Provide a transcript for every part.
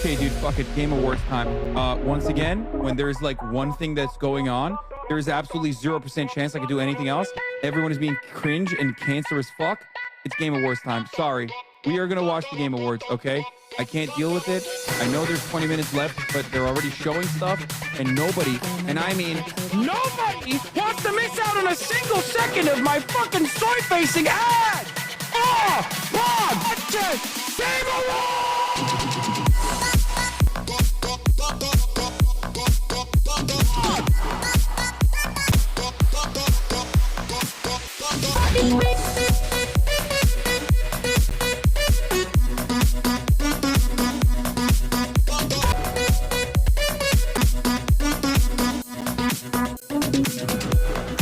Okay, dude, fuck it. Game Awards time. Once again, when there's like one thing that's going on, there is absolutely 0% chance I could do anything else. Everyone is being cringe and cancer as fuck. It's Game Awards time. Sorry. We are going to watch the Game Awards, okay? I can't deal with it. I know there's 20 minutes left, but they're already showing stuff, and nobody, and I mean nobody, wants to miss out on a single second of my fucking soy-facing ad! Oh, watch it! Game Awards!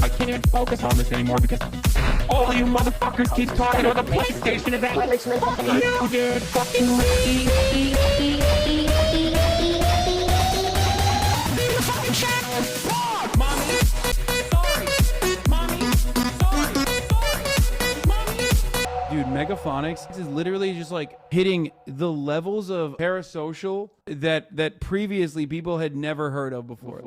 I can't focus on this anymore because all you motherfuckers keep talking about the PlayStation event. You did fucking Mommy, sorry. Mommy, sorry. Mommy. Dude, Megaphonics is literally just like hitting the levels of parasocial that previously people had never heard of before.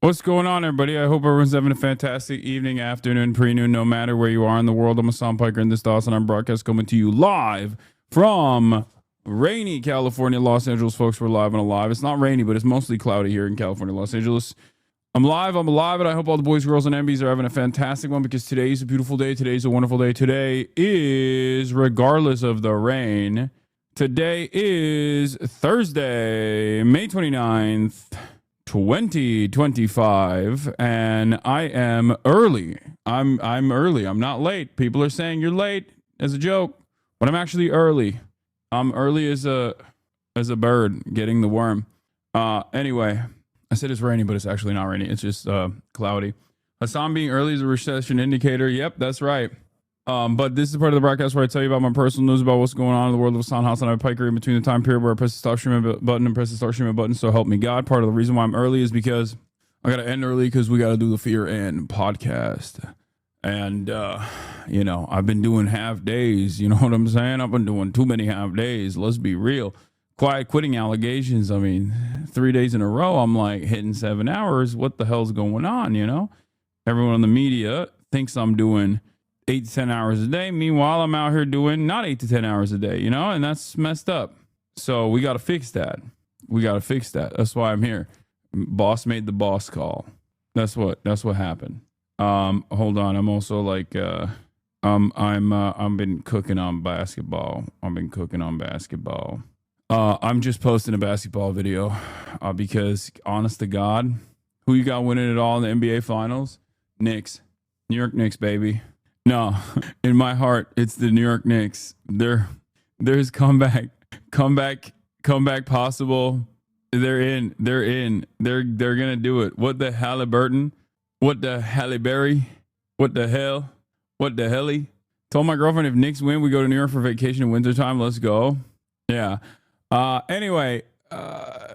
What's going on, everybody? I hope everyone's having a fantastic evening, afternoon, pre-noon, no matter where you are in the world. I'm Hasan Piker, and this is Dawson. I'm broadcast coming to you live from rainy California, Los Angeles. Folks, we're live and alive. It's not rainy, but it's mostly cloudy here in California, Los Angeles. I'm alive, and I hope all the boys, girls, and MBs are having a fantastic one because today's a beautiful day. Today's a wonderful day. Today is, regardless of the rain, today is Thursday, May 29th. 2025, and I am early. I'm early. I'm not late. People are saying you're late as a joke, but I'm actually early. I'm early as a bird getting the worm. Anyway, I said it's raining, but it's actually not raining. It's just cloudy. Hasan being early is a recession indicator. Yep, that's right. But this is part of the broadcast where I tell you about my personal news about what's going on in the world of HasanAbi Piker in between the time period where I press the stop streaming button and press the start streaming button. So help me God. Part of the reason why I'm early is because I got to end early because we got to do the Fear and podcast. And, you know, I've been doing half days. You know what I'm saying? I've been doing too many half days. Let's be real. Quiet quitting allegations. I mean, 3 days in a row, I'm like hitting 7 hours. What the hell's going on? You know, everyone in the media thinks I'm doing 8 to 10 hours a day. Meanwhile, I'm out here doing not 8 to 10 hours a day, you know, and that's messed up. So we got to fix that. That's why I'm here. Boss made the boss call. That's what happened. Hold on. I'm also like, I've been cooking on basketball. I'm just posting a basketball video, because honest to God, who you got winning it all in the NBA finals? Knicks, New York Knicks, baby. No, in my heart, it's the New York Knicks. There's comeback possible. They're in. They're gonna do it. What the Halliburton? What the Halle Berry? What the hell? What the helly? Told my girlfriend if Knicks win, we go to New York for vacation in wintertime. Let's go. Yeah. Anyway,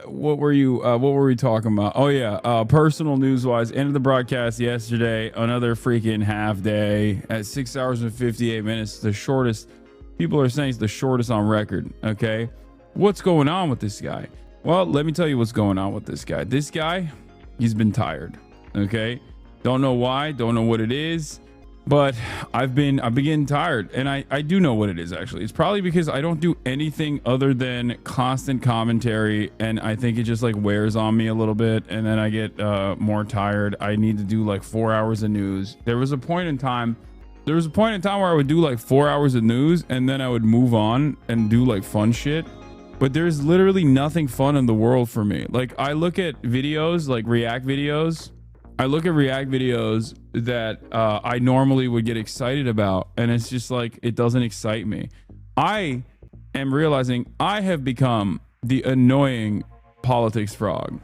what were we talking about? Oh yeah, personal news wise, ended the broadcast yesterday, another freaking half day at 6 hours and 58 minutes, the shortest. People are saying it's the shortest on record. Okay, what's going on with this guy? Well, let me tell you what's going on with this guy. This guy, he's been tired. Okay, don't know why, don't know what it is, but I've been getting tired, and I do know what it is. Actually, it's probably because I don't do anything other than constant commentary, and I think it just like wears on me a little bit, and then I get more tired. I need to do like 4 hours of news. There was a point in time where I would do like 4 hours of news, and then I would move on and do like fun shit. But there's literally nothing fun in the world for me. Like, I look at videos, like react videos. I look at react videos that I normally would get excited about, and it's just like, it doesn't excite me. I am realizing I have become the annoying politics frog.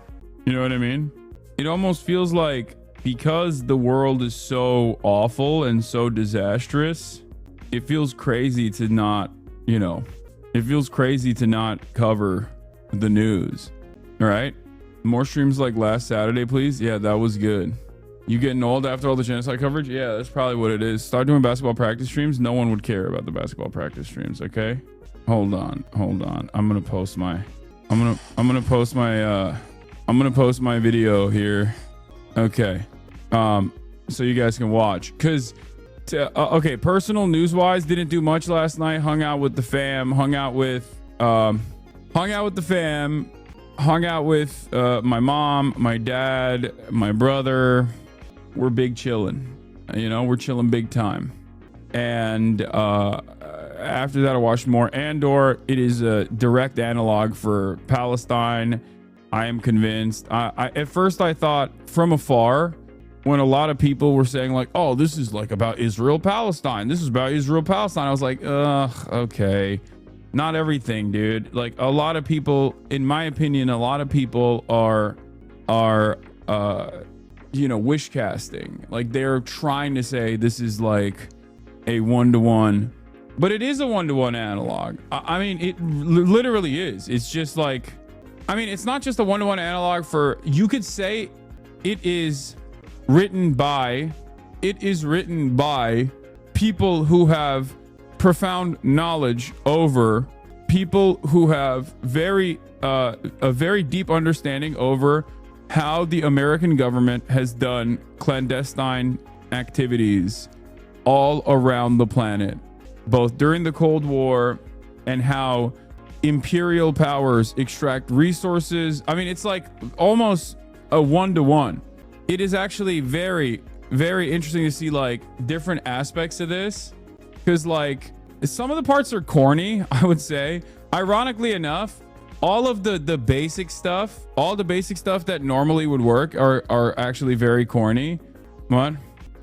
You know what I mean? It almost feels like, because the world is so awful and so disastrous, it feels crazy to not, you know, it feels crazy to not cover the news. All right. More streams like last Saturday, please. Yeah, that was good. You getting old after all the genocide coverage? Yeah, that's probably what it is. Start doing basketball practice streams. No one would care about the basketball practice streams. Okay. Hold on. I'm going to post my I'm gonna post my video here. Okay. So you guys can watch. Cause okay, personal news wise, didn't do much last night. Hung out with the fam. Hung out with my mom, my dad, my brother. We're big chilling. You know, we're chilling big time. And after that, I watched more Andor. It is a direct analog for Palestine. I am convinced. At first I thought from afar, when a lot of people were saying like, oh, this is like about Israel Palestine, this is about Israel Palestine, I was like, ugh, okay, not everything, dude. Like, a lot of people, in my opinion, a lot of people are you know, wish casting. Like, they're trying to say this is like a one-to-one, but it is a one-to-one analog. I mean, it literally is. It's just like, I mean, it's not just a one-to-one analog for, you could say it is written by people who have profound knowledge over people who have a very deep understanding over how the American government has done clandestine activities all around the planet, both during the Cold War and how imperial powers extract resources. I mean, it's like almost a one-to-one. It is actually very, very interesting to see like different aspects of this, because like some of the parts are corny, I would say. Ironically enough, all of the basic stuff, all the basic stuff that normally would work are actually very corny. What?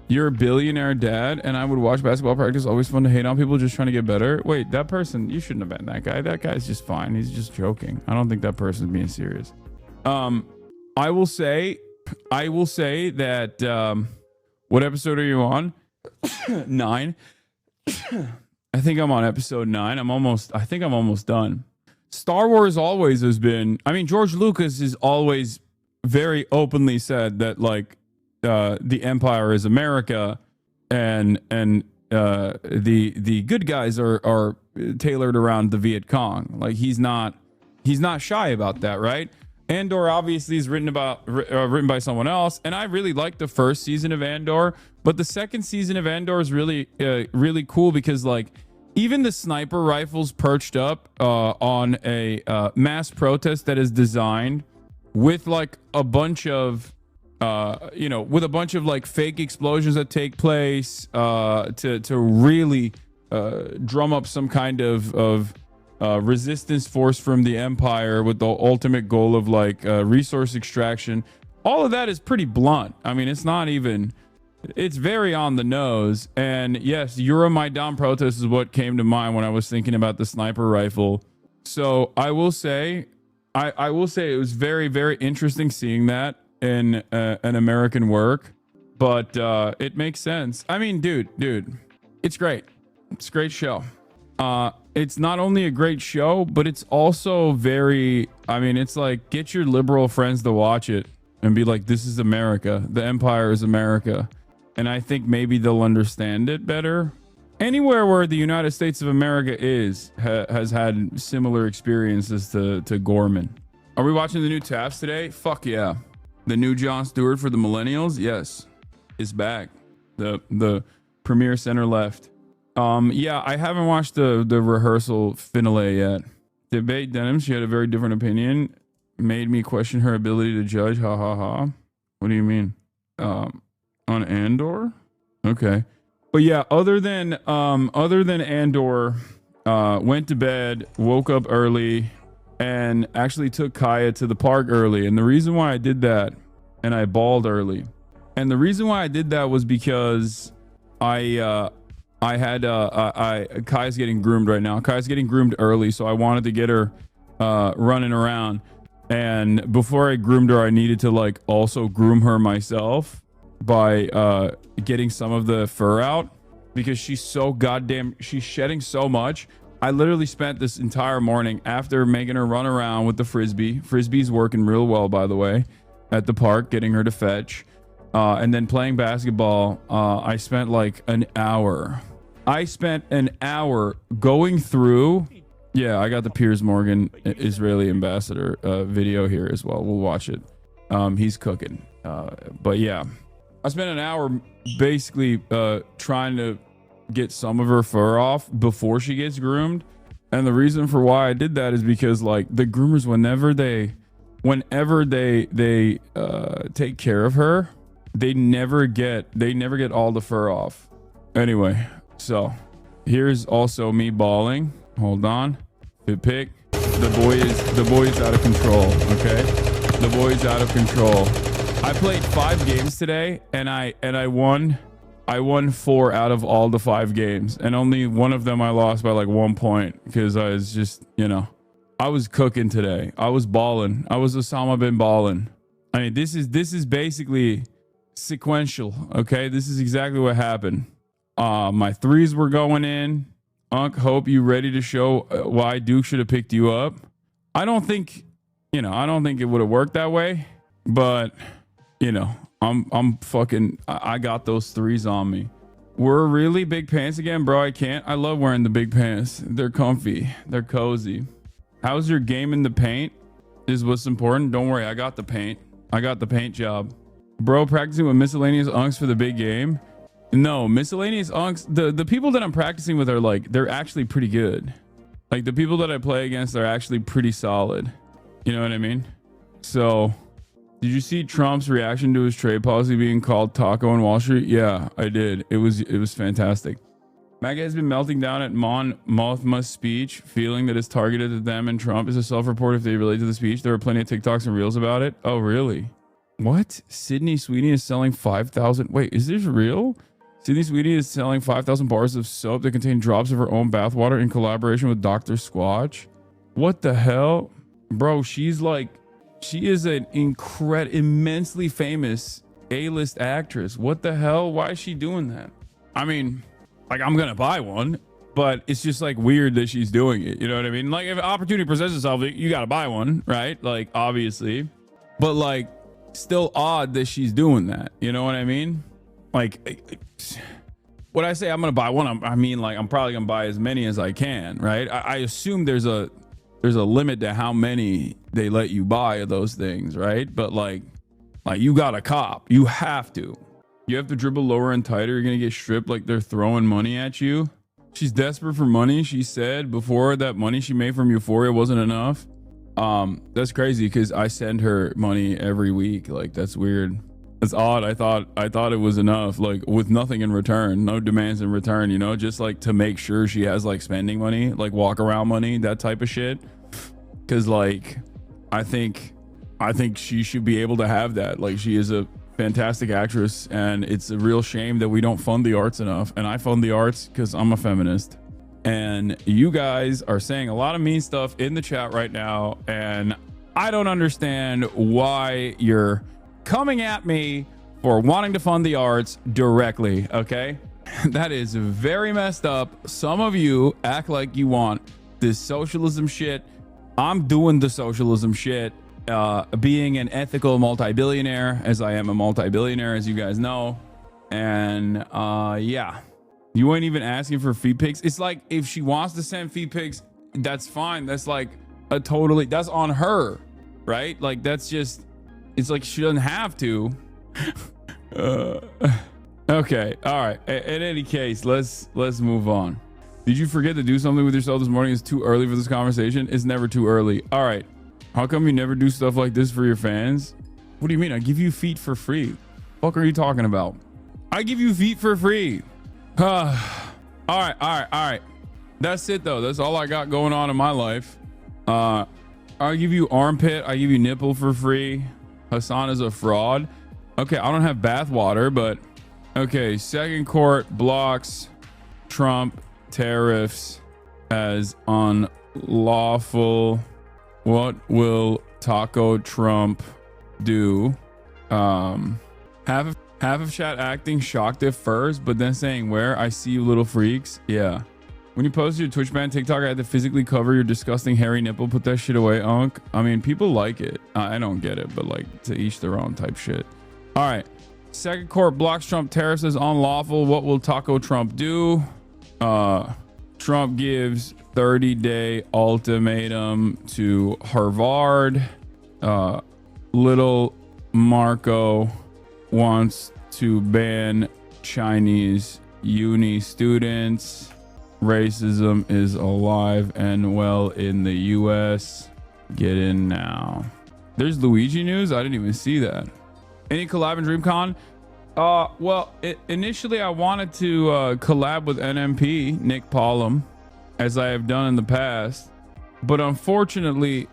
You're a billionaire dad and I would watch basketball practice. Always fun to hate on people just trying to get better. Wait, that person, you shouldn't have been that guy. That guy's just fine. He's just joking. I don't think that person's being serious. I will say that what episode are you on? 9. I think I'm on episode 9. I think I'm almost done. Star Wars always has been, I mean, George Lucas has always very openly said that like the Empire is America, and the good guys are tailored around the Viet Cong. Like he's not shy about that, right? Andor obviously is written by someone else, and I really liked the first season of Andor, but the second season of Andor is really really cool because like even the sniper rifles perched up on a mass protest that is designed with like a bunch of with a bunch of like fake explosions that take place to really drum up some kind of resistance force from the Empire with the ultimate goal of like resource extraction. All of that is pretty blunt. I mean, it's very on the nose. And yes, Euromaidan protest is what came to mind when I was thinking about the sniper rifle. So I will say it was very, very interesting seeing that in an American work, but it makes sense. I mean, dude, it's great. It's a great show. It's not only a great show, but it's also very, I mean, it's like, get your liberal friends to watch it and be like, this is America. The Empire is America. And I think maybe they'll understand it better. Anywhere where the United States of America has had similar experiences to Gorman. Are we watching the new TARIFFS today? Fuck yeah. The new Jon Stewart for the millennials? Yes. Is back. The premiere center left. Yeah, I haven't watched the rehearsal finale yet. Debate Denim, she had a very different opinion. Made me question her ability to judge. Ha ha ha. What do you mean? On Andor? Okay. But yeah, other than Andor, went to bed, woke up early, and actually took Kaya to the park early. And the reason why I did that, and I bawled early. And the reason why I did that was because Kaya's getting groomed right now. Kaya's getting groomed early, so I wanted to get her running around. And before I groomed her, I needed to like also groom her myself by getting some of the fur out, because she's shedding so much. I literally spent this entire morning after making her run around with the frisbee. Frisbee's working real well, by the way, at the park, getting her to fetch. And then playing basketball. I spent like an hour. I spent an hour going through Yeah, I got the Piers Morgan Israeli ambassador video here as well. We'll watch it. He's cooking. But yeah, I spent an hour basically trying to get some of her fur off before she gets groomed. And the reason for why I did that is because like the groomers, whenever they take care of her, they never get all the fur off. Anyway, so here's also me bawling. Hold on. Good pick. The boy is out of control. Okay, the boy is out of control. I played 5 games today, and I won 4 out of all the 5 games, and only one of them I lost by like 1 point because I was just, you know, I was cooking today. I was balling. I was Osama bin balling. I mean, this is basically sequential. Okay, this is exactly what happened. My 3s were going in. Unc, hope you ready to show why Duke should have picked you up. I don't think it would have worked that way, but you know, I got those 3s on me. We're really big pants again, bro. I can't. I love wearing the big pants. They're comfy. They're cozy. How's your game in the paint is what's important. Don't worry. I got the paint. I got the paint job. Bro, practicing with miscellaneous unks for the big game. No, miscellaneous unks. The people that I'm practicing with are like, they're actually pretty good. Like the people that I play against are actually pretty solid. You know what I mean? So did you see Trump's reaction to his trade policy being called taco on Wall Street? Yeah, I did. It was fantastic. MAGA has been melting down at Mon Mothma's speech, feeling that it's targeted at them, and Trump is a self-report if they relate to the speech. There are plenty of TikToks and Reels about it. Oh, really? What? Sydney Sweeney is selling 5,000. Wait, is this real? Sydney Sweeney is selling 5,000 bars of soap that contain drops of her own bathwater in collaboration with Dr. Squatch. What the hell? Bro, she is an immensely famous A-list actress. What the hell? Why is she doing that? I mean, like, I'm gonna buy one, but it's just like weird that she's doing it. You know what I mean? Like, if an opportunity presents itself, you gotta buy one, right? Like, obviously, but like, still odd that she's doing that. You know what I mean? Like, when I say I'm gonna buy one, I mean like I'm probably gonna buy as many as I can, right? I assume there's a limit to how many they let you buy of those things, right? But like you got a cop, you have to dribble lower and tighter. You're gonna get stripped like they're throwing money at you. She's desperate for money. She said before that money she made from Euphoria wasn't enough. That's crazy because I send her money every week. Like, that's weird. That's odd. I thought it was enough, like with nothing in return, no demands in return, you know, just like to make sure she has like spending money, like walk around money, that type of shit. Cause like, I think she should be able to have that. Like, she is a fantastic actress, and it's a real shame that we don't fund the arts enough. And I fund the arts because I'm a feminist. And you guys are saying a lot of mean stuff in the chat right now, and I don't understand why you're coming at me for wanting to fund the arts directly. Okay, that is very messed up. Some of you act like you want this socialism shit. I'm doing the socialism shit, being an ethical multi-billionaire, as I am a multi-billionaire, as you guys know. And yeah, you ain't even asking for feed pics. It's like, if she wants to send feed pics, that's fine. That's like that's on her, right? Like, that's just, it's like she doesn't have to. Okay, all right. In any case, let's move on. Did you forget to do something with yourself this morning? It's too early for this conversation. It's never too early. All right. How come you never do stuff like this for your fans? What do you mean? I give you feet for free. What are you talking about? I give you feet for free. All right. That's it though. That's all I got going on in my life. I give you armpit. I give you nipple for free. Hasan is a fraud. Okay, I don't have bath water, but okay. Second court blocks Trump tariffs as unlawful. What will Taco Trump do? Half of chat acting shocked at first, but then saying, where? I see you little freaks. Yeah. When you posted your Twitch ban TikTok, I had to physically cover your disgusting hairy nipple. Put that shit away, Unc. I mean, people like it. I don't get it, but like, to each their own type shit. All right. Second court blocks Trump tariffs as unlawful. What will Taco Trump do? Trump gives 30-day ultimatum to Harvard. Little Marco wants to ban Chinese uni students. Racism is alive and well in the US. Get in now. There's Luigi news. I didn't even see that. Any collab in DreamCon? Well, initially I wanted to collab with NMP, Nick Pollum, as I have done in the past, but unfortunately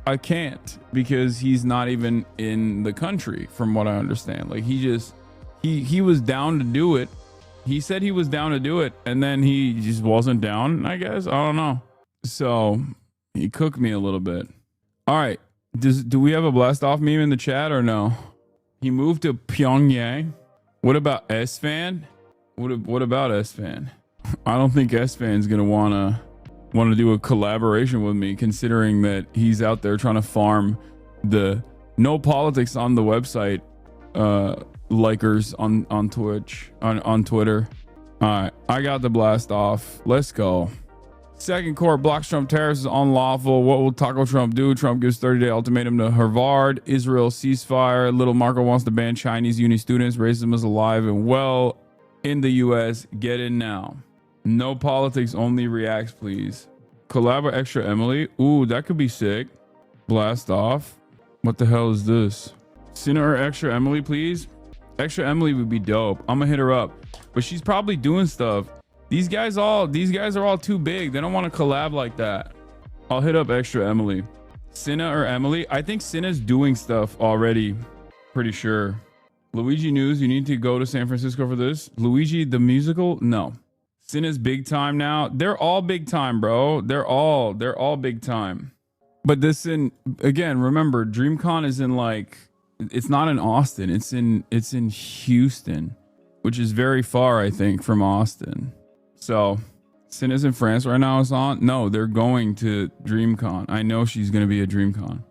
I can't because he's not even in the country, from what I understand. Like he was down to do it. He said he was down to do it, and then he just wasn't down, I guess. I don't know. So he cooked me a little bit. All right. Do we have a blast off meme in the chat or no? He moved to Pyongyang. What about S-Fan? What about S-Fan? I don't think S-Fan's gonna wanna do a collaboration with me, considering that he's out there trying to farm the no politics on the website likers on Twitch, on Twitter. All right, I got the blast off. Let's go. Second court blocks Trump tariffs is unlawful. What will Taco Trump do? Trump gives 30-day ultimatum to Harvard. Israel ceasefire. Little Marco wants to ban Chinese uni students. Racism is alive and well in the US. Get in now. No politics, only reacts, please. Collab with Extra Emily. Ooh, that could be sick. Blast off. What the hell is this? Cine or Extra Emily, please. Extra Emily would be dope. I'm gonna hit her up, but she's probably doing stuff. These guys are all too big. They don't want to collab like that. I'll hit up Extra Emily. Cinna or Emily? I think Cinna's doing stuff already. Pretty sure. Luigi news. You need to go to San Francisco for this. Luigi the musical? No. Cinna's big time now. They're all big time, bro. They're all big time. But this again, remember, DreamCon is in like, it's not in Austin. It's in Houston, which is very far, I think, from Austin. So Cinna's in France right now. Is on. No, they're going to DreamCon. I know she's going to be at DreamCon.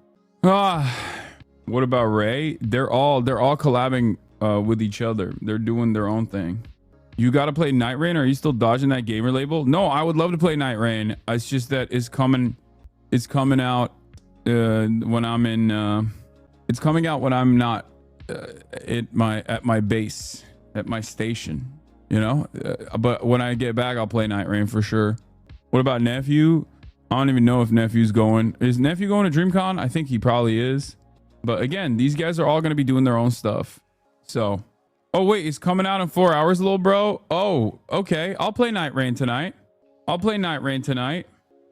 What about Ray? They're all collabing with each other. They're doing their own thing. You got to play Night Rain. Are you still dodging that gamer label? No, I would love to play Night Rain. It's just that it's coming out when I'm in. It's coming out when I'm not at my base, at my station. You know, but when I get back, I'll play Night Rain for sure. What about Nephew? I don't even know if Nephew's going. Is Nephew going to DreamCon? I think he probably is. But again, these guys are all going to be doing their own stuff. So, oh wait, it's coming out in 4 hours, little bro. Oh, okay. I'll play Night Rain tonight.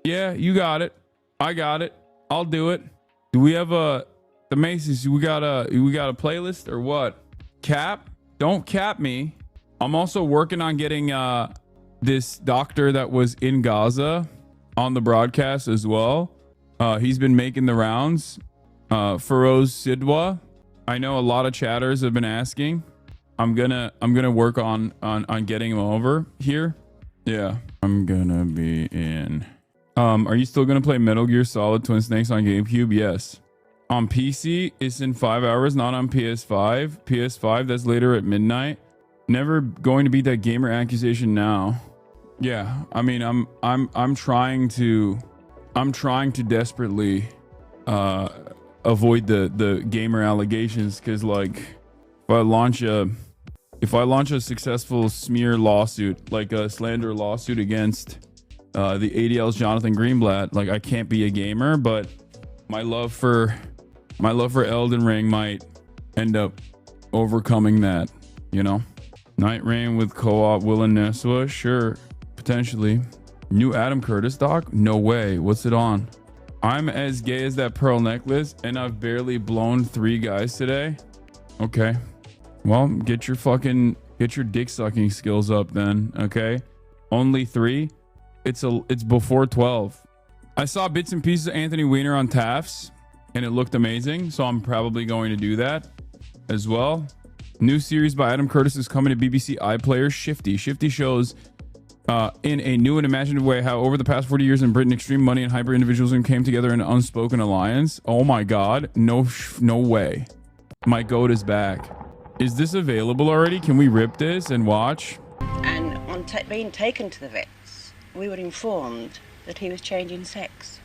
Yeah, you got it. I got it. I'll do it. Do we have the Macy's? We got a playlist or what? Cap? Don't cap me. I'm also working on getting this doctor that was in Gaza on the broadcast as well. He's been making the rounds. Feroz Sidwa. I know a lot of chatters have been asking. I'm gonna work on getting him over here. Yeah, I'm gonna be in. Are you still gonna play Metal Gear Solid Twin Snakes on GameCube? Yes. On PC, it's in 5 hours, not on PS5. PS5, that's later at midnight. Never going to beat that gamer accusation now. Yeah, I mean, I'm trying to desperately avoid the gamer allegations, because like if I launch a successful smear lawsuit, like a slander lawsuit against the ADL's Jonathan Greenblatt, like I can't be a gamer, but my love for Elden Ring might end up overcoming that, you know. Night Rain with co-op Will and Nessua? Sure, potentially. New Adam Curtis doc? No way. What's it on? I'm as gay as that pearl necklace, and I've barely blown 3 guys today. Okay. Well, get your dick sucking skills up then, okay? Only 3? It's before 12. I saw bits and pieces of Anthony Weiner on TARIFFS, and it looked amazing, so I'm probably going to do that as well. New series by Adam Curtis is coming to BBC iPlayer. Shifty shows in a new and imaginative way how over the past 40 years in Britain, extreme money and hyper individualism came together in an unspoken alliance. Oh my God. No way. My goat is back. Is this available already? Can we rip this and watch? And on being taken to the vets, we were informed that he was changing sex.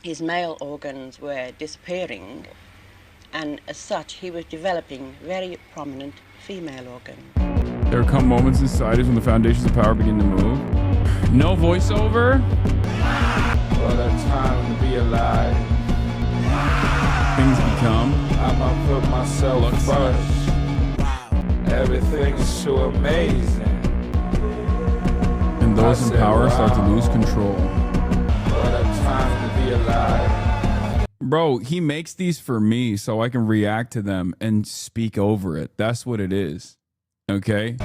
His male organs were disappearing, and as such, he was developing very prominent female organs. There come moments in societies when the foundations of power begin to move. No voiceover. What a time to be alive. Things become. I'ma put myself first. Everything's so amazing. And those in power start to lose control. What a time to be alive. Bro, he makes these for me so I can react to them and speak over it. That's what it is. Okay?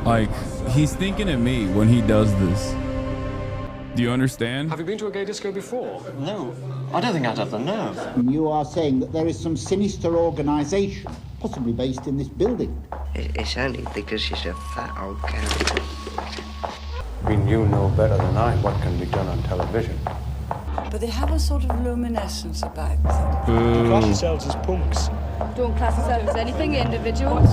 Like, he's thinking of me when he does this. Do you understand? Have you been to a gay disco before? No, I don't think I'd have the nerve. You are saying that there is some sinister organisation, possibly based in this building. It's only because she's a fat old cow. I mean, you know better than I what can be done on television. But they have a sort of luminescence about them. Class yourselves as punks. Don't class yourself as anything, individuals.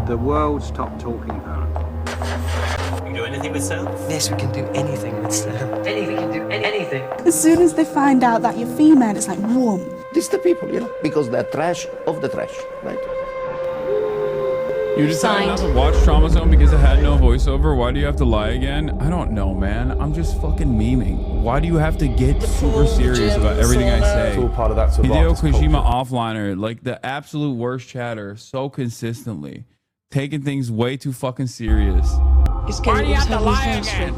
The world stopped talking about it. You do anything with Sam? Yes, we can do anything with Sam. Anything can do anything. As soon as they find out that you're female, it's like, whoom. These the people, you know, because they're trash of the trash, right? You decided not to watch Trauma Zone because it had no voiceover? Why do you have to lie again? I don't know, man. I'm just fucking memeing. Why do you have to get super serious about everything I say? It's all part of that Hideo survivalist Kojima culture. offliner, like the absolute worst chatter, so consistently. Taking things way too fucking serious. Why do you have to lie again?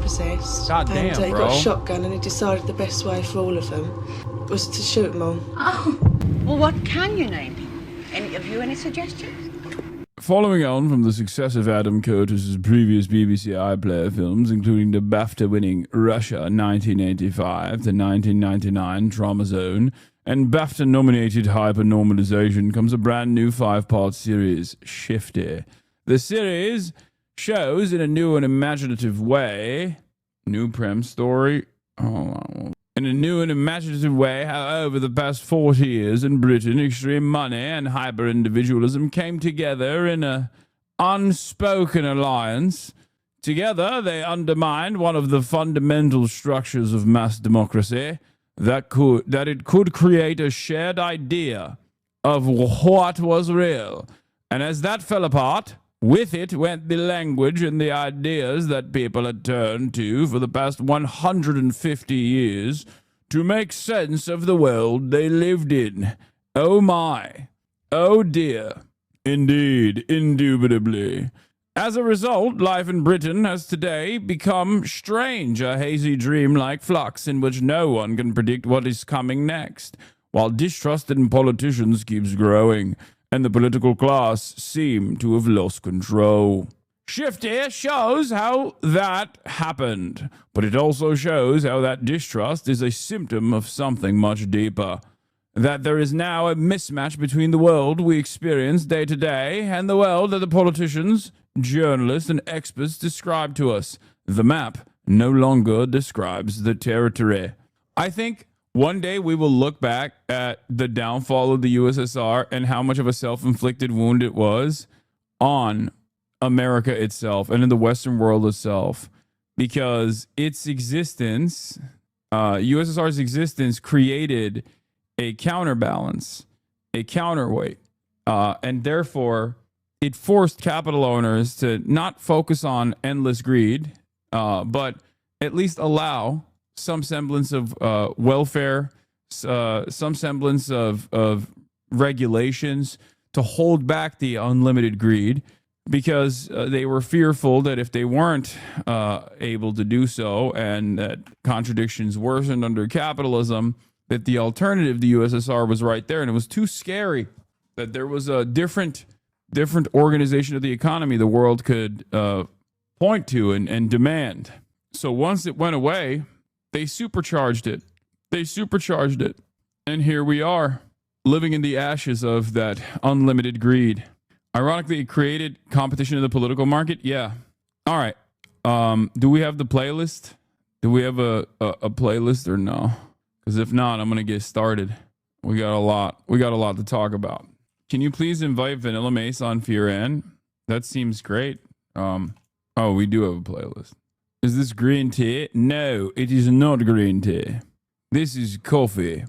God damn, bro. He got a shotgun and he decided the best way for all of them was to shoot them all. Oh, well, what can you name him? Have you any suggestions? Following on from the success of Adam Curtis's previous BBC iPlayer films, including the BAFTA-winning Russia 1985 to 1999 Trauma Zone and BAFTA-nominated Hypernormalization, comes a brand new 5-part series, Shifty. The series shows in a new and imaginative way, new prem story, in a new and imaginative way how over the past 40 years in Britain, extreme money and hyper-individualism came together in an unspoken alliance. Together, they undermined one of the fundamental structures of mass democracy, that it could create a shared idea of what was real. And as that fell apart, with it went the language and the ideas that people had turned to for the past 150 years to make sense of the world they lived in. Oh my. Oh dear. Indeed, indubitably. As a result, life in Britain has today become strange, a hazy dream-like flux in which no one can predict what is coming next, while distrust in politicians keeps growing, and the political class seem to have lost control. Shifty shows how that happened, but it also shows how that distrust is a symptom of something much deeper. That there is now a mismatch between the world we experience day to day and the world that the politicians, journalists, and experts describe to us. The map no longer describes the territory. I think one day we will look back at the downfall of the USSR and how much of a self-inflicted wound it was on America itself and in the Western world itself, because its existence, USSR's existence, created a counterbalance, a counterweight, and therefore it forced capital owners to not focus on endless greed, but at least allow some semblance of welfare, some semblance of regulations to hold back the unlimited greed, because they were fearful that if they weren't able to do so and that contradictions worsened under capitalism, that the alternative, the USSR, was right there. And it was too scary that there was a different organization of the economy the world could point to and demand. So once it went away, they supercharged it. And here we are, living in the ashes of that unlimited greed. Ironically, it created competition in the political market. Yeah. All right. Do we have the playlist? Do we have a playlist or no? Because if not, I'm going to get started. We got a lot to talk about. Can you please invite Vanilla Mace on Fearan? That seems great. Oh, we do have a playlist. Is this green tea? No, it is not green tea. This is coffee.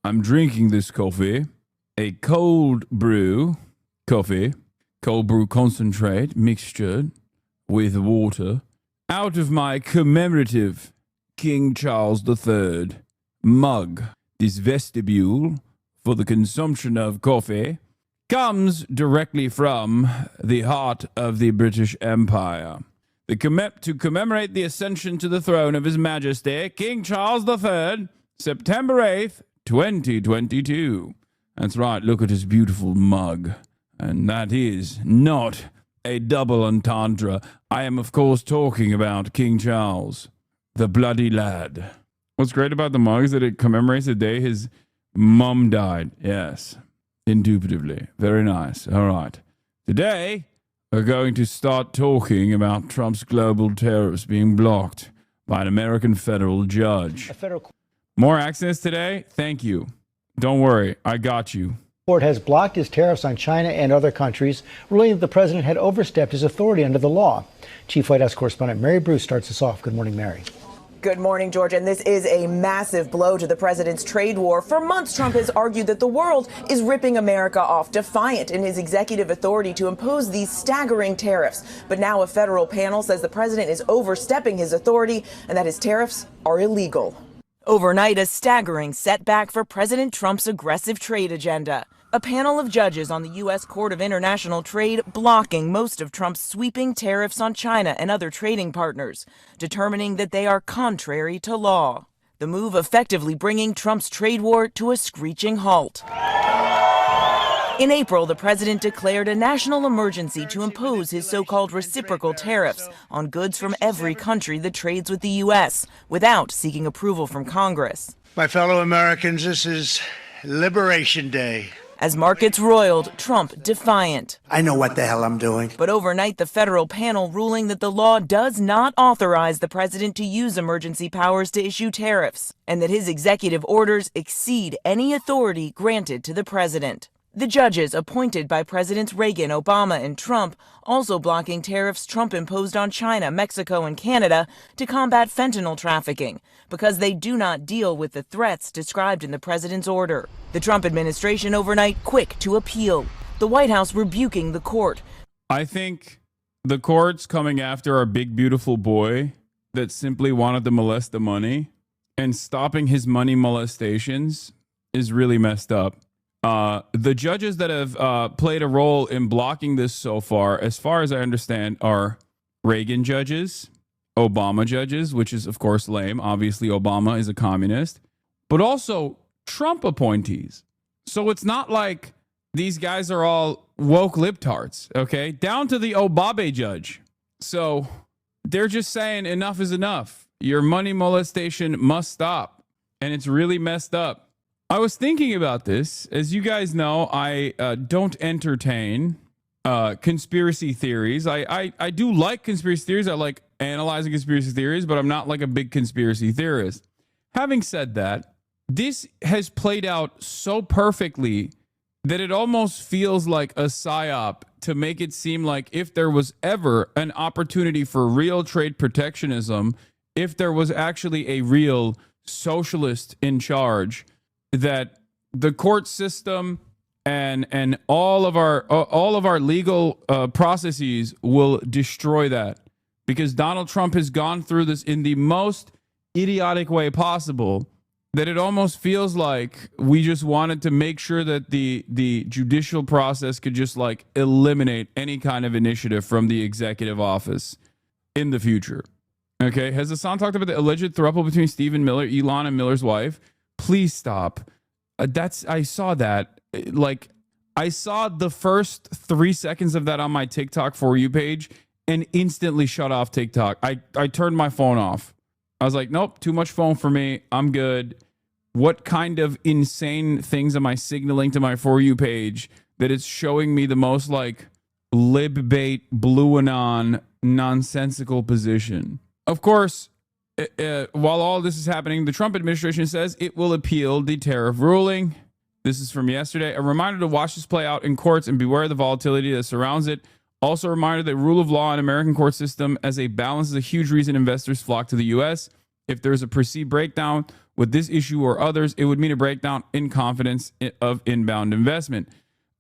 I'm drinking this coffee. A cold brew coffee. Cold brew concentrate mixtured with water. Out of my commemorative King Charles III mug. This vestibule for the consumption of coffee comes directly from the heart of the British Empire. To commemorate the ascension to the throne of His Majesty, King Charles III, September 8th, 2022. That's right, look at his beautiful mug. And that is not a double entendre. I am, of course, talking about King Charles, the bloody lad. What's great about the mug is that it commemorates the day his mum died. Yes, indubitably. Very nice. All right. Today, we're going to start talking about Trump's global tariffs being blocked by an American federal judge. More accents today? Thank you. Don't worry, I got you. Court has blocked his tariffs on China and other countries, ruling that the president had overstepped his authority under the law. Chief White House correspondent Mary Bruce starts us off. Good morning, Mary. Good morning, George. And this is a massive blow to the president's trade war. For months, Trump has argued that the world is ripping America off, defiant in his executive authority to impose these staggering tariffs. But now a federal panel says the president is overstepping his authority and that his tariffs are illegal. Overnight, a staggering setback for President Trump's aggressive trade agenda. A panel of judges on the U.S. Court of International Trade blocking most of Trump's sweeping tariffs on China and other trading partners, determining that they are contrary to law. The move effectively bringing Trump's trade war to a screeching halt. In April, the president declared a national emergency to impose his so-called reciprocal tariffs on goods from every country that trades with the U.S. without seeking approval from Congress. My fellow Americans, this is Liberation Day. As markets roiled, Trump defiant. I know what the hell I'm doing. But overnight, the federal panel ruling that the law does not authorize the president to use emergency powers to issue tariffs, and that his executive orders exceed any authority granted to the president. The judges appointed by Presidents Reagan, Obama, and Trump also blocking tariffs Trump imposed on China, Mexico, and Canada to combat fentanyl trafficking because they do not deal with the threats described in the president's order. The Trump administration overnight quick to appeal. The White House rebuking the court. I think the court's coming after our big, beautiful boy that simply wanted to molest the money, and stopping his money molestations is really messed up. The judges that have played a role in blocking this so far as I understand, are Reagan judges, Obama judges, which is, of course, lame. Obviously, Obama is a communist, but also Trump appointees. So it's not like these guys are all woke libtards, okay? Down to the Obabe judge. So they're just saying enough is enough. Your money molestation must stop. And it's really messed up. I was thinking about this. As you guys know, I don't entertain conspiracy theories. I do like conspiracy theories. I like analyzing conspiracy theories, but I'm not like a big conspiracy theorist. Having said that, this has played out so perfectly that it almost feels like a psyop to make it seem like if there was ever an opportunity for real trade protectionism, if there was actually a real socialist in charge, that the court system and all of our legal processes will destroy that, because Donald Trump has gone through this in the most idiotic way possible, that it almost feels like we just wanted to make sure that the judicial process could just like eliminate any kind of initiative from the executive office in the future. Okay, has Hasan talked about the alleged throuple between Stephen Miller, Elon, and Miller's wife? Please stop. I saw that. Like, I saw the first 3 seconds of that on my TikTok For You page and instantly shut off TikTok. I turned my phone off. I was like, nope, too much phone for me. I'm good. What kind of insane things am I signaling to my For You page that it's showing me the most like libbait, blue anon, nonsensical position? Of course, while all this is happening, the Trump administration says it will appeal the tariff ruling. This is from yesterday. A reminder to watch this play out in courts and beware the volatility that surrounds it. Also a reminder that rule of law and American court system as a balance is a huge reason investors flock to the U.S. If there's a perceived breakdown with this issue or others, it would mean a breakdown in confidence of inbound investment.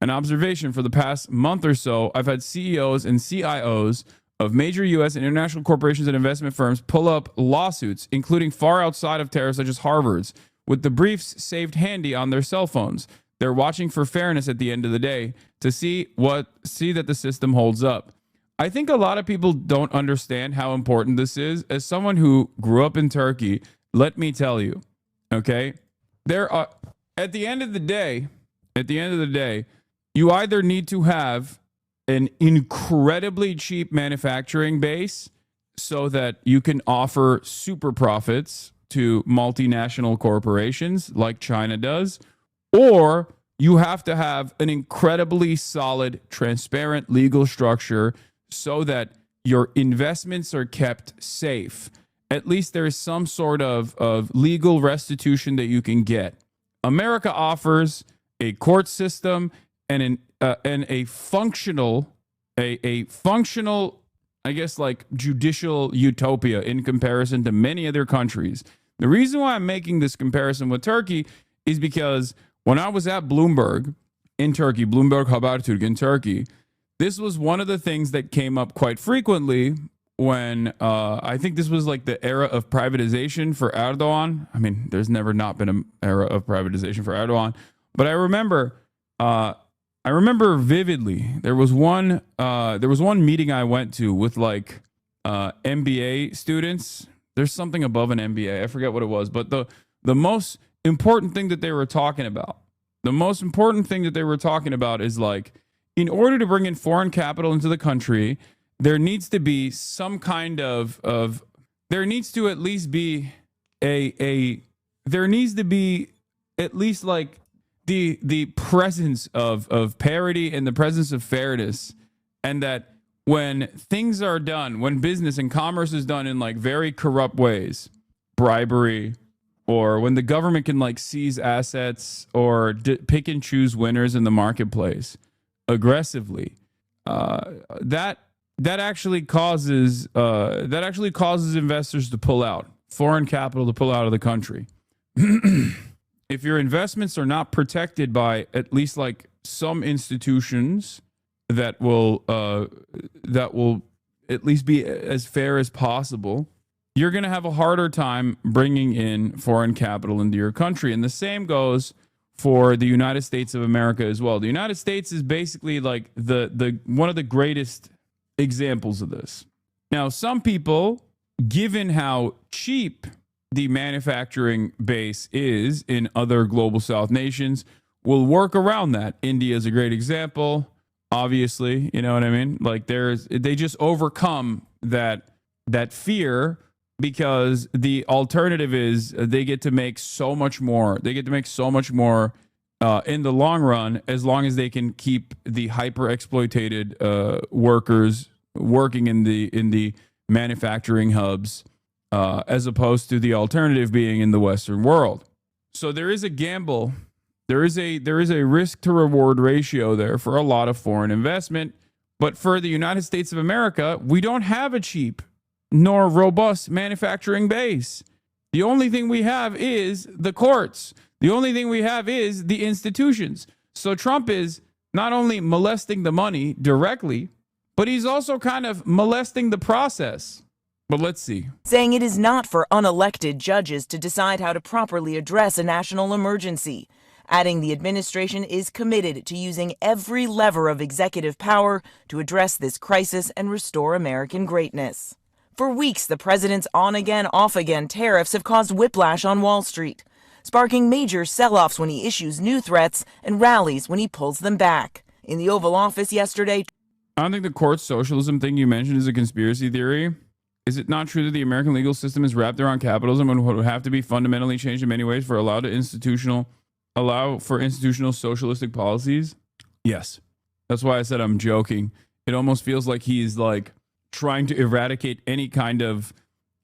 An observation: for the past month or so, I've had CEOs and CIOs of major U.S. and international corporations and investment firms pull up lawsuits, including far outside of tariffs, such as Harvard's, with the briefs saved handy on their cell phones. They're watching for fairness at the end of the day to see that the system holds up. I think a lot of people don't understand how important this is. As someone who grew up in Turkey, let me tell you, okay, there are, at the end of the day, you either need to have an incredibly cheap manufacturing base so that you can offer super profits to multinational corporations like China does, or you have to have an incredibly solid, transparent legal structure so that your investments are kept safe. At least there is some sort of legal restitution that you can get. America offers a court system and a functional, I guess, like judicial utopia in comparison to many other countries. The reason why I'm making this comparison with Turkey is because when I was at Bloomberg in Turkey, Bloomberg Habertürk in Turkey, this was one of the things that came up quite frequently when I think this was like the era of privatization for Erdogan. I mean, there's never not been an era of privatization for Erdogan, but I remember vividly there was one meeting I went to with like MBA students. There's something above an MBA. I forget what it was, but the most important thing that they were talking about, is like, in order to bring in foreign capital into the country, there needs to be some kind of there needs to at least be there needs to be at least like the presence of parity and the presence of fairness, and that when things are done, when business and commerce is done in like very corrupt ways, bribery, or when the government can like seize assets or pick and choose winners in the marketplace aggressively, that actually causes investors to pull out, foreign capital to pull out of the country. If your investments are not protected by at least like some institutions that will at least be as fair as possible, you're going to have a harder time bringing in foreign capital into your country. And the same goes for the United States of America as well. The United States is basically like the one of the greatest examples of this. Now, some people, given how cheap the manufacturing base is in other global South nations, will work around that. India is a great example, obviously. You know what I mean? Like they just overcome that fear, because the alternative is they get to make so much more. They get to make so much more in the long run, as long as they can keep the hyper exploited workers working in the manufacturing hubs, as opposed to the alternative being in the Western world. So there is a gamble. There is a risk to reward ratio there for a lot of foreign investment. But for the United States of America, we don't have a cheap nor robust manufacturing base. The only thing we have is the courts. The only thing we have is the institutions. So Trump is not only molesting the money directly, but he's also kind of molesting the process. But let's see. Saying it is not for unelected judges to decide how to properly address a national emergency. Adding the administration is committed to using every lever of executive power to address this crisis and restore American greatness. For weeks, the president's on-again, off-again tariffs have caused whiplash on Wall Street, sparking major sell-offs when he issues new threats and rallies when he pulls them back. In the Oval Office yesterday, I don't think the court socialism thing you mentioned is a conspiracy theory. Is it not true that the American legal system is wrapped around capitalism and would have to be fundamentally changed in many ways for allow for institutional socialistic policies? Yes. That's why I said I'm joking. It almost feels like he's like trying to eradicate any kind of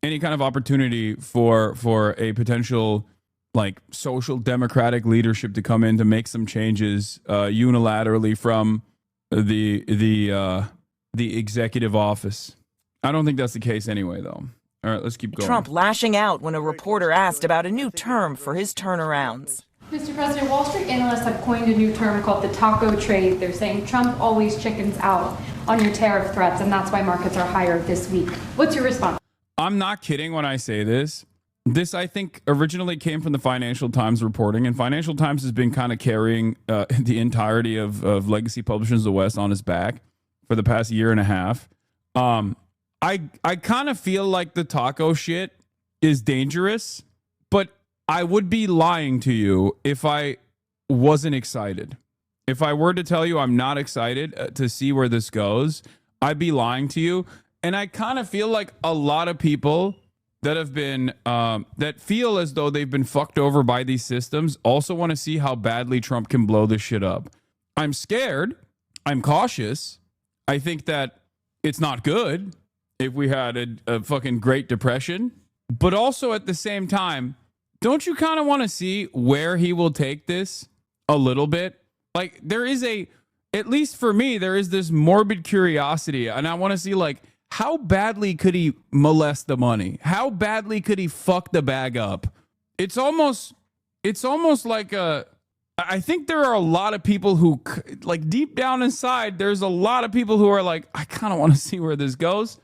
opportunity for a potential like social democratic leadership to come in to make some changes unilaterally from the the executive office. I don't think that's the case anyway, though. All right, let's keep going. Trump lashing out when a reporter asked about a new term for his turnarounds. Mr. President, Wall Street analysts have coined a new term called the taco trade. They're saying Trump always chickens out on your tariff threats, and that's why markets are higher this week. What's your response? I'm not kidding when I say this. This, I think, originally came from the Financial Times reporting, and Financial Times has been kind of carrying the entirety of Legacy Publishers of the West on his back for the past year and a half. I kind of feel like the taco shit is dangerous, but I would be lying to you if I wasn't excited. If I were to tell you I'm not excited to see where this goes, I'd be lying to you. And I kind of feel like a lot of people that have been, that feel as though they've been fucked over by these systems also want to see how badly Trump can blow this shit up. I'm scared. I'm cautious. I think that it's not good if we had a fucking Great Depression. But also at the same time, don't you kind of want to see where he will take this a little bit? Like, there is at least for me, there is this morbid curiosity. And I want to see, like, how badly could he molest the money? How badly could he fuck the bag up? It's almost like I think there are a lot of people who, like, deep down inside, there's a lot of people who are like, I kind of want to see where this goes.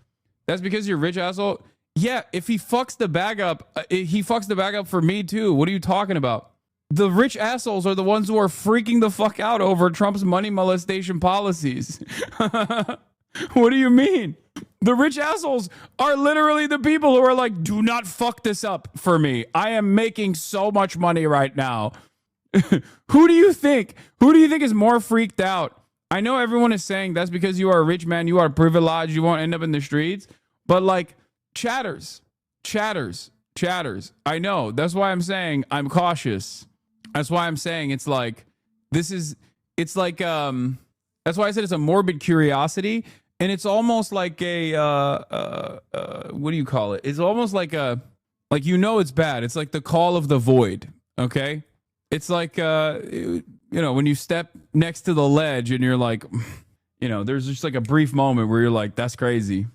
That's because you're a rich asshole. Yeah, if he fucks the bag up, he fucks the bag up for me too. What are you talking about? The rich assholes are the ones who are freaking the fuck out over Trump's money molestation policies. What do you mean? The rich assholes are literally the people who are like, do not fuck this up for me. I am making so much money right now. Who do you think is more freaked out? I know everyone is saying that's because you are a rich man, you are privileged, you won't end up in the streets. But like, chatters. I know. That's why I'm saying I'm cautious. That's why I'm saying it's like, that's why I said it's a morbid curiosity. And it's almost like a, what do you call it? It's almost like it's bad. It's like the call of the void. Okay. It's like, when you step next to the ledge and you're like, there's just like a brief moment where you're like, that's crazy.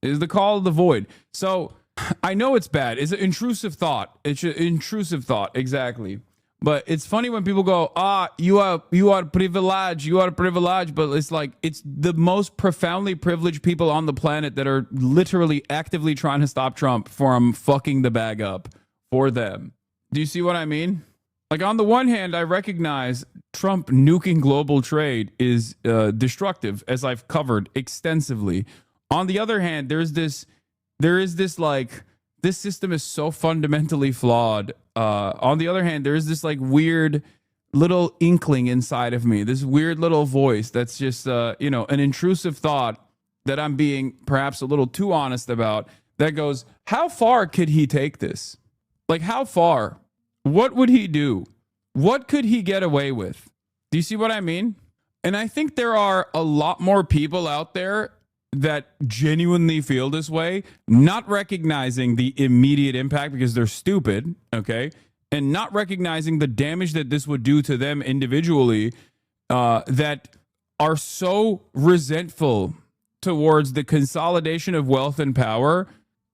It's the call of the void. So I know it's bad. It's an intrusive thought. It's an intrusive thought. Exactly. But it's funny when people go, you are privileged. But it's like, it's the most profoundly privileged people on the planet that are literally actively trying to stop Trump from fucking the bag up for them. Do you see what I mean? Like, on the one hand, I recognize Trump nuking global trade is destructive, as I've covered extensively. On the other hand, there is this like, this system is so fundamentally flawed. On the other hand, there is this like weird little inkling inside of me, this weird little voice that's just, an intrusive thought that I'm being perhaps a little too honest about, that goes, how far could he take this? Like, how far? What would he do? What could he get away with? Do you see what I mean? And I think there are a lot more people out there that genuinely feel this way, not recognizing the immediate impact because they're stupid, okay? And not recognizing the damage that this would do to them individually, that are so resentful towards the consolidation of wealth and power,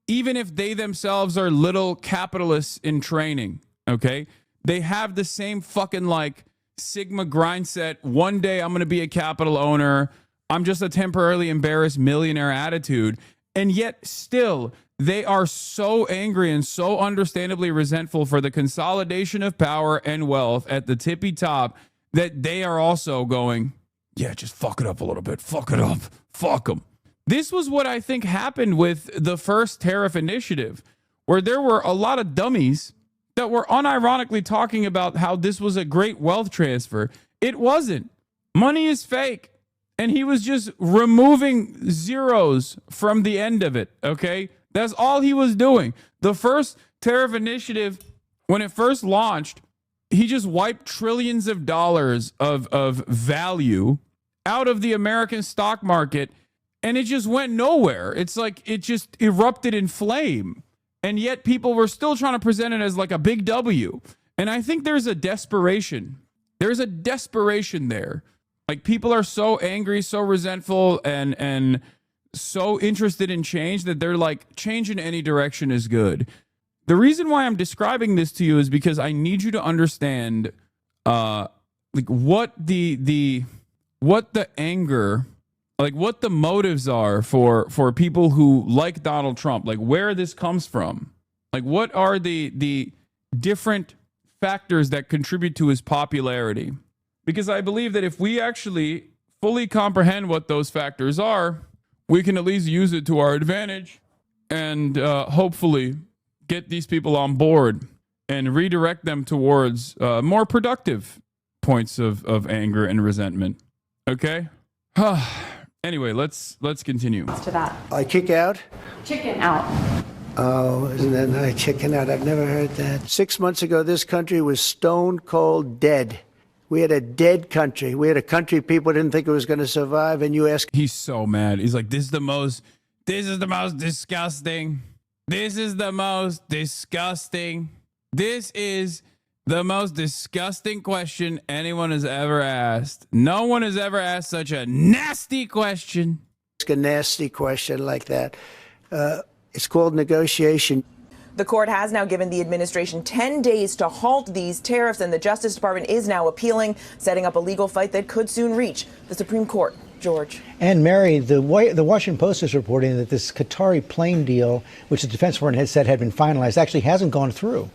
even if they themselves are little capitalists in training, okay? They have the same fucking like Sigma grind set. One day I'm going to be a capital owner. I'm just a temporarily embarrassed millionaire attitude. And yet still, they are so angry and so understandably resentful for the consolidation of power and wealth at the tippy top that they are also going, yeah, just fuck it up a little bit. Fuck it up. Fuck them. This was what I think happened with the first tariff initiative, where there were a lot of dummies that were unironically talking about how this was a great wealth transfer. It wasn't. Money is fake. And he was just removing zeros from the end of it, okay? That's all he was doing. The first tariff initiative, when it first launched, he just wiped trillions of dollars of value out of the American stock market, and it just went nowhere. It's like it just erupted in flame. And yet people were still trying to present it as like a big W. And I think there's a desperation. There's a desperation there. Like, people are so angry, so resentful, and so interested in change that they're like, change in any direction is good. The reason why I'm describing this to you is because I need you to understand like what the anger, like what the motives are for people who like Donald Trump, like where this comes from. Like, what are the different factors that contribute to his popularity? Because I believe that if we actually fully comprehend what those factors are, we can at least use it to our advantage and hopefully get these people on board and redirect them towards more productive points of anger and resentment. Okay? Anyway, let's continue. To that. I kick out? Chicken out. Oh, isn't that nice? Chicken out. I've never heard that. 6 months ago, this country was stone cold dead. We had a dead country. We had a country people didn't think it was going to survive, and you ask... He's so mad. He's like, this is the most disgusting. This is the most disgusting. This is the most disgusting question anyone has ever asked. No one has ever asked such a nasty question. A nasty question like that. It's called negotiation. The court has now given the administration 10 days to halt these tariffs, and the Justice Department is now appealing, setting up a legal fight that could soon reach the Supreme Court. George. And Mary, the Washington Post is reporting that this Qatari plane deal, which the Defense Department had said had been finalized, actually hasn't gone through.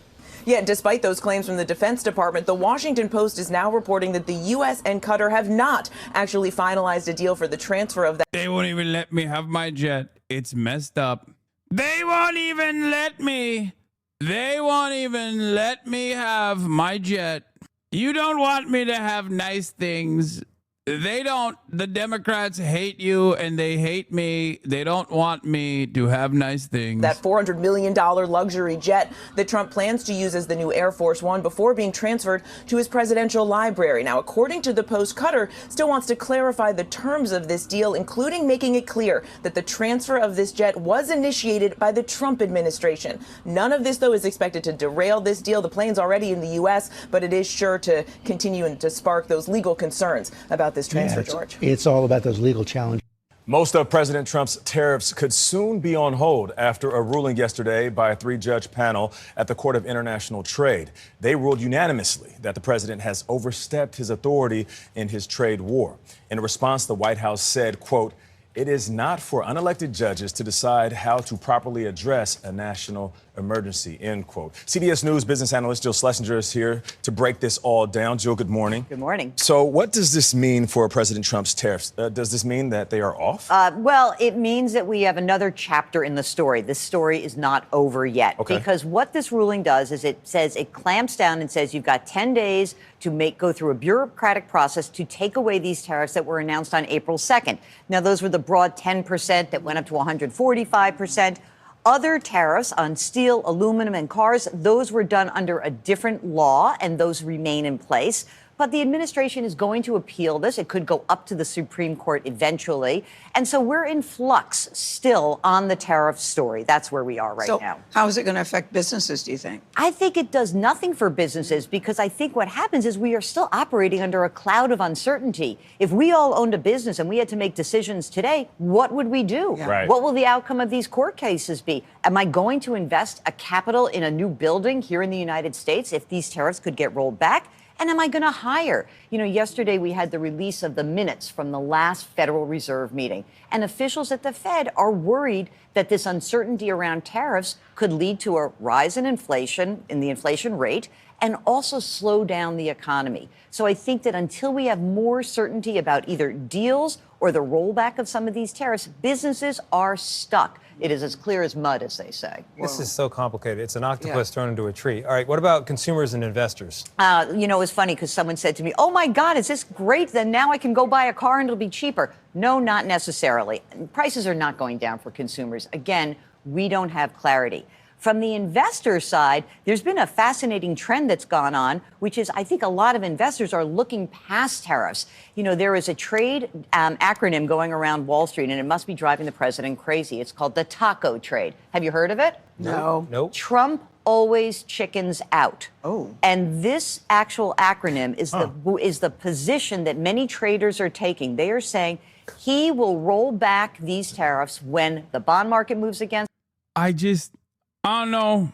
Yeah, despite those claims from the Defense Department, the Washington Post is now reporting that the U.S. and Qatar have not actually finalized a deal for the transfer of that. They won't even let me have my jet. It's messed up. They won't even let me. They won't even let me have my jet. You don't want me to have nice things. They don't. The Democrats hate you and they hate me. They don't want me to have nice things. That $400 million luxury jet that Trump plans to use as the new Air Force One before being transferred to his presidential library. Now, according to the Post, Qatar still wants to clarify the terms of this deal, including making it clear that the transfer of this jet was initiated by the Trump administration. None of this, though, is expected to derail this deal. The plane's already in the U.S., but it is sure to continue and to spark those legal concerns about this transfer, George. It's all about those legal challenges. Most of President Trump's tariffs could soon be on hold after a ruling yesterday by a 3-judge panel at the Court of International Trade. They ruled unanimously that the president has overstepped his authority in his trade war. In response, the White House said, quote, "It is not for unelected judges to decide how to properly address a national emergency," end quote. CBS News business analyst Jill Schlesinger is here to break this all down. Jill, good morning. Good morning. So what does this mean for President Trump's tariffs? Does this mean that they are off? Well, it means that we have another chapter in the story. This story is not over yet. Okay. Because what this ruling does is it says it clamps down and says you've got 10 days to go through a bureaucratic process to take away these tariffs that were announced on April 2nd. Now, those were the broad 10% that went up to 145%. Other tariffs on steel, aluminum, and cars, those were done under a different law, and those remain in place. But the administration is going to appeal this. It could go up to the Supreme Court eventually. And so we're in flux still on the tariff story. That's where we are right now. How is it going to affect businesses, do you think? I think it does nothing for businesses because I think what happens is we are still operating under a cloud of uncertainty. If we all owned a business and we had to make decisions today, what would we do? Yeah. Right. What will the outcome of these court cases be? Am I going to invest a capital in a new building here in the United States if these tariffs could get rolled back? And am I going to hire? You know, yesterday we had the release of the minutes from the last Federal Reserve meeting. And officials at the Fed are worried that this uncertainty around tariffs could lead to a rise in inflation, in the inflation rate, and also slow down the economy. So I think that until we have more certainty about either deals or the rollback of some of these tariffs, businesses are stuck. It is as clear as mud, as they say. This is so complicated. It's an octopus thrown into a tree. All right, what about consumers and investors? You know, it was funny because someone said to me, "Oh, my God, is this great? Then now I can go buy a car and it'll be cheaper." No, not necessarily. Prices are not going down for consumers. Again, we don't have clarity. From the investor side, there's been a fascinating trend that's gone on, which is I think a lot of investors are looking past tariffs. You know, there is a trade acronym going around Wall Street, and it must be driving the president crazy. It's called the taco trade. Have you heard of it? No. Nope. Trump always chickens out. Oh. And this actual acronym is the position that many traders are taking. They are saying he will roll back these tariffs when the bond market moves against. I don't know.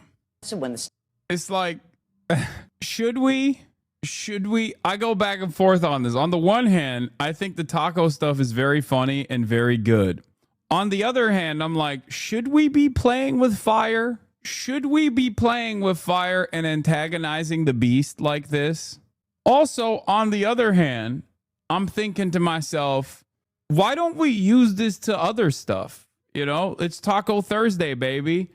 When it's like, should we? I go back and forth on this. On the one hand, I think the taco stuff is very funny and very good. On the other hand, I'm like, should we be playing with fire? Should we be playing with fire and antagonizing the beast like this? Also, on the other hand, I'm thinking to myself, why don't we use this to other stuff? You know, it's Taco Thursday, baby.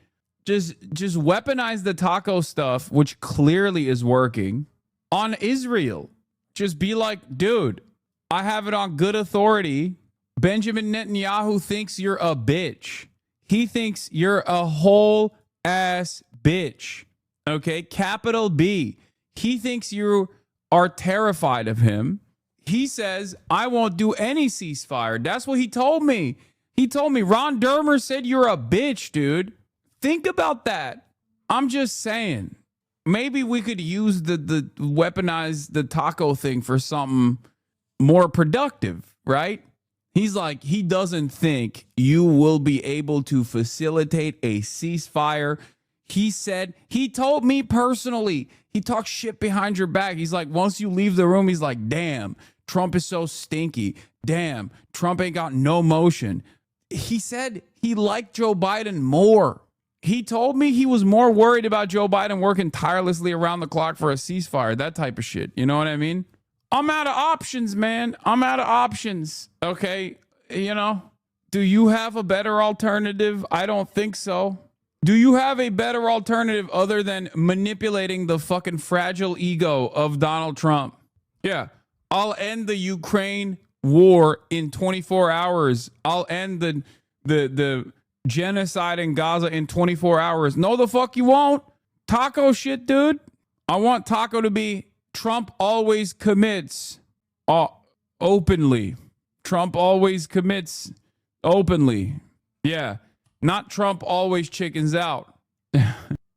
Just weaponize the taco stuff, which clearly is working, on Israel. Just be like, dude, I have it on good authority. Benjamin Netanyahu thinks you're a bitch. He thinks you're a whole ass bitch. Okay, capital B. He thinks you are terrified of him. He says, I won't do any ceasefire. That's what he told me. He told me, Ron Dermer said you're a bitch, dude. Think about that. I'm just saying, maybe we could use the weaponize the taco thing for something more productive, right? He's like, he doesn't think you will be able to facilitate a ceasefire. He said, he told me personally, he talks shit behind your back. He's like, once you leave the room, he's like, damn, Trump is so stinky. Damn, Trump ain't got no motion. He said he liked Joe Biden more. He told me he was more worried about Joe Biden working tirelessly around the clock for a ceasefire, that type of shit. You know what I mean? I'm out of options, man. I'm out of options. Okay. You know, do you have a better alternative? I don't think so. Do you have a better alternative other than manipulating the fucking fragile ego of Donald Trump? Yeah. I'll end the Ukraine war in 24 hours. I'll end the genocide in Gaza in 24 hours. No, the fuck you won't. Taco shit, dude. I want Taco to be Trump always commits openly. Trump always commits openly. Yeah. Not Trump always chickens out.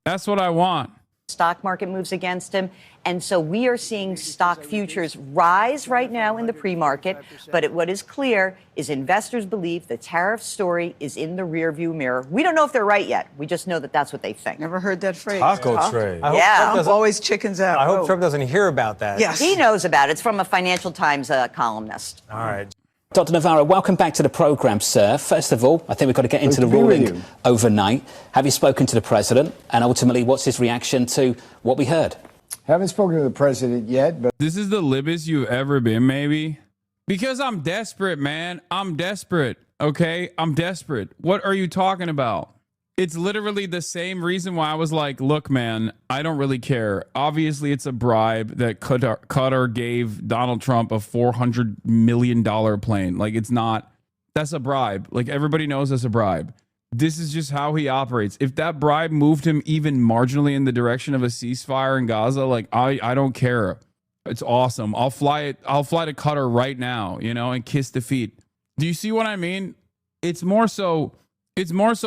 That's what I want. Stock market moves against him. And so we are seeing stock futures rise right now in the pre-market. But what is clear is investors believe the tariff story is in the rearview mirror. We don't know if they're right yet. We just know that that's what they think. Never heard that phrase. Taco trade. Yeah. Trump always chickens out. I hope Trump doesn't hear about that. Yes. He knows about it. It's from a Financial Times columnist. All right. Dr. Navarro, welcome back to the programme, sir. First of all, I think we've got to get into the ruling overnight. Have you spoken to the president? And ultimately, what's his reaction to what we heard? Haven't spoken to the president yet, but this is the libbest you've ever been, maybe. Because I'm desperate, man. I'm desperate. Okay? I'm desperate. What are you talking about? It's literally the same reason why I was like, look, man, I don't really care. Obviously, it's a bribe that Qatar gave Donald Trump a $400 million plane. Like, it's not, that's a bribe. Like, everybody knows that's a bribe. This is just how he operates. If that bribe moved him even marginally in the direction of a ceasefire in Gaza, like, I don't care. It's awesome. I'll fly to Qatar right now, you know, and kiss the feet. Do you see what I mean? It's more so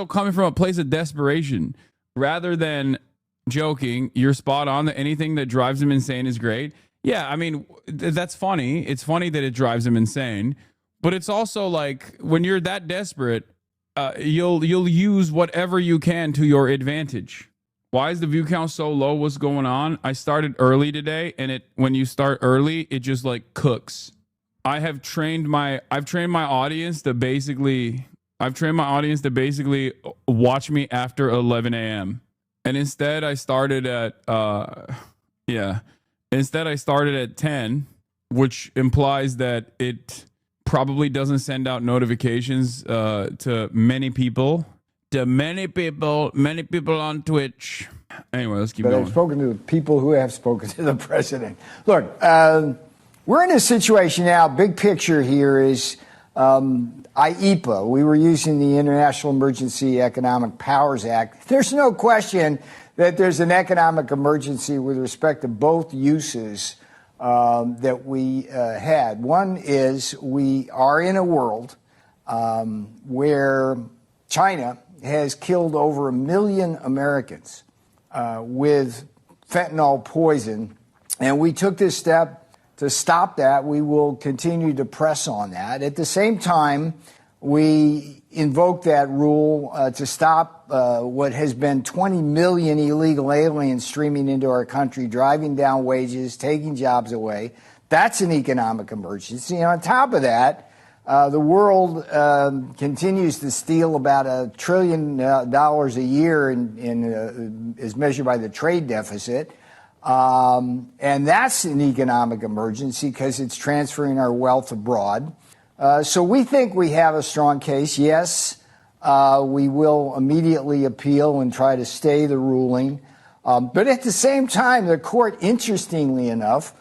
coming from a place of desperation rather than joking. You're spot on that anything that drives him insane is great. Yeah, I mean, that's funny. It's funny that it drives him insane, but it's also like when you're that desperate, you'll use whatever you can to your advantage. Why is the view count so low? What's going on? I started early today, and when you start early, it just like cooks. I've trained my audience to basically watch me after 11 a.m. And instead I started at 10, which implies that it probably doesn't send out notifications to many people on Twitch. Anyway, let's keep going. I've spoken to the people who have spoken to the president. Look, we're in a situation now. Big picture here is IEPA. We were using the International Emergency Economic Powers Act. There's no question that there's an economic emergency with respect to both uses that we had. One is we are in a world where China has killed over 1 million Americans with fentanyl poison. And we took this step to stop that. We will continue to press on that. At the same time, we invoked that rule to stop what has been 20 million illegal aliens streaming into our country, driving down wages, taking jobs away. That's an economic emergency. And on top of that, the world continues to steal about $1 trillion a year as measured by the trade deficit. And that's an economic emergency because it's transferring our wealth abroad. So we think we have a strong case. Yes, we will immediately appeal and try to stay the ruling. But at the same time, the court, interestingly enough,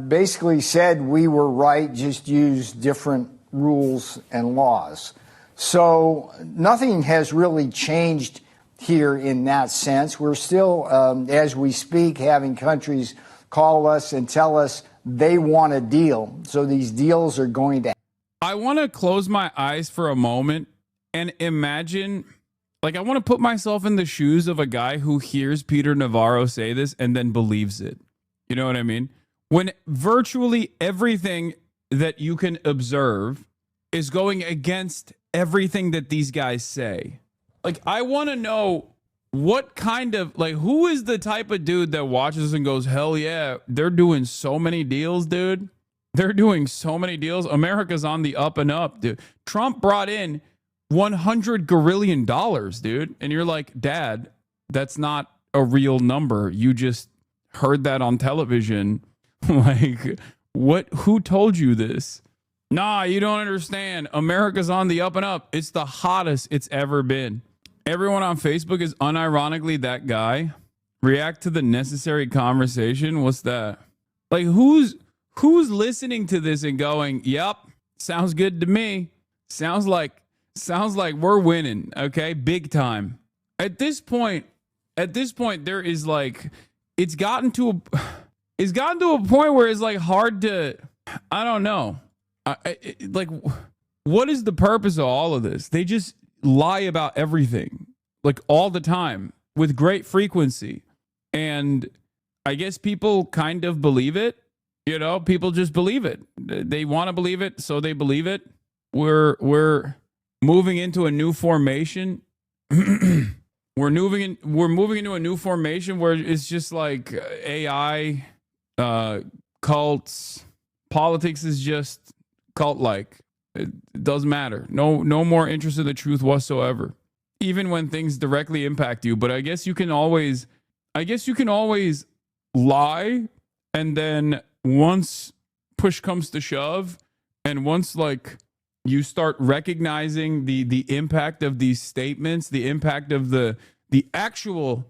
basically said we were right, just use different rules and laws. So nothing has really changed here in that sense. We're still, as we speak, having countries call us and tell us they want a deal. So these deals are going to. I want to close my eyes for a moment and imagine, like, I want to put myself in the shoes of a guy who hears Peter Navarro say this and then believes it. You know what I mean? When virtually everything that you can observe is going against everything that these guys say. Like, I want to know what kind of, like, who is the type of dude that watches and goes, hell yeah, they're doing so many deals, dude. They're doing so many deals. America's on the up and up, dude. Trump brought in $100 gazillion, dude. And you're like, Dad, that's not a real number. You just heard that on television. Like, what? Who told you this? Nah, you don't understand. America's on the up and up. It's the hottest it's ever been. Everyone on Facebook is unironically that guy. React to the necessary conversation. What's that? Like, who's listening to this and going, yep, sounds good to me. Sounds like we're winning, okay? Big time. At this point, there is like, it's gotten to a point where it's like hard to, I don't know. Like, what is the purpose of all of this? They just lie about everything, like, all the time with great frequency. And I guess people kind of believe it. You know, people just believe it. They want to believe it, so they believe it. We're moving into a new formation. We're moving into a new formation where it's just like AI, cults, politics is just cult-like. It doesn't matter. No more interest in the truth whatsoever, even when things directly impact you. But I guess you can always lie, and then once push comes to shove, and once, like, you start recognizing the impact of these statements, the impact of the actual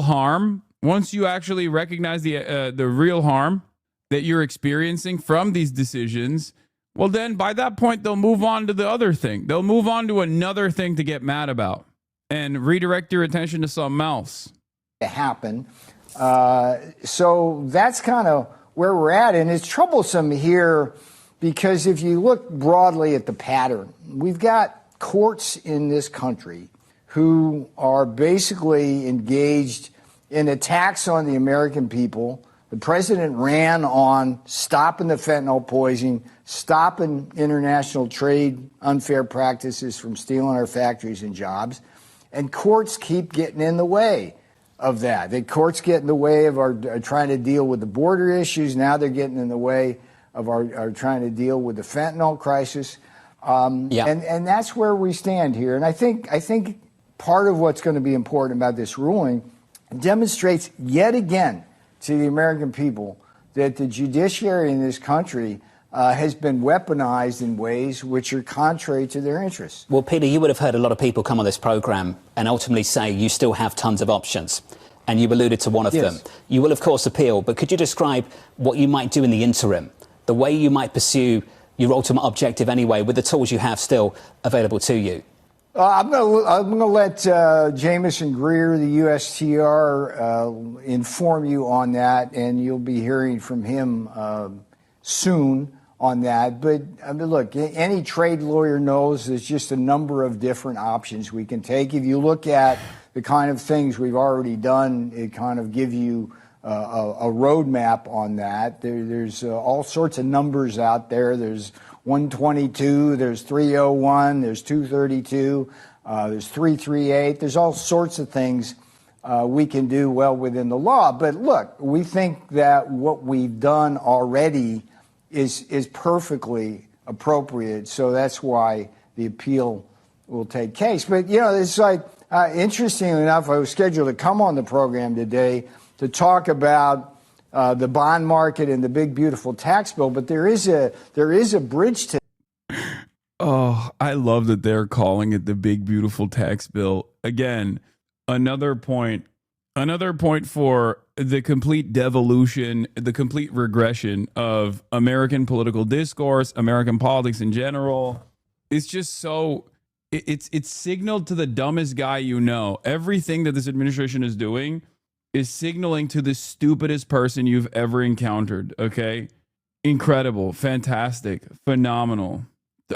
harm, once you actually recognize the real harm that you're experiencing from these decisions, well, then by that point, they'll move on to the other thing. They'll move on to another thing to get mad about and redirect your attention to something else. Happen. So that's kind of where we're at. And it's troublesome here because if you look broadly at the pattern, we've got courts in this country who are basically engaged in attacks on the American people. The president ran on stopping the fentanyl poisoning, stopping international trade unfair practices from stealing our factories and jobs. And courts keep getting in the way of that. The courts get in the way of our trying to deal with the border issues. Now they're getting in the way of our trying to deal with the fentanyl crisis. And that's where we stand here. And I think part of what's going to be important about this ruling demonstrates yet again to the American people that the judiciary in this country has been weaponized in ways which are contrary to their interests. Well, Peter, you would have heard a lot of people come on this program and ultimately say you still have tons of options. And you alluded to one of them. You will, of course, appeal. But could you describe what you might do in the interim, the way you might pursue your ultimate objective anyway, with the tools you have still available to you? I'm going to let Jamison Greer, the USTR, inform you on that, and you'll be hearing from him soon on that. But I mean, look, any trade lawyer knows there's just a number of different options we can take. If you look at the kind of things we've already done. It kind of give you a roadmap on that. There's all sorts of numbers out there. There's 122, there's 301, there's 232, there's 338. There's all sorts of things we can do well within the law. But look, we think that what we've done already is perfectly appropriate. So that's why the appeal will take case. But, you know, it's like, interestingly enough, I was scheduled to come on the program today to talk about the bond market and the big, beautiful tax bill. But there is a bridge to. Oh, I love that they're calling it the big, beautiful tax bill. Again, another point for the complete devolution, the complete regression of American political discourse, American politics in general. It's just so, it's signaled to the dumbest guy you know. Everything that this administration is doing is signaling to the stupidest person you've ever encountered, okay? Incredible, fantastic, phenomenal.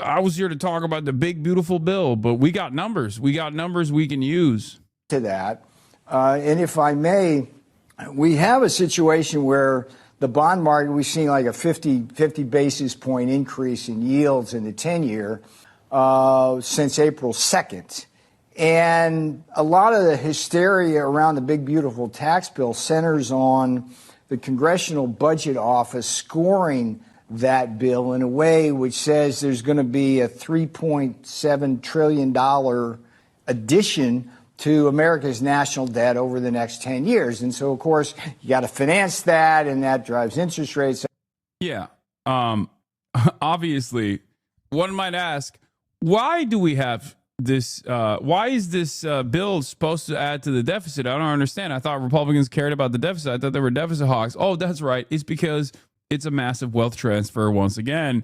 I was here to talk about the big, beautiful bill, but we got numbers. We got numbers we can use. To that. And if I may, we have a situation where the bond market, we've seen like a 50 basis point increase in yields in the 10-year since April 2nd. And a lot of the hysteria around the big, beautiful tax bill centers on the Congressional Budget Office scoring that bill in a way which says there's going to be a $3.7 trillion addition to America's national debt over the next 10 years. And so, of course, you got to finance that, and that drives interest rates. Yeah. Obviously, one might ask, why do we have this? Why is this bill supposed to add to the deficit? I don't understand. I thought Republicans cared about the deficit. I thought they were deficit hawks. Oh, that's right. It's because it's a massive wealth transfer. Once again,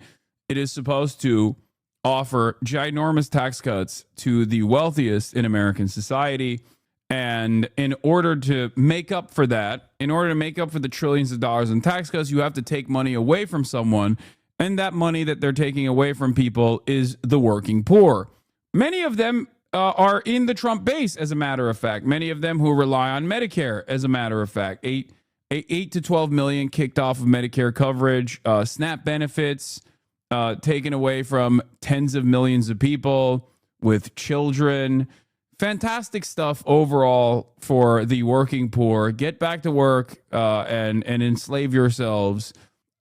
it is supposed to offer ginormous tax cuts to the wealthiest in American society. And in order to make up for that, in order to make up for the trillions of dollars in tax cuts, you have to take money away from someone. And that money that they're taking away from people is the working poor. Many of them are in the Trump base, as a matter of fact. Many of them who rely on Medicare, as a matter of fact. 8 to 12 million kicked off of Medicare coverage, SNAP benefits taken away from tens of millions of people with children. Fantastic stuff overall for the working poor. Get back to work and enslave yourselves.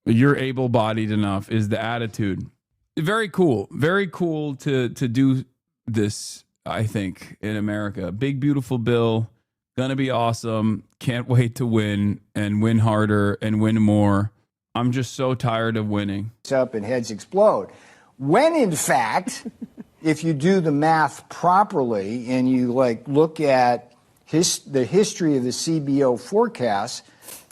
You're able-bodied enough is the attitude. Very cool to do this, I think, in America. Big, beautiful bill. Gonna be awesome. Can't wait to win and win harder and win more. I'm just so tired of winning. Up and heads explode. When in fact, if you do the math properly and you look at the history of the CBO forecast,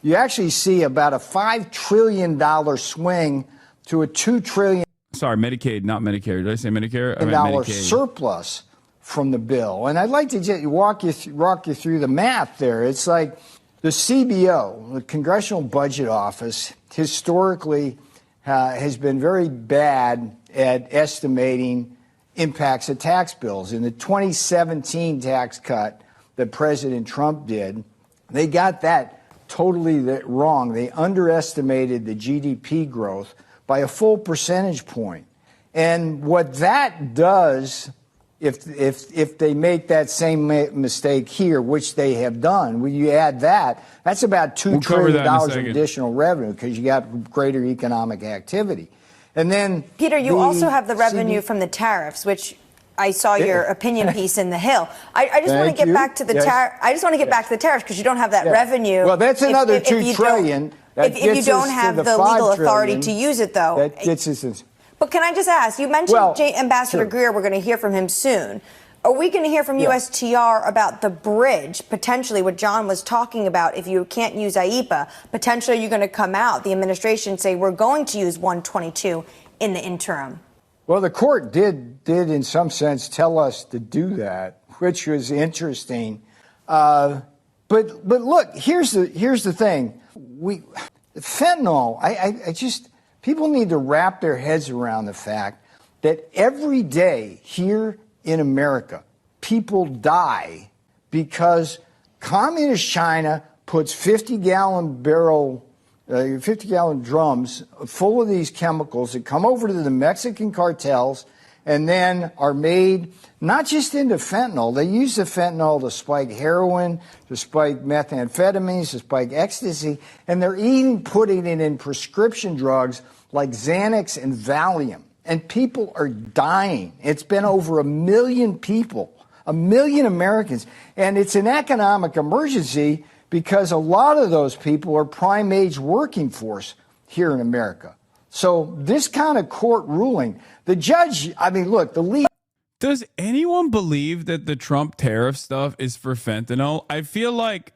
you actually see about a $5 trillion swing to a $2 trillion. Sorry, Medicaid, not Medicare. Did I say Medicare? Dollar surplus from the bill. And I'd like to just walk you through the math there. It's like the CBO, the Congressional Budget Office, historically has been very bad at estimating impacts of tax bills. In the 2017 tax cut that President Trump did, they got that totally wrong. They underestimated the GDP growth by a full percentage point. And what that does, if they make that same mistake here, which they have done, when you add that, that's about $2 trillion of additional revenue because you got greater economic activity. And then, Peter, you also have the revenue from the tariffs, which I saw your opinion piece in The Hill. I just want to get back to the I just want to get back to the tariffs because you don't have that revenue. Well, that's another $2 trillion. If you don't have the legal authority to use it, though. That gets us. But can I just ask, you mentioned Ambassador Greer, we're going to hear from him soon. Are we going to hear from USTR about the bridge, potentially what John was talking about? If you can't use IEPA, potentially you're going to come out, the administration say we're going to use 122 in the interim. Well, the court did in some sense tell us to do that, which was interesting. But look, here's the thing. Fentanyl, I just, people need to wrap their heads around the fact that every day here in America, people die because communist China puts 50-gallon drums full of these chemicals that come over to the Mexican cartels and then are made not just into fentanyl. They use the fentanyl to spike heroin, to spike methamphetamines, to spike ecstasy, and they're even putting it in prescription drugs like Xanax and Valium. And people are dying. It's been over 1 million people, 1 million Americans. And it's an economic emergency because a lot of those people are prime age working force here in America. So this kind of court ruling, the judge, I mean, look, the lead. Does anyone believe that the Trump tariff stuff is for fentanyl? I feel like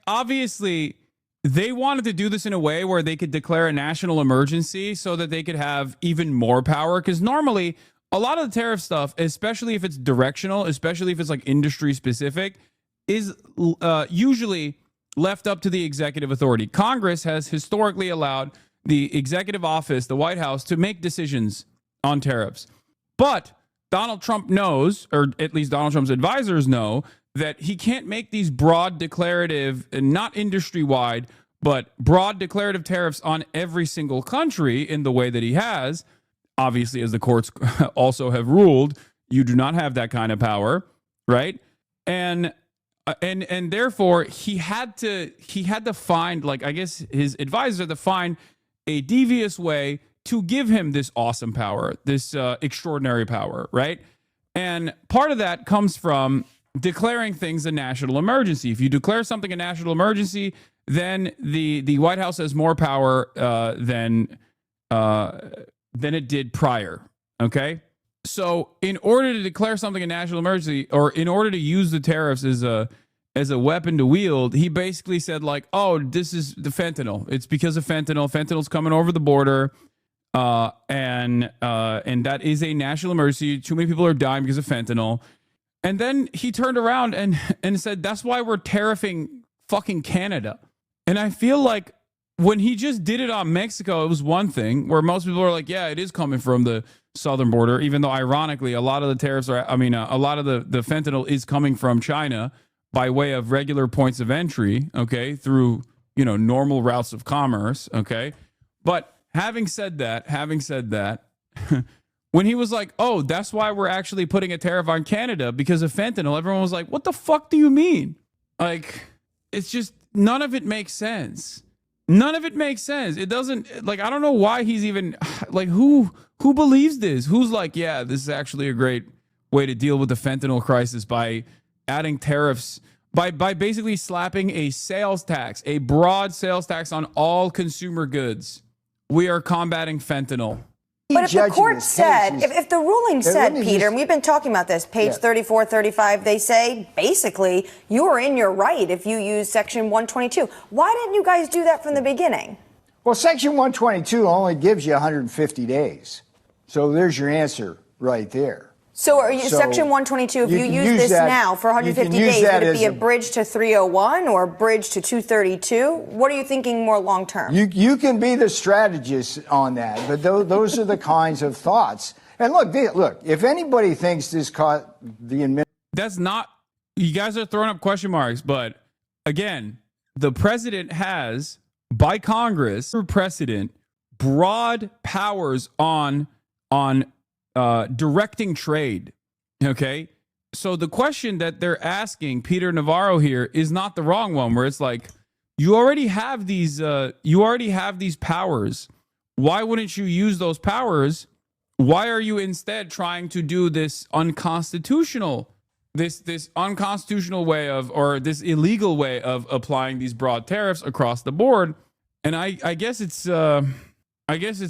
obviously they wanted to do this in a way where they could declare a national emergency so that they could have even more power. Because normally a lot of the tariff stuff, especially if it's directional, especially if it's like industry specific, is usually left up to the executive authority. Congress has historically allowed the executive office, the White House, to make decisions on tariffs. But Donald Trump knows, or at least Donald Trump's advisors know, that he can't make these broad declarative, and not industry-wide, but broad declarative tariffs on every single country in the way that he has. Obviously, as the courts also have ruled, you do not have that kind of power, right? And therefore he had to find, like, I guess his advisors had to find a devious way to give him this awesome power, this extraordinary power, right? And part of that comes from declaring things a national emergency. If you declare something a national emergency, then the White House has more power than it did prior. Okay, so in order to declare something a national emergency, or in order to use the tariffs as a weapon to wield, he basically said, like, oh, this is the fentanyl. It's because of fentanyl. Fentanyl's coming over the border. And that is a national emergency. Too many people are dying because of fentanyl. And then he turned around and said, that's why we're tariffing fucking Canada. And I feel like when he just did it on Mexico, it was one thing where most people are like, yeah, it is coming from the southern border, even though ironically, a lot of the tariffs are, a lot of the fentanyl is coming from China by way of regular points of entry, okay, through, normal routes of commerce, okay? But having said that, when he was like, oh, that's why we're actually putting a tariff on Canada because of fentanyl, everyone was like, what the fuck do you mean? Like, it's just, none of it makes sense. None of it makes sense. It doesn't, like, I don't know why he's even, like, who believes this? Who's like, yeah, this is actually a great way to deal with the fentanyl crisis by adding tariffs, by basically slapping a sales tax, a broad sales tax on all consumer goods. We are combating fentanyl. But if the court said, if the ruling said, Peter, and we've been talking about this, page 34, 35, they say, basically, you are in your right if you use Section 122. Why didn't you guys do that from the beginning? Well, Section 122 only gives you 150 days. So there's your answer right there. So, Section 122, if you use this now for 150 days, would it be a bridge to 301 or a bridge to 232? What are you thinking more long term? You can be the strategist on that, but those are the kinds of thoughts. And look, if anybody thinks this caught the administration. That's not, you guys are throwing up question marks, but again, the president has, by Congress, through precedent, broad powers on directing trade. Okay. So the question that they're asking Peter Navarro here is not the wrong one, where it's like, you already have these powers. Why wouldn't you use those powers? Why are you instead trying to do this unconstitutional way of, or this illegal way of applying these broad tariffs across the board? And I guess it's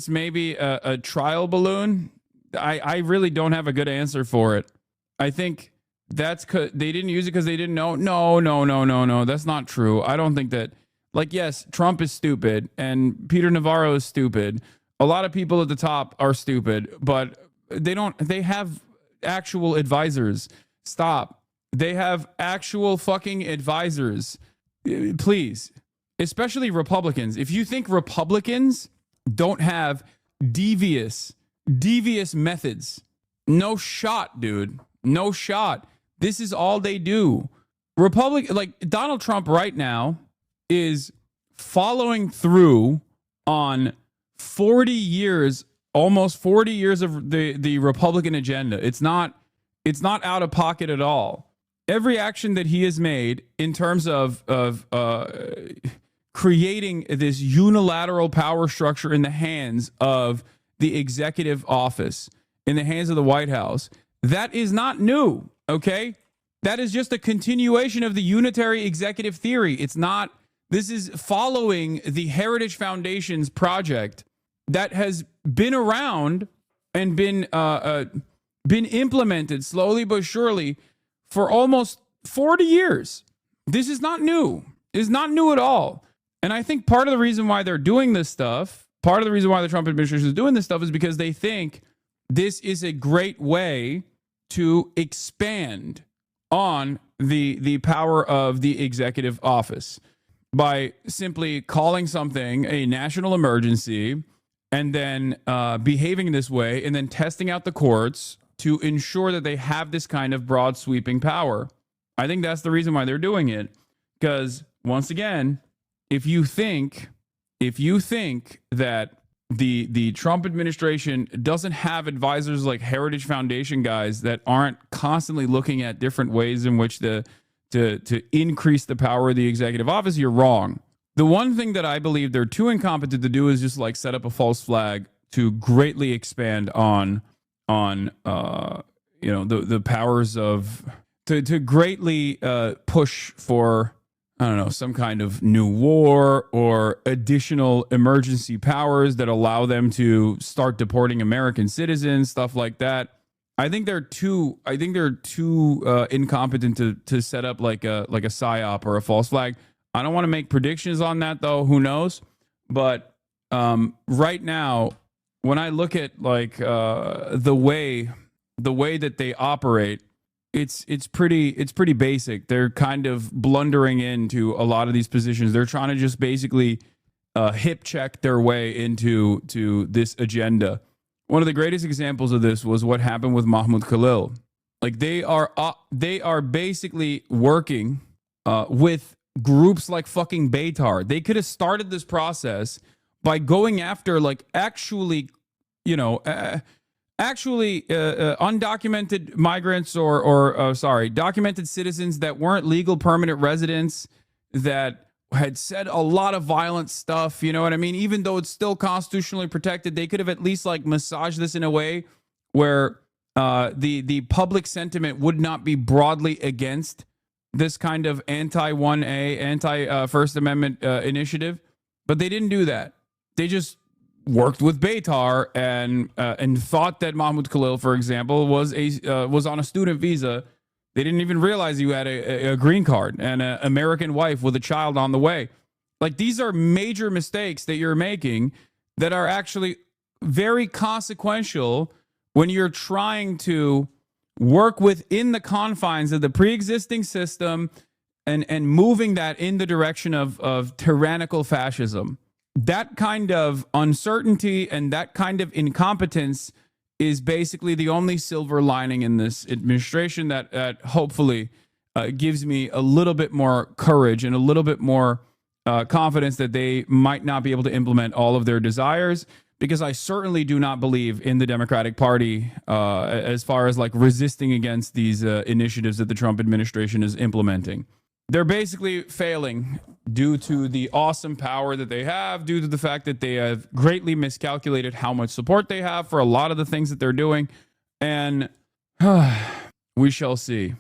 maybe a trial balloon. I really don't have a good answer for it. I think that's they didn't use it because they didn't know. No. That's not true. I don't think that. Like, yes, Trump is stupid and Peter Navarro is stupid. A lot of people at the top are stupid, but they have actual advisors. Stop. They have actual fucking advisors. Please. Especially Republicans. If you think Republicans don't have devious methods, no shot, dude. No shot. This is all they do. like Donald Trump right now is following through on 40 years, almost 40 years of the Republican agenda. It's not out of pocket at all. Every action that he has made in terms of creating this unilateral power structure in the hands of the executive office, in the hands of the White House, that is not new, okay? That is just a continuation of the unitary executive theory. It's not, this is following the Heritage Foundation's project that has been around and been implemented slowly but surely for almost 40 years. This is not new. It's not new at all. And I think part of the reason why they're doing this stuff, part of the reason why the Trump administration is doing this stuff is because they think this is a great way to expand on the power of the executive office by simply calling something a national emergency and then behaving this way and then testing out the courts to ensure that they have this kind of broad sweeping power. I think that's the reason why they're doing it. Because once again, if you think that the Trump administration doesn't have advisors like Heritage Foundation guys that aren't constantly looking at different ways in which to increase the power of the executive office, you're wrong. The one thing that I believe they're too incompetent to do is just like set up a false flag to greatly expand on the powers of to greatly push for, I don't know, some kind of new war or additional emergency powers that allow them to start deporting American citizens, stuff like that. I think they're too incompetent to set up like a psyop or a false flag. I don't want to make predictions on that though. Who knows? But right now, when I look at like the way that they operate, it's pretty basic. They're kind of blundering into a lot of these positions. They're trying to just basically hip check their way into this agenda. One of the greatest examples of this was what happened with Mahmoud Khalil. Like they are basically working with groups like fucking Beitar. They could have started this process by going after like actually undocumented migrants or documented citizens that weren't legal permanent residents that had said a lot of violent stuff. You know what I mean? Even though it's still constitutionally protected, they could have at least like massaged this in a way where the public sentiment would not be broadly against this kind of anti-1A, anti-First Amendment initiative. But they didn't do that. They just worked with Beitar and thought that Mahmoud Khalil, for example, was on a student visa. They didn't even realize you had a green card and an American wife with a child on the way. Like, these are major mistakes that you're making that are actually very consequential when you're trying to work within the confines of the pre-existing system and moving that in the direction of tyrannical fascism. That kind of uncertainty and that kind of incompetence is basically the only silver lining in this administration that hopefully gives me a little bit more courage and a little bit more confidence that they might not be able to implement all of their desires, because I certainly do not believe in the Democratic Party as far as like resisting against these initiatives that the Trump administration is implementing. They're basically failing due to the awesome power that they have, due to the fact that they have greatly miscalculated how much support they have for a lot of the things that they're doing. And we shall see.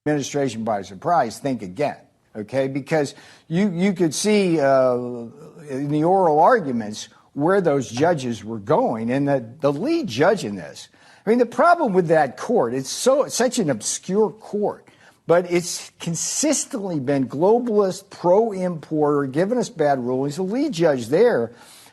Administration by surprise, think again, okay? Because you could see in the oral arguments where those judges were going, and the lead judge in this. I mean, the problem with that court, it's such an obscure court, but it's consistently been globalist, pro-importer, giving us bad rulings. The lead judge there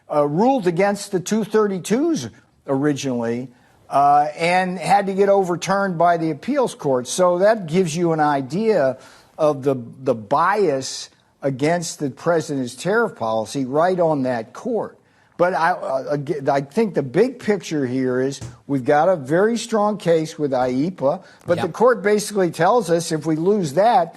ruled against the 232s originally and had to get overturned by the appeals court. So that gives you an idea of the bias against the president's tariff policy right on that court. But I think the big picture here is we've got a very strong case with IEPA, but the court basically tells us if we lose that,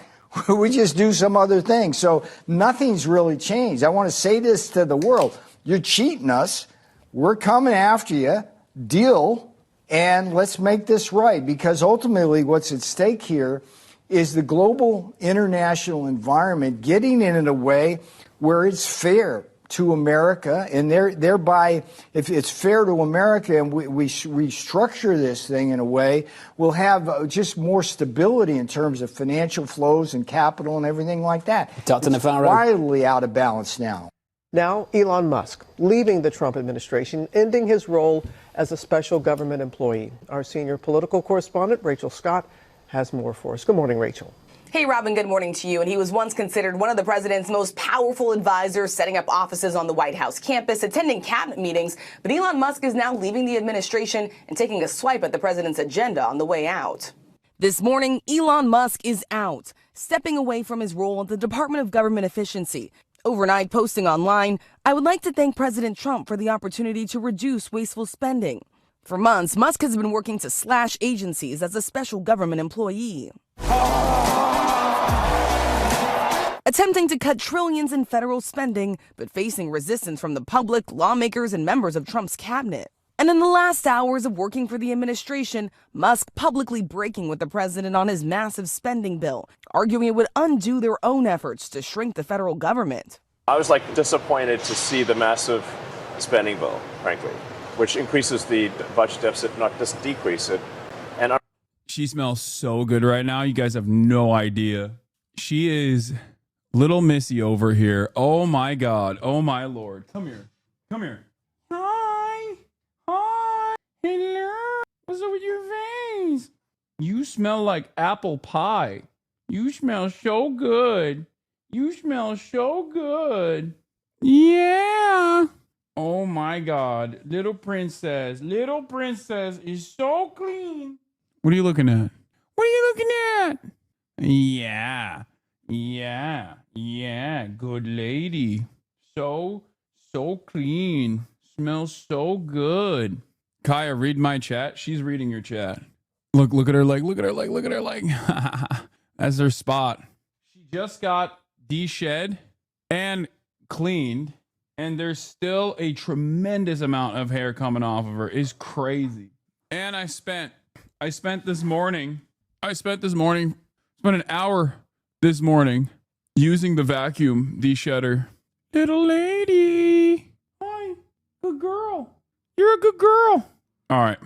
we just do some other thing. So nothing's really changed. I want to say this to the world. You're cheating us. We're coming after you. Deal, and let's make this right, because ultimately what's at stake here is the global international environment getting in a way where it's fair to America, and thereby, if it's fair to America and we restructure this thing in a way, we'll have just more stability in terms of financial flows and capital and everything like that. Dr. Navarro. It's wildly out of balance now. Now, Elon Musk leaving the Trump administration, ending his role as a special government employee. Our senior political correspondent, Rachel Scott, has more for us. Good morning, Rachel. Hey, Robin, good morning to you. And he was once considered one of the president's most powerful advisors, setting up offices on the White House campus, attending cabinet meetings. But Elon Musk is now leaving the administration and taking a swipe at the president's agenda on the way out. This morning, Elon Musk is out, stepping away from his role at the Department of Government Efficiency. Overnight posting online, "I would like to thank President Trump for the opportunity to reduce wasteful spending." For months, Musk has been working to slash agencies as a special government employee, attempting to cut trillions in federal spending, but facing resistance from the public, lawmakers, and members of Trump's cabinet. And in the last hours of working for the administration, Musk publicly breaking with the president on his massive spending bill, arguing it would undo their own efforts to shrink the federal government. I was disappointed to see the massive spending bill, frankly, which increases the budget deficit, not just decrease it. And she smells so good right now. You guys have no idea. She is little Missy over here. Oh my God. Oh my Lord. Come here. Come here. Hi. Hi. Hello. What's up with your face? You smell like apple pie. You smell so good. You smell so good. Yeah. Oh my God. Little princess. Little princess is so clean. What are you looking at? What are you looking at? Yeah. Yeah. Yeah. Good lady. So clean. Smells so good. Kaya, read my chat. She's reading your chat. Look at her leg. Look at her leg. Look at her leg. That's her spot. She just got de-shed and cleaned, and there's still a tremendous amount of hair coming off of her. It's crazy. And I spent an hour this morning using the vacuum de-shedder. Little lady. Hi. Good girl. You're a good girl. All right.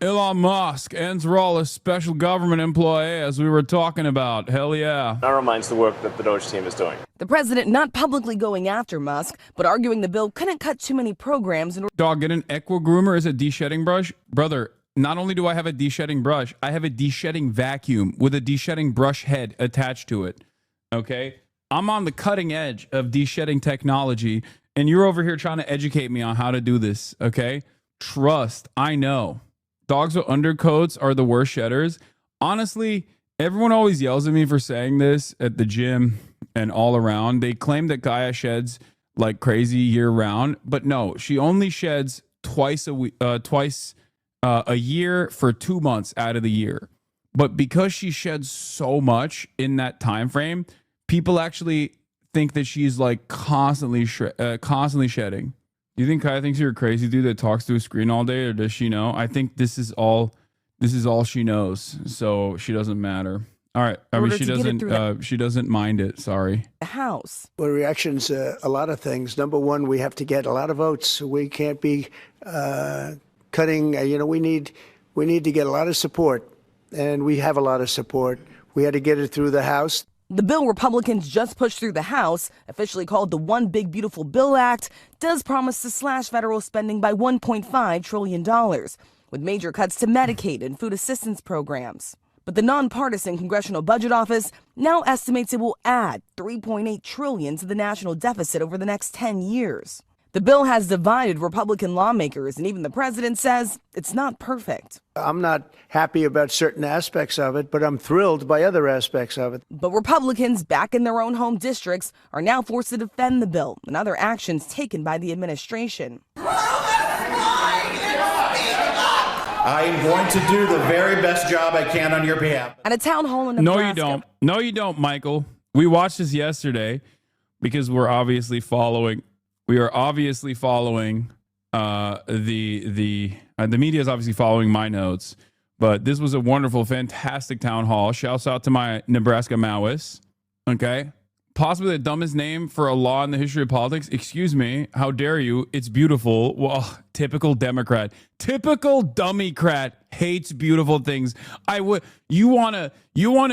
Elon Musk ends role as special government employee, as we were talking about. Hell yeah. that reminds the work that the Doge team is doing. The president not publicly going after Musk, but arguing the bill couldn't cut too many programs. Dog, get an Equa groomer as a de-shedding brush? Brother, not only do I have a de-shedding brush, I have a de-shedding vacuum with a de-shedding brush head attached to it. Okay? I'm on the cutting edge of de-shedding technology, and you're over here trying to educate me on how to do this. Okay? Trust. I know. Dogs with undercoats are the worst shedders. Honestly, everyone always yells at me for saying this at the gym and all around. They claim that Gaia sheds like crazy year round, but no, she only sheds twice a year for 2 months out of the year. But because she sheds so much in that time frame, people actually think that she's like constantly shedding. Do you think Kaya thinks you're a crazy dude that talks to a screen all day, or does she know? I think this is all she knows, so she doesn't matter. All right. I mean, she doesn't mind it. Sorry. The House. Well, reactions, a lot of things. Number one, we have to get a lot of votes. We can't be cutting. We need to get a lot of support, and we have a lot of support. We had to get it through the House. The bill Republicans just pushed through the House, officially called the One Big Beautiful Bill Act, does promise to slash federal spending by $1.5 trillion, with major cuts to Medicaid and food assistance programs. But the nonpartisan Congressional Budget Office now estimates it will add $3.8 trillion to the national deficit over the next 10 years. The bill has divided Republican lawmakers, and even the president says it's not perfect. I'm not happy about certain aspects of it, but I'm thrilled by other aspects of it. But Republicans back in their own home districts are now forced to defend the bill and other actions taken by the administration. I am going to do the very best job I can on your behalf. At a town hall in No, Nebraska. you don't. No, you don't, Michael. We watched this yesterday because we're obviously following. We are obviously following the media is obviously following my notes. But this was a wonderful, fantastic town hall. Shouts out to my Nebraska Maoists. Okay. Possibly the dumbest name for a law in the history of politics. Excuse me. How dare you? It's beautiful. Well, typical Democrat. Typical dummycrat hates beautiful things. You wanna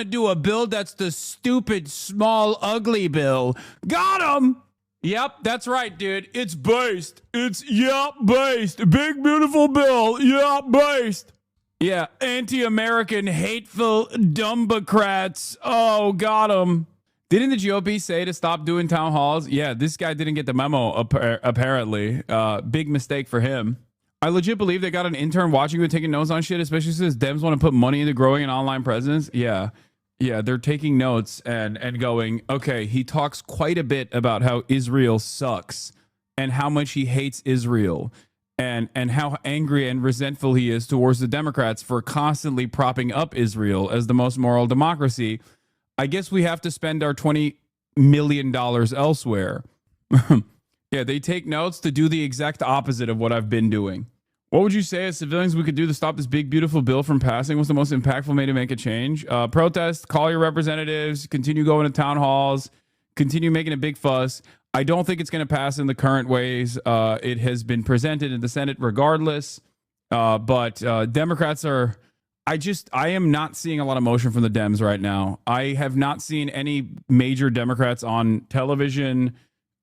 do a bill that's the stupid, small, ugly bill. Got him. Yep, that's right, dude. It's based. It's based. Big beautiful bill. Based. Yeah, anti-American, hateful, dumbocrats. Oh, got him. Didn't the GOP say to stop doing town halls? Yeah, this guy didn't get the memo, apparently. Big mistake for him. I legit believe they got an intern watching you and taking notes on shit, especially since Dems want to put money into growing an online presence. Yeah, they're taking notes and going, okay, he talks quite a bit about how Israel sucks and how much he hates Israel. And how angry and resentful he is towards the Democrats for constantly propping up Israel as the most moral democracy. I guess we have to spend our $20 million elsewhere. Yeah, they take notes to do the exact opposite of what I've been doing. What would you say as civilians we could do to stop this big, beautiful bill from passing? What's the most impactful way to make a change? Protest, call your representatives, continue going to town halls, continue making a big fuss. I don't think it's going to pass in the current ways it has been presented in the Senate regardless. But Democrats are, I am not seeing a lot of motion from the Dems right now. I have not seen any major Democrats on television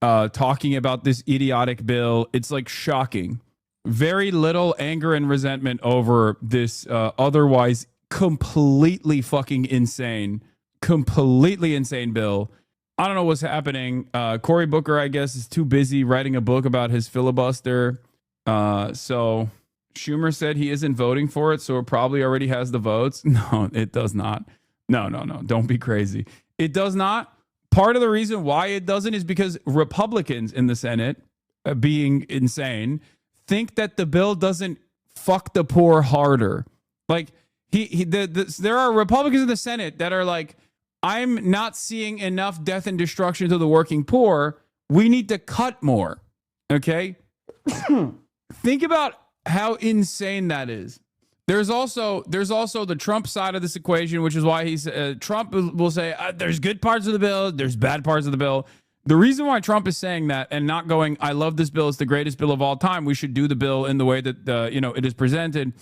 talking about this idiotic bill. It's like shocking. Very little anger and resentment over this otherwise completely fucking insane bill. I don't know what's happening. Cory Booker, I guess, is too busy writing a book about his filibuster. So Schumer said he isn't voting for it, so it probably already has the votes. No, it does not. No. Don't be crazy. It does not. Part of the reason why it doesn't is because Republicans in the Senate, being insane, think that the bill doesn't fuck the poor harder. Like, there are Republicans in the Senate that are like, I'm not seeing enough death and destruction to the working poor. We need to cut more. Okay? Think about how insane that is. There's also the Trump side of this equation, which is why Trump will say there's good parts of the bill, there's bad parts of the bill. The reason why Trump is saying that and not going, I love this bill, it's the greatest bill of all time, we should do the bill in the way that it is presented,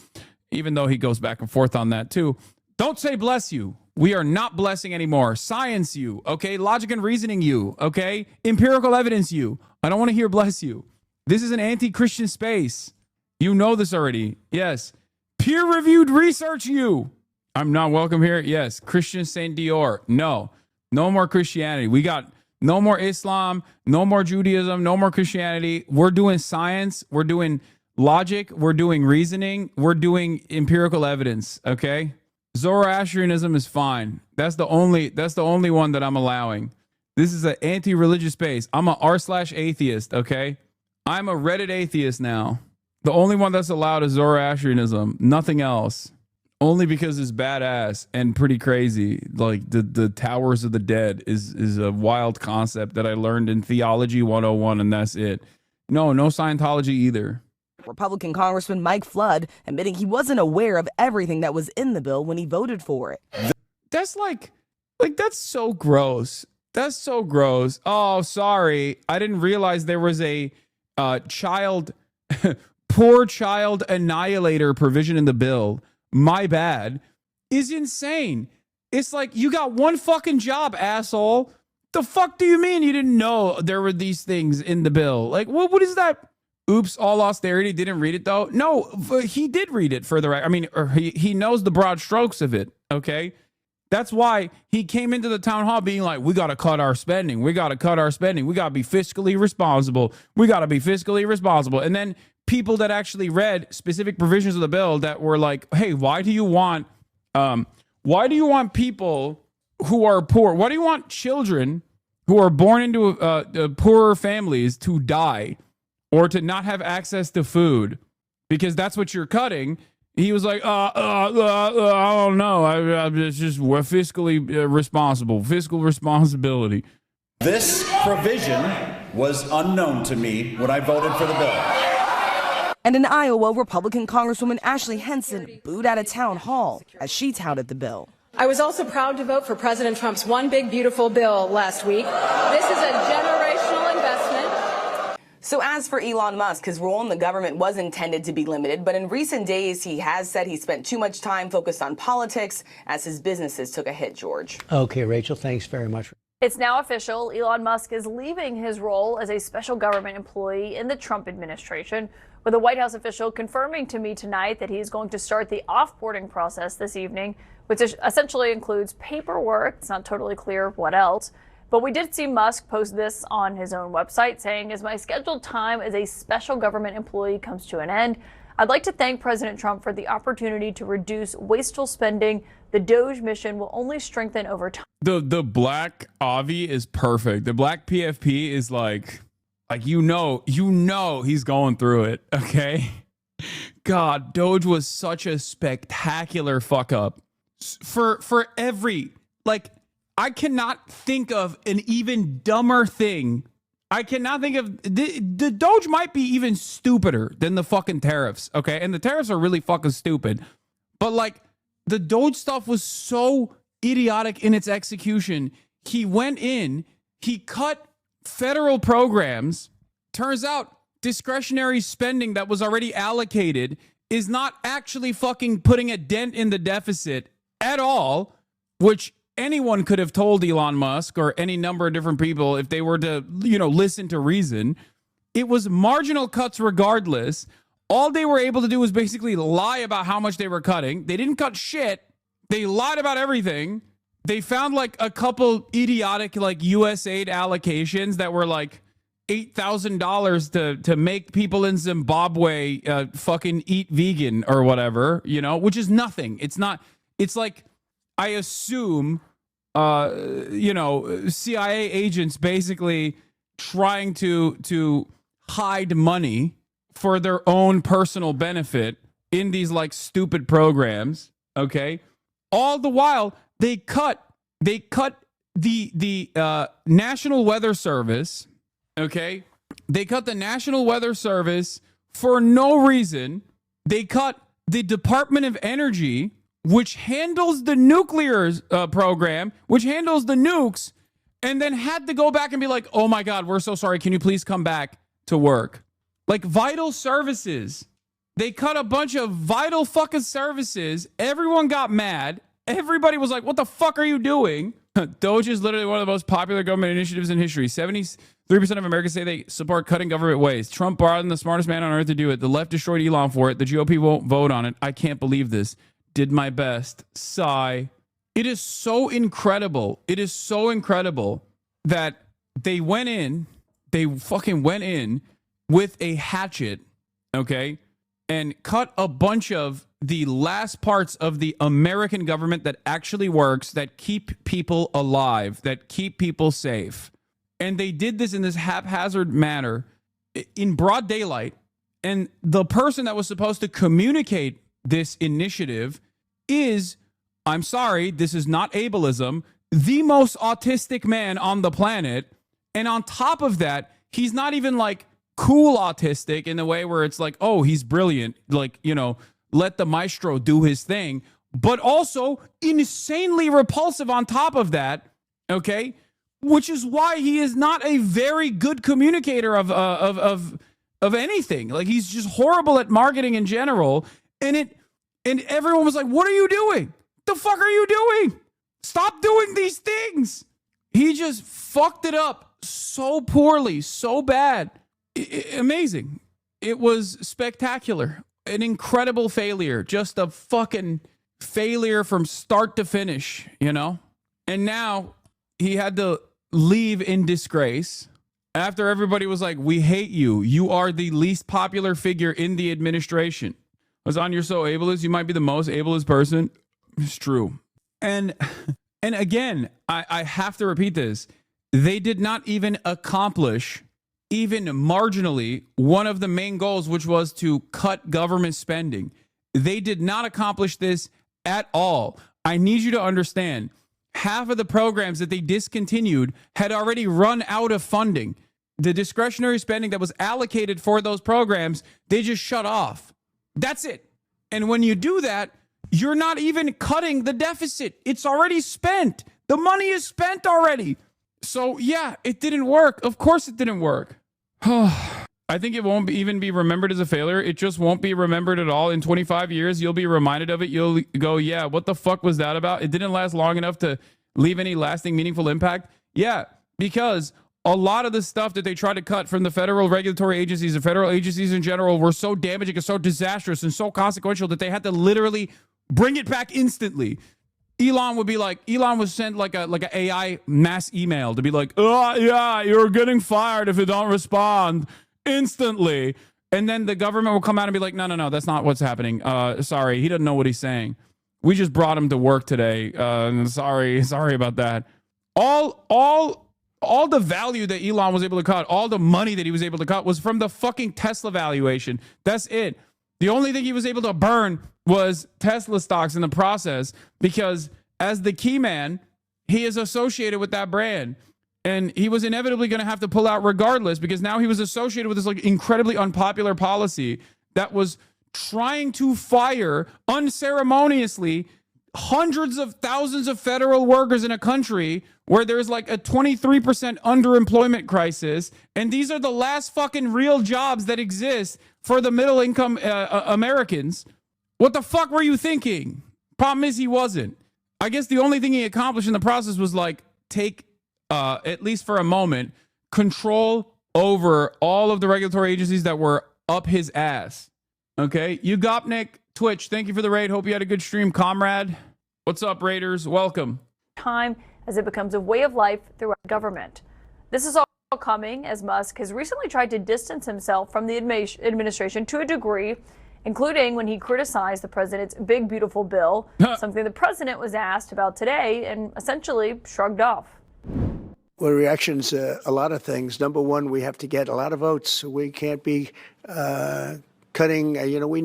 even though he goes back and forth on that too. Don't say bless you. We are not blessing anymore. Science you, okay? Logic and reasoning you, okay? Empirical evidence you. I don't want to hear bless you. This is an anti-Christian space. You know this already. Yes. Peer-reviewed research you. I'm not welcome here. Yes. Christian Saint Dior. No. No more Christianity. We got no more Islam, no more Judaism, no more Christianity. We're doing science. We're doing logic. We're doing reasoning. We're doing empirical evidence, okay? Zoroastrianism is fine. That's the only one that I'm allowing. This is an anti-religious space. I'm a r/atheist, okay? I'm a Reddit atheist now. The only one that's allowed is Zoroastrianism. Nothing else. Only because it's badass and pretty crazy. Like the Towers of the Dead is a wild concept that I learned in Theology 101, and that's it. No Scientology either. Republican Congressman Mike Flood admitting he wasn't aware of everything that was in the bill when he voted for it. That's like that's so gross. That's so gross. Oh, sorry. I didn't realize there was a poor child annihilator provision in the bill. My bad. Is insane. It's like, you got one fucking job, asshole. The fuck do you mean you didn't know there were these things in the bill? Like, what is that? Oops, all austerity. Didn't read it though. No, he did read it for the right. I mean, he knows the broad strokes of it. Okay. That's why he came into the town hall being like, we got to cut our spending. We got to cut our spending. We got to be fiscally responsible. We got to be fiscally responsible. And then people that actually read specific provisions of the bill that were like, hey, why do you want people who are poor? Why do you want children who are born into poorer families to die or to not have access to food? Because that's what you're cutting. He was like, I don't know. It's just we're fiscally responsible. Fiscal responsibility. This provision was unknown to me when I voted for the bill. And in Iowa, Republican Congresswoman Ashley Henson booed at a town hall as she touted the bill. I was also proud to vote for President Trump's One Big Beautiful Bill last week. This is a generational investment. So as for Elon Musk, his role in the government was intended to be limited, but in recent days, he has said he spent too much time focused on politics as his businesses took a hit, George. Okay, Rachel, thanks very much. It's now official. Elon Musk is leaving his role as a special government employee in the Trump administration, with a White House official confirming to me tonight that he is going to start the offboarding process this evening, which essentially includes paperwork. It's not totally clear what else. But we did see Musk post this on his own website saying, as my scheduled time as a special government employee comes to an end, I'd like to thank President Trump for the opportunity to reduce wasteful spending. The Doge mission will only strengthen over time. The black Avi is perfect. The black PFP is like you know he's going through it, okay? God, Doge was such a spectacular fuck up. For every, I cannot think of an even dumber thing. I cannot think of the Doge might be even stupider than the fucking tariffs. Okay. And the tariffs are really fucking stupid. But the Doge stuff was so idiotic in its execution. He went in, he cut federal programs. Turns out discretionary spending that was already allocated is not actually fucking putting a dent in the deficit at all, which anyone could have told Elon Musk or any number of different people if they were to, listen to reason. It was marginal cuts regardless. All they were able to do was basically lie about how much they were cutting. They didn't cut shit. They lied about everything. They found a couple idiotic US aid allocations that were $8,000 to make people in Zimbabwe fucking eat vegan or whatever, which is nothing. It's not. It's I assume, CIA agents basically trying to hide money for their own personal benefit in these stupid programs. Okay. All the while they cut the National Weather Service. Okay. They cut the National Weather Service for no reason. They cut the Department of Energy, which handles the nuclear program, which handles the nukes, and then had to go back and be like, oh my God, we're so sorry. Can you please come back to work? Vital services. They cut a bunch of vital fucking services. Everyone got mad. Everybody was like, what the fuck are you doing? Doge is literally one of the most popular government initiatives in history. 73% of Americans say they support cutting government waste. Trump brought in the smartest man on earth to do it. The left destroyed Elon for it. The GOP won't vote on it. I can't believe this. Did my best. Sigh. It is so incredible. It is so incredible that they fucking went in with a hatchet, okay, and cut a bunch of the last parts of the American government that actually works, that keep people alive, that keep people safe. And they did this in this haphazard manner in broad daylight. And the person that was supposed to communicate this initiative is, I'm sorry, this is not ableism, the most autistic man on the planet. And on top of that, he's not even cool autistic in the way where it's oh, he's brilliant. Let the maestro do his thing, but also insanely repulsive on top of that. Okay. Which is why he is not a very good communicator of anything. He's just horrible at marketing in general. And everyone was like, what are you doing? The fuck are you doing? Stop doing these things. He just fucked it up so poorly, so bad. Amazing. It was spectacular. An incredible failure. Just a fucking failure from start to finish, And now he had to leave in disgrace after everybody was like, we hate you. You are the least popular figure in the administration. Hasan, you're so ableist. You might be the most ableist person. It's true. And again, I have to repeat this. They did not even accomplish even marginally one of the main goals, which was to cut government spending. They did not accomplish this at all. I need you to understand, half of the programs that they discontinued had already run out of funding. The discretionary spending that was allocated for those programs, they just shut off. That's it. And when you do that, you're not even cutting the deficit. It's already spent. The money is spent already. So yeah, it didn't work. Of course it didn't work. I think it won't even be remembered as a failure. It just won't be remembered at all. In 25 years, you'll be reminded of it. You'll go, yeah, what the fuck was that about? It didn't last long enough to leave any lasting, meaningful impact. Yeah, because a lot of the stuff that they tried to cut from the federal regulatory agencies and federal agencies in general were so damaging and so disastrous and so consequential that they had to literally bring it back instantly. Elon was sent like a AI mass email to be like, oh yeah, you're getting fired if you don't respond instantly. And then the government will come out and be like, no, that's not what's happening. Sorry, he doesn't know what he's saying. We just brought him to work today. Sorry about that. All the value that Elon was able to cut, all the money that he was able to cut was from the fucking Tesla valuation. That's it. The only thing he was able to burn was Tesla stocks in the process, because as the key man, he is associated with that brand. And he was inevitably going to have to pull out regardless, because now he was associated with this like incredibly unpopular policy that was trying to fire unceremoniously hundreds of thousands of federal workers in a country where there's like a 23% underemployment crisis. And these are the last fucking real jobs that exist for the middle income Americans. What the fuck were you thinking? Problem is, he wasn't. I guess the only thing he accomplished in the process was like take, at least for a moment, control over all of the regulatory agencies that were up his ass. Okay, you Gopnik, Twitch, thank you for the raid. Hope you had a good stream, comrade. What's up, Raiders? Welcome. Time as it becomes a way of life throughout government. This is all coming as Musk has recently tried to distance himself from the administration to a degree, including when he criticized the president's big, beautiful bill, something the president was asked about today and essentially shrugged off. Well, reactions, a lot of things. Number one, we have to get a lot of votes. We can't be cutting, we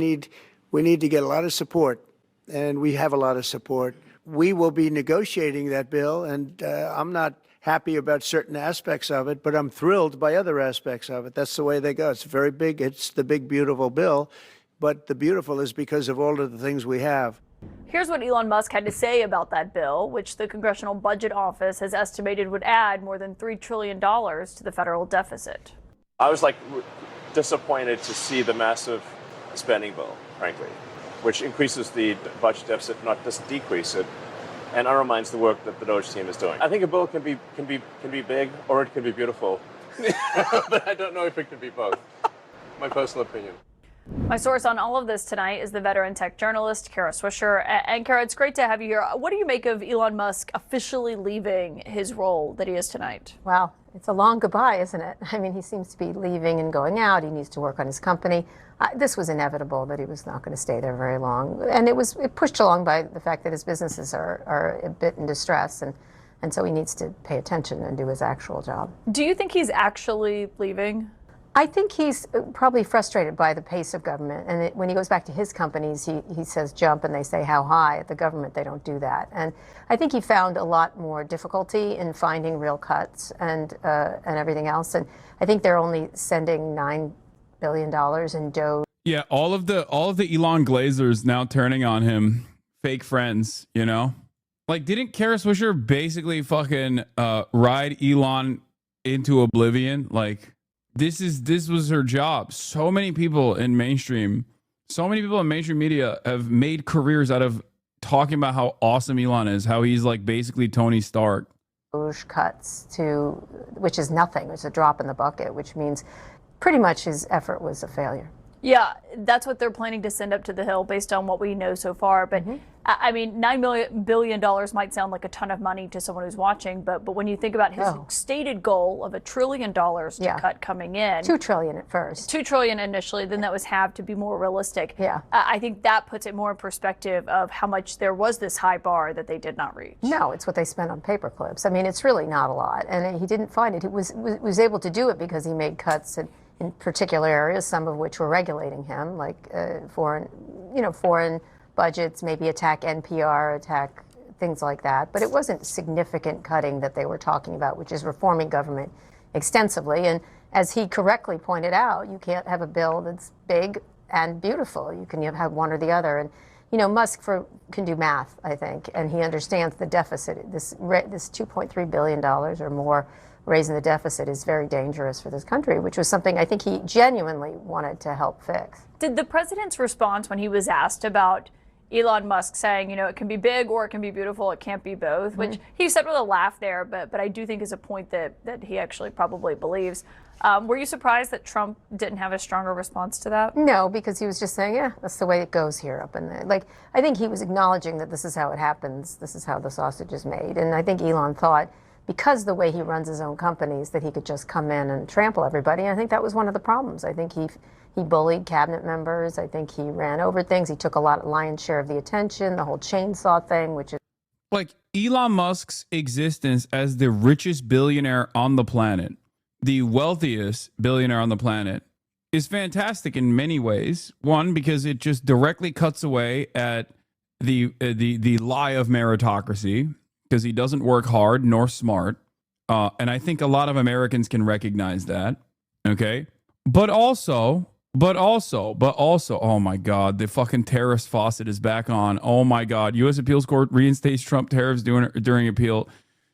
need to get a lot of support, and we have a lot of support. We will be negotiating that bill, and I'm not happy about certain aspects of it, but I'm thrilled by other aspects of it. That's the way they go. It's very big. It's the big, beautiful bill, but the beautiful is because of all of the things we have. Here's what Elon Musk had to say about that bill, which the Congressional Budget Office has estimated would add more than $3 trillion to the federal deficit. I was disappointed to see the massive spending bill, frankly, which increases the budget deficit, not just decrease it, and undermines the work that the Doge team is doing. I think a bill can be big or it can be beautiful, but I don't know if it can be both. My personal opinion. My source on all of this tonight is the veteran tech journalist, Kara Swisher. And Kara, it's great to have you here. What do you make of Elon Musk officially leaving his role that he is tonight? Well, it's a long goodbye, isn't it? I mean, he seems to be leaving and going out. He needs to work on his company. This was inevitable that he was not going to stay there very long. And it pushed along by the fact that his businesses are a bit in distress. And so he needs to pay attention and do his actual job. Do you think he's actually leaving? I think he's probably frustrated by the pace of government. And when he goes back to his companies, he says jump and they say how high. At the government, they don't do that. And I think he found a lot more difficulty in finding real cuts and everything else. And I think they're only sending $9 billion in Doge. Yeah, all of the Elon Glazers now turning on him, fake friends, you know? Like, didn't Kara Swisher basically fucking ride Elon into oblivion? Like, this was her job. So many people in mainstream media have made careers out of talking about how awesome Elon is, how he's like basically Tony Stark. Cuts to, which is nothing. It's a drop in the bucket, which means pretty much his effort was a failure. Yeah, that's what they're planning to send up to the Hill based on what we know so far. But I mean, $9 billion might sound like a ton of money to someone who's watching, but when you think about his stated goal of $1 trillion to cut coming in, $2 trillion at first, $2 trillion initially, then that was halved to be more realistic. Yeah, I think that puts it more in perspective of how much there was this high bar that they did not reach. No, it's what they spent on paper clips. I mean, it's really not a lot, and he didn't find it. He was able to do it because he made cuts in particular areas, some of which were regulating him, like foreign budgets, maybe attack NPR, attack things like that. But it wasn't significant cutting that they were talking about, which is reforming government extensively. And as he correctly pointed out, you can't have a bill that's big and beautiful. You can have one or the other. And Musk can do math, I think, and he understands the deficit. This $2.3 billion or more raising the deficit is very dangerous for this country, which was something I think he genuinely wanted to help fix. Did the president's response when he was asked about Elon Musk saying, it can be big or it can be beautiful, it can't be both, which he said with a laugh there, but I do think is a point that he actually probably believes. Were you surprised that Trump didn't have a stronger response to that? No, because he was just saying, yeah, that's the way it goes here up in there. I think he was acknowledging that this is how it happens, this is how the sausage is made. And I think Elon thought, because the way he runs his own companies, that he could just come in and trample everybody. And I think that was one of the problems. I think he bullied cabinet members. I think he ran over things. He took a lion's share of the attention, the whole chainsaw thing, which is... Like, Elon Musk's existence as the richest billionaire on the planet, the wealthiest billionaire on the planet, is fantastic in many ways. One, because it just directly cuts away at the lie of meritocracy, because he doesn't work hard nor smart. And I think a lot of Americans can recognize that. Okay. But also, oh my God, the fucking tariffs faucet is back on. Oh my God. U.S. Appeals Court reinstates Trump tariffs during appeal.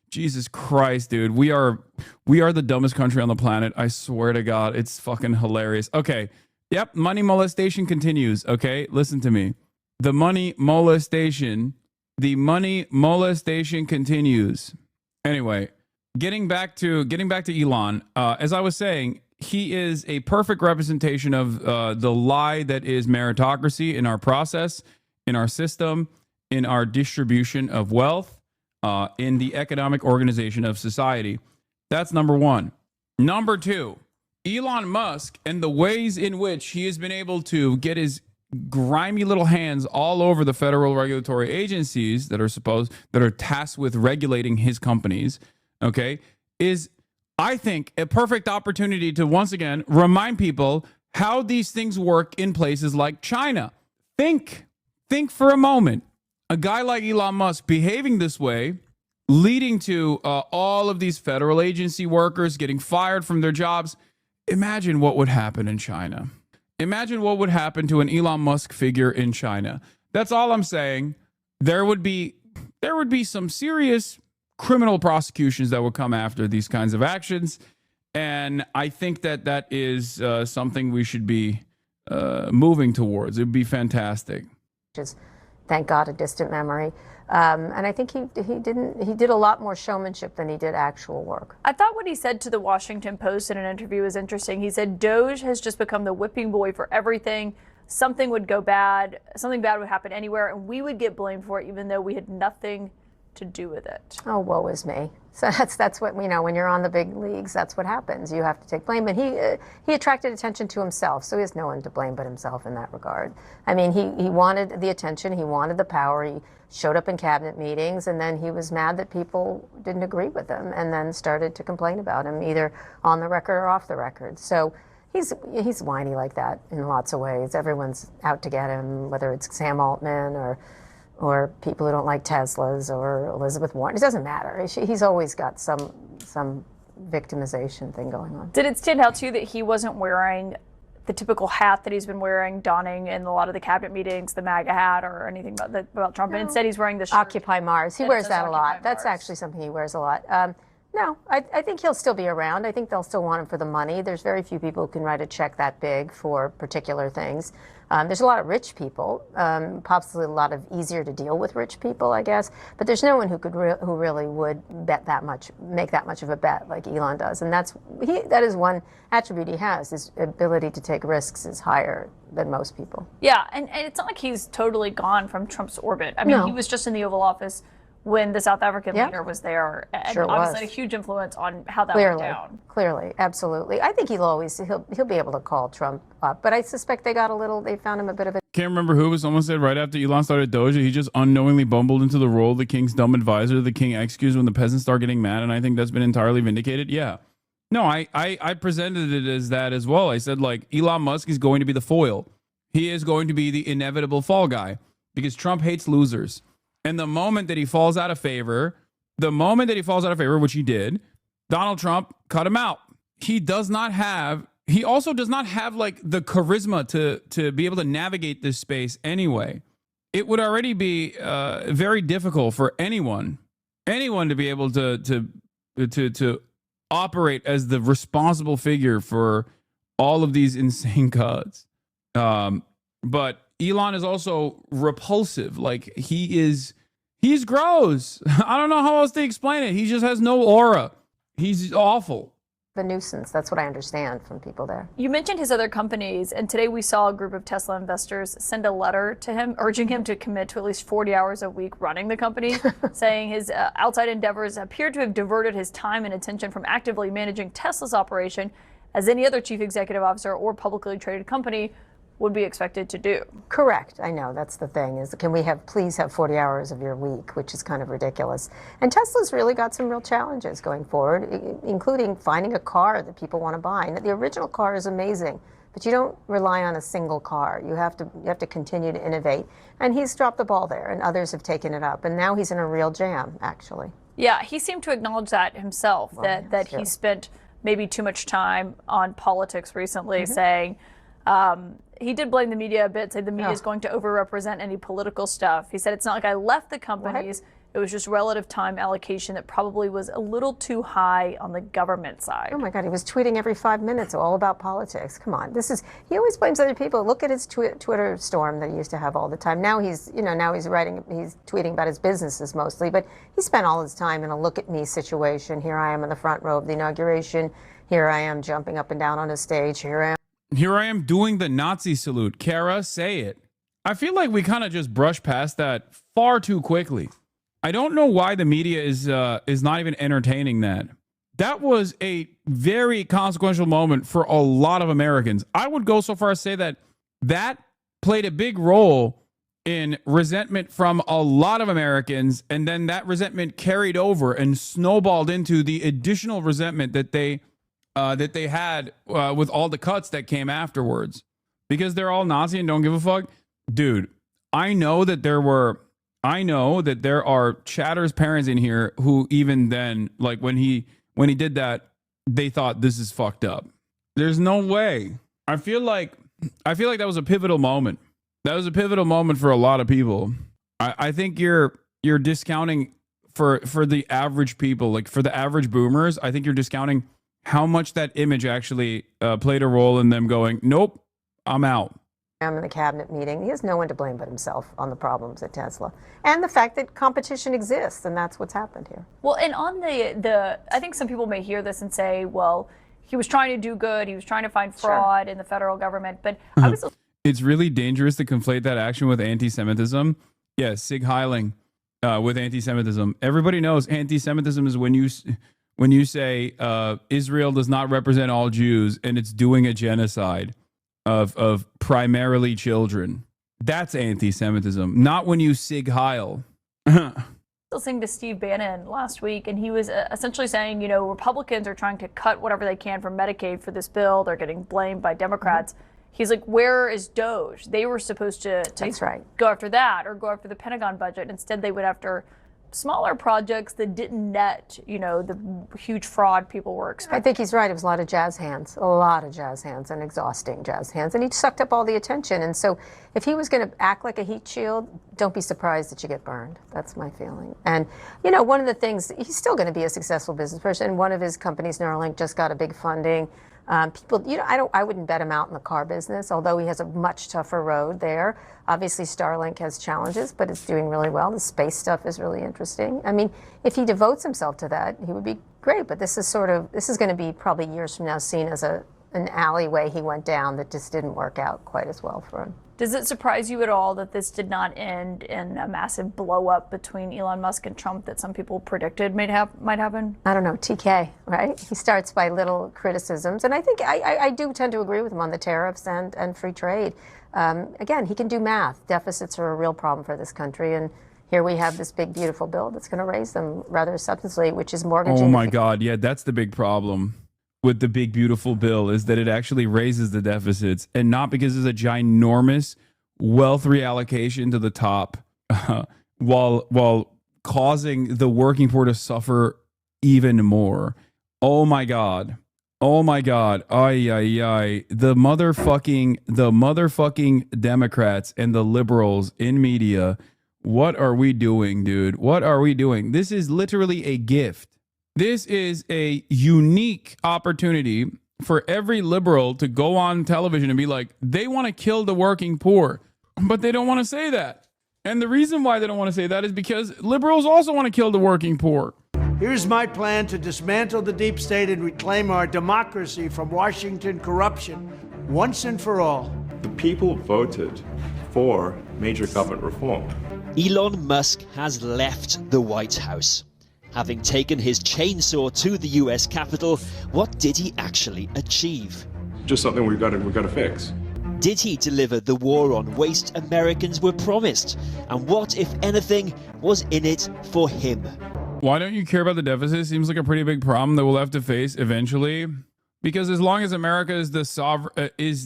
Jesus Christ, dude. We are the dumbest country on the planet. I swear to God. It's fucking hilarious. Okay. Yep. Money molestation continues. Okay. Listen to me. The money molestation continues. Anyway, getting back to Elon, as I was saying, he is a perfect representation of the lie that is meritocracy in our process, in our system, in our distribution of wealth, in the economic organization of society. That's number one. Number two, Elon Musk and the ways in which he has been able to get his grimy little hands all over the federal regulatory agencies that are tasked with regulating his companies, okay, is, I think, a perfect opportunity to once again remind people how these things work in places like China. Think for a moment. A guy like Elon Musk behaving this way, leading to all of these federal agency workers getting fired from their jobs. Imagine what would happen in China. Imagine what would happen to an Elon Musk figure in China. That's all I'm saying. There would be some serious criminal prosecutions that would come after these kinds of actions. And I think that is something we should be moving towards. It would be fantastic. Just, thank God, a distant memory. And I think he did a lot more showmanship than he did actual work. I thought what he said to the Washington Post in an interview was interesting. He said, Doge has just become the whipping boy for everything. Something would go bad. Something bad would happen anywhere, and we would get blamed for it, even though we had nothing to do with it. Oh, woe is me. So that's what, when you're on the big leagues, that's what happens. You have to take blame. And he attracted attention to himself, so he has no one to blame but himself in that regard. I mean, he wanted the attention, he wanted the power, he showed up in cabinet meetings, and then he was mad that people didn't agree with him, and then started to complain about him, either on the record or off the record. So he's whiny like that in lots of ways. Everyone's out to get him, whether it's Sam Altman or people who don't like Teslas or Elizabeth Warren. It doesn't matter. He's always got some victimization thing going on. Did it stand out to you that he wasn't wearing the typical hat that he's been donning in a lot of the cabinet meetings, the MAGA hat or anything about Trump? No. And instead he's wearing the shirt. Occupy Mars. He wears that a lot. That's actually something he wears a lot. No, I think he'll still be around. I think they'll still want him for the money. There's very few people who can write a check that big for particular things. There's a lot of rich people, possibly a lot of easier to deal with rich people, I guess. But there's no one who could who really would bet that much, make that much of a bet like Elon does. And that is one attribute he has. His ability to take risks is higher than most people. Yeah, and it's not like he's totally gone from Trump's orbit. I mean, he was just in the Oval Office when the South African leader was there, and obviously had a huge influence on how that went down. Clearly, absolutely. I think he'll be able to call Trump up, but I suspect they found him a bit of a... Can't remember who, but someone said right after Elon started Doge, he just unknowingly bumbled into the role of the king's dumb advisor, the king excused when the peasants start getting mad, and I think that's been entirely vindicated. Yeah. No, I presented it as that as well. I said, like, Elon Musk is going to be the foil. He is going to be the inevitable fall guy because Trump hates losers. And the moment that he falls out of favor, which he did, Donald Trump cut him out. He also does not have like the charisma to be able to navigate this space anyway. It would already be very difficult for anyone to be able to operate as the responsible figure for all of these insane cuts. But Elon is also repulsive. Like he's gross. I don't know how else to explain it. He just has no aura. He's awful. The nuisance. That's what I understand from people there. You mentioned his other companies, and today we saw a group of Tesla investors send a letter to him urging him to commit to at least 40 hours a week running the company, saying his outside endeavors appear to have diverted his time and attention from actively managing Tesla's operation, as any other chief executive officer or publicly traded company would be expected to do. Correct. I know. That's the thing is, can we please have 40 hours of your week, which is kind of ridiculous. And Tesla's really got some real challenges going forward, including finding a car that people want to buy. And the original car is amazing, but you don't rely on a single car. You have to continue to innovate. And he's dropped the ball there, and others have taken it up. And now he's in a real jam, actually. Yeah, he seemed to acknowledge that himself, that he spent maybe too much time on politics recently, saying, he did blame the media a bit, said the media is going to overrepresent any political stuff. He said, it's not like I left the companies. It was just relative time allocation that probably was a little too high on the government side. Oh my God, he was tweeting every 5 minutes all about politics. Come on, he always blames other people. Look at his Twitter storm that he used to have all the time. Now he's tweeting about his businesses mostly, but he spent all his time in a look at me situation. Here I am in the front row of the inauguration. Here I am jumping up and down on a stage. Here I am doing the Nazi salute. Kara, say it. I feel like we kind of just brushed past that far too quickly. I don't know why the media is not even entertaining that. That was a very consequential moment for a lot of Americans. I would go so far as to say that played a big role in resentment from a lot of Americans, and then that resentment carried over and snowballed into the additional resentment that they had with all the cuts that came afterwards, because they're all Nazi and don't give a fuck. Dude, I know that there are Chatter's parents in here who even then, like when he did that, they thought this is fucked up. There's no way. I feel like that was a pivotal moment. That was a pivotal moment for a lot of people. I think you're discounting for the average people, like for the average boomers. I think you're discounting how much that image actually played a role in them going, nope, I'm out. I'm in the cabinet meeting. He has no one to blame but himself on the problems at Tesla. And the fact that competition exists, and that's what's happened here. Well, and on the I think some people may hear this and say, well, he was trying to do good. He was trying to find fraud in the federal government. But I was... It's really dangerous to conflate that action with anti-Semitism. Yeah, Sig Heiling with anti-Semitism. Everybody knows anti-Semitism is when you say Israel does not represent all Jews and it's doing a genocide of primarily children. That's anti-Semitism, not when you Sig Heil. Listening to Steve Bannon last week, and he was essentially saying, Republicans are trying to cut whatever they can from Medicaid for this bill. They're getting blamed by Democrats. He's like, where is DOGE? They were supposed to go after that or go after the Pentagon budget. Instead, they went after smaller projects that didn't net, the huge fraud people were expecting. I think he's right. It was a lot of jazz hands and exhausting jazz hands. And he sucked up all the attention. And so if he was going to act like a heat shield, don't be surprised that you get burned. That's my feeling. And, one of the things, he's still going to be a successful business person. One of his companies, Neuralink, just got a big funding. People, I wouldn't bet him out in the car business, although he has a much tougher road there. Obviously, Starlink has challenges, but it's doing really well. The space stuff is really interesting. I mean, if he devotes himself to that, he would be great. But this is going to be probably years from now seen as an alleyway he went down that just didn't work out quite as well for him. Does it surprise you at all that this did not end in a massive blow up between Elon Musk and Trump that some people predicted might happen? I don't know, TK, right? He starts by little criticisms. And I think I do tend to agree with him on the tariffs and free trade. Again, he can do math. Deficits are a real problem for this country. And here we have this big, beautiful bill that's going to raise them rather substantially, which is mortgaging. Oh, my God. Yeah, that's the big problem. with the big beautiful bill is that it actually raises the deficits, and not because it's a ginormous wealth reallocation to the top, while causing the working poor to suffer even more. Oh my God. Oh my God. Ay, ay, ay. The motherfucking Democrats and the liberals in media. What are we doing, dude? What are we doing? This is literally a gift. This is a unique opportunity for every liberal to go on television and be like, they want to kill the working poor, but they don't want to say that. And the reason why they don't want to say that is because liberals also want to kill the working poor. Here's my plan to dismantle the deep state and reclaim our democracy from Washington corruption once and for all. The people voted for major government reform. Elon Musk has left the White House. Having taken his chainsaw to the US Capitol, what did he actually achieve? Just something we've got to fix. Did he deliver the war on waste Americans were promised? And what, if anything, was in it for him? Why don't you care about the deficit? Seems like a pretty big problem that we'll have to face eventually. Because as long as America is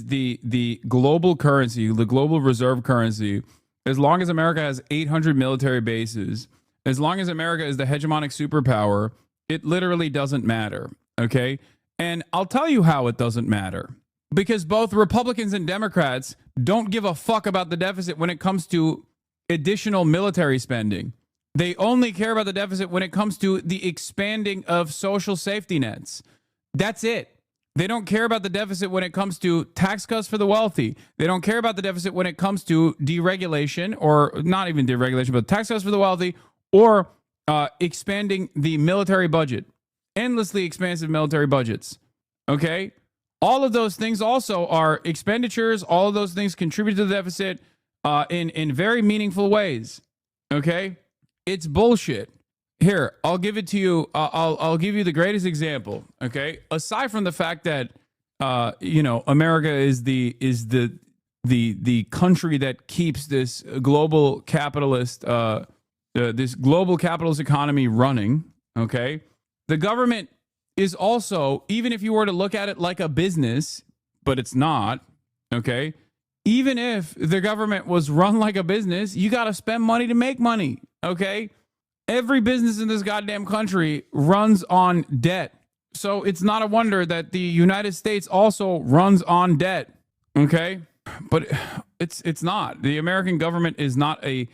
the global currency, the global reserve currency, as long as America has 800 military bases, as long as America is the hegemonic superpower, it literally doesn't matter, okay? And I'll tell you how it doesn't matter. Because both Republicans and Democrats don't give a fuck about the deficit when it comes to additional military spending. They only care about the deficit when it comes to the expanding of social safety nets. That's it. They don't care about the deficit when it comes to tax cuts for the wealthy. They don't care about the deficit when it comes to deregulation, or not even deregulation, but tax cuts for the wealthy, or expanding the military budget. Endlessly expansive military budgets. Okay? All of those things also are expenditures. All of those things contribute to the deficit in very meaningful ways. Okay? It's bullshit. Here, I'll give it to you. I'll give you the greatest example. Okay, aside from the fact that America is the country that keeps this global capitalist economy running. Okay, the government is also, even if you were to look at it like a business, but it's not. Okay, even if the government was run like a business, you got to spend money to make money. Okay. Every business in this goddamn country runs on debt. So it's not a wonder that the United States also runs on debt. Okay? But it's not. The American government is not the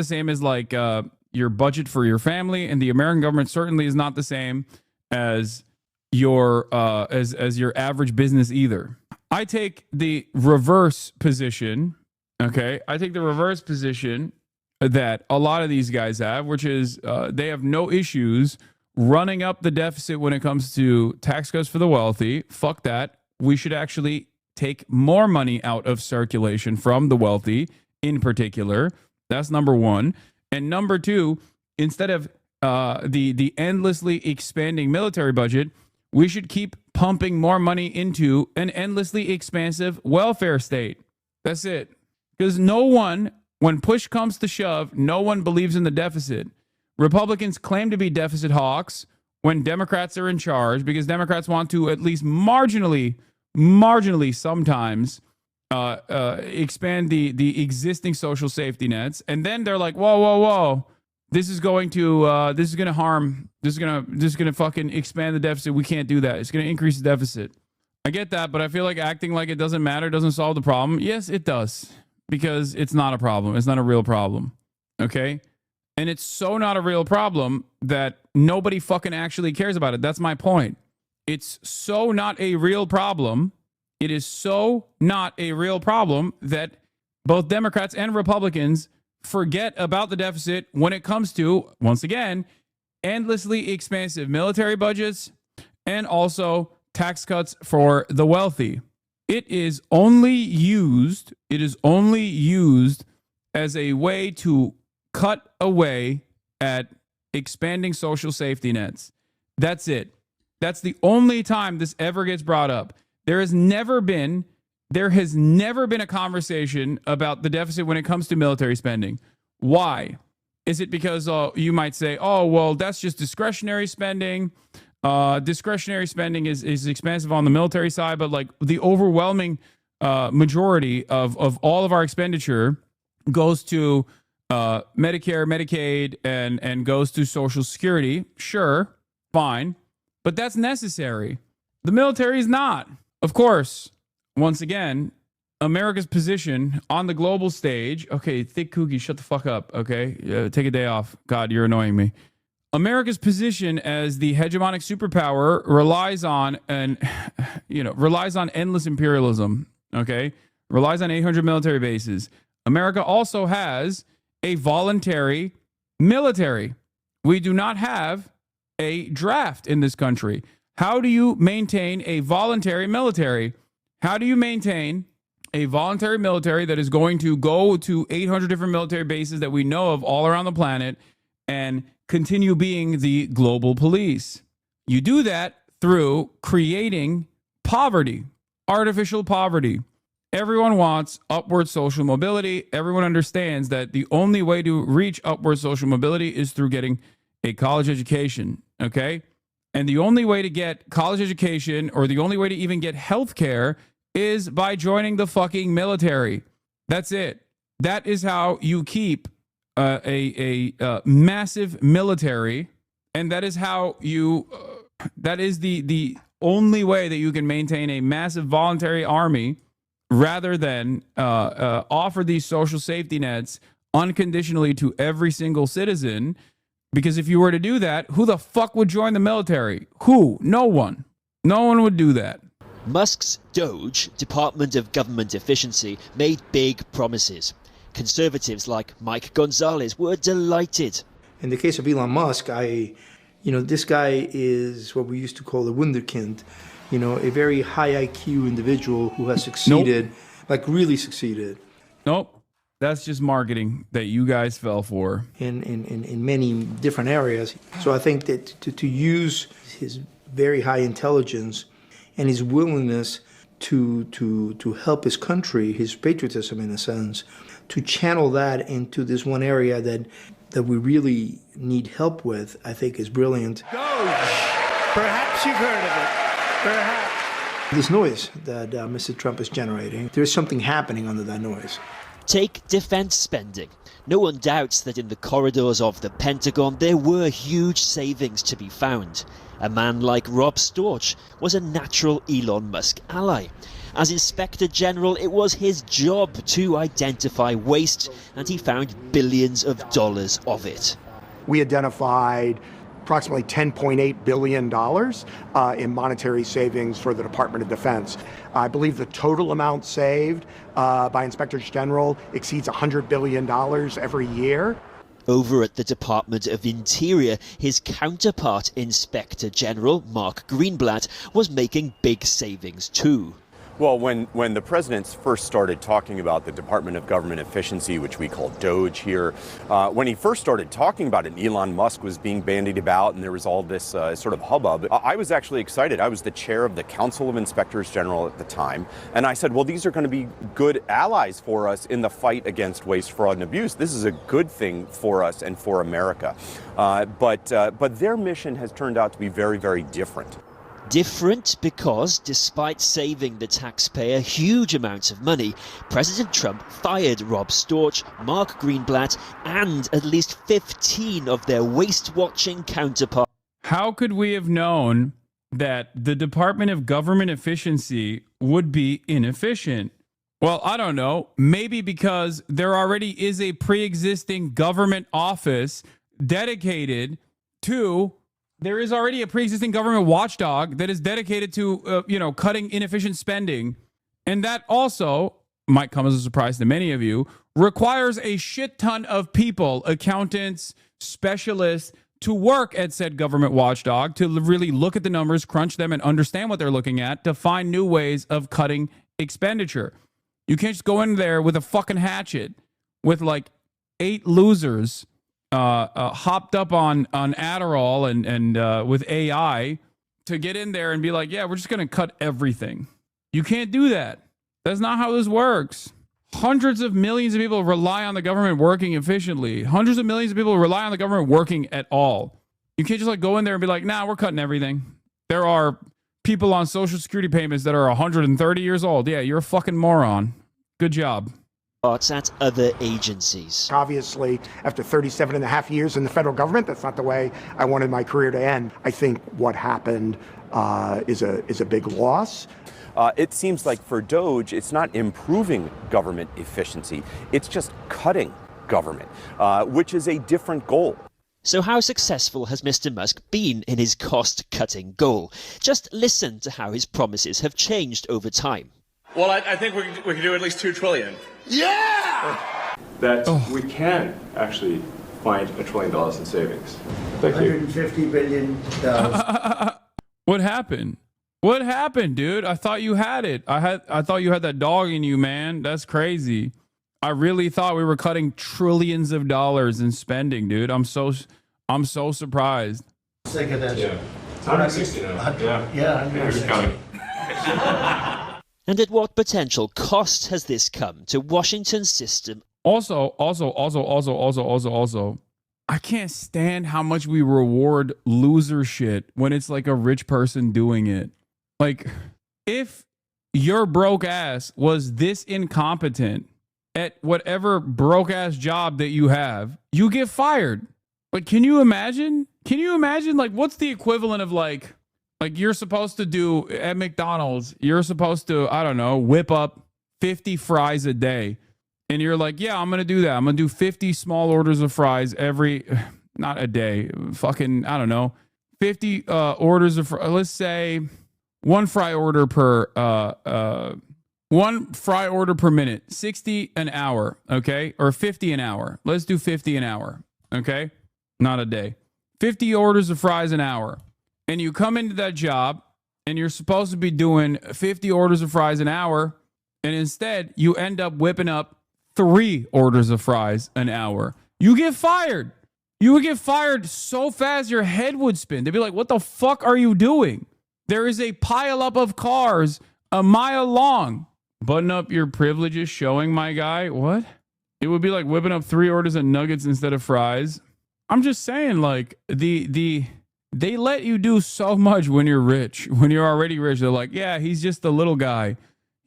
same as like your budget for your family, and the American government certainly is not the same as your average business either. I take the reverse position. Okay? I take the reverse position that a lot of these guys have, which is they have no issues running up the deficit when it comes to tax cuts for the wealthy. Fuck that. We should actually take more money out of circulation from the wealthy in particular. That's number one. And number two, instead of the endlessly expanding military budget, we should keep pumping more money into an endlessly expansive welfare state. That's it. Because when push comes to shove, no one believes in the deficit. Republicans claim to be deficit hawks when Democrats are in charge, because Democrats want to at least marginally sometimes expand the existing social safety nets. And then they're like, whoa. This is going to fucking expand the deficit. We can't do that. It's going to increase the deficit. I get that, but I feel like acting like it doesn't matter doesn't solve the problem. Yes, it does. Because it's not a problem. It's not a real problem. Okay? And it's so not a real problem that nobody fucking actually cares about it. That's my point. It's so not a real problem. It is so not a real problem that both Democrats and Republicans forget about the deficit when it comes to, once again, endlessly expansive military budgets and also tax cuts for the wealthy. It is only used as a way to cut away at expanding social safety nets. That's it. That's the only time this ever gets brought up. There has never been a conversation about the deficit when it comes to military spending. Why? Is it because you might say, oh, well, that's just discretionary spending. Discretionary spending is expensive on the military side, but like the overwhelming majority of all of our expenditure goes to Medicare, Medicaid, and goes to Social Security. Sure, fine, but that's necessary. The military is not. Of course, once again, America's position on the global stage. Okay, thick cookie, shut the fuck up. Okay, take a day off. God, you're annoying me. America's position as the hegemonic superpower relies on endless imperialism. Okay, relies on 800 military bases. America also has a voluntary military. We do not have a draft in this country. How do you maintain a voluntary military? How do you maintain a voluntary military that is going to go to 800 different military bases that we know of all around the planet and continue being the global police? You do that through creating poverty, artificial poverty. Everyone wants upward social mobility. Everyone understands that the only way to reach upward social mobility is through getting a college education, okay? And the only way to get college education, or the only way to even get health care, is by joining the fucking military. That's it. That is how you keep a massive military, and that is how you that is the only way that you can maintain a massive voluntary army, rather than offer these social safety nets unconditionally to every single citizen. Because if you were to do that, who the fuck would join the military? Who? No one. No one would do that. Musk's DOGE, Department of Government Efficiency, made big promises. Conservatives like Mike Gonzalez were delighted. In the case of Elon Musk, this guy is what we used to call a wunderkind, a very high IQ individual who has succeeded, like really succeeded. Nope. That's just marketing that you guys fell for. In many different areas. So I think that to use his very high intelligence and his willingness to help his country, his patriotism in a sense, to channel that into this one area that we really need help with, I think is brilliant. Perhaps you've heard of it. Perhaps. This noise that Mr. Trump is generating, there's something happening under that noise. Take defense spending. No one doubts that in the corridors of the Pentagon there were huge savings to be found. A man like Rob Storch was a natural Elon Musk ally. As Inspector General, it was his job to identify waste, and he found billions of dollars of it. We identified approximately $10.8 billion in monetary savings for the Department of Defense. I believe the total amount saved by Inspectors General exceeds $100 billion every year. Over at the Department of Interior, his counterpart, Inspector General Mark Greenblatt, was making big savings too. Well, when the presidents first started talking about the Department of Government Efficiency, which we call DOGE here, when he first started talking about it, and Elon Musk was being bandied about, and there was all this sort of hubbub, I was actually excited. I was the chair of the Council of Inspectors General at the time, and I said, well, these are going to be good allies for us in the fight against waste, fraud, and abuse. This is a good thing for us and for America. But their mission has turned out to be very, very different. Different because, despite saving the taxpayer huge amounts of money, President Trump fired Rob Storch, Mark Greenblatt, and at least 15 of their waste-watching counterparts. How could we have known that the Department of Government Efficiency would be inefficient? Well, I don't know. Maybe because there already is a pre-existing government office dedicated to... There is already a pre-existing government watchdog that is dedicated to, cutting inefficient spending. And that also, might come as a surprise to many of you, requires a shit ton of people, accountants, specialists, to work at said government watchdog, to really look at the numbers, crunch them, and understand what they're looking at, to find new ways of cutting expenditure. You can't just go in there with a fucking hatchet with like 8 losers hopped up on Adderall and with AI to get in there and be like, yeah, we're just going to cut everything. You can't do that. That's not how this works. Hundreds of millions of people rely on the government working efficiently. Hundreds of millions of people rely on the government working at all. You can't just like go in there and be like, nah, we're cutting everything. There are people on Social Security payments that are 130 years old. Yeah, you're a fucking moron. Good job. At other agencies. Obviously, after 37 and a half years in the federal government, that's not the way I wanted my career to end. I think what happened is a big loss. It seems like for Doge, it's not improving government efficiency. It's just cutting government, which is a different goal. So how successful has Mr. Musk been in his cost-cutting goal? Just listen to how his promises have changed over time. Well, I think we can do at least $2 trillion. Yeah! That we can actually find $1 trillion in savings. Thank you. $150 billion. What happened? What happened, dude? I thought you had it. I thought you had that dog in you, man. That's crazy. I really thought we were cutting trillions of dollars in spending, dude. I'm so surprised. Sick of this. Yeah. It's 160 now. Yeah, 160. And at what potential cost has this come to Washington's system? Also, I can't stand how much we reward loser shit when it's like a rich person doing it. Like, if your broke ass was this incompetent at whatever broke ass job that you have, you get fired. Like, can you imagine? Like, what's the equivalent of like you're supposed to do at McDonald's, you're supposed to, I don't know, whip up 50 fries a day. And you're like, yeah, I'm going to do that. I'm going to do 50 small orders of fries not a day, fucking, I don't know, 50 orders of, let's say one fry order per minute, 60 an hour, okay? Or 50 an hour. Let's do 50 an hour, okay? Not a day. 50 orders of fries an hour. And you come into that job and you're supposed to be doing 50 orders of fries an hour. And instead you end up whipping up 3 orders of fries an hour. You get fired. You would get fired so fast your head would spin. They'd be like, what the fuck are you doing? There is a pileup of cars a mile long. Button up your privileges showing, my guy. What? It would be like whipping up 3 orders of nuggets instead of fries. I'm just saying, like, they let you do so much when you're rich. When you're already rich, they're like, yeah, he's just a little guy.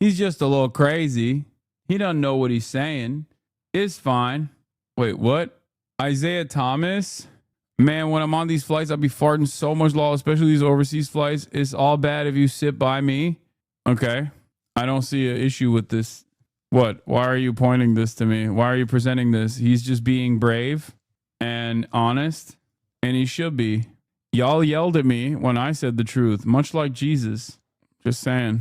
He's just a little crazy. He doesn't know what he's saying. It's fine. Wait, what? Isaiah Thomas? Man, when I'm on these flights, I'll be farting so much law, especially these overseas flights. It's all bad if you sit by me. Okay. I don't see an issue with this. What? Why are you pointing this to me? Why are you presenting this? He's just being brave and honest, and he should be. Y'all yelled at me when I said the truth, much like Jesus. Just saying.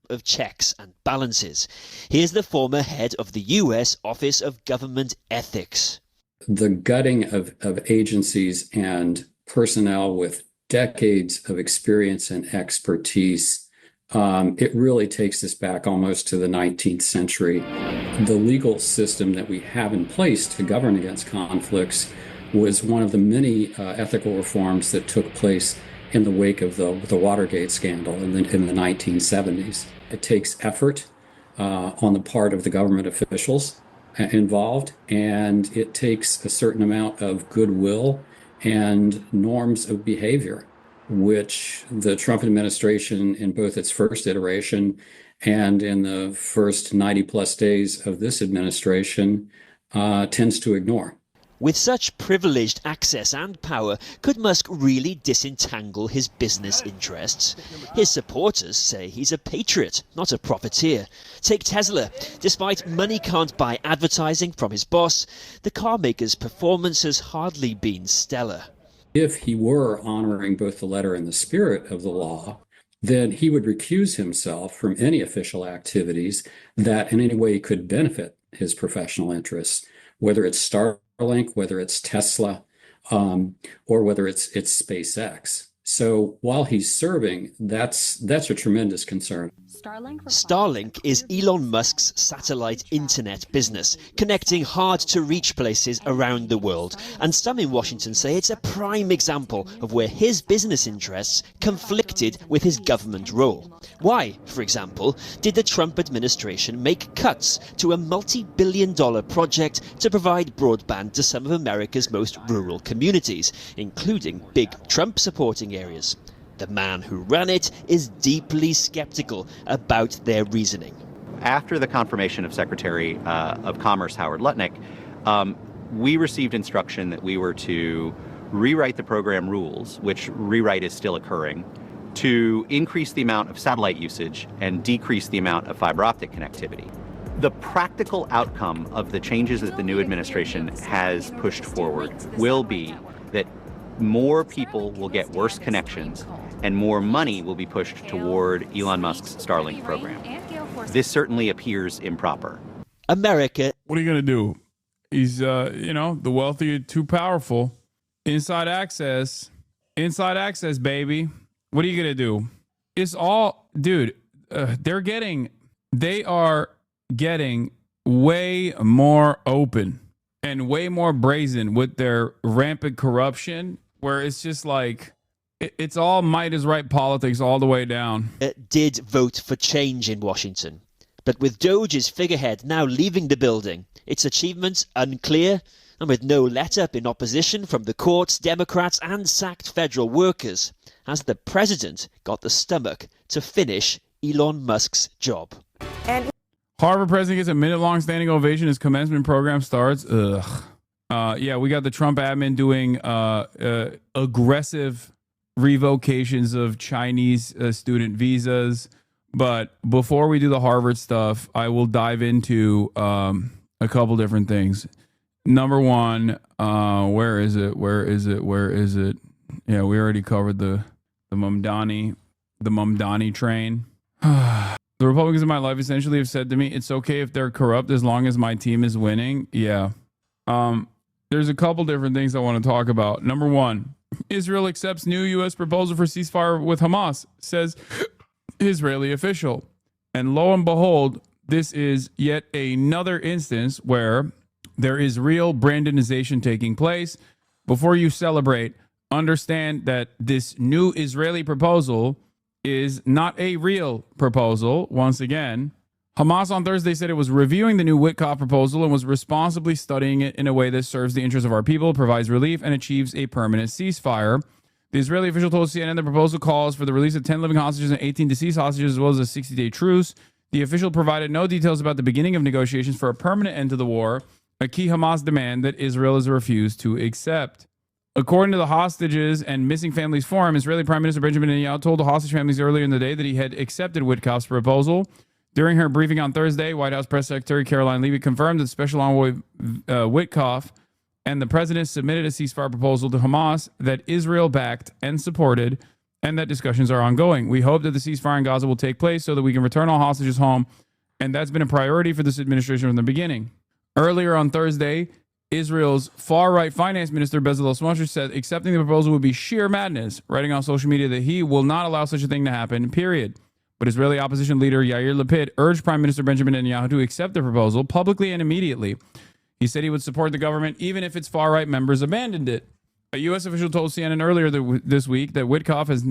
Of checks and balances. Here's the former head of the U.S. Office of Government Ethics. The gutting of agencies and personnel with decades of experience and expertise, it really takes us back almost to the 19th century. The legal system that we have in place to govern against conflicts was one of the many ethical reforms that took place in the wake of the Watergate scandal in the 1970s. It takes effort on the part of the government officials involved, and it takes a certain amount of goodwill and norms of behavior, which the Trump administration in both its first iteration and in the first 90 plus days of this administration tends to ignore. With such privileged access and power, could Musk really disentangle his business interests? His supporters say he's a patriot, not a profiteer. Take Tesla. Despite money can't buy advertising from his boss, the car maker's performance has hardly been stellar. If he were honoring both the letter and the spirit of the law, then he would recuse himself from any official activities that in any way could benefit his professional interests, whether it's Starlink, whether it's Tesla, or whether it's SpaceX. So while he's serving, that's a tremendous concern. Starlink is Elon Musk's satellite internet business, connecting hard-to-reach places around the world. And some in Washington say it's a prime example of where his business interests conflicted with his government role. Why, for example, did the Trump administration make cuts to a multi-billion-dollar project to provide broadband to some of America's most rural communities, including big Trump-supporting areas? The man who ran it is deeply skeptical about their reasoning. After the confirmation of Secretary of Commerce Howard Lutnick, we received instruction that we were to rewrite the program rules, which rewrite is still occurring, to increase the amount of satellite usage and decrease the amount of fiber optic connectivity. The practical outcome of the changes that the new administration has pushed forward will be that more people will get worse connections and more money will be pushed toward Elon Musk's Starlink program. This certainly appears improper. America. What are you going to do? He's, the wealthy are too powerful. Inside access, baby. What are you going to do? It's all, dude, they are getting way more open and way more brazen with their rampant corruption, where it's just like, it's all might is right politics all the way down. Did vote for change in Washington. But with Doge's figurehead now leaving the building, its achievements unclear, and with no let-up in opposition from the courts, Democrats and sacked federal workers, has the president got the stomach to finish Elon Musk's job? And Harvard president gets a minute-long standing ovation as commencement program starts. Ugh. Yeah, we got the Trump admin doing aggressive revocations of Chinese student visas. But before we do the Harvard stuff, I will dive into a couple different things. Number one, where is it? Yeah, we already covered the Mamdani train. The Republicans in my life essentially have said to me, it's okay if they're corrupt as long as my team is winning. Yeah. There's a couple different things I want to talk about. Number one, Israel accepts new U.S. proposal for ceasefire with Hamas, says Israeli official. And lo and behold, this is yet another instance where there is real Brandonization taking place. Before you celebrate, understand that this new Israeli proposal is not a real proposal. Once again, Hamas on Thursday said it was reviewing the new Witkoff proposal and was responsibly studying it in a way that serves the interests of our people, provides relief, and achieves a permanent ceasefire. The Israeli official told CNN the proposal calls for the release of 10 living hostages and 18 deceased hostages, as well as a 60-day truce. The official provided no details about the beginning of negotiations for a permanent end to the war, a key Hamas demand that Israel has refused to accept. According to the Hostages and Missing Families Forum, Israeli Prime Minister Benjamin Netanyahu told the hostage families earlier in the day that he had accepted Witkoff's proposal. During her briefing on Thursday, White House Press Secretary Caroline Levy confirmed that Special Envoy Witkoff and the president submitted a ceasefire proposal to Hamas that Israel backed and supported, and that discussions are ongoing. We hope that the ceasefire in Gaza will take place so that we can return all hostages home, and that's been a priority for this administration from the beginning. Earlier on Thursday, Israel's far-right finance minister Bezalel Smotrich said accepting the proposal would be sheer madness, writing on social media that he will not allow such a thing to happen, period. But Israeli opposition leader Yair Lapid urged Prime Minister Benjamin Netanyahu to accept the proposal publicly and immediately. He said he would support the government even if its far-right members abandoned it. A U.S. official told CNN earlier this week that Witkoff has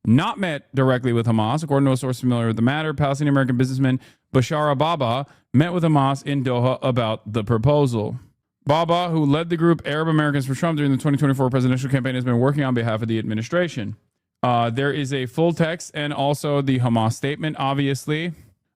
not met directly with Hamas. According to a source familiar with the matter, Palestinian-American businessman Bashara Baba met with Hamas in Doha about the proposal. Baba, who led the group Arab Americans for Trump during the 2024 presidential campaign, has been working on behalf of the administration. There is a full text and also the Hamas statement, obviously.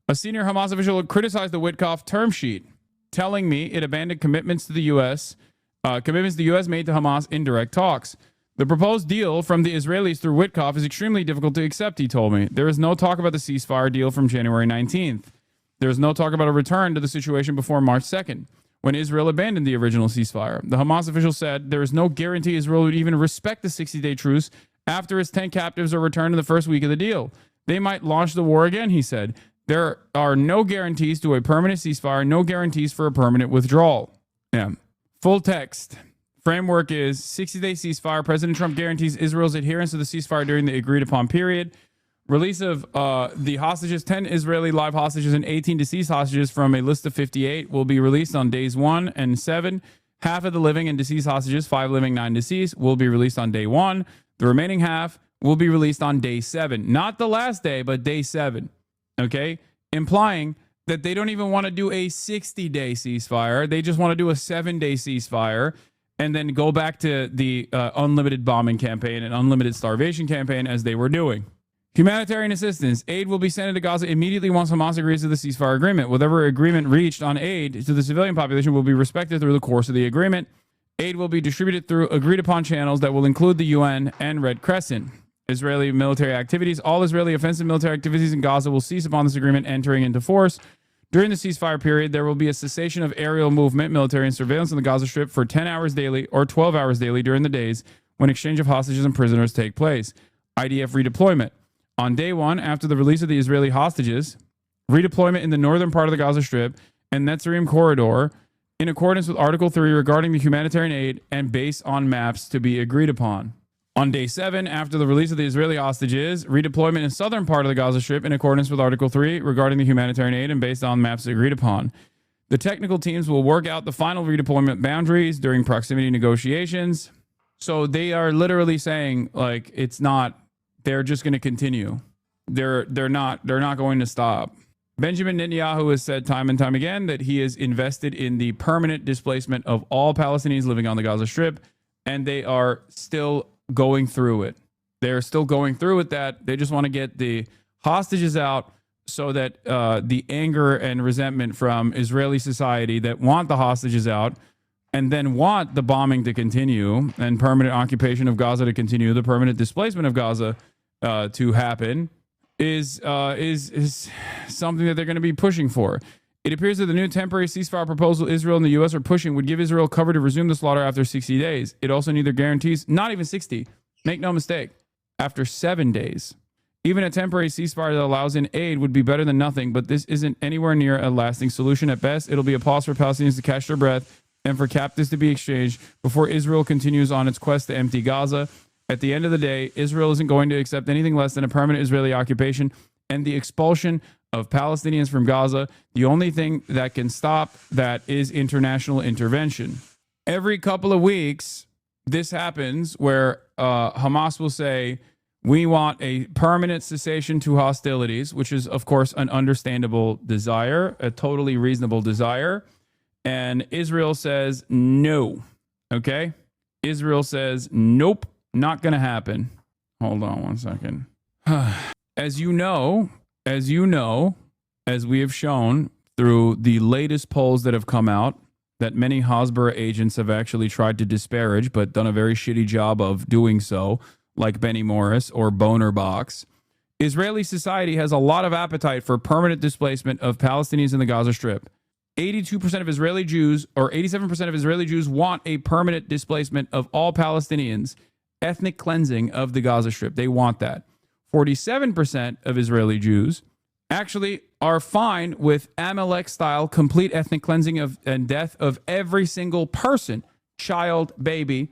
A senior Hamas official criticized the Witkoff term sheet, telling me it abandoned commitments the U.S. made to Hamas in direct talks. The proposed deal from the Israelis through Witkoff is extremely difficult to accept, he told me. There is no talk about the ceasefire deal from January 19th. There is no talk about a return to the situation before March 2nd, when Israel abandoned the original ceasefire. The Hamas official said there is no guarantee Israel would even respect the 60-day truce after its 10 captives are returned in the first week of the deal. They might launch the war again, he said. There are no guarantees to a permanent ceasefire, no guarantees for a permanent withdrawal. Yeah. Full text Framework is 60-day ceasefire. President Trump guarantees Israel's adherence to the ceasefire during the agreed upon period. Release of the hostages, 10 Israeli live hostages and 18 deceased hostages from a list of 58 will be released on days 1 and 7. Half of the living and deceased hostages, 5 living, 9 deceased, will be released on day 1. The remaining half will be released on day 7. Not the last day, but day 7. Okay? Implying that they don't even want to do a 60-day ceasefire. They just want to do a 7-day ceasefire and then go back to the unlimited bombing campaign and unlimited starvation campaign as they were doing. Humanitarian assistance. Aid will be sent into Gaza immediately once Hamas agrees to the ceasefire agreement. Whatever agreement reached on aid to the civilian population will be respected through the course of the agreement. Aid will be distributed through agreed-upon channels that will include the UN and Red Crescent. Israeli military activities. All Israeli offensive military activities in Gaza will cease upon this agreement entering into force. During the ceasefire period, there will be a cessation of aerial movement, military, and surveillance in the Gaza Strip for 10 hours daily or 12 hours daily during the days when exchange of hostages and prisoners take place. IDF redeployment. On day 1, after the release of the Israeli hostages, redeployment in the northern part of the Gaza Strip and Netzarim corridor in accordance with Article 3 regarding the humanitarian aid and based on maps to be agreed upon. On day 7, after the release of the Israeli hostages, redeployment in southern part of the Gaza Strip in accordance with Article 3 regarding the humanitarian aid and based on maps agreed upon. The technical teams will work out the final redeployment boundaries during proximity negotiations. So they are literally saying, like, it's not, they're just going to continue. They're not going to stop. Benjamin Netanyahu has said time and time again that he is invested in the permanent displacement of all Palestinians living on the Gaza Strip, and they are still going through it. They're still going through with that. They just want to get the hostages out so that the anger and resentment from Israeli society that want the hostages out and then want the bombing to continue and permanent occupation of Gaza to continue, the permanent displacement of Gaza to happen is something that they're going to be pushing for. It appears that the new temporary ceasefire proposal Israel and the U.S. are pushing would give Israel cover to resume the slaughter after 60 days. It also neither guarantees, not even 60, make no mistake, after 7 days. Even a temporary ceasefire that allows in aid would be better than nothing, but this isn't anywhere near a lasting solution. At best, it'll be a pause for Palestinians to catch their breath and for captives to be exchanged before Israel continues on its quest to empty Gaza. At the end of the day, Israel isn't going to accept anything less than a permanent Israeli occupation and the expulsion of Palestinians from Gaza. The only thing that can stop that is international intervention. Every couple of weeks, this happens where Hamas will say, we want a permanent cessation to hostilities, which is, of course, an understandable desire, a totally reasonable desire. And Israel says, no. Okay? Israel says, nope, not going to happen. Hold on one second. As you know, as we have shown through the latest polls that have come out, that many Hasbara agents have actually tried to disparage, but done a very shitty job of doing so, like Benny Morris or Boner Box. Israeli society has a lot of appetite for permanent displacement of Palestinians in the Gaza Strip. 82% of Israeli Jews, or 87% of Israeli Jews, want a permanent displacement of all Palestinians, ethnic cleansing of the Gaza Strip. They want that. 47% of Israeli Jews actually are fine with Amalek-style complete ethnic cleansing of and death of every single person, child, baby,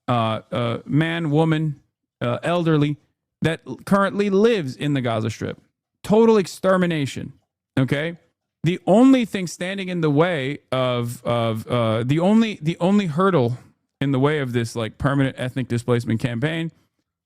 man, woman, elderly, that currently lives in the Gaza Strip. Total extermination. Okay? The only thing standing in the way of the only hurdle in the way of this like permanent ethnic displacement campaign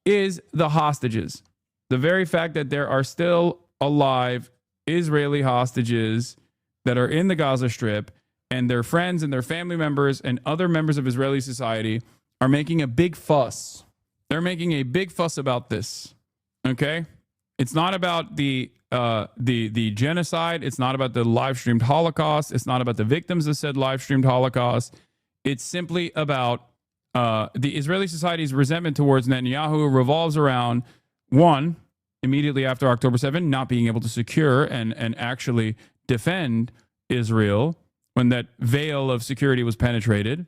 is the hostages. The very fact that there are still alive Israeli hostages that are in the Gaza Strip and their friends and their family members and other members of Israeli society are making a big fuss. They're making a big fuss about this. Okay? It's not about the genocide. It's not about the live streamed Holocaust. It's not about the victims of said live streamed Holocaust. It's simply about the Israeli society's resentment towards Netanyahu revolves around, one, immediately after October 7, not being able to secure and actually defend Israel when that veil of security was penetrated.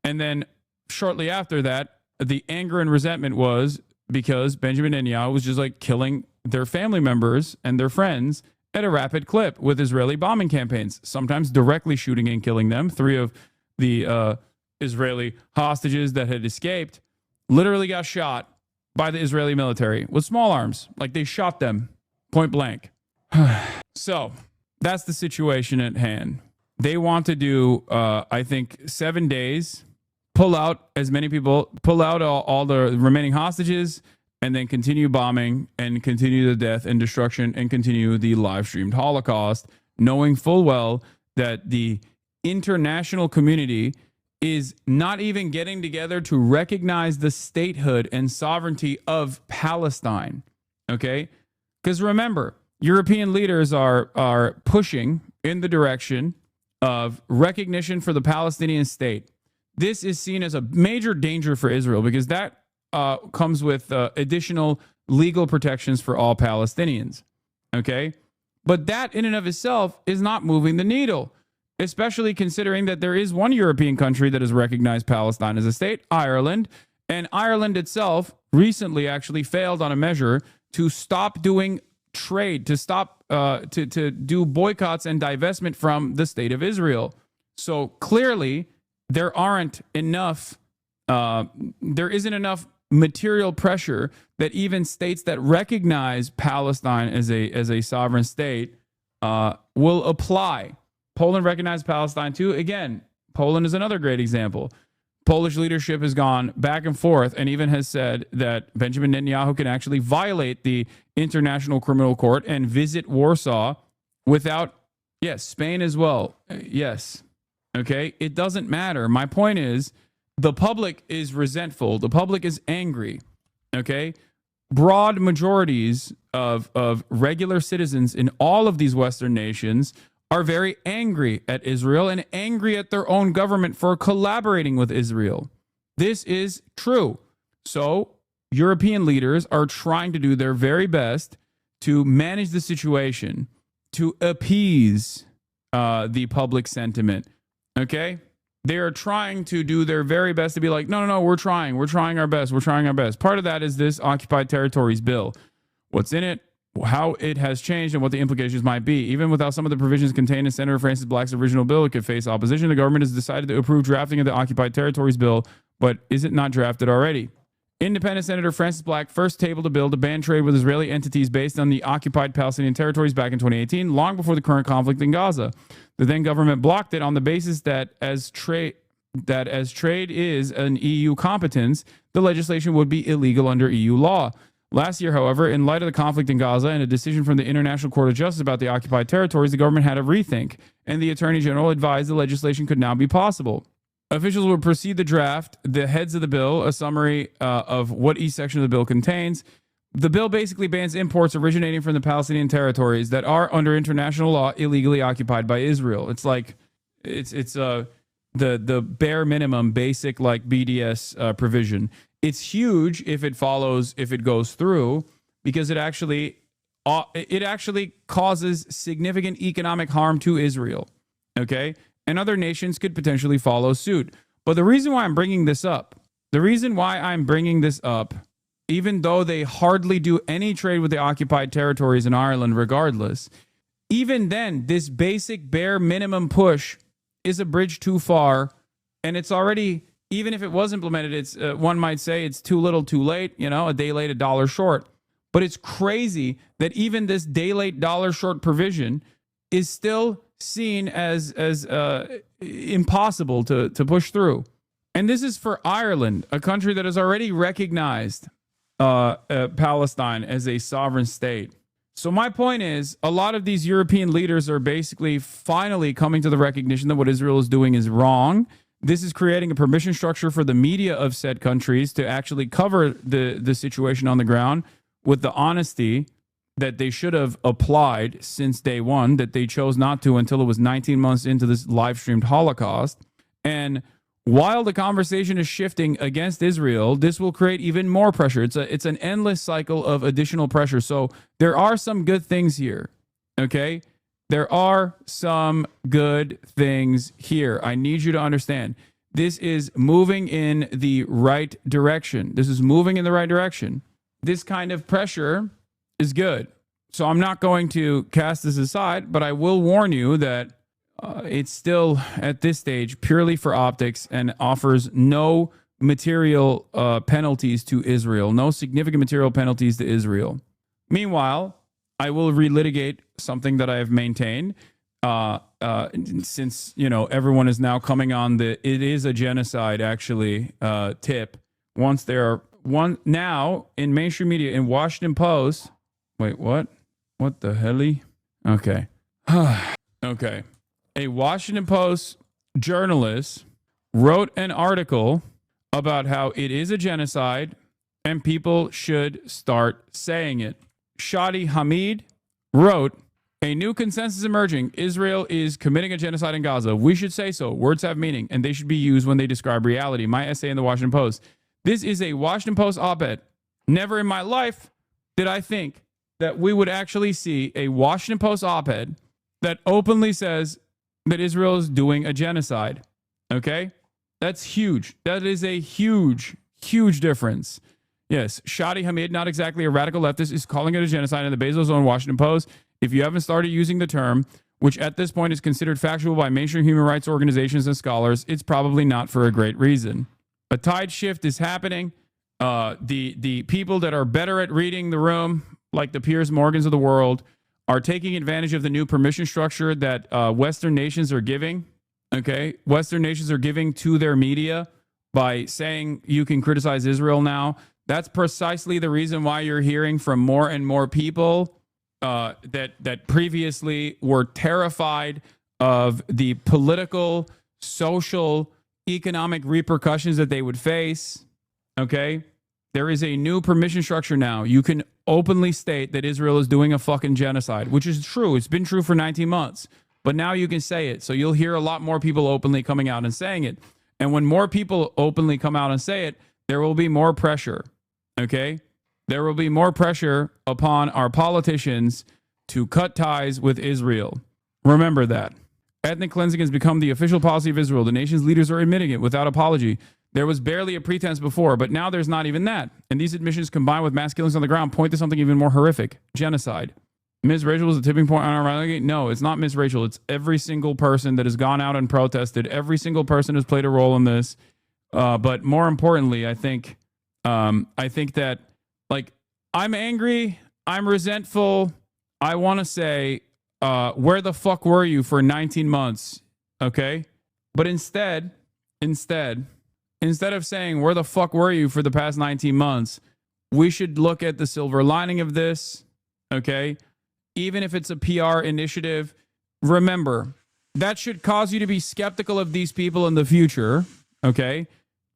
And then shortly after that, the anger and resentment was because Benjamin Netanyahu was just like killing their family members and their friends at a rapid clip with Israeli bombing campaigns, sometimes directly shooting and killing them. 3 of the Israeli hostages that had escaped literally got shot by the Israeli military with small arms. Like, they shot them point blank. So that's the situation at hand. They want to do, I think, 7 days, pull out as many people, pull out all the remaining hostages, and then continue bombing and continue the death and destruction and continue the live streamed Holocaust, knowing full well that the international community is not even getting together to recognize the statehood and sovereignty of Palestine. Okay? Because remember, European leaders are pushing in the direction of recognition for the Palestinian state. This is seen as a major danger for Israel because that comes with additional legal protections for all Palestinians. Okay? But that in and of itself is not moving the needle, especially considering that there is one European country that has recognized Palestine as a state, Ireland, and Ireland itself recently actually failed on a measure to stop doing trade, to stop to do boycotts and divestment from the state of Israel. So clearly there isn't enough material pressure that even states that recognize Palestine as a sovereign state will apply. Poland recognized Palestine too. Again, Poland is another great example. Polish leadership has gone back and forth and even has said that Benjamin Netanyahu can actually violate the International Criminal Court and visit Warsaw without, yes, Spain as well. Yes. Okay. It doesn't matter. My point is the public is resentful. The public is angry. Okay. Broad majorities of regular citizens in all of these Western nations are very angry at Israel and angry at their own government for collaborating with Israel. This is true. So European leaders are trying to do their very best to manage the situation, to appease the public sentiment. Okay? They are trying to do their very best to be like, no, we're trying our best. Part of that is this Occupied Territories bill. What's in it? How it has changed and what the implications might be. Even without some of the provisions contained in Senator Francis Black's original bill, it could face opposition. The government has decided to approve drafting of the Occupied Territories bill, but is it not drafted already? Independent Senator Francis Black first tabled a bill to ban trade with Israeli entities based on the occupied Palestinian territories back in 2018, long before the current conflict in Gaza. The then government blocked it on the basis that as trade is an EU competence, the legislation would be illegal under EU law. Last year, however, in light of the conflict in Gaza and a decision from the International Court of Justice about the occupied territories, the government had a rethink, and the Attorney General advised the legislation could now be possible. Officials will proceed to draft the heads of the bill, a summary of what each section of the bill contains. The bill basically bans imports originating from the Palestinian territories that are, under international law, illegally occupied by Israel. It's like it's the bare minimum, basic like BDS provision. It's huge if it goes through, because it actually causes significant economic harm to Israel. Okay? And other nations could potentially follow suit. But the reason why I'm bringing this up, even though they hardly do any trade with the occupied territories in Ireland regardless, even then, this basic bare minimum push is a bridge too far, and it's already, even if it was implemented, it's one might say it's too little too late, a day late, $1 short. But it's crazy that even this day late, $1 short provision is still seen as impossible to push through. And this is for Ireland, a country that has already recognized Palestine as a sovereign state. So my point is, a lot of these European leaders are basically finally coming to the recognition that what Israel is doing is wrong. This is creating a permission structure for the media of said countries to actually cover the situation on the ground with the honesty that they should have applied since day one, that they chose not to until it was 19 months into this live-streamed Holocaust. And while the conversation is shifting against Israel, this will create even more pressure. It's an endless cycle of additional pressure. So there are some good things here, okay? There are some good things here. I need you to understand. This is moving in the right direction. This kind of pressure is good. So I'm not going to cast this aside, but I will warn you that it's still at this stage purely for optics and offers no material penalties to Israel, no significant material penalties to Israel. Meanwhile, I will relitigate something that I have maintained since, you know, everyone is now coming on the it is a genocide actually tip. Once there are now in mainstream media, in Washington Post. Wait, what? What the helly? Okay. Okay. A Washington Post journalist wrote an article about how it is a genocide and people should start saying it. Shadi Hamid wrote, a new consensus emerging. Israel is committing a genocide in Gaza. We should say so. Words have meaning, and they should be used when they describe reality. My essay in the Washington Post. This is a Washington Post op-ed. Never in my life did I think that we would actually see a Washington Post op-ed that openly says that Israel is doing a genocide. Okay? That's huge. That is a huge, huge difference. Yes, Shadi Hamid, not exactly a radical leftist, is calling it a genocide in the Bezos own Washington Post. If you haven't started using the term, which at this point is considered factual by mainstream human rights organizations and scholars, it's probably not for a great reason. A tide shift is happening. The people that are better at reading the room, like the Piers Morgans of the world, are taking advantage of the new permission structure that Western nations are giving. Okay, Western nations are giving to their media by saying you can criticize Israel now. That's precisely the reason why you're hearing from more and more people that previously were terrified of the political, social, economic repercussions that they would face. Okay, there is a new permission structure now. You can openly state that Israel is doing a fucking genocide, which is true. It's been true for 19 months. But now you can say it. So you'll hear a lot more people openly coming out and saying it. And when more people openly come out and say it, there will be more pressure. Okay? There will be more pressure upon our politicians to cut ties with Israel. Remember that. Ethnic cleansing has become the official policy of Israel. The nation's leaders are admitting it without apology. There was barely a pretense before, but now there's not even that. And these admissions combined with mass killings on the ground point to something even more horrific. Genocide. Ms. Rachel was a tipping point on our rally. No, it's not Ms. Rachel. It's every single person that has gone out and protested. Every single person has played a role in this. But more importantly, I think that, like, I'm angry. I'm resentful. I want to say, where the fuck were you for 19 months? Okay. But instead of saying, where the fuck were you for the past 19 months? We should look at the silver lining of this. Okay. Even if it's a PR initiative, remember, that should cause you to be skeptical of these people in the future, okay?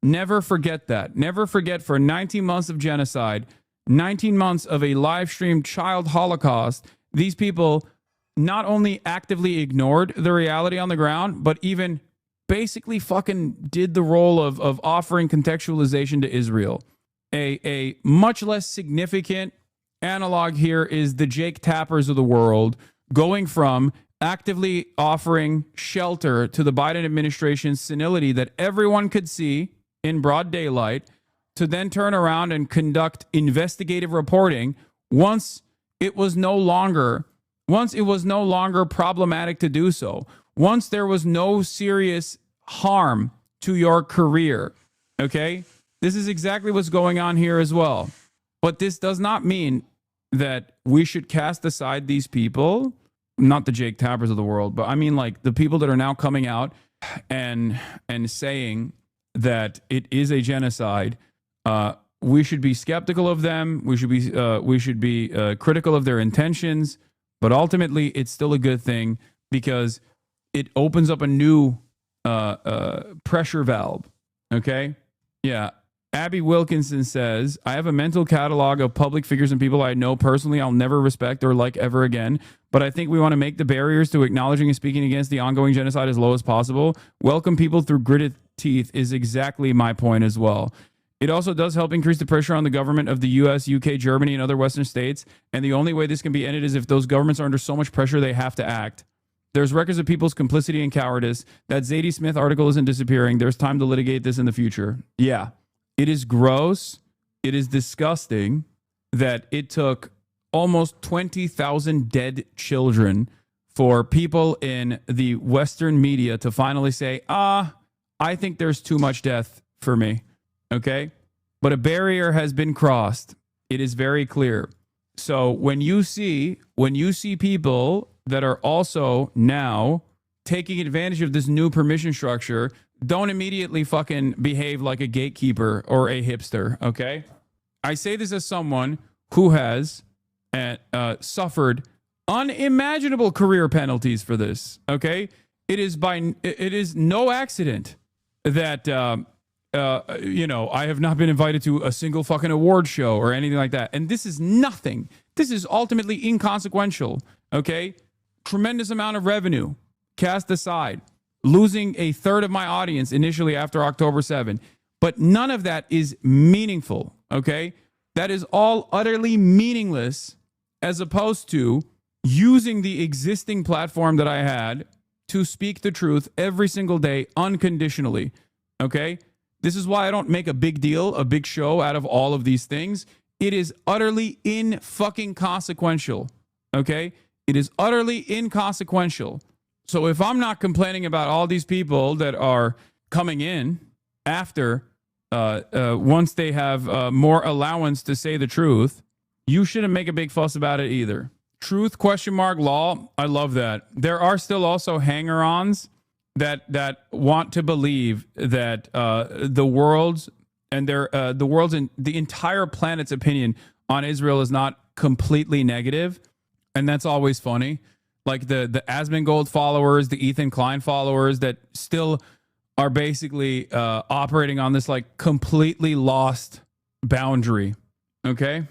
Never forget that. Never forget for 19 months of genocide, 19 months of a live-streamed child Holocaust, these people not only actively ignored the reality on the ground, but even basically fucking did the role of offering contextualization to Israel. A much less significant analog here is the Jake Tappers of the world going from actively offering shelter to the Biden administration's senility that everyone could see in broad daylight to then turn around and conduct investigative reporting once it was no longer problematic to do so, once there was no serious harm to your career. Okay? This is exactly what's going on here as well. But this does not mean that we should cast aside these people, not the Jake Tappers of the world, but I mean like the people that are now coming out and saying that it is a genocide. We should be skeptical of them. We should be critical of their intentions, but ultimately it's still a good thing because it opens up a new pressure valve. Okay? Yeah. Abby Wilkinson says, I have a mental catalog of public figures and people I know personally I'll never respect or like ever again, but I think we want to make the barriers to acknowledging and speaking against the ongoing genocide as low as possible. Welcome people through gritted teeth is exactly my point as well. It also does help increase the pressure on the government of the US, UK, Germany, and other Western states, and the only way this can be ended is if those governments are under so much pressure they have to act. There's records of people's complicity and cowardice. That Zadie Smith article isn't disappearing. There's time to litigate this in the future. Yeah. It is gross. It is disgusting that it took almost 20,000 dead children for people in the Western media to finally say, I think there's too much death for me. Okay? But a barrier has been crossed. It is very clear. So when you see people that are also now taking advantage of this new permission structure, don't immediately fucking behave like a gatekeeper or a hipster, okay? I say this as someone who has suffered unimaginable career penalties for this, okay? It is no accident that I have not been invited to a single fucking award show or anything like that. And this is nothing. This is ultimately inconsequential, okay? Tremendous amount of revenue cast aside, losing a third of my audience initially after October 7. But none of that is meaningful, okay? That is all utterly meaningless as opposed to using the existing platform that I had to speak the truth every single day unconditionally, okay? This is why I don't make a big deal, a big show out of all of these things. It is utterly inconsequential, okay? It is utterly inconsequential. So if I'm not complaining about all these people that are coming in after, once they have more allowance to say the truth, you shouldn't make a big fuss about it either. Truth ? Law. I love that. There are still also hanger-ons that want to believe that the world's and the entire planet's opinion on Israel is not completely negative, and that's always funny. Like the Asmongold followers, the Ethan Klein followers that still are basically operating on this like completely lost boundary. Okay?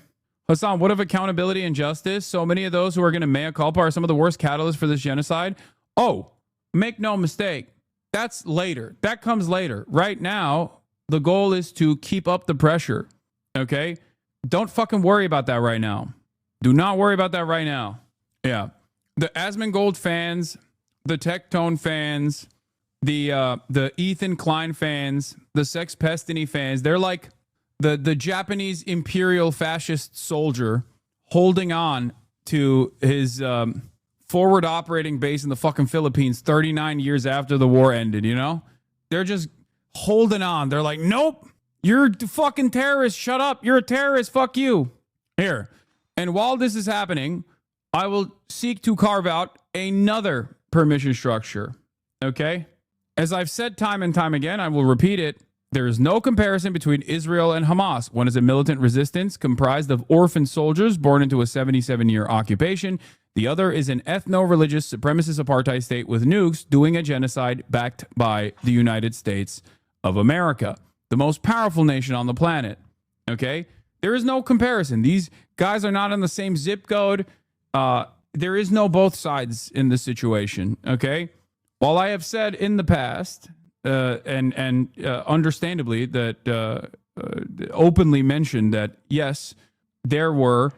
Hasan, what of accountability and justice? So many of those who are going to mea culpa are some of the worst catalysts for this genocide. Oh, make no mistake. That's later. That comes later. Right now, the goal is to keep up the pressure. Okay? Don't fucking worry about that right now. Do not worry about that right now. Yeah. The Asmongold fans, the Tectone fans, the Ethan Klein fans, the Sex Pestiny fans, they're like the Japanese imperial fascist soldier holding on to his forward operating base in the fucking Philippines 39 years after the war ended, you know? They're just holding on. They're like, nope, you're a fucking terrorist. Shut up. You're a terrorist. Fuck you. Here. And while this is happening, I will seek to carve out another permission structure. Okay? As I've said time and time again, I will repeat it. There is no comparison between Israel and Hamas. One is a militant resistance comprised of orphan soldiers born into a 77-year occupation. The other is an ethno-religious supremacist apartheid state with nukes doing a genocide backed by the United States of America, the most powerful nation on the planet. Okay? There is no comparison. These guys are not in the same zip code. There is no both sides in this situation. Okay? While I have said in the past, and understandably that openly mentioned that yes, there was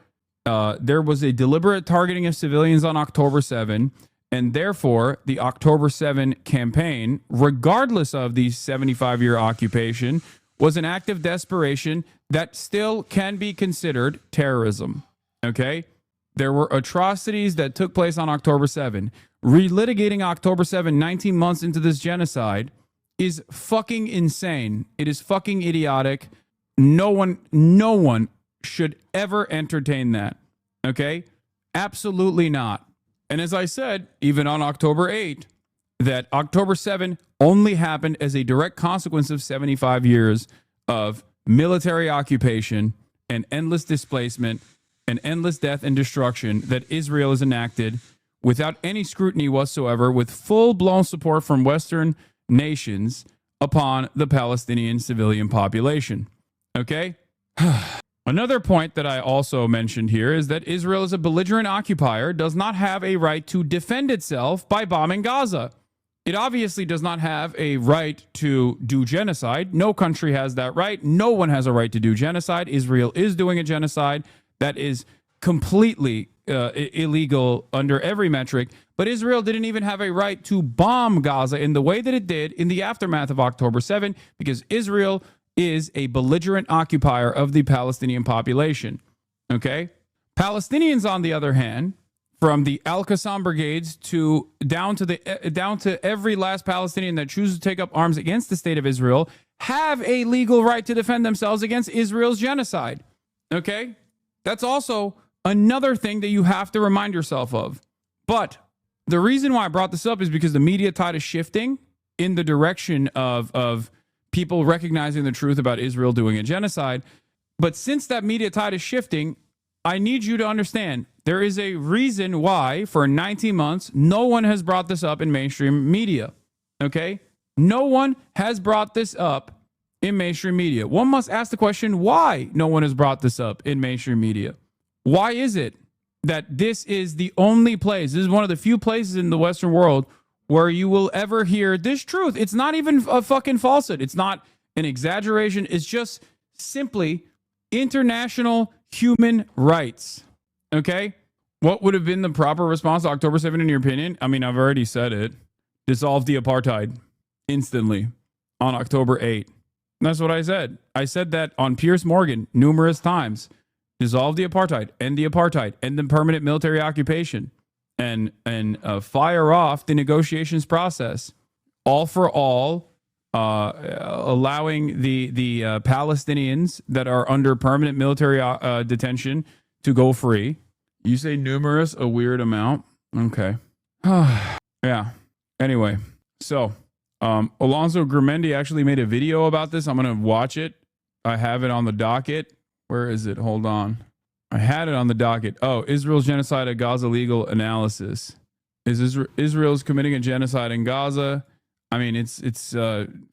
a deliberate targeting of civilians on October 7, and therefore the October 7 campaign, regardless of the 75-year occupation, was an act of desperation that still can be considered terrorism. Okay? There were atrocities that took place on October 7. Relitigating October 7 19 months into this genocide is fucking insane. It is fucking idiotic. No one should ever entertain that. Okay? Absolutely not. And as I said, even on October 8, that October 7 only happened as a direct consequence of 75 years of military occupation and endless displacement and endless death and destruction that Israel has enacted without any scrutiny whatsoever, with full-blown support from Western nations upon the Palestinian civilian population. Okay? Another point that I also mentioned here is that Israel, as a belligerent occupier, does not have a right to defend itself by bombing Gaza. It obviously does not have a right to do genocide. No country has that right. No one has a right to do genocide. Israel is doing a genocide that is completely illegal under every metric. But Israel didn't even have a right to bomb Gaza in the way that it did in the aftermath of October 7, because Israel is a belligerent occupier of the Palestinian population. Okay? Palestinians, on the other hand, from the Al-Qassam brigades down to every last Palestinian that chooses to take up arms against the state of Israel, have a legal right to defend themselves against Israel's genocide. Okay? That's also another thing that you have to remind yourself of. But the reason why I brought this up is because the media tide is shifting in the direction of people recognizing the truth about Israel doing a genocide. But since that media tide is shifting, I need you to understand there is a reason why for 19 months, no one has brought this up in mainstream media. Okay? No one has brought this up in mainstream media. One must ask the question, why no one has brought this up in mainstream media? Why is it that this is the only place, this is one of the few places in the Western world where you will ever hear this truth? It's not even a fucking falsehood. It's not an exaggeration. It's just simply international human rights. Okay? What would have been the proper response to October 7th in your opinion? I mean, I've already said it. Dissolve the apartheid instantly on October 8th. That's what I said. I said that on Piers Morgan numerous times. Dissolve the apartheid, end the permanent military occupation, and fire off the negotiations process. All for all, allowing the Palestinians that are under permanent military detention to go free. You say numerous, a weird amount. Okay. Yeah. Anyway, so Alonso Grimendi actually made a video about this. I'm going to watch it. I have it on the docket. Where is it? Hold on. I had it on the docket. Oh, Israel's genocide at Gaza legal analysis. Is Israel's committing a genocide in Gaza? I mean, it's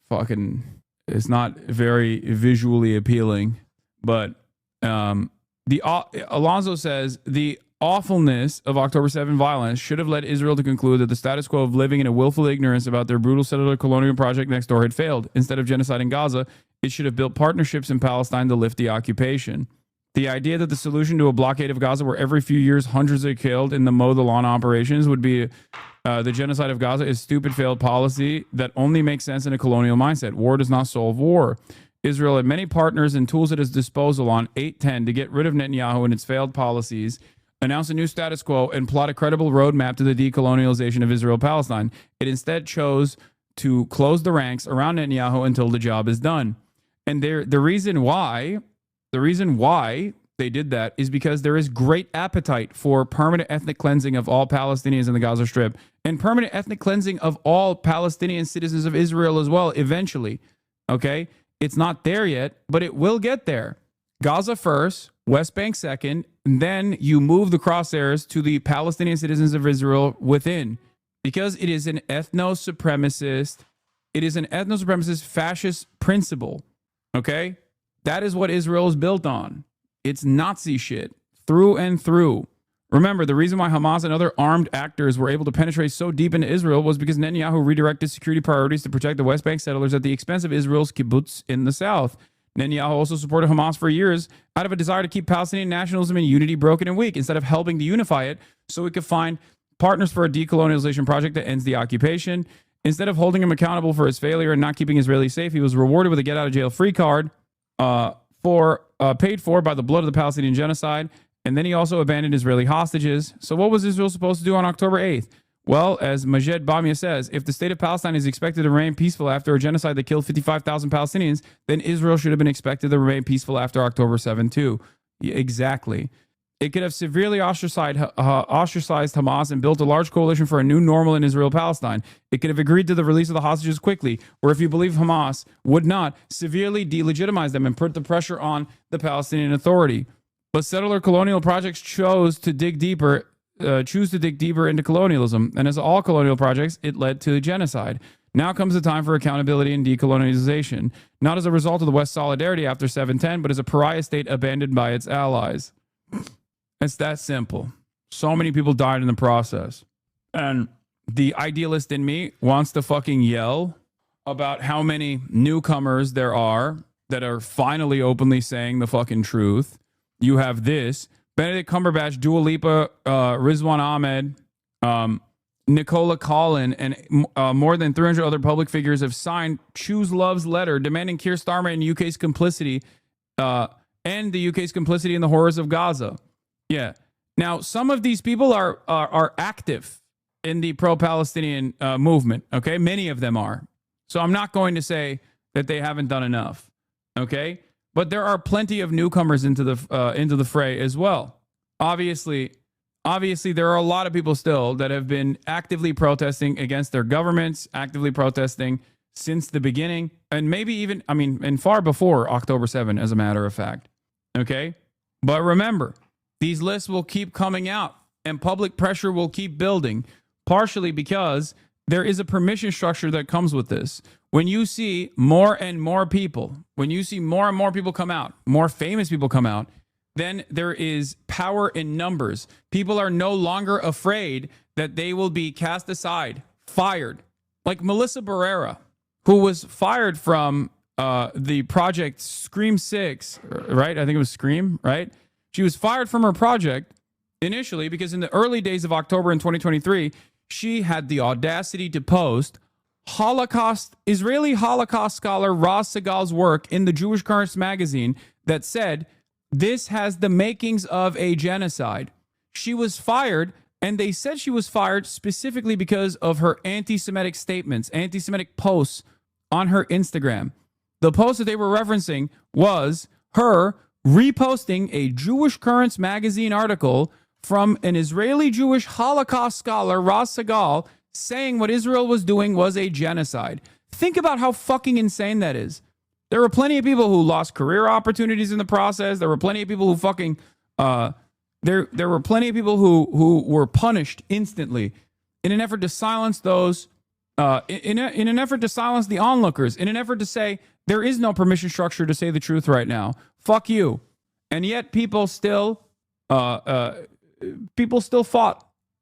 fucking, it's not very visually appealing, but Alonso says the awfulness of October 7 violence should have led Israel to conclude that the status quo of living in a willful ignorance about their brutal settler colonial project next door had failed. Instead of genocide in Gaza, it should have built partnerships in Palestine to lift the occupation. The idea that the solution to a blockade of Gaza where every few years hundreds are killed in the mow the lawn operations would be the genocide of Gaza is stupid failed policy that only makes sense in a colonial mindset. War does not solve war. Israel had many partners and tools at its disposal on 8/10 to get rid of Netanyahu and its failed policies, announce a new status quo, and plot a credible roadmap to the decolonialization of Israel-Palestine. It instead chose to close the ranks around Netanyahu until the job is done. And the reason why they did that is because there is great appetite for permanent ethnic cleansing of all Palestinians in the Gaza Strip and permanent ethnic cleansing of all Palestinian citizens of Israel as well, eventually. Okay? It's not there yet, but it will get there. Gaza first, West Bank second, and then you move the crosshairs to the Palestinian citizens of Israel within, because it is an ethno-supremacist fascist principle. Okay? That is what Israel is built on. It's Nazi shit through and through. Remember, the reason why Hamas and other armed actors were able to penetrate so deep into Israel was because Netanyahu redirected security priorities to protect the West Bank settlers at the expense of Israel's kibbutz in the south. Netanyahu also supported Hamas for years out of a desire to keep Palestinian nationalism and unity broken and weak instead of helping to unify it so it could find partners for a decolonialization project that ends the occupation. Instead of holding him accountable for his failure and not keeping Israelis safe, he was rewarded with a get-out-of-jail-free card paid for by the blood of the Palestinian genocide. And then he also abandoned Israeli hostages. So what was Israel supposed to do on October 8th? Well, as Majed Bamia says, if the state of Palestine is expected to remain peaceful after a genocide that killed 55,000 Palestinians, then Israel should have been expected to remain peaceful after October 7 too. Exactly. It could have severely ostracized Hamas and built a large coalition for a new normal in Israel-Palestine. It could have agreed to the release of the hostages quickly, or if you believe Hamas would not, severely delegitimize them and put the pressure on the Palestinian Authority. But settler colonial projects choose to dig deeper into colonialism, and as all colonial projects, it led to genocide. Now comes the time for accountability and decolonization, not as a result of the West's solidarity after 7/10, but as a pariah state abandoned by its allies. It's that simple. So many people died in the process. And the idealist in me wants to fucking yell about how many newcomers there are that are finally openly saying the fucking truth. You have this, Benedict Cumberbatch, Dua Lipa, Rizwan Ahmed, Nicola Collin, and more than 300 other public figures have signed Choose Love's letter demanding Keir Starmer and UK's complicity, and the UK's complicity in the horrors of Gaza. Yeah. Now, some of these people are active in the pro-Palestinian movement. Okay, many of them are. So I'm not going to say that they haven't done enough. Okay, but there are plenty of newcomers into the fray as well. Obviously, there are a lot of people still that have been actively protesting against their governments, actively protesting since the beginning, and maybe even, and far before October 7, as a matter of fact. Okay? But remember, these lists will keep coming out and public pressure will keep building, partially because there is a permission structure that comes with this. When you see more and more people, come out, more famous people come out, then there is power in numbers. People are no longer afraid that they will be cast aside, fired. Like Melissa Barrera, who was fired from the project Scream 6, right? I think it was Scream, right? She was fired from her project initially because in the early days of October in 2023, she had the audacity to post Israeli Holocaust scholar Ross Segal's work in the Jewish Currents magazine that said, this has the makings of a genocide. She was fired, and they said she was fired specifically because of her anti-Semitic statements, anti-Semitic posts on her Instagram. The post that they were referencing was her reposting a Jewish Currents magazine article from an Israeli Jewish Holocaust scholar, Ross Segal, saying what Israel was doing was a genocide. Think about how fucking insane that is. There were plenty of people who lost career opportunities in the process. There were plenty of people who fucking there were plenty of people who were punished instantly in an effort to silence those in an effort to silence the onlookers, in an effort to say there is no permission structure to say the truth right now. Fuck you. And yet people still fought.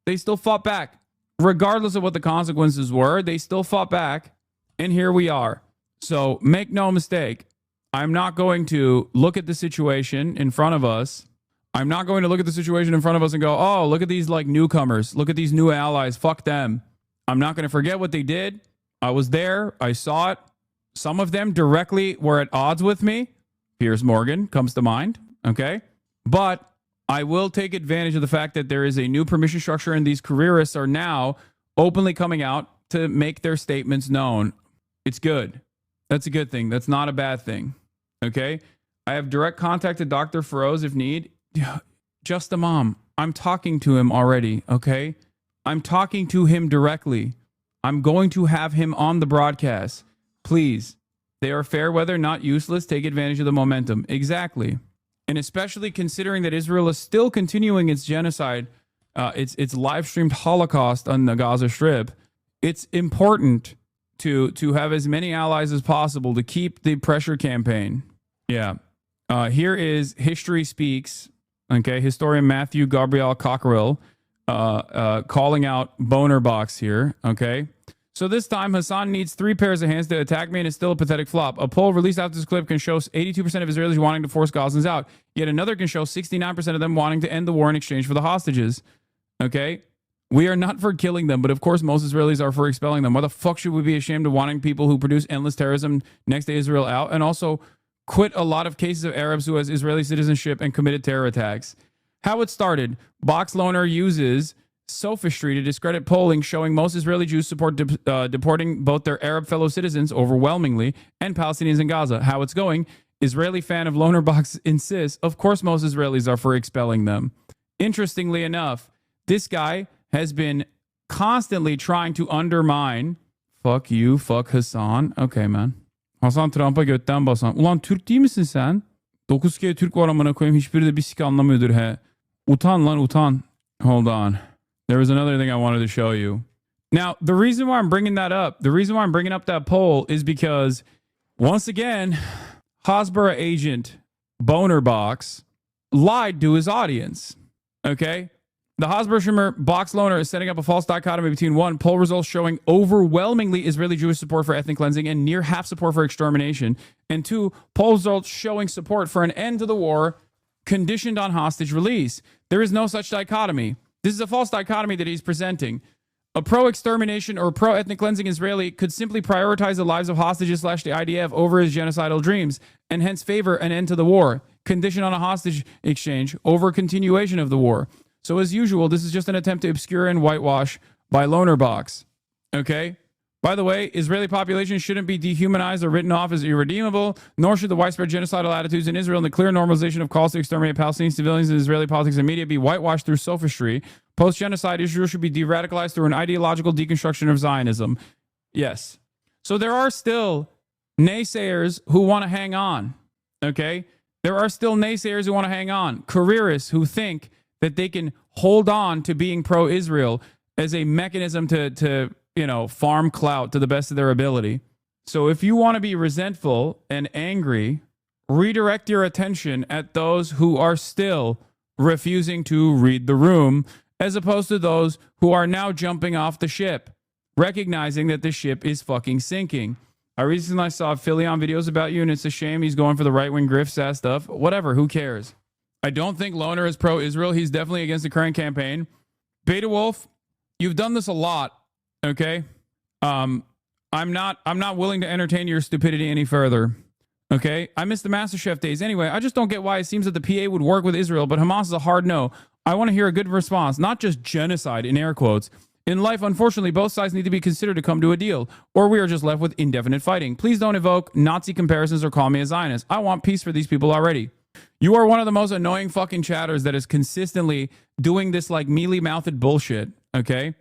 They still fought back. Regardless of what the consequences were, they still fought back, and here we are. So make no mistake, I'm not going to look at the situation in front of us. I'm not going to look at the situation in front of us and go, oh, look at these like newcomers. Look at these new allies. Fuck them. I'm not going to forget what they did. I was there. I saw it. Some of them directly were at odds with me. Piers Morgan comes to mind. Okay. But I will take advantage of the fact that there is a new permission structure and these careerists are now openly coming out to make their statements known. It's good. That's a good thing. That's not a bad thing. Okay? I have direct contact to Dr. Feroz if need. Just a mom. I'm talking to him already, okay? I'm talking to him directly. I'm going to have him on the broadcast. Please. They are fair weather, not useless. Take advantage of the momentum. Exactly. And especially considering that Israel is still continuing its genocide, its live-streamed Holocaust on the Gaza Strip, it's important to have as many allies as possible to keep the pressure campaign. Yeah. Here is History Speaks. Okay. Historian Matthew Gabriel Cockerill calling out Boner Box here. Okay. So this time, Hassan needs 3 pairs of hands to attack me and it's still a pathetic flop. A poll released after this clip can show 82% of Israelis wanting to force Gazans out. Yet another can show 69% of them wanting to end the war in exchange for the hostages. Okay? We are not for killing them, but of course most Israelis are for expelling them. Why the fuck should we be ashamed of wanting people who produce endless terrorism next to Israel out and also quit a lot of cases of Arabs who has Israeli citizenship and committed terror attacks? How it started, Box Loner uses sophistry to discredit polling showing most Israeli Jews support deporting both their Arab fellow citizens overwhelmingly and Palestinians in Gaza. How it's going, Israeli fan of Loner Box insists, of course most Israelis are for expelling them. Interestingly enough, this guy has been constantly trying to undermine, fuck you, fuck Hasan. Okay man. Hasan Trump'a götten basan. Ulan Türk değil misin sen? 9 kere Türk var amına koyayım. Hiçbiri de bir sik anlamıyordur he. Utan lan utan. Hold on. There was another thing I wanted to show you. Now, the reason why I'm bringing that up, the reason why I'm bringing up that poll is because, once again, Hasbara agent Boner Box lied to his audience. Okay? The Hasbara streamer Box Loner is setting up a false dichotomy between, 1, poll results showing overwhelmingly Israeli Jewish support for ethnic cleansing and near half support for extermination, and 2, poll results showing support for an end to the war conditioned on hostage release. There is no such dichotomy. This is a false dichotomy that he's presenting. A pro-extermination or pro-ethnic cleansing Israeli could simply prioritize the lives of hostages / the IDF over his genocidal dreams, and hence favor an end to the war, conditioned on a hostage exchange over continuation of the war. So as usual, this is just an attempt to obscure and whitewash by Loner Box. Okay? By the way, Israeli population shouldn't be dehumanized or written off as irredeemable, nor should the widespread genocidal attitudes in Israel and the clear normalization of calls to exterminate Palestinian civilians in Israeli politics and media be whitewashed through sophistry. Post-genocide, Israel should be de-radicalized through an ideological deconstruction of Zionism. Yes. So there are still naysayers who want to hang on. Okay? There are still naysayers who want to hang on. Careerists who think that they can hold on to being pro-Israel as a mechanism to farm clout to the best of their ability. So if you want to be resentful and angry, redirect your attention at those who are still refusing to read the room, as opposed to those who are now jumping off the ship, recognizing that the ship is fucking sinking. I recently saw Philly on videos about you, and it's a shame he's going for the right-wing grift stuff. Whatever, who cares? I don't think Loner is pro-Israel. He's definitely against the current campaign. Beta Wolf, you've done this a lot. Okay, I'm not willing to entertain your stupidity any further. Okay, I miss the MasterChef days. Anyway, I just don't get why it seems that the PA would work with Israel, but Hamas is a hard no. I want to hear a good response, not just genocide in air quotes. In life, unfortunately, both sides need to be considered to come to a deal, or we are just left with indefinite fighting. Please don't evoke Nazi comparisons or call me a Zionist. I want peace for these people already. You are one of the most annoying fucking chatters that is consistently doing this like mealy-mouthed bullshit. Okay.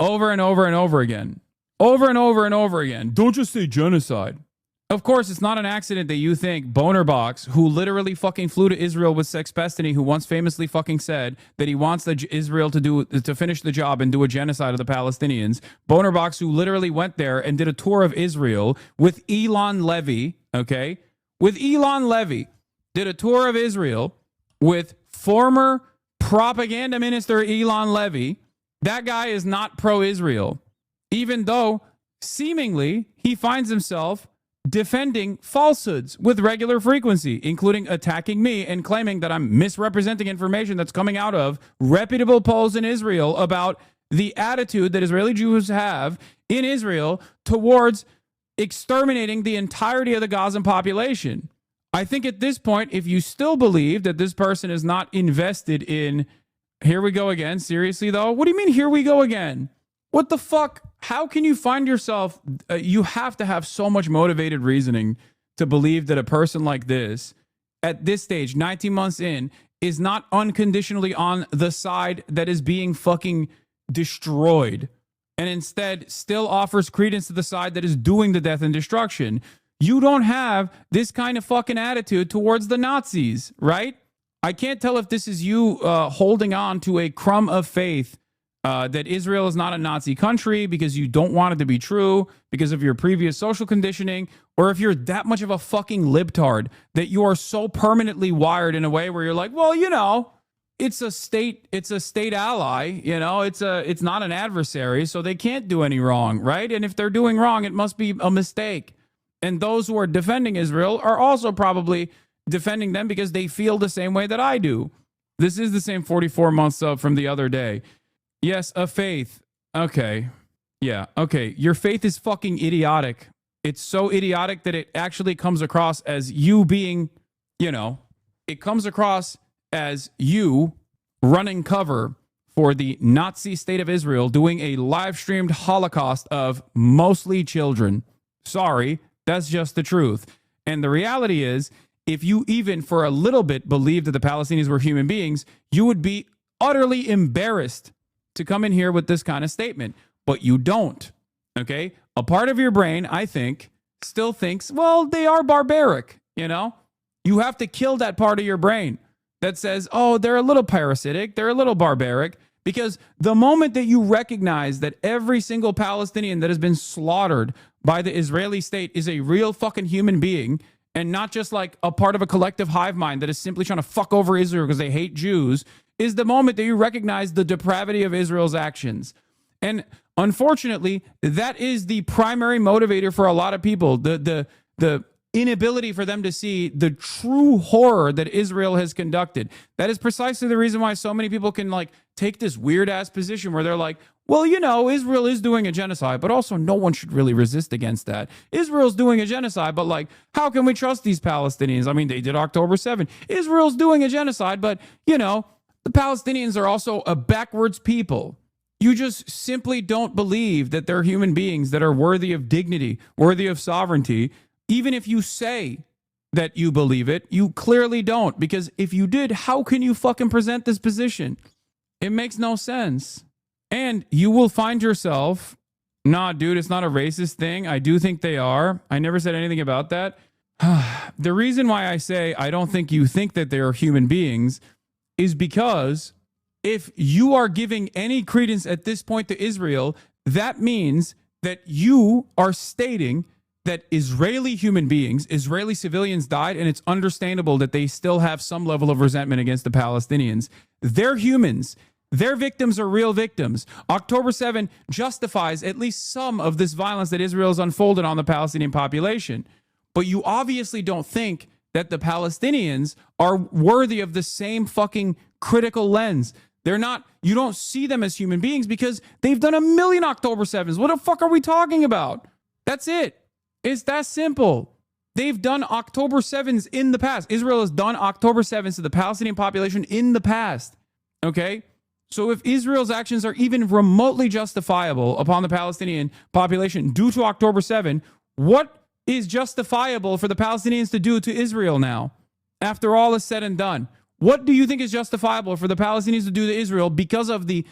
Over and over and over again. Over and over and over again. Don't just say genocide. Of course, it's not an accident that you think Bonerbox, who literally fucking flew to Israel with Sex Pestany, who once famously fucking said that he wants Israel to finish the job and do a genocide of the Palestinians. Bonerbox, who literally went there and did a tour of Israel with Elon Levy, okay? With Elon Levy, did a tour of Israel with former propaganda minister Elon Levy. That guy is not pro-Israel, even though seemingly he finds himself defending falsehoods with regular frequency, including attacking me and claiming that I'm misrepresenting information that's coming out of reputable polls in Israel about the attitude that Israeli Jews have in Israel towards exterminating the entirety of the Gazan population. I think at this point, if you still believe that this person is not invested in... Here we go again. Seriously, though? What do you mean, here we go again? What the fuck? How can you find yourself... you have to have so much motivated reasoning to believe that a person like this, at this stage, 19 months in, is not unconditionally on the side that is being fucking destroyed, and instead still offers credence to the side that is doing the death and destruction. You don't have this kind of fucking attitude towards the Nazis, right? I can't tell if this is you holding on to a crumb of faith that Israel is not a Nazi country because you don't want it to be true because of your previous social conditioning, or if you're that much of a fucking libtard that you are so permanently wired in a way where you're like, well, it's a state ally, it's not an adversary, so they can't do any wrong, right? And if they're doing wrong, it must be a mistake. And those who are defending Israel are also probably defending them because they feel the same way that I do. This is the same 44 months up from the other day. Yes, a faith. Okay. Yeah, okay. Your faith is fucking idiotic. It's so idiotic that it actually comes across as you being, it comes across as you running cover for the Nazi state of Israel doing a live-streamed Holocaust of mostly children. Sorry, that's just the truth. And the reality is, if you even for a little bit believed that the Palestinians were human beings, you would be utterly embarrassed to come in here with this kind of statement. But you don't, okay? A part of your brain, I think, still thinks, well, they are barbaric, You have to kill that part of your brain that says, oh, they're a little parasitic, they're a little barbaric, because the moment that you recognize that every single Palestinian that has been slaughtered by the Israeli state is a real fucking human being, and not just like a part of a collective hive mind that is simply trying to fuck over Israel because they hate Jews, is the moment that you recognize the depravity of Israel's actions. And unfortunately, that is the primary motivator for a lot of people, the inability for them to see the true horror that Israel has conducted. That is precisely the reason why so many people can take this weird ass position where they're like, well, Israel is doing a genocide, but also no one should really resist against that. Israel's doing a genocide, but how can we trust these Palestinians? I mean, they did October 7th. Israel's doing a genocide, but The Palestinians are also a backwards people. You just simply don't believe that they're human beings that are worthy of dignity, worthy of sovereignty. Even if you say that you believe it, you clearly don't. Because if you did, how can you fucking present this position? It makes no sense. And you will find yourself, nah, dude, it's not a racist thing. I do think they are. I never said anything about that. The reason why I say I don't think you think that they are human beings is because if you are giving any credence at this point to Israel, that means that you are stating that Israeli human beings, Israeli civilians died, and it's understandable that they still have some level of resentment against the Palestinians. They're humans. Their victims are real victims. October 7 justifies at least some of this violence that Israel has unfolded on the Palestinian population. But you obviously don't think that the Palestinians are worthy of the same fucking critical lens. They're not, you don't see them as human beings because they've done a million October 7s. What the fuck are we talking about? That's it. It's that simple. They've done October 7s in the past. Israel has done October 7s to the Palestinian population in the past. Okay? So if Israel's actions are even remotely justifiable upon the Palestinian population due to October 7, what is justifiable for the Palestinians to do to Israel now? After all is said and done, what do you think is justifiable for the Palestinians to do to Israel because of the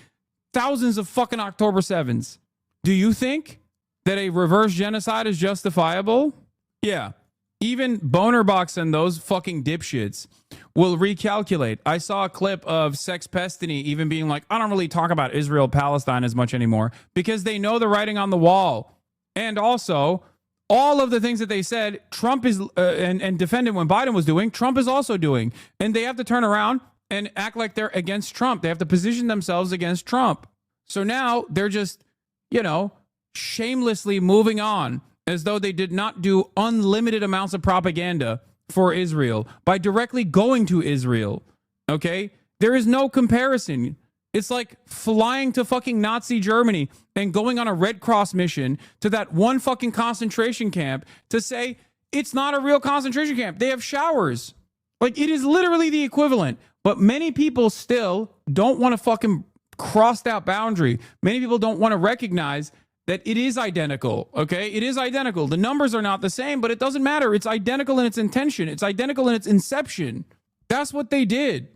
thousands of fucking October 7s? Do you think that a reverse genocide is justifiable? Yeah. Even Bonerbox and those fucking dipshits will recalculate. I saw a clip of Sex Pestany even being like, I don't really talk about Israel, Palestine as much anymore because they know the writing on the wall. And also, all of the things that they said, Trump is, and defended when Biden was doing, Trump is also doing. And they have to turn around and act like they're against Trump. They have to position themselves against Trump. So now they're just, you know, shamelessly moving on as though they did not do unlimited amounts of propaganda for Israel by directly going to Israel. Okay? There is no comparison. It's like flying to fucking Nazi Germany and going on a Red Cross mission to that one fucking concentration camp to say it's not a real concentration camp. They have showers. Like, it is literally the equivalent. But many people still don't want to fucking cross that boundary. Many people don't want to recognize that it is identical, okay? It is identical. The numbers are not the same, but it doesn't matter. It's identical in its intention. It's identical in its inception. That's what they did.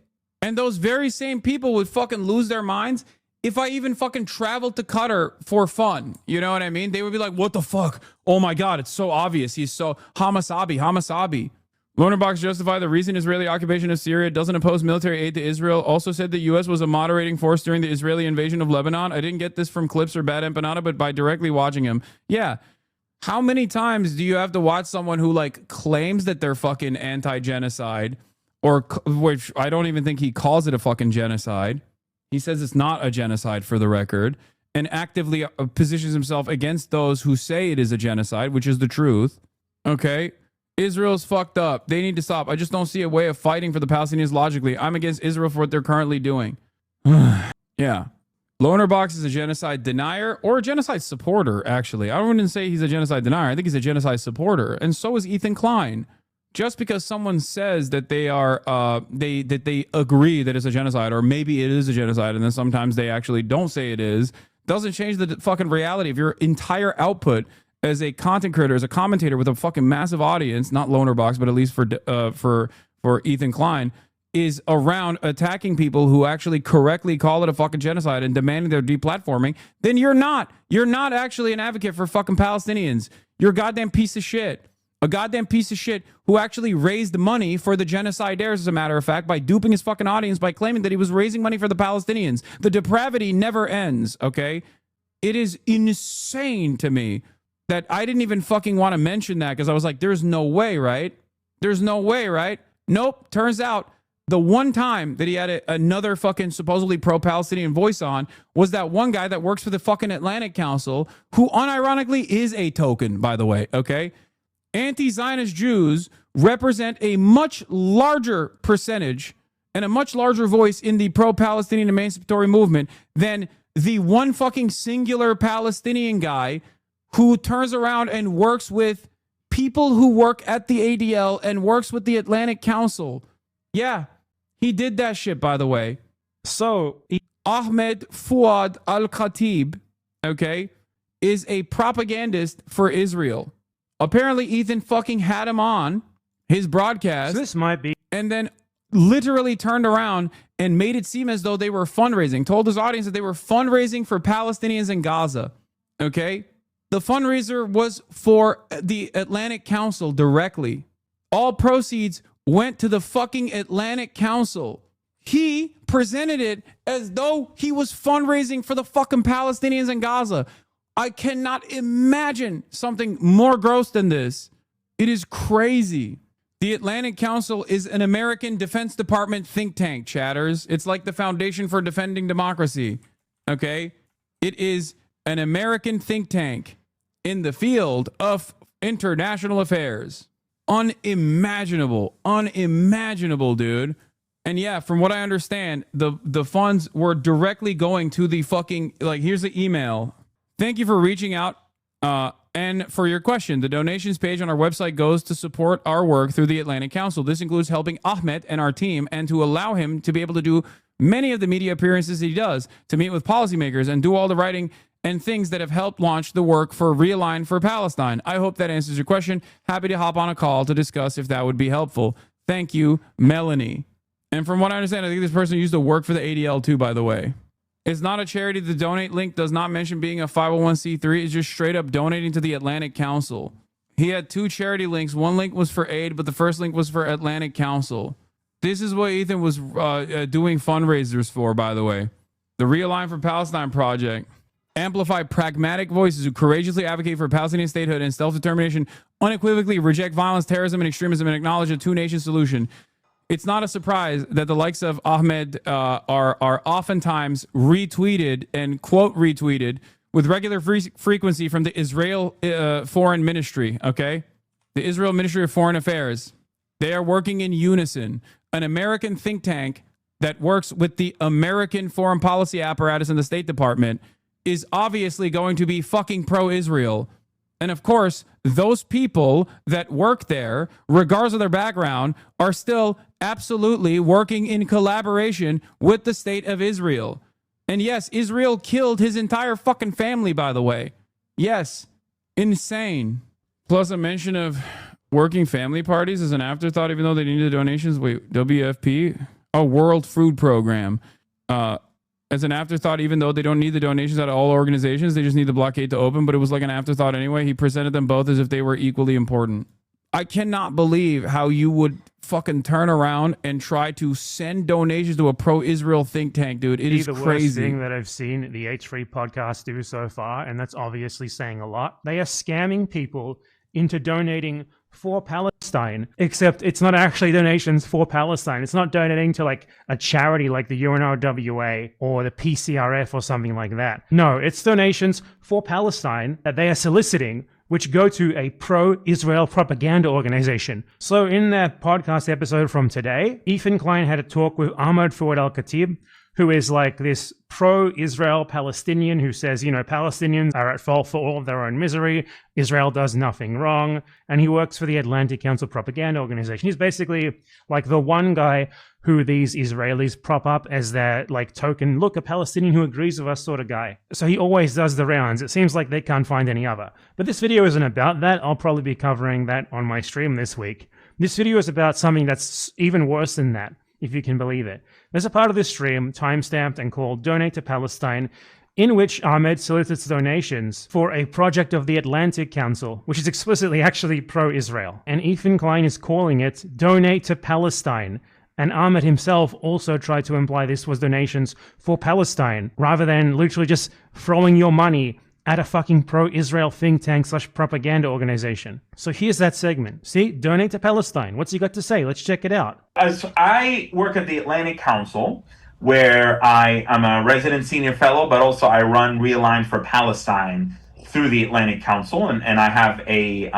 And those very same people would fucking lose their minds if I even fucking traveled to Qatar for fun. You know what I mean? They would be like, what the fuck? Oh my God, it's so obvious. He's so HasanAbi. Lonerbox justified the recent Israeli occupation of Syria, doesn't oppose military aid to Israel, also said the U.S. was a moderating force during the Israeli invasion of Lebanon. I didn't get this from clips or Bad Empanada, but by directly watching him. Yeah. How many times do you have to watch someone who like claims that they're fucking anti-genocide, or which I don't even think he calls it a fucking genocide. He says it's not a genocide for the record, and actively positions himself against those who say it is a genocide, which is the truth. Okay? Israel's fucked up. They need to stop. I just don't see a way of fighting for the Palestinians logically. I'm against Israel for what they're currently doing. Yeah. Lonerbox is a genocide denier or a genocide supporter, actually. I wouldn't say he's a genocide denier. I think he's a genocide supporter. And so is Ethan Klein. Just because someone says that they are, that they agree that it's a genocide, or maybe it is a genocide, and then sometimes they actually don't say it is, doesn't change the fucking reality of your entire output as a content creator, as a commentator with a fucking massive audience, not Lonerbox, but at least for Ethan Klein, is around attacking people who actually correctly call it a fucking genocide and demanding their deplatforming. Then you're not actually an advocate for fucking Palestinians. You're a goddamn piece of shit. A goddamn piece of shit who actually raised money for the genocidaires, as a matter of fact, by duping his fucking audience by claiming that he was raising money for the Palestinians. The depravity never ends, okay? It is insane to me that I didn't even fucking want to mention that because I was like, there's no way, right? There's no way, right? Nope. Turns out the one time that he had another fucking supposedly pro-Palestinian voice on was that one guy that works for the fucking Atlantic Council, who unironically is a token, by the way, okay? Anti-Zionist Jews represent a much larger percentage and a much larger voice in the pro-Palestinian emancipatory movement than the one fucking singular Palestinian guy who turns around and works with people who work at the ADL and works with the Atlantic Council. Yeah, he did that shit, by the way. So Ahmed Fuad al-Khatib, okay, is a propagandist for Israel. Apparently, Ethan fucking had him on his broadcast. So this might be. And then literally turned around and made it seem as though they were fundraising, told his audience that they were fundraising for Palestinians in Gaza. Okay? The fundraiser was for the Atlantic Council directly. All proceeds went to the fucking Atlantic Council. He presented it as though he was fundraising for the fucking Palestinians in Gaza. I cannot imagine something more gross than this. It is crazy. The Atlantic Council is an American Defense Department think tank, chatters. It's like the Foundation for Defending Democracy. Okay? It is an American think tank in the field of international affairs. Unimaginable, dude. And yeah, from what I understand, the funds were directly going to the fucking, like, here's the email. Thank you for reaching out and for your question. The donations page on our website goes to support our work through the Atlantic Council. This includes helping Ahmed and our team and to allow him to be able to do many of the media appearances he does, to meet with policymakers and do all the writing and things that have helped launch the work for Realign for Palestine. I hope that answers your question. Happy to hop on a call to discuss if that would be helpful. Thank you, Melanie. And from what I understand, I think this person used to work for the ADL too, by the way. It's not a charity. The donate link does not mention being a 501c3. It's just straight up donating to the Atlantic Council. He had two charity links. One link was for aid, but the first link was for Atlantic Council. This is what Ethan was doing fundraisers for, by the way. The Realign for Palestine project. Amplify pragmatic voices who courageously advocate for Palestinian statehood and self-determination, unequivocally reject violence, terrorism, and extremism, and acknowledge a two-nation solution. It's not a surprise that the likes of Ahmed are oftentimes retweeted and quote retweeted with regular frequency from the Israel Foreign Ministry, okay? The Israel Ministry of Foreign Affairs. They are working in unison. An American think tank that works with the American foreign policy apparatus in the State Department is obviously going to be fucking pro-Israel. And of course, those people that work there, regardless of their background, are still absolutely working in collaboration with the state of Israel. And yes, Israel killed his entire fucking family, by the way. Yes, insane. Plus a mention of working family parties as an afterthought, even though they needed donations. Wait, WFP? A World Food Program. As an afterthought, even though they don't need the donations out of all organizations, they just need the blockade to open, but it was like an afterthought anyway. He presented them both as if they were equally important. I cannot believe how you would fucking turn around and try to send donations to a pro-Israel think tank, dude. It is the crazy. Worst thing that I've seen the H3 podcast do so far, and that's obviously saying a lot. They are scamming people into donating for Palestine, except it's not actually donations for Palestine. It's not donating to like a charity like the UNRWA or the PCRF or something like that. No, it's donations for Palestine that they are soliciting, which go to a pro-Israel propaganda organization. So in that podcast episode from today, Ethan Klein had a talk with Ahmed Fouad al-Khatib, who is like this pro-Israel Palestinian who says, you know, Palestinians are at fault for all of their own misery. Israel does nothing wrong. And he works for the Atlantic Council propaganda organization. He's basically like the one guy who these Israelis prop up as their like token, look, a Palestinian who agrees with us sort of guy. So he always does the rounds. It seems like they can't find any other. But this video isn't about that. I'll probably be covering that on my stream this week. This video is about something that's even worse than that, if you can believe it. There's a part of this stream, timestamped and called Donate to Palestine, in which Ahmed solicits donations for a project of the Atlantic Council, which is explicitly actually pro-Israel. And Ethan Klein is calling it Donate to Palestine. And Ahmed himself also tried to imply this was donations for Palestine, rather than literally just throwing your money at a fucking pro-Israel think tank / propaganda organization. So here's that segment. See, Donate to Palestine. What's he got to say? Let's check it out. As I work at the Atlantic Council, where I am a resident senior fellow, but also I run Realign for Palestine through the Atlantic Council, and I have a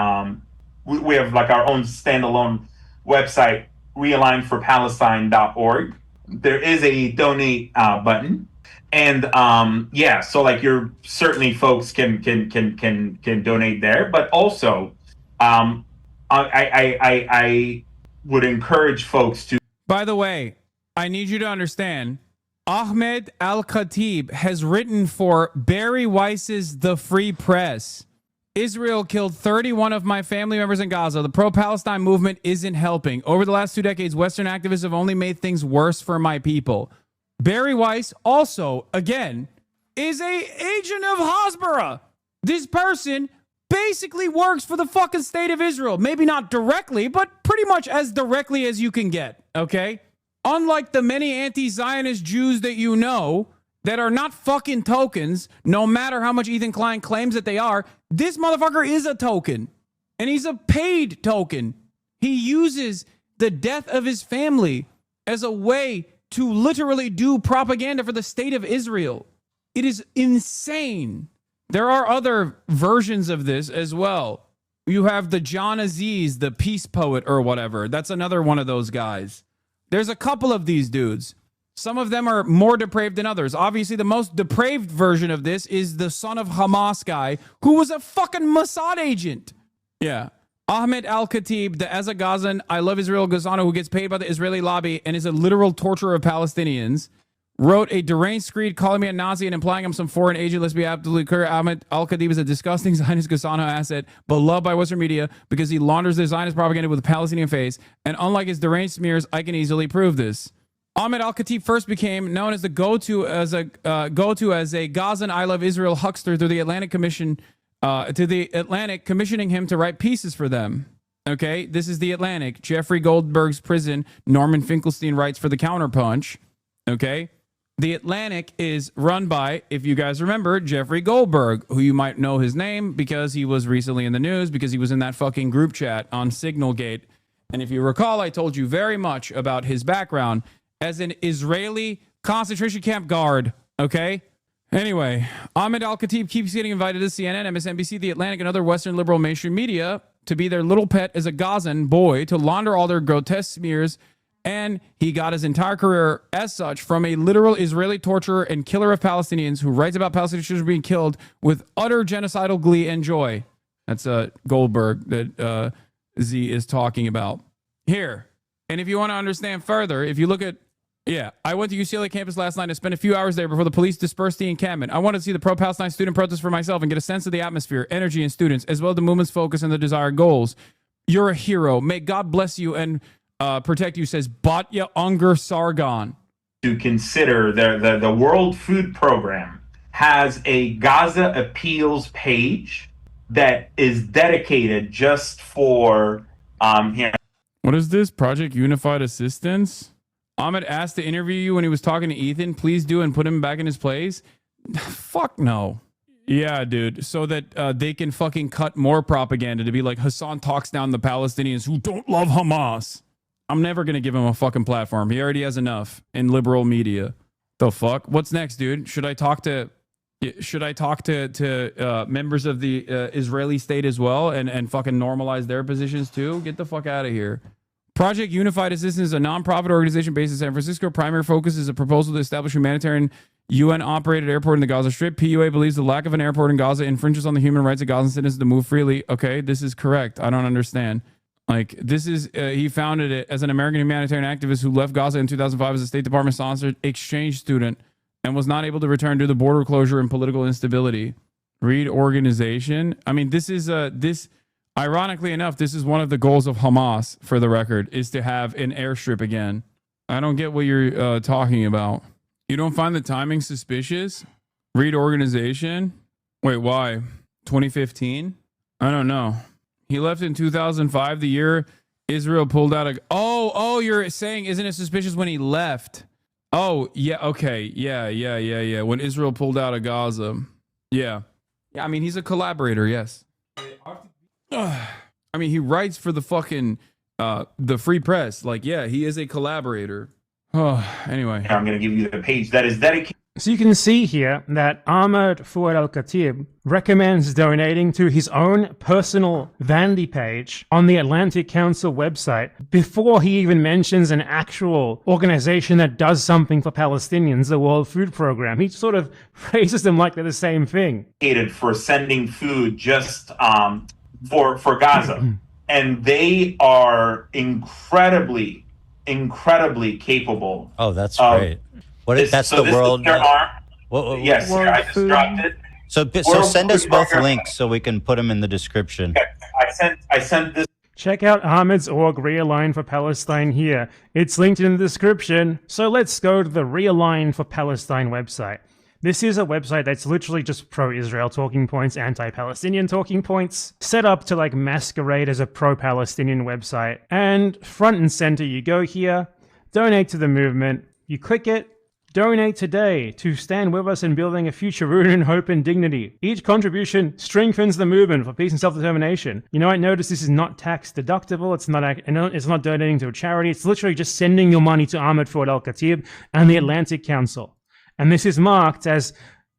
we have like our own standalone website, realignforpalestine.org. There is a donate button. And yeah, so like you're certainly folks can donate there, but also I would encourage folks to. By the way, I need you to understand Ahmed Al-Khatib has written for Barry Weiss's The Free Press. Israel killed 31 of my family members in Gaza. The pro-Palestine movement isn't helping. Over the last 2 decades, Western activists have only made things worse for my people. Barry Weiss also, again, is a agent of Hasbara. This person basically works for the fucking state of Israel. Maybe not directly, but pretty much as directly as you can get, okay? Unlike the many anti-Zionist Jews that you know that are not fucking tokens, no matter how much Ethan Klein claims that they are, this motherfucker is a token. And he's a paid token. He uses the death of his family as a way to literally do propaganda for the state of Israel. It is insane. There are other versions of this as well. You have the John Aziz, the peace poet or whatever. That's another one of those guys. There's a couple of these dudes. Some of them are more depraved than others. Obviously, the most depraved version of this is the son of Hamas guy who was a fucking Mossad agent. Yeah. Ahmed Al-Khatib, the Azagazan, I Love Israel Gazano, who gets paid by the Israeli lobby and is a literal torturer of Palestinians, wrote a deranged screed calling me a Nazi and implying I'm some foreign agent. Let's be absolutely clear. Ahmed Al-Khatib is a disgusting Zionist Gazano asset, beloved by Western media because he launders their Zionist propaganda with a Palestinian face. And unlike his deranged smears, I can easily prove this. Ahmed Al-Khatib first became known as the go-to as a Gazan I Love Israel huckster through the Atlantic Commission, to the Atlantic commissioning him to write pieces for them. Okay, this is the Atlantic. Jeffrey Goldberg's prison. Norman Finkelstein writes for the Counterpunch. Okay, the Atlantic is run by, if you guys remember, Jeffrey Goldberg, who you might know his name because he was recently in the news because he was in that fucking group chat on Signalgate. And if you recall, I told you very much about his background as an Israeli concentration camp guard, okay? Anyway, Ahmed Al-Khatib keeps getting invited to CNN, MSNBC, The Atlantic, and other Western liberal mainstream media to be their little pet as a Gazan boy to launder all their grotesque smears, and he got his entire career as such from a literal Israeli torturer and killer of Palestinians who writes about Palestinians being killed with utter genocidal glee and joy. That's Goldberg that Z is talking about here. And if you want to understand further, if you look at I went to UCLA campus last night and spent a few hours there before the police dispersed the encampment. I wanted to see the pro-Palestine student protest for myself and get a sense of the atmosphere, energy, and students, as well as the movement's focus and the desired goals. You're a hero. May God bless you and protect you, says Batya Unger Sargon. To consider the World Food Program has a Gaza Appeals page that is dedicated just for here. What is this? Project Unified Assistance? Ahmed asked to interview you when he was talking to Ethan. Please do and put him back in his place. Fuck no. Yeah, dude. So that they can fucking cut more propaganda to be like Hassan talks down the Palestinians who don't love Hamas. I'm never going to give him a fucking platform. He already has enough in liberal media. The fuck? What's next, dude? Should I talk to members of the Israeli state as well and fucking normalize their positions too? Get the fuck out of here. Project Unified Assistance is a nonprofit organization based in San Francisco. Primary focus is a proposal to establish a humanitarian UN-operated airport in the Gaza Strip. PUA believes the lack of an airport in Gaza infringes on the human rights of Gazan citizens to move freely. Okay, this is correct. I don't understand. Like, this is, he founded it as an American humanitarian activist who left Gaza in 2005 as a State Department-sponsored exchange student and was not able to return due to border closure and political instability. Read organization. I mean, this is, ironically enough, this is one of the goals of Hamas, for the record, is to have an airstrip again. I don't get what you're talking about. You don't find the timing suspicious? Read organization? Wait, why? 2015? I don't know. He left in 2005, the year Israel pulled out a... Oh, you're saying, isn't it suspicious when he left? Oh, yeah, okay. Yeah. When Israel pulled out of Gaza. Yeah. Yeah, I mean, he's a collaborator, yes. I mean, he writes for the fucking the Free Press. Like, yeah, he is a collaborator. Oh, anyway. I'm going to give you the page that is dedicated. So you can see here that Ahmed Fouad Al-Khatib recommends donating to his own personal vanity page on the Atlantic Council website before he even mentions an actual organization that does something for Palestinians, the World Food Program. He sort of phrases them like they're the same thing. For sending food just for Gaza. And they are incredibly capable. Oh, that's great. That's the world. Yes, I just dropped it. So send us both links so we can put them in the description. I sent this. Check out Ahmed's org Realign for Palestine here. It's linked in the description. So let's go to the Realign for Palestine website. This is a website that's literally just pro-Israel talking points, anti-Palestinian talking points, set up to like masquerade as a pro-Palestinian website. And front and center, you go here, donate to the movement, you click it, donate today to stand with us in building a future rooted in hope and dignity. Each contribution strengthens the movement for peace and self-determination. You know, I notice this is not tax deductible. It's not donating to a charity. It's literally just sending your money to Ahmed Fouad Al-Khatib and the Atlantic Council. And this is marked as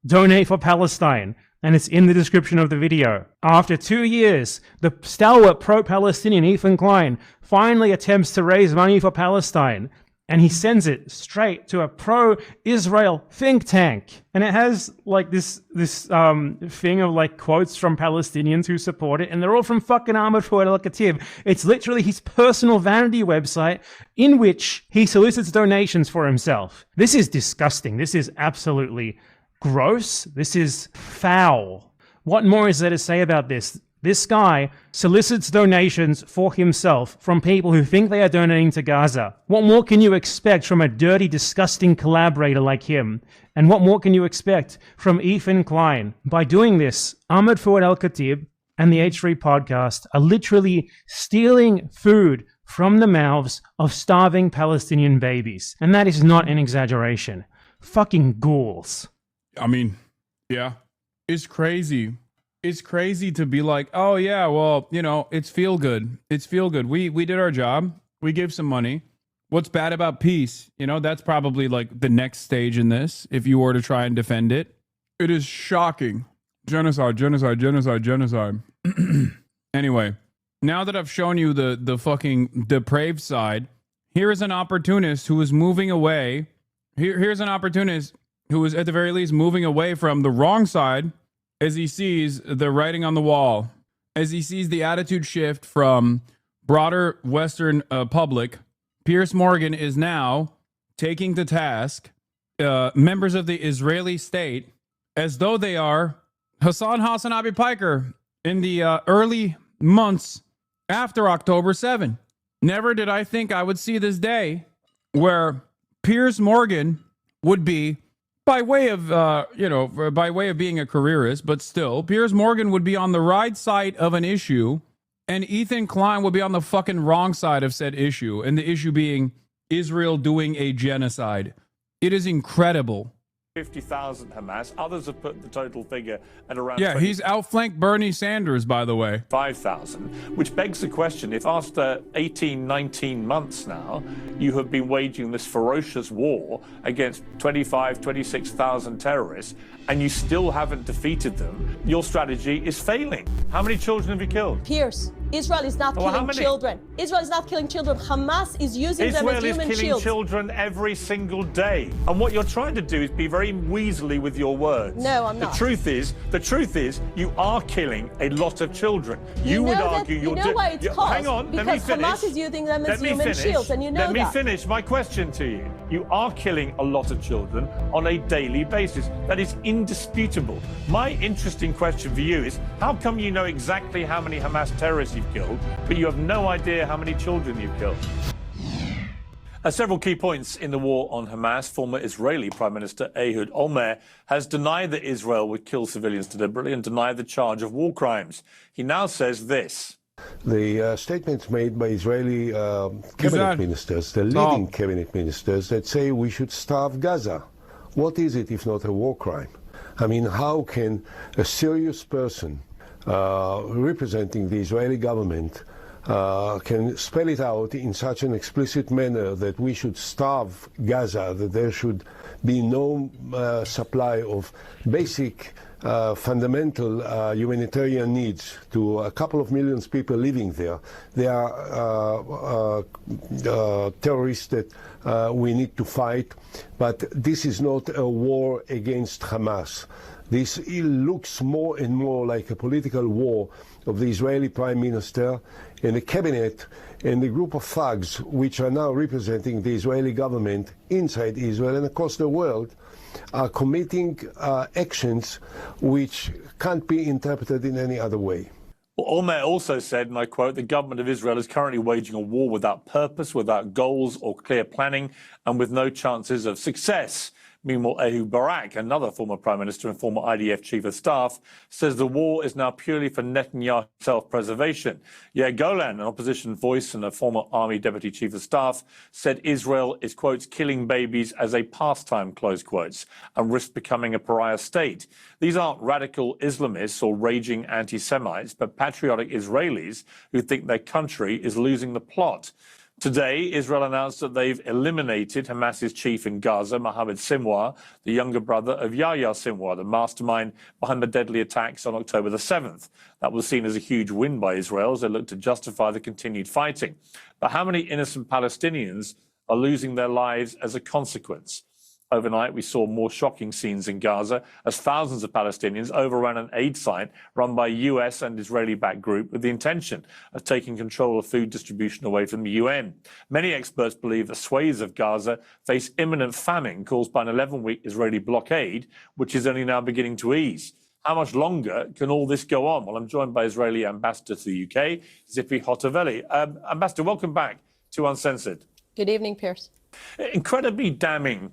Donate for Palestine. And it's in the description of the video. After 2 years, the stalwart pro-Palestinian Ethan Klein finally attempts to raise money for Palestine. And he sends it straight to a pro-Israel think tank. And it has like this thing of like quotes from Palestinians who support it. And they're all from fucking Ahmed Fouad Al-Khatib. It's literally his personal vanity website in which he solicits donations for himself. This is disgusting. This is absolutely gross. This is foul. What more is there to say about this? This guy solicits donations for himself from people who think they are donating to Gaza. What more can you expect from a dirty, disgusting collaborator like him? And what more can you expect from Ethan Klein? By doing this, Ahmed Fouad Al-Khatib and the H3 podcast are literally stealing food from the mouths of starving Palestinian babies. And that is not an exaggeration. Fucking ghouls. I mean, yeah, it's crazy. It's crazy to be like, oh yeah, well, you know, it's feel good. It's feel good. We did our job. We gave some money. What's bad about peace? You know, that's probably like the next stage in this. If you were to try and defend it, it is shocking. Genocide, genocide, genocide, genocide. Anyway, now that I've shown you the fucking depraved side, here is an opportunist who is moving away. Here's an opportunist who is at the very least moving away from the wrong side. As he sees the writing on the wall, as he sees the attitude shift from broader Western public, Piers Morgan is now taking to task members of the Israeli state as though they are HasanAbi Piker in the early months after October 7. Never did I think I would see this day where Piers Morgan would be, by way of, by way of being a careerist, but still, Piers Morgan would be on the right side of an issue, and Ethan Klein would be on the fucking wrong side of said issue, and the issue being Israel doing a genocide. It is incredible. 50,000 Hamas. Others have put the total figure at around. Yeah, he's outflanked Bernie Sanders, by the way. 5,000, which begs the question, if after 18, 19 months now, you have been waging this ferocious war against 25, 26,000 terrorists, and you still haven't defeated them, your strategy is failing. How many children have you killed? Pierce, Israel is not killing children. Israel is not killing children. Hamas is using them as human shields. Israel is killing children every single day. And what you're trying to do is be very weaselly with your words. No, I'm not. The truth is, you are killing a lot of children. You would argue you're doing. Why it's caused? Hang on, let me because finish. Hamas is using them as human shields, and you know that. Let me finish my question to you. You are killing a lot of children on a daily basis. That is indisputable. My interesting question for you is, how come you know exactly how many Hamas terrorists you've killed, but you have no idea how many children you've killed? Several key points in the war on Hamas. Former Israeli Prime Minister Ehud Olmert has denied that Israel would kill civilians deliberately and denied the charge of war crimes. He now says this. The statements made by Israeli cabinet ministers, the leading cabinet ministers, that say we should starve Gaza. What is it if not a war crime? I mean, how can a serious person representing the Israeli government can spell it out in such an explicit manner that we should starve Gaza, that there should be no supply of basic fundamental humanitarian needs to a couple of million people living there. They are terrorists that we need to fight, but this is not a war against Hamas. This looks more and more like a political war of the Israeli Prime Minister and the cabinet and the group of thugs which are now representing the Israeli government inside Israel and across the world are committing actions which can't be interpreted in any other way. Well, Omer also said, and I quote, the government of Israel is currently waging a war without purpose, without goals or clear planning, and with no chances of success. Meanwhile, Ehud Barak, another former prime minister and former IDF chief of staff, says the war is now purely for Netanyahu self-preservation. Yair Golan, an opposition voice and a former army deputy chief of staff, said Israel is, quotes, killing babies as a pastime, close quotes, and risks becoming a pariah state. These aren't radical Islamists or raging anti-Semites, but patriotic Israelis who think their country is losing the plot. Today, Israel announced that they've eliminated Hamas's chief in Gaza, Mohammed Sinwar, the younger brother of Yahya Sinwar, the mastermind behind the deadly attacks on October the 7th. That was seen as a huge win by Israel as they looked to justify the continued fighting. But how many innocent Palestinians are losing their lives as a consequence? Overnight, we saw more shocking scenes in Gaza as thousands of Palestinians overran an aid site run by a US and Israeli-backed group with the intention of taking control of food distribution away from the UN. Many experts believe that swathes of Gaza face imminent famine caused by an 11-week Israeli blockade, which is only now beginning to ease. How much longer can all this go on? Well, I'm joined by Israeli Ambassador to the UK, Zippy Hotovely. Ambassador, welcome back to Uncensored. Good evening, Piers. Incredibly damning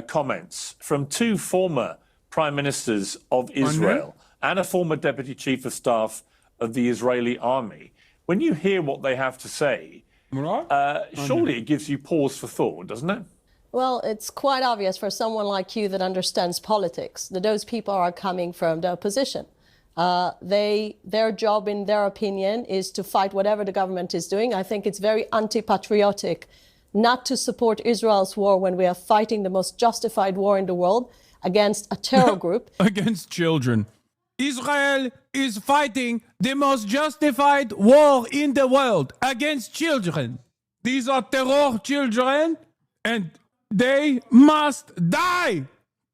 comments from two former prime ministers of Israel and a former deputy chief of staff of the Israeli army. When you hear what they have to say, surely it gives you pause for thought, doesn't it? Well, it's quite obvious for someone like you that understands politics that those people are coming from the opposition. Their job, in their opinion, is to fight whatever the government is doing. I think it's very anti-patriotic not to support Israel's war when we are fighting the most justified war in the world against a terror group. Against children. Israel is fighting the most justified war in the world against children. These are terror children and they must die.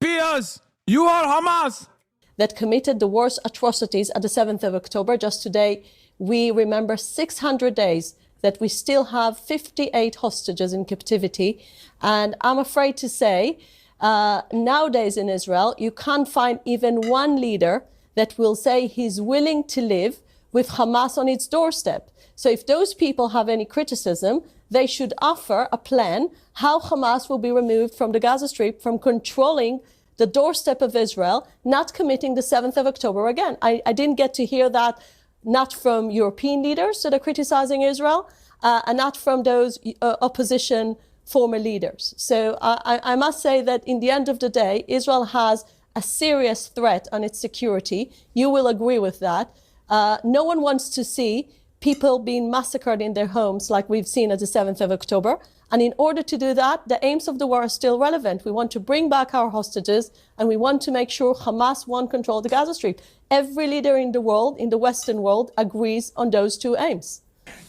Piers, you are Hamas. That committed the worst atrocities at the 7th of October. Just today, we remember 600 days that we still have 58 hostages in captivity. And I'm afraid to say, nowadays in Israel, you can't find even one leader that will say he's willing to live with Hamas on its doorstep. So if those people have any criticism, they should offer a plan how Hamas will be removed from the Gaza Strip, from controlling the doorstep of Israel, not committing the 7th of October again. I didn't get to hear that, not from European leaders that are criticizing Israel, and not from those opposition former leaders. So I must say that in the end of the day, Israel has a serious threat on its security. You will agree with that. No one wants to see people being massacred in their homes like we've seen at the 7th of October. And in order to do that, the aims of the war are still relevant. We want to bring back our hostages, and we want to make sure Hamas won't control the Gaza Strip. Every leader in the world, in the Western world, agrees on those two aims.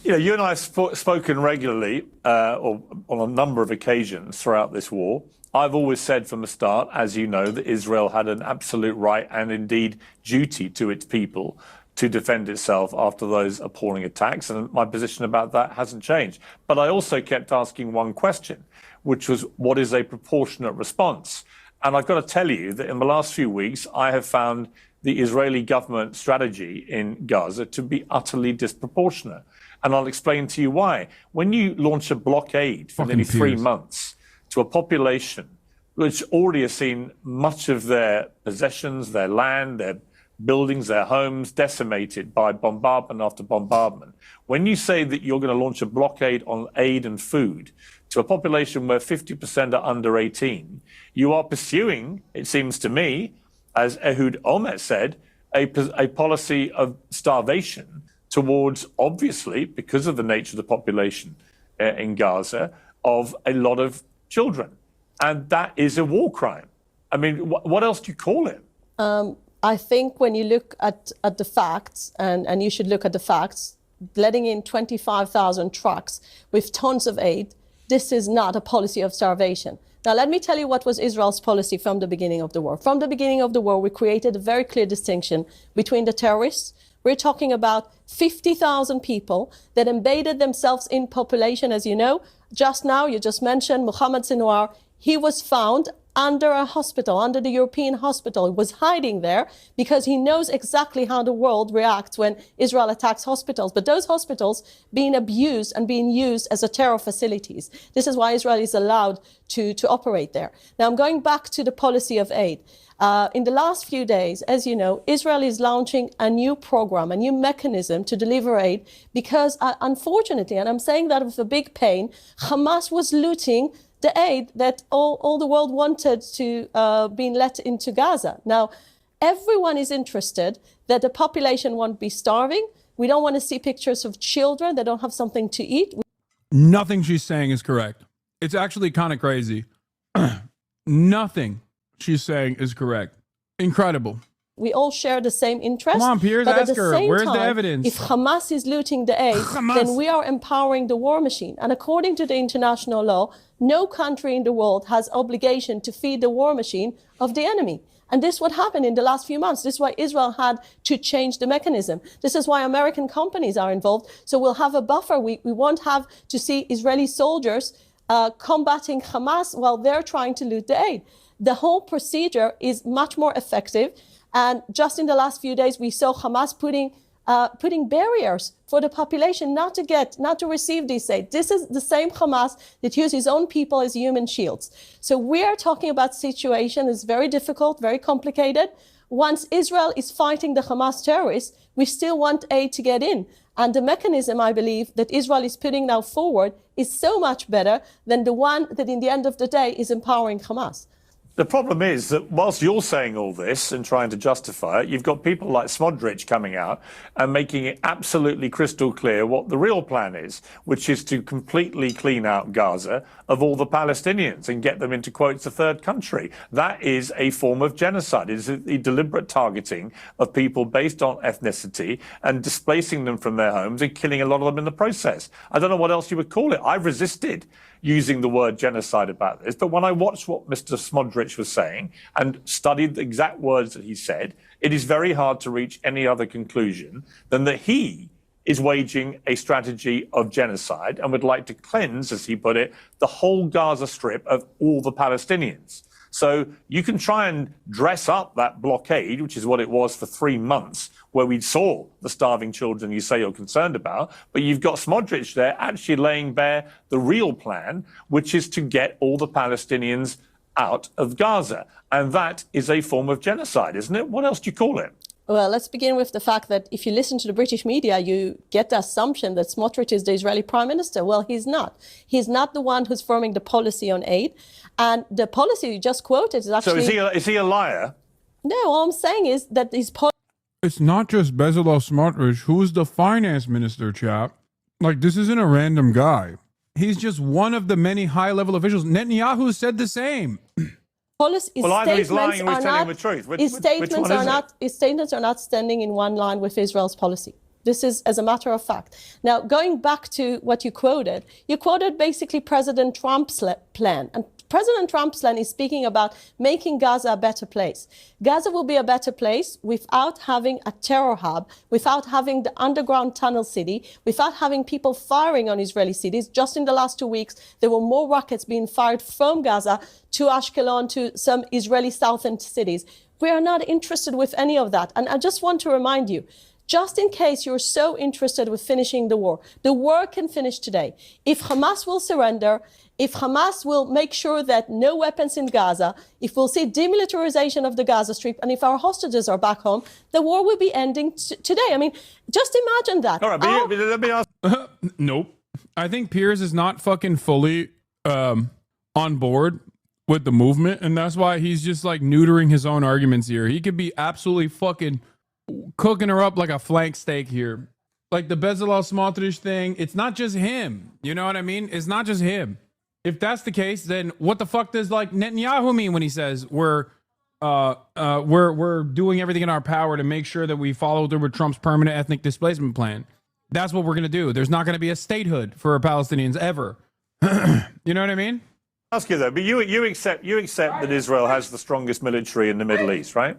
You know, you and I have spoken regularly or on a number of occasions throughout this war. I've always said from the start, as you know, that Israel had an absolute right and indeed duty to its people to defend itself after those appalling attacks. And my position about that hasn't changed. But I also kept asking one question, which was, what is a proportionate response? And I've got to tell you that in the last few weeks, I have found the Israeli government strategy in Gaza to be utterly disproportionate. And I'll explain to you why. When you launch a blockade for nearly 3 months to a population which already has seen much of their possessions, their land, their buildings, their homes decimated by bombardment after bombardment. When you say that you're going to launch a blockade on aid and food to a population where 50% are under 18, you are pursuing, it seems to me, as Ehud Omer said, a policy of starvation towards, obviously, because of the nature of the population in Gaza, of a lot of children. And that is a war crime. I mean, what else do you call it? I think when you look at the facts, and you should look at the facts, letting in 25,000 trucks with tons of aid, this is not a policy of starvation. Now, let me tell you what was Israel's policy from the beginning of the war. From the beginning of the war, we created a very clear distinction between the terrorists. We're talking about 50,000 people that embedded themselves in population, as you know. Just now, you just mentioned Mohammed Sinwar. He was found under a hospital, under the European hospital. He was hiding there because he knows exactly how the world reacts when Israel attacks hospitals. But those hospitals being abused and being used as a terror facilities. This is why Israel is allowed to operate there. Now, I'm going back to the policy of aid. In the last few days, as you know, Israel is launching a new program, a new mechanism to deliver aid because, unfortunately, and I'm saying that with a big pain, Hamas was looting the aid that all the world wanted to be let into Gaza. Now, everyone is interested that the population won't be starving. We don't want to see pictures of children that don't have something to eat. Nothing she's saying is correct. It's actually kind of crazy. Nothing she's saying is correct. Incredible. We all share the same interest. Come on, Piers, but ask her. Where's the evidence? If Hamas is looting the aid, then we are empowering the war machine. And according to the international law, no country in the world has obligation to feed the war machine of the enemy. And this is what happened in the last few months. This is why Israel had to change the mechanism. This is why American companies are involved. So we'll have a buffer. We won't have to see Israeli soldiers combating Hamas while they're trying to loot the aid. The whole procedure is much more effective. And just in the last few days, we saw Hamas putting barriers for the population not to receive this aid. This is the same Hamas that uses his own people as human shields. So we are talking about a situation that's very difficult, very complicated. Once Israel is fighting the Hamas terrorists, we still want aid to get in. And the mechanism, I believe, that Israel is putting now forward is so much better than the one that in the end of the day is empowering Hamas. The problem is that whilst you're saying all this and trying to justify it, you've got people like Smodrich coming out and making it absolutely crystal clear what the real plan is, which is to completely clean out Gaza of all the Palestinians and get them into, quotes, a third country. That is a form of genocide. It is the deliberate targeting of people based on ethnicity and displacing them from their homes and killing a lot of them in the process. I don't know what else you would call it. I've resisted using the word genocide about this, but when I watched what Mr. Smodrich was saying and studied the exact words that he said, it is very hard to reach any other conclusion than that he is waging a strategy of genocide and would like to cleanse, as he put it, the whole Gaza Strip of all the Palestinians. So you can try and dress up that blockade, which is what it was for 3 months, where we saw the starving children you say you're concerned about, but you've got Smodrich there actually laying bare the real plan, which is to get all the Palestinians out of Gaza. And that is a form of genocide, isn't it? What else do you call it? Well, let's begin with the fact that if you listen to the British media, you get the assumption that Smotrich is the Israeli prime minister. Well, he's not. He's not the one who's forming the policy on aid. And the policy you just quoted is actually... So is he a liar? No, all I'm saying is that his policy... It's not just Bezalel Smotrich, who's the finance minister, chap. Like, this isn't a random guy. He's just one of the many high-level officials. Netanyahu said the same. Well, either he's lying or he's telling the truth. His statements are not standing in one line with Israel's policy. This is as a matter of fact. Now, going back to what you quoted basically President Trump's plan. And President Trump's plan is speaking about making Gaza a better place. Gaza will be a better place without having a terror hub, without having the underground tunnel city, without having people firing on Israeli cities. Just in the last 2 weeks, there were more rockets being fired from Gaza to Ashkelon, to some Israeli southern cities. We are not interested with any of that. And I just want to remind you, just in case you're so interested with finishing the war can finish today. If Hamas will surrender, if Hamas will make sure that no weapons in Gaza, if we'll see demilitarization of the Gaza Strip, and if our hostages are back home, the war will be ending today. I mean, just imagine that. All right, but let me ask. Nope. I think Piers is not fucking fully on board with the movement, and that's why he's just like neutering his own arguments here. He could be absolutely fucking cooking her up like a flank steak here. Like the Bezalel Smotrich thing, it's not just him. You know what I mean? It's not just him. If that's the case, then what the fuck does like Netanyahu mean when he says we're doing everything in our power to make sure that we follow through with Trump's permanent ethnic displacement plan? That's what we're going to do. There's not going to be a statehood for Palestinians ever. You know what I mean? Ask you though, but you accept that Israel has the strongest military in the Middle East, right?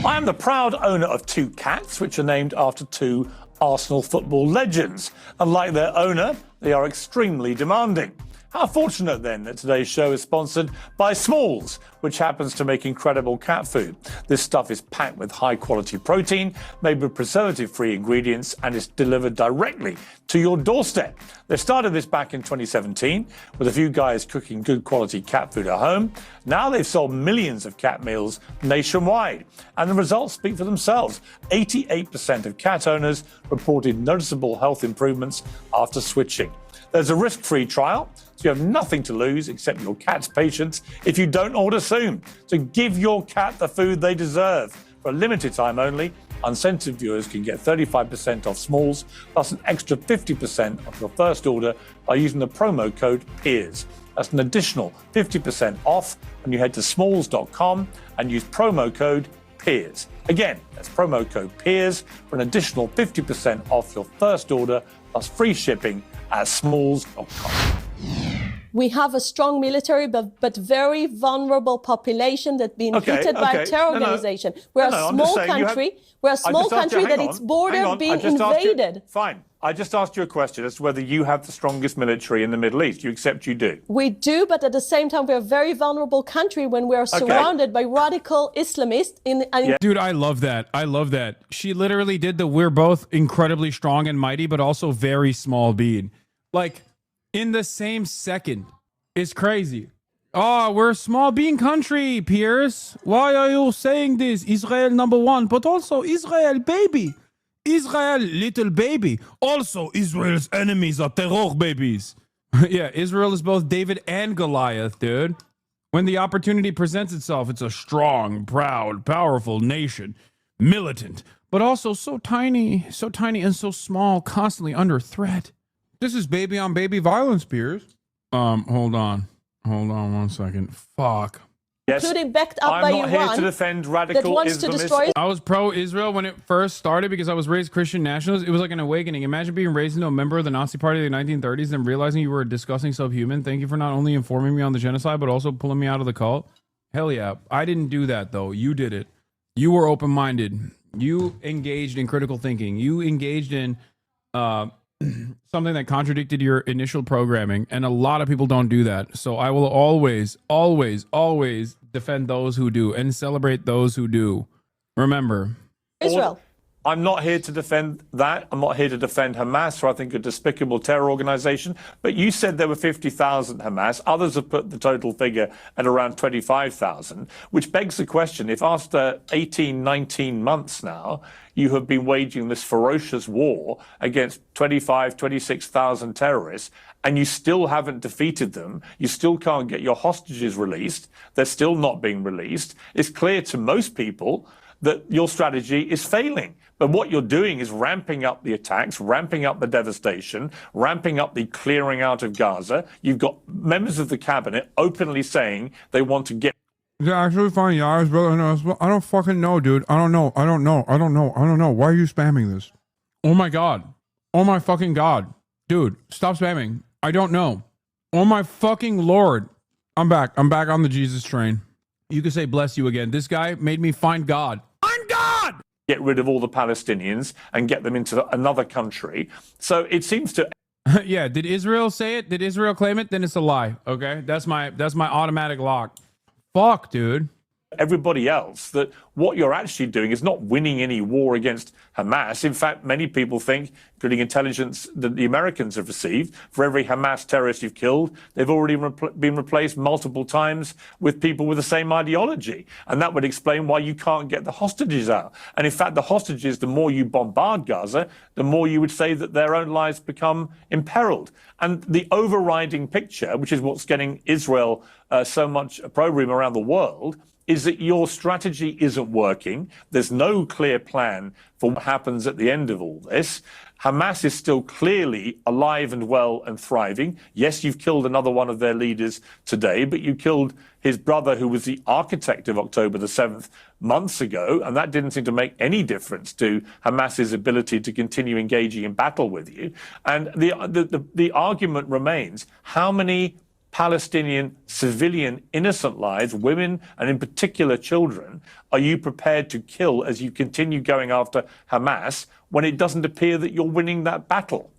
I am the proud owner of 2 cats, which are named after 2 Arsenal football legends. And like their owner, they are extremely demanding. How fortunate then that today's show is sponsored by Smalls, which happens to make incredible cat food. This stuff is packed with high quality protein, made with preservative-free ingredients, and is delivered directly to your doorstep. They started this back in 2017 with a few guys cooking good quality cat food at home. Now they've sold millions of cat meals nationwide, and the results speak for themselves. 88% of cat owners reported noticeable health improvements after switching. There's a risk-free trial, so you have nothing to lose except your cat's patience if you don't order soon. So give your cat the food they deserve. For a limited time only, uncensored viewers can get 35% off Smalls, plus an extra 50% off your first order by using the promo code PEERS. That's an additional 50% off when you head to smalls.com and use promo code PEERS. Again, that's promo code PEERS for an additional 50% off your first order, plus free shipping at smalls.com. We have a strong military, but very vulnerable population that's been hit by a terror organization. We're a small country. We're a small country that its border being invaded. Fine. I just asked you a question as to whether you have the strongest military in the Middle East. You accept you do? We do, but at the same time, we're a very vulnerable country when we're surrounded by radical Islamists. Dude, I love that. I love that. She literally did the we're both incredibly strong and mighty, but also very small being. Like, in the same second. It's crazy. Oh, we're a small bean country, Pierce. Why are you saying this? Israel #1, but also Israel baby. Israel little baby. Also, Israel's enemies are terror babies. Yeah, Israel is both David and Goliath, dude. When the opportunity presents itself, it's a strong, proud, powerful nation. Militant, but also so tiny and so small, constantly under threat. This is baby on baby violence, Pierce. Hold on one second. Fuck. Yes, including backed up by I'm not here Iran to defend radical that wants to destroy. I was pro-Israel when it first started because I was raised Christian nationalist. It was like an awakening. Imagine being raised into a member of the Nazi Party of the 1930s and realizing you were a disgusting subhuman. Thank you for not only informing me on the genocide, but also pulling me out of the cult. Hell yeah. I didn't do that, though. You did it. You were open-minded. You engaged in critical thinking. You engaged in something that contradicted your initial programming, and a lot of people don't do that. So I will always defend those who do and celebrate those who do. Remember, Israel. I'm not here to defend that. I'm not here to defend Hamas, who I think are a despicable terror organization. But you said there were 50,000 Hamas. Others have put the total figure at around 25,000, which begs the question, if after 18, 19 months now, you have been waging this ferocious war against 25, 26,000 terrorists, and you still haven't defeated them, you still can't get your hostages released, they're still not being released, it's clear to most people that your strategy is failing. But what you're doing is ramping up the attacks, ramping up the devastation, ramping up the clearing out of Gaza. You've got members of the cabinet openly saying they want to get... Is it actually funny? Yeah, I don't fucking know, dude. I don't know. Why are you spamming this? Oh my God. Oh my fucking God. Dude, stop spamming. I don't know. Oh my fucking Lord. I'm back. I'm back on the Jesus train. You can say bless you again. This guy made me find God. Find God! Get rid of all the Palestinians and get them into another country. So it seems to... Yeah, did Israel say it? Did Israel claim it? Then it's a lie, okay? That's my automatic lock. Fuck, dude. Everybody else, that what you're actually doing is not winning any war against Hamas. In fact, many people think, including intelligence that the Americans have received, for every Hamas terrorist you've killed, they've already been replaced multiple times with people with the same ideology. And that would explain why you can't get the hostages out. And in fact, the hostages, the more you bombard Gaza, the more you would say that their own lives become imperiled. And the overriding picture, which is what's getting Israel so much opprobrium around the world, is that your strategy isn't working. There's no clear plan for what happens at the end of all this. Hamas is still clearly alive and well and thriving. Yes, you've killed another one of their leaders today, but you killed his brother, who was the architect of October the 7th, months ago, and that didn't seem to make any difference to Hamas's ability to continue engaging in battle with you. And the argument remains, how many Palestinian civilian innocent lives, women and in particular children, are you prepared to kill as you continue going after Hamas when it doesn't appear that you're winning that battle?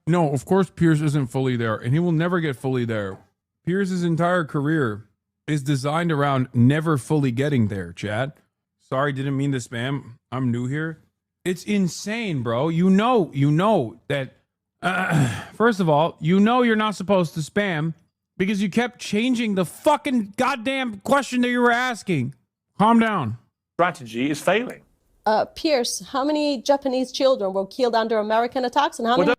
No, of course Piers isn't fully there, and he will never get fully there. Piers' entire career is designed around never fully getting there, Chad. Sorry, didn't mean to spam. I'm new here. It's insane, bro. You know that, first of all, you know you're not supposed to spam because you kept changing the fucking goddamn question that you were asking. Calm down. Strategy is failing. Pierce, how many Japanese children were killed under American attacks, and how many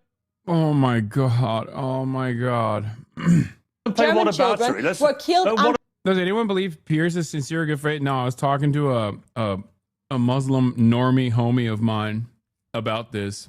Oh my god. Oh my god. German children were killed? Does anyone believe Pierce is sincere good faith? No, I was talking to a Muslim normie homie of mine about this,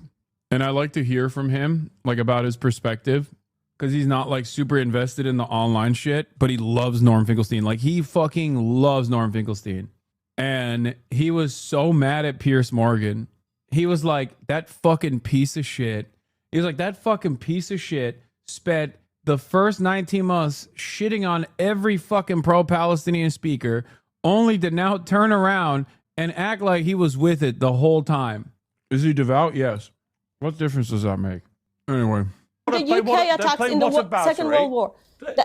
and I like to hear from him, like, about his perspective, because he's not like super invested in the online shit, but he loves Norm Finkelstein. Like, he fucking loves Norm Finkelstein. And he was so mad at Piers Morgan. He was like, that fucking piece of shit. He was like, that fucking piece of shit spent the first 19 months shitting on every fucking pro-Palestinian speaker, only to now turn around and act like he was with it the whole time. Is he devout? Yes. What difference does that make? Anyway. The UK attacks in the Second World War.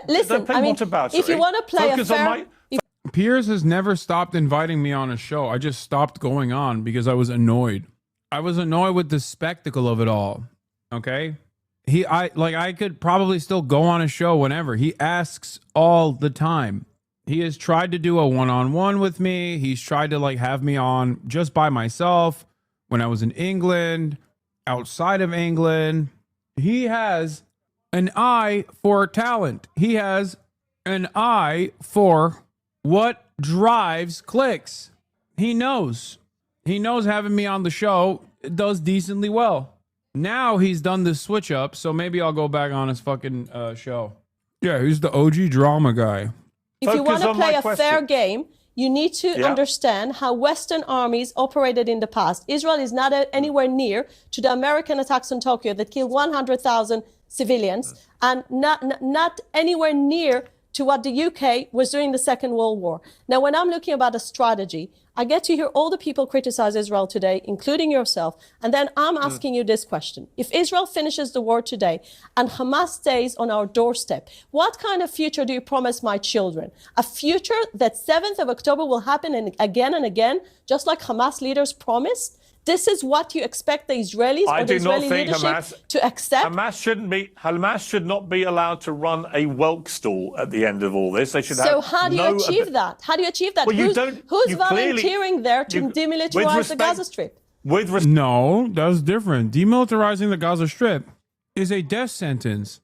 Listen, I mean, if you want to play a fair... Piers has never stopped inviting me on a show. I just stopped going on because I was annoyed. I was annoyed with the spectacle of it all. Okay? I could probably still go on a show whenever. He asks all the time. He has tried to do a one-on-one with me. He's tried to like have me on just by myself when I was in England, outside of England. He has an eye for talent. He has an eye for what drives clicks. He knows having me on the show does decently well. Now he's done this switch up, so maybe I'll go back on his fucking show. Yeah, he's the OG drama guy. If you want to play a fair game, you need to understand how Western armies operated in the past. Israel is not anywhere near to the American attacks on Tokyo that killed 100,000 civilians, and not anywhere near to what the UK was doing in the Second World War. Now, when I'm looking about a strategy, I get to hear all the people criticize Israel today, including yourself, and then I'm asking you this question. If Israel finishes the war today and Hamas stays on our doorstep, what kind of future do you promise my children? A future that 7th of October will happen and again, just like Hamas leaders promised? This is what you expect the Israelis or the Israeli leadership to accept? Hamas should not be allowed to run a Welk stall at the end of all this. They should so how do you achieve that? How do you achieve that? Well, who's volunteering there to demilitarize the Gaza Strip? No, that's different. Demilitarizing the Gaza Strip is a death sentence.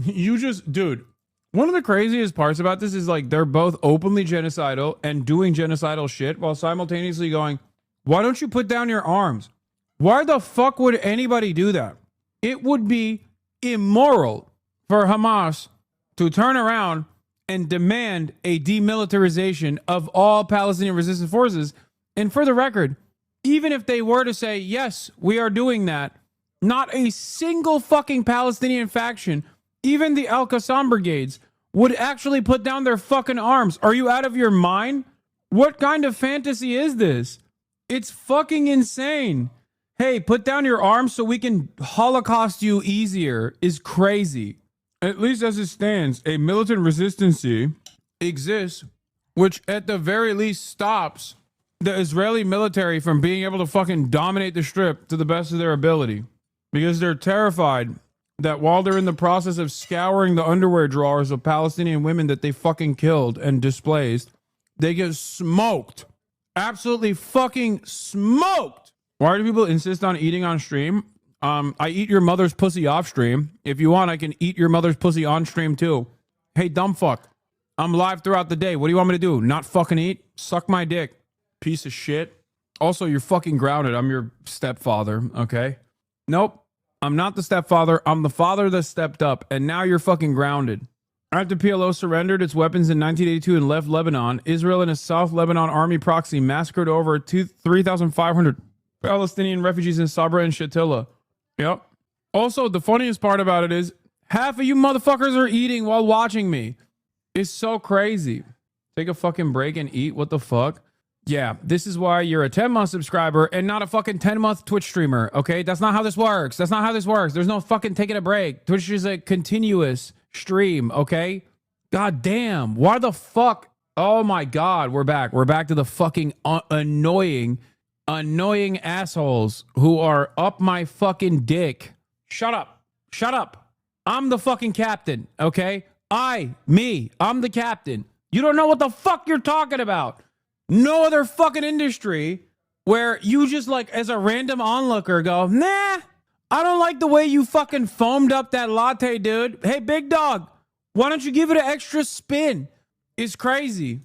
Dude, one of the craziest parts about this is like they're both openly genocidal and doing genocidal shit while simultaneously going, why don't you put down your arms? Why the fuck would anybody do that? It would be immoral for Hamas to turn around and demand a demilitarization of all Palestinian resistance forces. And for the record, even if they were to say, yes, we are doing that, not a single fucking Palestinian faction, even the Al-Qassam brigades, would actually put down their fucking arms. Are you out of your mind? What kind of fantasy is this? It's fucking insane. Hey, put down your arms so we can Holocaust you easier is crazy. At least as it stands, a militant resistance exists, which at the very least stops the Israeli military from being able to fucking dominate the Strip to the best of their ability. Because they're terrified that while they're in the process of scouring the underwear drawers of Palestinian women that they fucking killed and displaced, they get smoked. Absolutely fucking smoked. Why do people insist on eating on stream? I eat your mother's pussy off stream. If you want, I can eat your mother's pussy on stream too. Hey, dumb fuck. I'm live throughout the day. What do you want me to do? Not fucking eat? Suck my dick. Piece of shit. Also, you're fucking grounded. I'm your stepfather, okay? Nope. I'm not the stepfather. I'm the father that stepped up, and now you're fucking grounded. After PLO surrendered its weapons in 1982 and left Lebanon, Israel and a South Lebanon army proxy massacred over 3,500 Palestinian refugees in Sabra and Shatila. Yep. Also, the funniest part about it is Half of you motherfuckers are eating while watching me. It's so crazy. Take a fucking break and eat. What the fuck? Yeah, this is why you're a 10-month subscriber and not a fucking 10-month Twitch streamer, okay? That's not how this works. That's not how this works. There's no fucking taking a break. Twitch is a continuous stream, okay? God damn. Why the fuck? Oh my God, we're back. We're back to the fucking annoying assholes who are up my fucking dick. Shut up. Shut up. I'm the fucking captain, okay? I'm the captain. You don't know what the fuck you're talking about. No other fucking industry where you just like as a random onlooker go, nah, I don't like the way you fucking foamed up that latte, dude. Hey, big dog, why don't you give it an extra spin? It's crazy.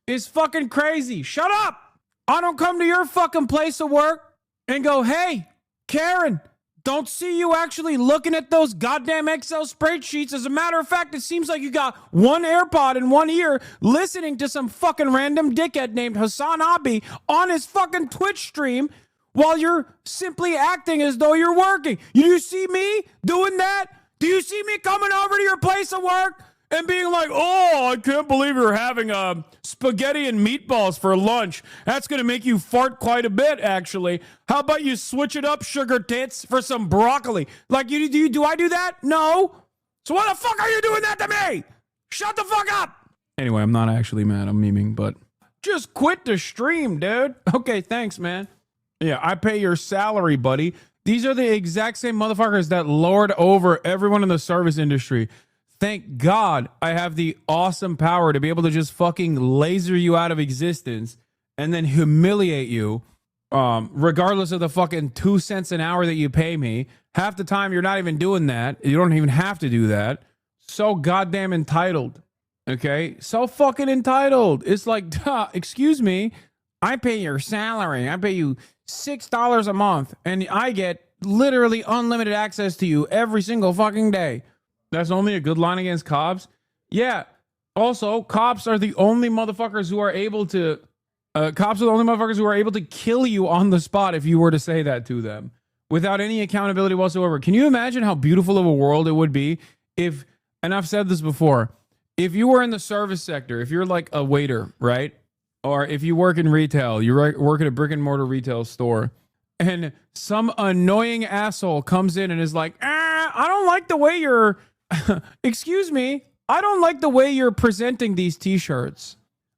It's fucking crazy. Shut up. I don't come to your fucking place of work and go, hey, Karen, don't see you actually looking at those goddamn Excel spreadsheets. As a matter of fact, it seems like you got one AirPod in one ear listening to some fucking random dickhead named HasanAbi on his fucking Twitch stream while you're simply acting as though you're working. You see me doing that? Do you see me coming over to your place of work and being like, oh, I can't believe you're having spaghetti and meatballs for lunch. That's going to make you fart quite a bit, actually. How about you switch it up, sugar tits, for some broccoli? Like, do I do that? No. So why the fuck are you doing that to me? Shut the fuck up. Anyway, I'm not actually mad. I'm memeing, but just quit the stream, dude. Okay, thanks, man. Yeah, I pay your salary, buddy. These are the exact same motherfuckers that lord over everyone in the service industry. Thank God I have the awesome power to be able to just fucking laser you out of existence and then humiliate you, regardless of the fucking 2 cents an hour that you pay me. Half the time you're not even doing that. You don't even have to do that. So goddamn entitled. Okay? So fucking entitled. It's like, duh, excuse me, I pay your salary. I pay you $6 a month and I get literally unlimited access to you every single fucking day. That's only a good line against cops. Yeah. Also, cops are the only motherfuckers who are able to kill you on the spot if you were to say that to them without any accountability whatsoever. Can you imagine how beautiful of a world it would be if, and I've said this before, if you were in the service sector, if you're like a waiter, right? Or if you work in retail, you work at a brick and mortar retail store, and some annoying asshole comes in and is like, I don't like the way you're excuse me, I don't like the way you're presenting these t-shirts.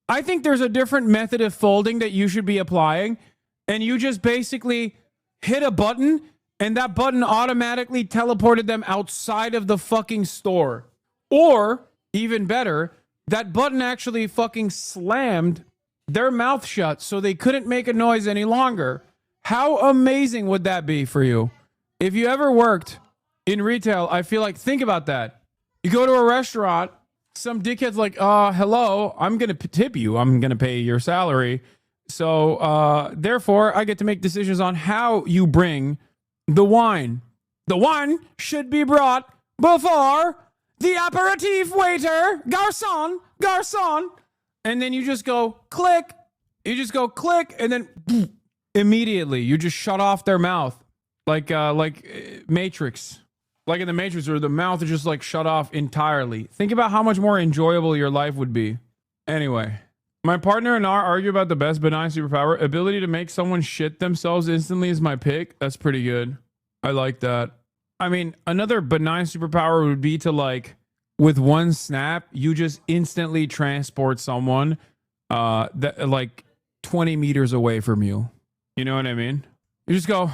I think there's a different method of folding that you should be applying, and you just basically hit a button and that button automatically teleported them outside of the fucking store. Or even better, that button actually fucking slammed their mouth shut so they couldn't make a noise any longer. How amazing would that be for you? If you ever worked in retail, I feel like, think about that. You go to a restaurant, some dickhead's like, hello, I'm going to tip you. I'm going to pay your salary. So, therefore, I get to make decisions on how you bring the wine. The wine should be brought before the aperitif waiter, garçon, garçon. And then you just go click. You just go click, and then poof, immediately you just shut off their mouth. Like Matrix. Like in the Matrix, where the mouth is just like shut off entirely. Think about how much more enjoyable your life would be. Anyway, my partner and I argue about the best benign superpower. Ability to make someone shit themselves instantly is my pick. That's pretty good. I like that. I mean, another benign superpower would be to, like, with one snap, you just instantly transport someone that like 20 meters away from you. You know what I mean? You just go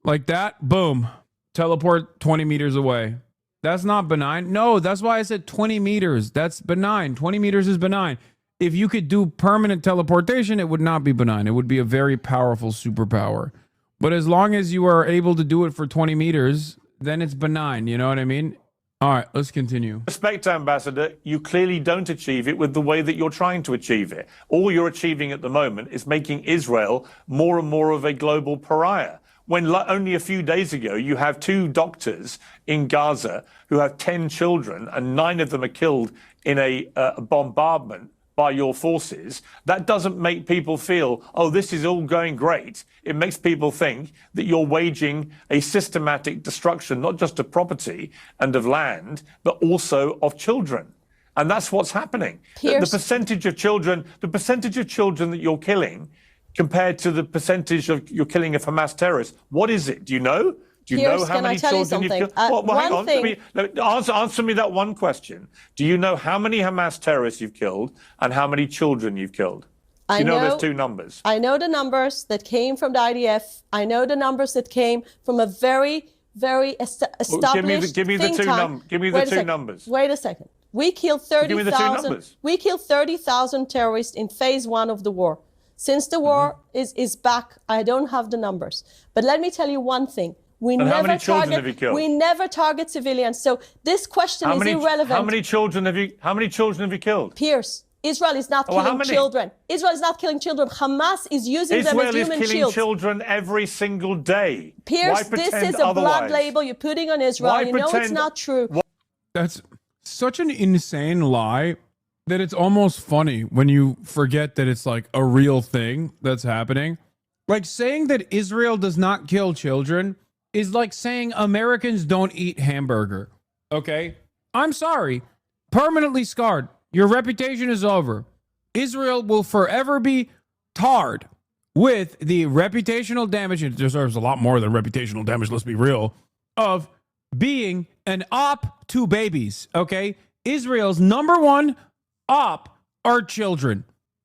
like that, boom. Teleport 20 meters away. That's not benign. No, that's why I said 20 meters. That's benign. 20 meters is benign. If you could do permanent teleportation, it would not be benign. It would be a very powerful superpower. But as long as you are able to do it for 20 meters, then it's benign. You know what I mean? All right, let's continue. Respect, Ambassador, you clearly don't achieve it with the way that you're trying to achieve it. All you're achieving at the moment is making Israel more and more of a global pariah. When only a few days ago, you have 2 doctors in Gaza who have 10 children, and 9 of them are killed in a bombardment by your forces, that doesn't make people feel, oh, this is all going great. It makes people think that you're waging a systematic destruction, not just of property and of land, but also of children. And that's what's happening. The percentage of children that you're killing compared to the percentage of you're killing of Hamas terrorists, what is it? Do you know? Do you know how many children you've killed? Well, hang on. Answer me that one question. Do you know how many Hamas terrorists you've killed and how many children you've killed? Do you know those two numbers? I know the numbers that came from the IDF. I know the numbers that came from a very, very established Give me the two numbers. Wait a second. We killed 30,000. We killed 30,000 terrorists in phase 1 of the war. Since the war is back, I don't have the numbers. But let me tell you one thing. We never target civilians. So this question is irrelevant. How many children have you killed? Pierce, Israel is not killing children. Israel is not killing children. Hamas is using them as human shields. Israel is killing children every single day. Pierce, this is a blood label you're putting on Israel. You know it's not true. That's such an insane lie that it's almost funny when you forget that it's like a real thing that's happening. Like saying that Israel does not kill children is like saying Americans don't eat hamburger. Okay? I'm sorry. Permanently scarred. Your reputation is over. Israel will forever be tarred with the reputational damage. It deserves a lot more than reputational damage, let's be real, of being an op to babies. Okay? Israel's number one op are children.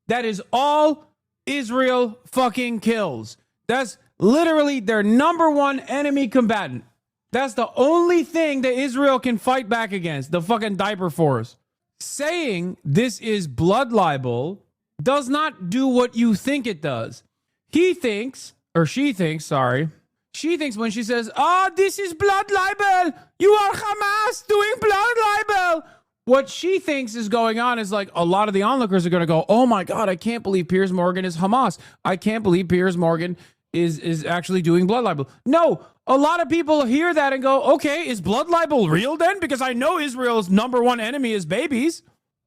That is all Israel fucking kills. That's literally their number one enemy combatant. That's the only thing that Israel can fight back against, the fucking diaper force. Saying this is blood libel does not do what you think it does. She thinks when she says, this is blood libel, you are Hamas doing blood libel. What she thinks is going on is like a lot of the onlookers are going to go, oh my God, I can't believe Piers Morgan is Hamas. I can't believe Piers Morgan is actually doing blood libel. No, a lot of people hear that and go, okay, is blood libel real then? Because I know Israel's number one enemy is babies.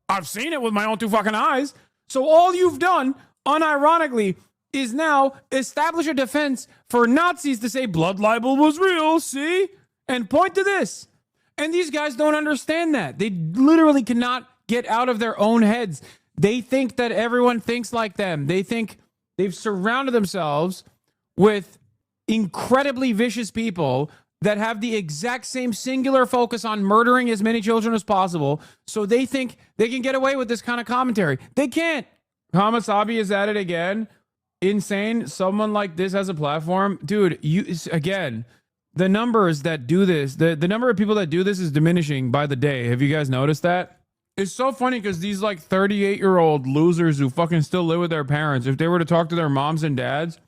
I've seen it with my own two fucking eyes. So all you've done, unironically, is now establish a defense for Nazis to say blood libel was real, see? And point to this. And these guys don't understand that. They literally cannot get out of their own heads. They think that everyone thinks like them. They think they've surrounded themselves with incredibly vicious people that have the exact same singular focus on murdering as many children as possible. So they think they can get away with this kind of commentary. They can't. HasanAbi is at it again. Insane. Someone like this has a platform. Dude, the numbers that do this, the number of people that do this is diminishing by the day. Have you guys noticed that? It's so funny because these like 38-year-old losers who fucking still live with their parents, if they were to talk to their moms and dads,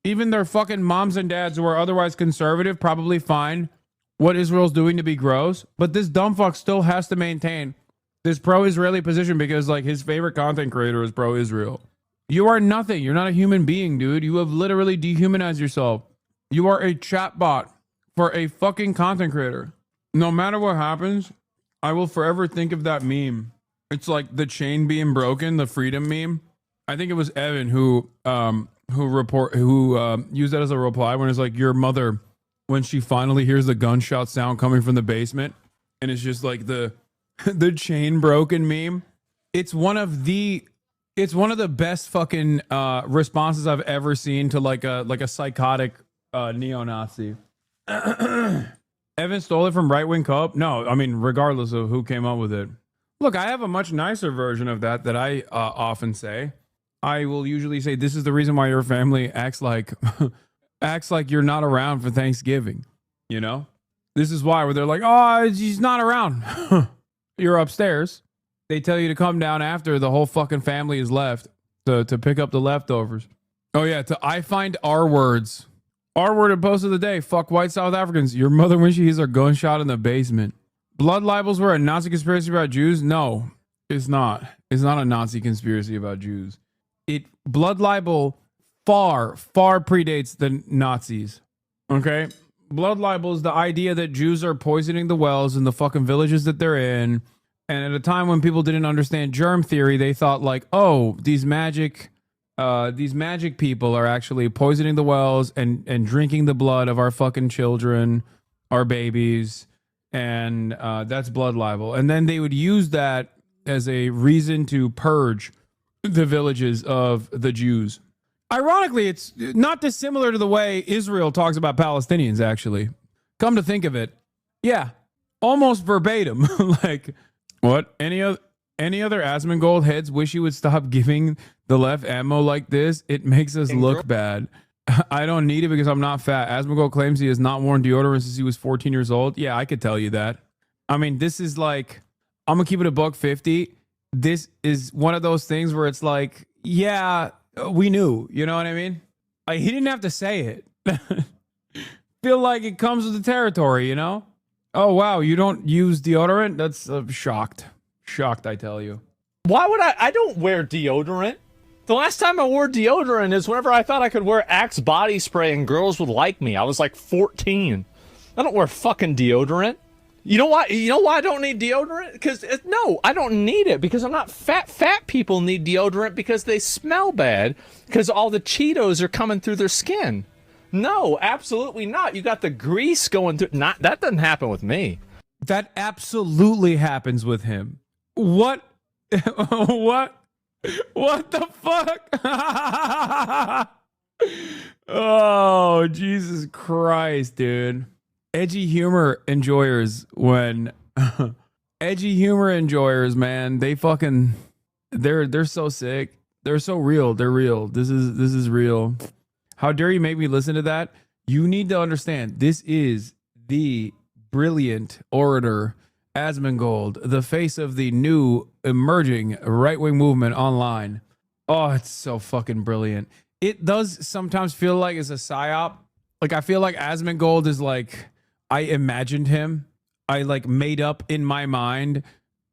even their fucking moms and dads who are otherwise conservative probably find what Israel's doing to be gross. But this dumb fuck still has to maintain this pro-Israeli position because like his favorite content creator is pro-Israel. You are nothing. You're not a human being, dude. You have literally dehumanized yourself. You are a chatbot for a fucking content creator. No matter what happens, I will forever think of that meme. It's like the chain being broken, the freedom meme. I think it was Evan who used that as a reply when it's like your mother, when she finally hears the gunshot sound coming from the basement, and it's just like the chain broken meme. It's one of the best fucking responses I've ever seen to like a psychotic neo-Nazi. Evan stole it from Right Wing Co-op? No, I mean, regardless of who came up with it. Look, I have a much nicer version of that I often say. I will usually say, this is the reason why your family acts like you're not around for Thanksgiving. You know? This is why, where they're like, oh, he's not around. You're upstairs. They tell you to come down after the whole fucking family is left to pick up the leftovers. Oh yeah, I find R words. R word and post of the day. Fuck white South Africans. Your mother when she hears a gunshot in the basement. Blood libels were a Nazi conspiracy about Jews? No, it's not. It's not a Nazi conspiracy about Jews. Blood libel far predates the Nazis. Okay? Blood libel is the idea that Jews are poisoning the wells in the fucking villages that they're in, And at a time when people didn't understand germ theory, they thought like, oh, these magic people are actually poisoning the wells and drinking the blood of our fucking children, our babies, and that's blood libel. And then they would use that as a reason to purge the villages of the Jews. Ironically, it's not dissimilar to the way Israel talks about Palestinians, actually. Come to think of it. Yeah, almost verbatim. Like, what? Any other Asmongold heads wish you would stop giving the left ammo like this. It makes us look bad. I don't need it because I'm not fat. Asmongold claims he has not worn deodorant since he was 14 years old. Yeah, I could tell you that. I mean, this is like, I'm going to keep it $150. This is one of those things where it's like, yeah, we knew. You know what I mean? Like, he didn't have to say it. Feel like it comes with the territory, you know? Oh, wow, you don't use deodorant? That's shocked. Shocked, I tell you. Why would I don't wear deodorant. The last time I wore deodorant is whenever I thought I could wear Axe body spray and girls would like me. I was like 14. I don't wear fucking deodorant. You know why? You know why I don't need deodorant? Because no, I don't need it because I'm not fat. Fat people need deodorant because they smell bad because all the Cheetos are coming through their skin. No, absolutely not. You got the grease going through. That doesn't happen with me. That absolutely happens with him. What? What? What the fuck? Oh, Jesus Christ, dude. Edgy humor enjoyers edgy humor enjoyers, man, they're so sick. They're so real. They're real. This is real. How dare you make me listen to that? You need to understand, this is the brilliant orator Asmongold, the face of the new emerging right-wing movement online. Oh, it's so fucking brilliant. It does sometimes feel like it's a psyop. Like, I feel like Asmongold is like, I imagined him. I like made up in my mind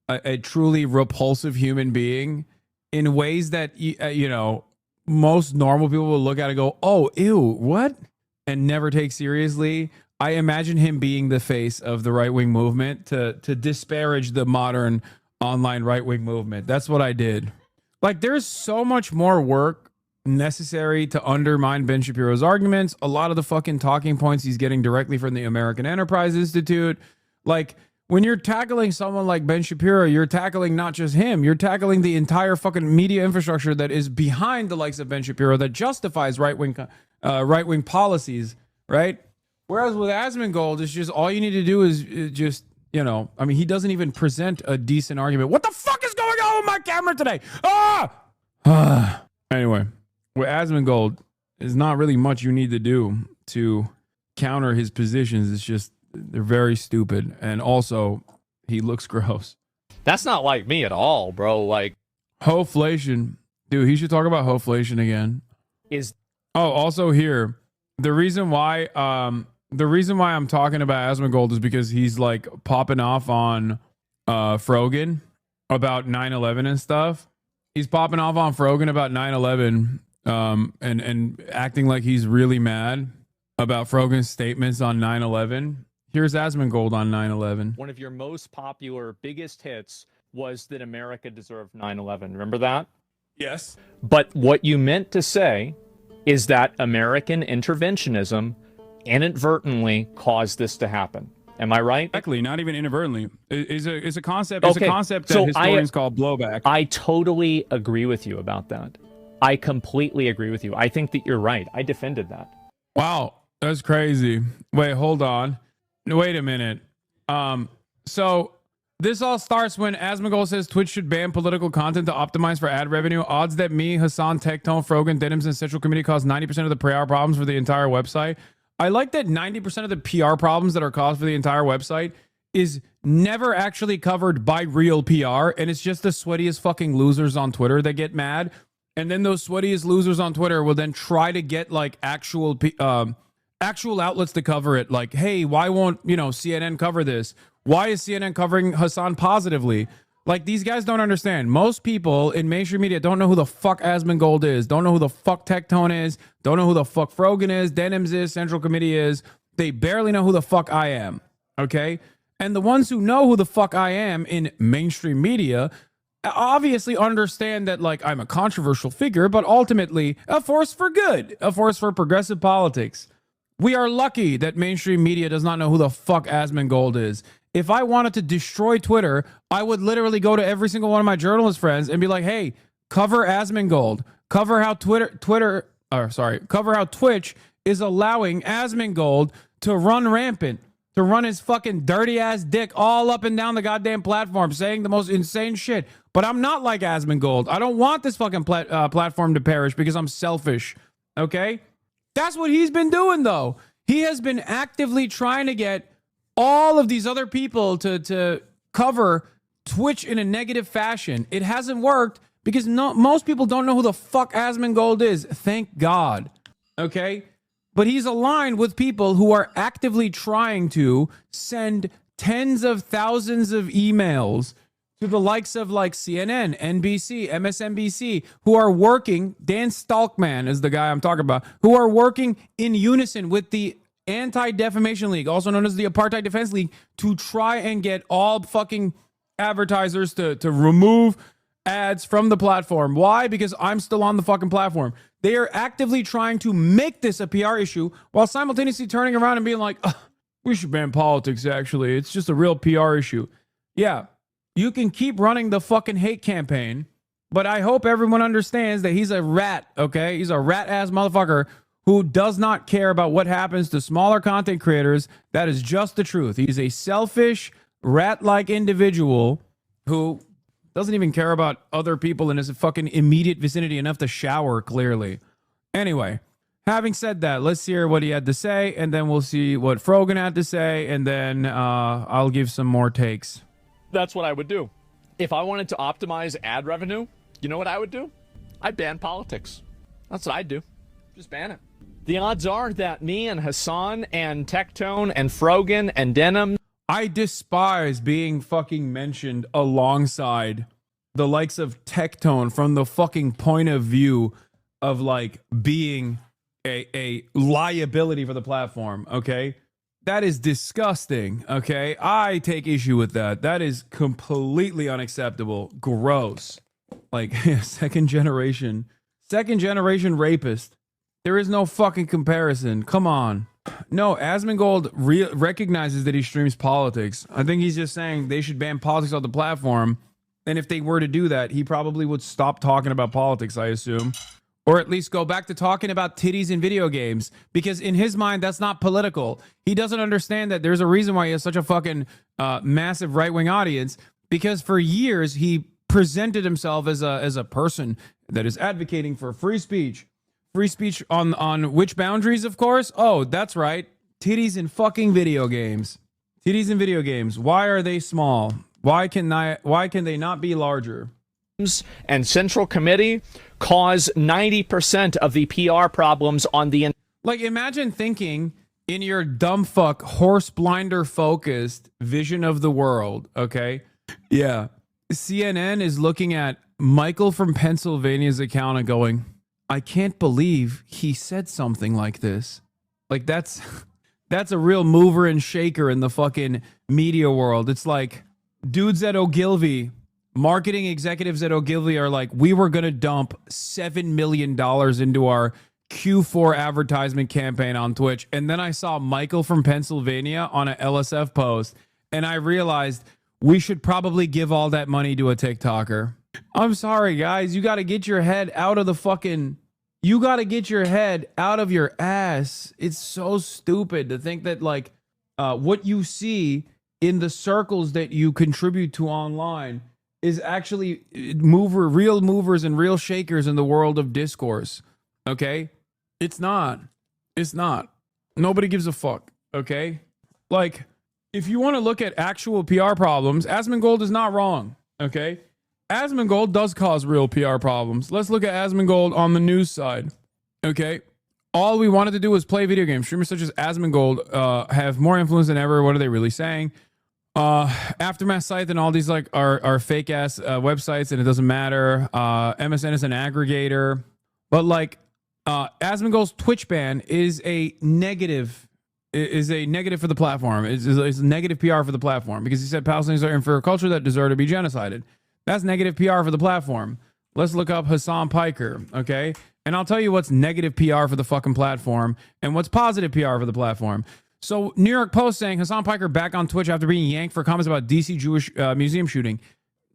a truly repulsive human being in ways that, you know, most normal people will look at it and go, oh, ew, what? And never take seriously. I imagine him being the face of the right-wing movement to disparage the modern online right-wing movement. That's what I did. Like, there's so much more work necessary to undermine Ben Shapiro's arguments. A lot of the fucking talking points he's getting directly from the American Enterprise Institute. Like, when you're tackling someone like Ben Shapiro, you're tackling not just him, you're tackling the entire fucking media infrastructure that is behind the likes of Ben Shapiro that justifies right-wing policies, right? Whereas with Asmongold, it's just all you need to do is just, you know, I mean, he doesn't even present a decent argument. What the fuck is going on with my camera today? Ah! Anyway, with Asmongold, there's not really much you need to do to counter his positions. It's just, they're very stupid. And also, he looks gross. That's not like me at all, bro. Like, Hoflation. Dude, he should talk about Hoflation again. Also here, the reason why I'm talking about Asmongold is because he's like popping off on Frogan about 9/11 and stuff. He's popping off on Frogan about 9/11 and acting like he's really mad about Frogan's statements on 9/11. Here's Asmongold on 9/11. one of your most popular, biggest hits was that America deserved 9/11. Remember that? Yes. But what you meant to say is that American interventionism inadvertently caused this to happen. Am I right? Exactly. Not even inadvertently. It's a concept. It's a concept that historians call blowback. I totally agree with you about that. I completely agree with you. I think that you're right. I defended that. Wow, that's crazy. Wait, hold on. Wait a minute. So this all starts when Asmongold says Twitch should ban political content to optimize for ad revenue. Odds that me, Hasan, Tectone, Frogan, Denims, and Central Committee cause 90% of the PR problems for the entire website. I like that 90% of the PR problems that are caused for the entire website is never actually covered by real PR, and it's just the sweatiest fucking losers on Twitter that get mad. And then those sweatiest losers on Twitter will then try to get like actual outlets to cover it. Like, hey, why won't, CNN cover this? Why is CNN covering Hasan positively? Like, these guys don't understand. Most people in mainstream media don't know who the fuck Asmongold is, don't know who the fuck Tectone is, don't know who the fuck Frogan is, Denims is, Central Committee is. They barely know who the fuck I am, okay? And the ones who know who the fuck I am in mainstream media obviously understand that, like, I'm a controversial figure, but ultimately a force for good, a force for progressive politics. We are lucky that mainstream media does not know who the fuck Asmongold is. If I wanted to destroy Twitter, I would literally go to every single one of my journalist friends and be like, hey, cover Asmongold. Cover how cover how Twitch is allowing Asmongold to run rampant, to run his fucking dirty ass dick all up and down the goddamn platform, saying the most insane shit. But I'm not like Asmongold. I don't want this fucking platform to perish because I'm selfish. Okay? That's what he's been doing, though. He has been actively trying to get all of these other people to cover Twitch in a negative fashion. It hasn't worked because most people don't know who the fuck Asmongold is. Thank God. Okay? But he's aligned with people who are actively trying to send tens of thousands of emails to the likes of like CNN, NBC, MSNBC, who are working, Dan Stalkman is the guy I'm talking about, who are working in unison with the Anti-Defamation League, also known as the Apartheid Defense League, to try and get all fucking advertisers to remove ads from the platform. Why? Because I'm still on the fucking platform. They are actively trying to make this a PR issue while simultaneously turning around and being like, we should ban politics, actually. It's just a real PR issue. Yeah, you can keep running the fucking hate campaign, but I hope everyone understands that he's a rat, okay? He's a rat-ass motherfucker who does not care about what happens to smaller content creators. That is just the truth. He's a selfish, rat-like individual who doesn't even care about other people in his fucking immediate vicinity enough to shower, clearly. Anyway, having said that, let's hear what he had to say, and then we'll see what Frogan had to say, and then I'll give some more takes. That's what I would do. If I wanted to optimize ad revenue, you know what I would do? I'd ban politics. That's what I'd do. Just ban it. The odds are that me and Hasan and Tectone and Frogan and Denim... I despise being fucking mentioned alongside the likes of Tectone from the fucking point of view of like being a liability for the platform, okay? That is disgusting, okay? I take issue with that. That is completely unacceptable. Gross. Like, second generation rapist. There is no fucking comparison. Come on. No, Asmongold recognizes that he streams politics. I think he's just saying they should ban politics off the platform. And if they were to do that, he probably would stop talking about politics, I assume. Or at least go back to talking about titties in video games. Because in his mind, that's not political. He doesn't understand that there's a reason why he has such a fucking massive right-wing audience. Because for years, he presented himself as a person that is advocating for free speech. Free speech on which boundaries, of course? Oh, that's right. Titties in fucking video games. Titties in video games. Why are they small? Why can they not be larger? And Central Committee cause 90% of the PR problems on the... Like, imagine thinking in your dumb fuck, horse blinder focused vision of the world, okay? Yeah. CNN is looking at Michael from Pennsylvania's account and going, I can't believe he said something like this. Like, that's a real mover and shaker in the fucking media world. It's like dudes at Ogilvy, marketing executives at Ogilvy are like, we were going to dump $7 million into our Q4 advertisement campaign on Twitch. And then I saw Michael from Pennsylvania on a LSF post, and I realized we should probably give all that money to a TikToker. I'm sorry, guys. You got to get your head out of the fucking... You got to get your head out of your ass. It's so stupid to think that, like, what you see in the circles that you contribute to online is actually real movers and real shakers in the world of discourse. Okay? It's not. It's not. Nobody gives a fuck. Okay? Like, if you want to look at actual PR problems, Asmongold is not wrong. Okay? Asmongold does cause real PR problems. Let's look at Asmongold on the news side. Okay? All we wanted to do was play video games. Streamers such as Asmongold have more influence than ever. What are they really saying? Aftermath site and all these like are fake ass websites, and it doesn't matter. MSN is an aggregator. But like Asmongold's Twitch ban is a negative is a negative for the platform. Is negative PR for the platform because he said Palestinians are inferior culture that deserve to be genocided. That's negative PR for the platform. Let's look up Hassan Piker, okay? And I'll tell you what's negative PR for the fucking platform and what's positive PR for the platform. So New York Post saying Hassan Piker back on Twitch after being yanked for comments about DC Jewish museum shooting.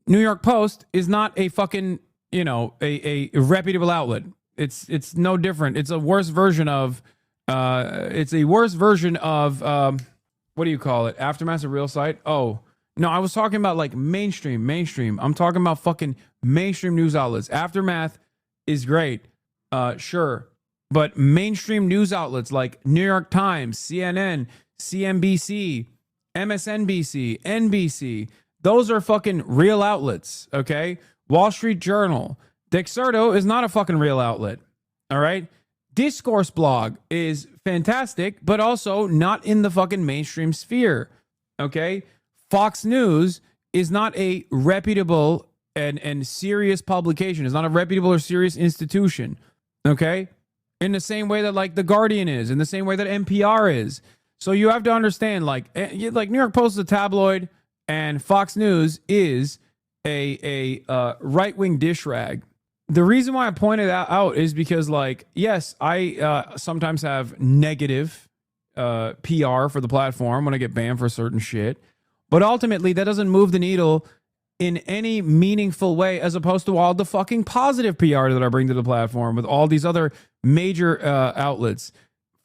New York Post is not a fucking, you know, a reputable outlet. It's no different. It's a worse version of what do you call it? Aftermath's a real site? Oh, no, I was talking about like mainstream. I'm talking about fucking mainstream news outlets. Aftermath is great. Sure. But mainstream news outlets like New York Times, CNN, CNBC, MSNBC, NBC, those are fucking real outlets, okay? Wall Street Journal. Dexerto is not a fucking real outlet, all right? Discourse blog is fantastic, but also not in the fucking mainstream sphere, okay? Fox News is not a reputable and serious publication. It's not a reputable or serious institution, okay? In the same way that like The Guardian is, in the same way that NPR is. So you have to understand, like New York Post is a tabloid and Fox News is a right-wing dish rag. The reason why I pointed that out is because, like, yes, I sometimes have negative PR for the platform when I get banned for certain shit. But ultimately, that doesn't move the needle in any meaningful way as opposed to all the fucking positive PR that I bring to the platform with all these other major outlets.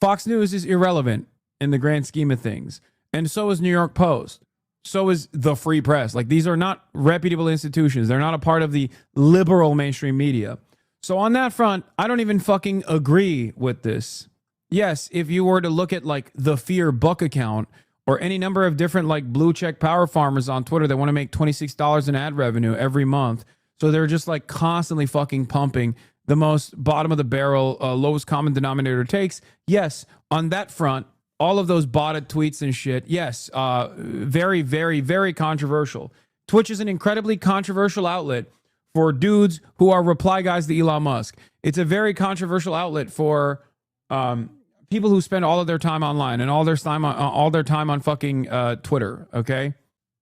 Fox News is irrelevant in the grand scheme of things. And so is New York Post. So is the Free Press. Like, these are not reputable institutions. They're not a part of the liberal mainstream media. So on that front, I don't even fucking agree with this. Yes, if you were to look at like the Fear Buck account or any number of different like blue check power farmers on Twitter that want to make $26 in ad revenue every month. So they're just like constantly fucking pumping the most bottom of the barrel, lowest common denominator takes. Yes, on that front, all of those botted tweets and shit. Yes, very, very, very controversial. Twitch is an incredibly controversial outlet for dudes who are reply guys to Elon Musk. It's a very controversial outlet for people who spend all of their time online and all their time on fucking Twitter. Okay,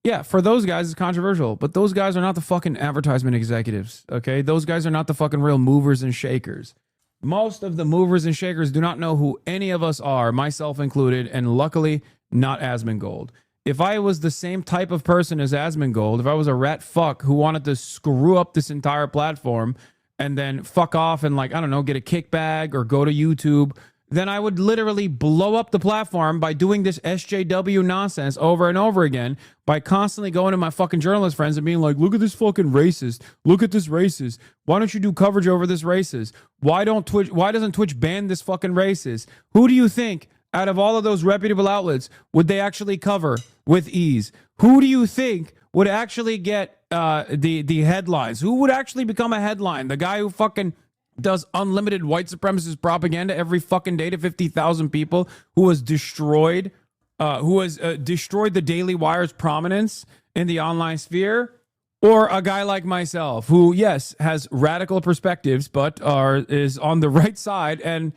yeah, for those guys it's controversial, but those guys are not the fucking advertisement executives. Okay, those guys are not the fucking real movers and shakers. Most of the movers and shakers do not know who any of us are, myself included, and luckily not Asmongold. If I was the same type of person as Asmongold, if I was a rat fuck who wanted to screw up this entire platform and then fuck off and, like, I don't know, get a kickback or go to YouTube, then I would literally blow up the platform by doing this SJW nonsense over and over again, by constantly going to my fucking journalist friends and being like, look at this fucking racist. Look at this racist. Why don't you do coverage over this racist? Why doesn't Twitch ban this fucking racist? Who do you think out of all of those reputable outlets would they actually cover with ease? Who do you think would actually get the headlines? Who would actually become a headline? The guy who fucking does unlimited white supremacist propaganda every fucking day to 50,000 people, who has destroyed the Daily Wire's prominence in the online sphere? Or a guy like myself who, yes, has radical perspectives, but is on the right side and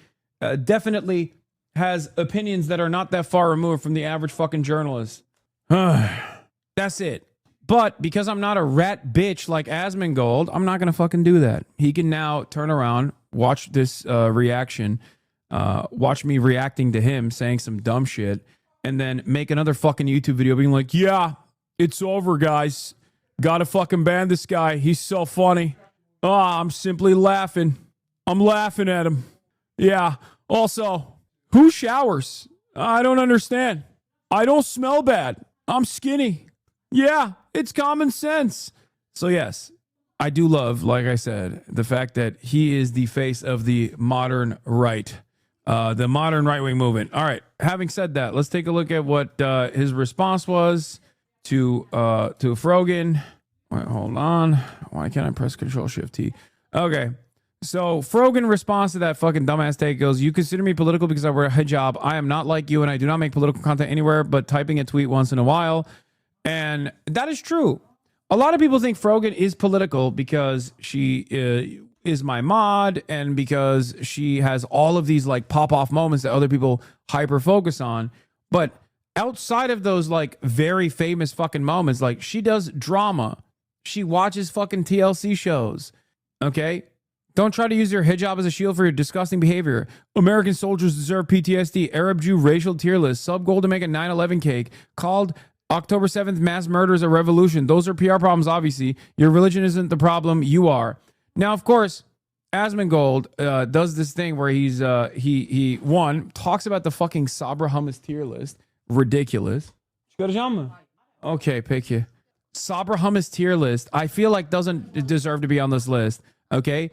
definitely has opinions that are not that far removed from the average fucking journalist. That's it. But because I'm not a rat bitch like Asmongold, I'm not going to fucking do that. He can now turn around, watch this reaction, watch me reacting to him saying some dumb shit, and then make another fucking YouTube video being like, yeah, it's over, guys. Gotta fucking ban this guy. He's so funny. I'm simply laughing. I'm laughing at him. Yeah. Also, who showers? I don't understand. I don't smell bad. I'm skinny. Yeah, it's common sense. So yes, I do love, like I said, the fact that he is the face of the modern right, the modern right-wing movement. All right, having said that, let's take a look at what his response was to Frogan. Wait, hold on. Why can't I press Control-Shift-T? Okay, so Frogan responds to that fucking dumbass take, goes, you consider me political because I wear a hijab. I am not like you, and I do not make political content anywhere but typing a tweet once in a while. And that is true. A lot of people think Frogan is political because she is my mod and because she has all of these like pop-off moments that other people hyper focus on. But outside of those like very famous fucking moments, like she does drama. She watches fucking TLC shows. Okay? Don't try to use your hijab as a shield for your disgusting behavior. American soldiers deserve PTSD. Arab Jew racial tier list. Sub goal to make a 9/11 cake. Called October 7th mass murder is a revolution. Those are PR problems, obviously. Your religion isn't the problem. You are. Now, of course, Asmongold does this thing where he's he talks about the fucking Sabra hummus tier list. Ridiculous. Okay, pick you. Sabra hummus tier list. I feel like doesn't deserve to be on this list. Okay.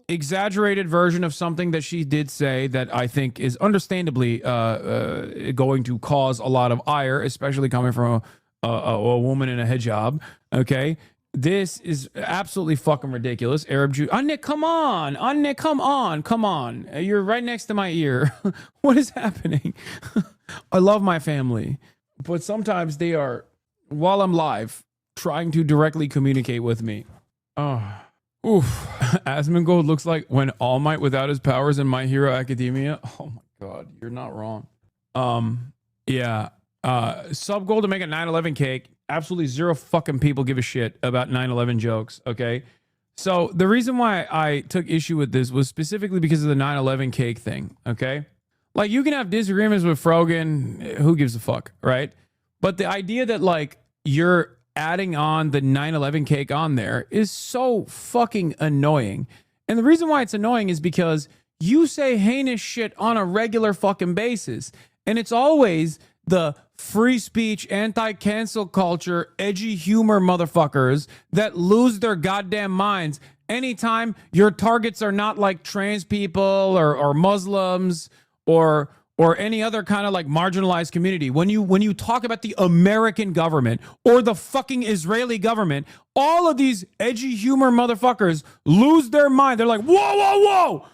Exaggerated version of something that she did say that I think is understandably going to cause a lot of ire, especially coming from a woman in a hijab. Okay. This is absolutely fucking ridiculous. Arab Jew. Nick, come on. Nick, come on. You're right next to my ear. What is happening? I love my family, but sometimes they are, while I'm live, trying to directly communicate with me. Oh. Oof. Asmongold looks like when All Might without his powers in My Hero Academia. Oh my god, you're not wrong. Yeah. Sub goal to make a 9/11 cake. Absolutely zero fucking people give a shit about 9/11 jokes, okay? So the reason why I took issue with this was specifically because of the 9/11 cake thing, okay? Like, you can have disagreements with Frogan, who gives a fuck, right? But the idea that, like, you're adding on the 9/11 cake on there is so fucking annoying. And the reason why it's annoying is because you say heinous shit on a regular fucking basis. And it's always the free speech, anti-cancel culture, edgy humor motherfuckers that lose their goddamn minds anytime your targets are not like trans people or Muslims or any other kind of like marginalized community. When you talk about the American government or the fucking Israeli government, all of these edgy humor motherfuckers lose their mind. They're like, whoa.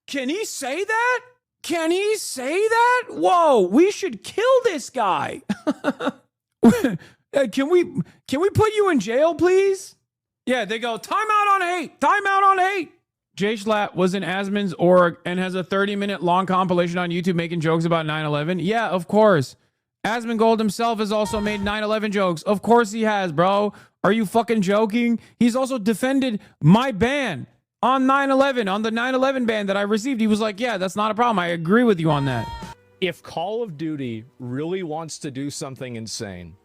Can he say that? Can he say that? Whoa, we should kill this guy. Can we put you in jail, please? Yeah, they go, time out on hate. Jay Schlatt was in Asmon's org and has a 30-minute long compilation on YouTube making jokes about 9/11. Yeah, of course. Asmongold himself has also made 9/11 jokes. Of course he has, bro. Are you fucking joking? He's also defended my ban on 9/11, on the 9/11 ban that I received. He was like, yeah, that's not a problem. I agree with you on that. If Call of Duty really wants to do something insane,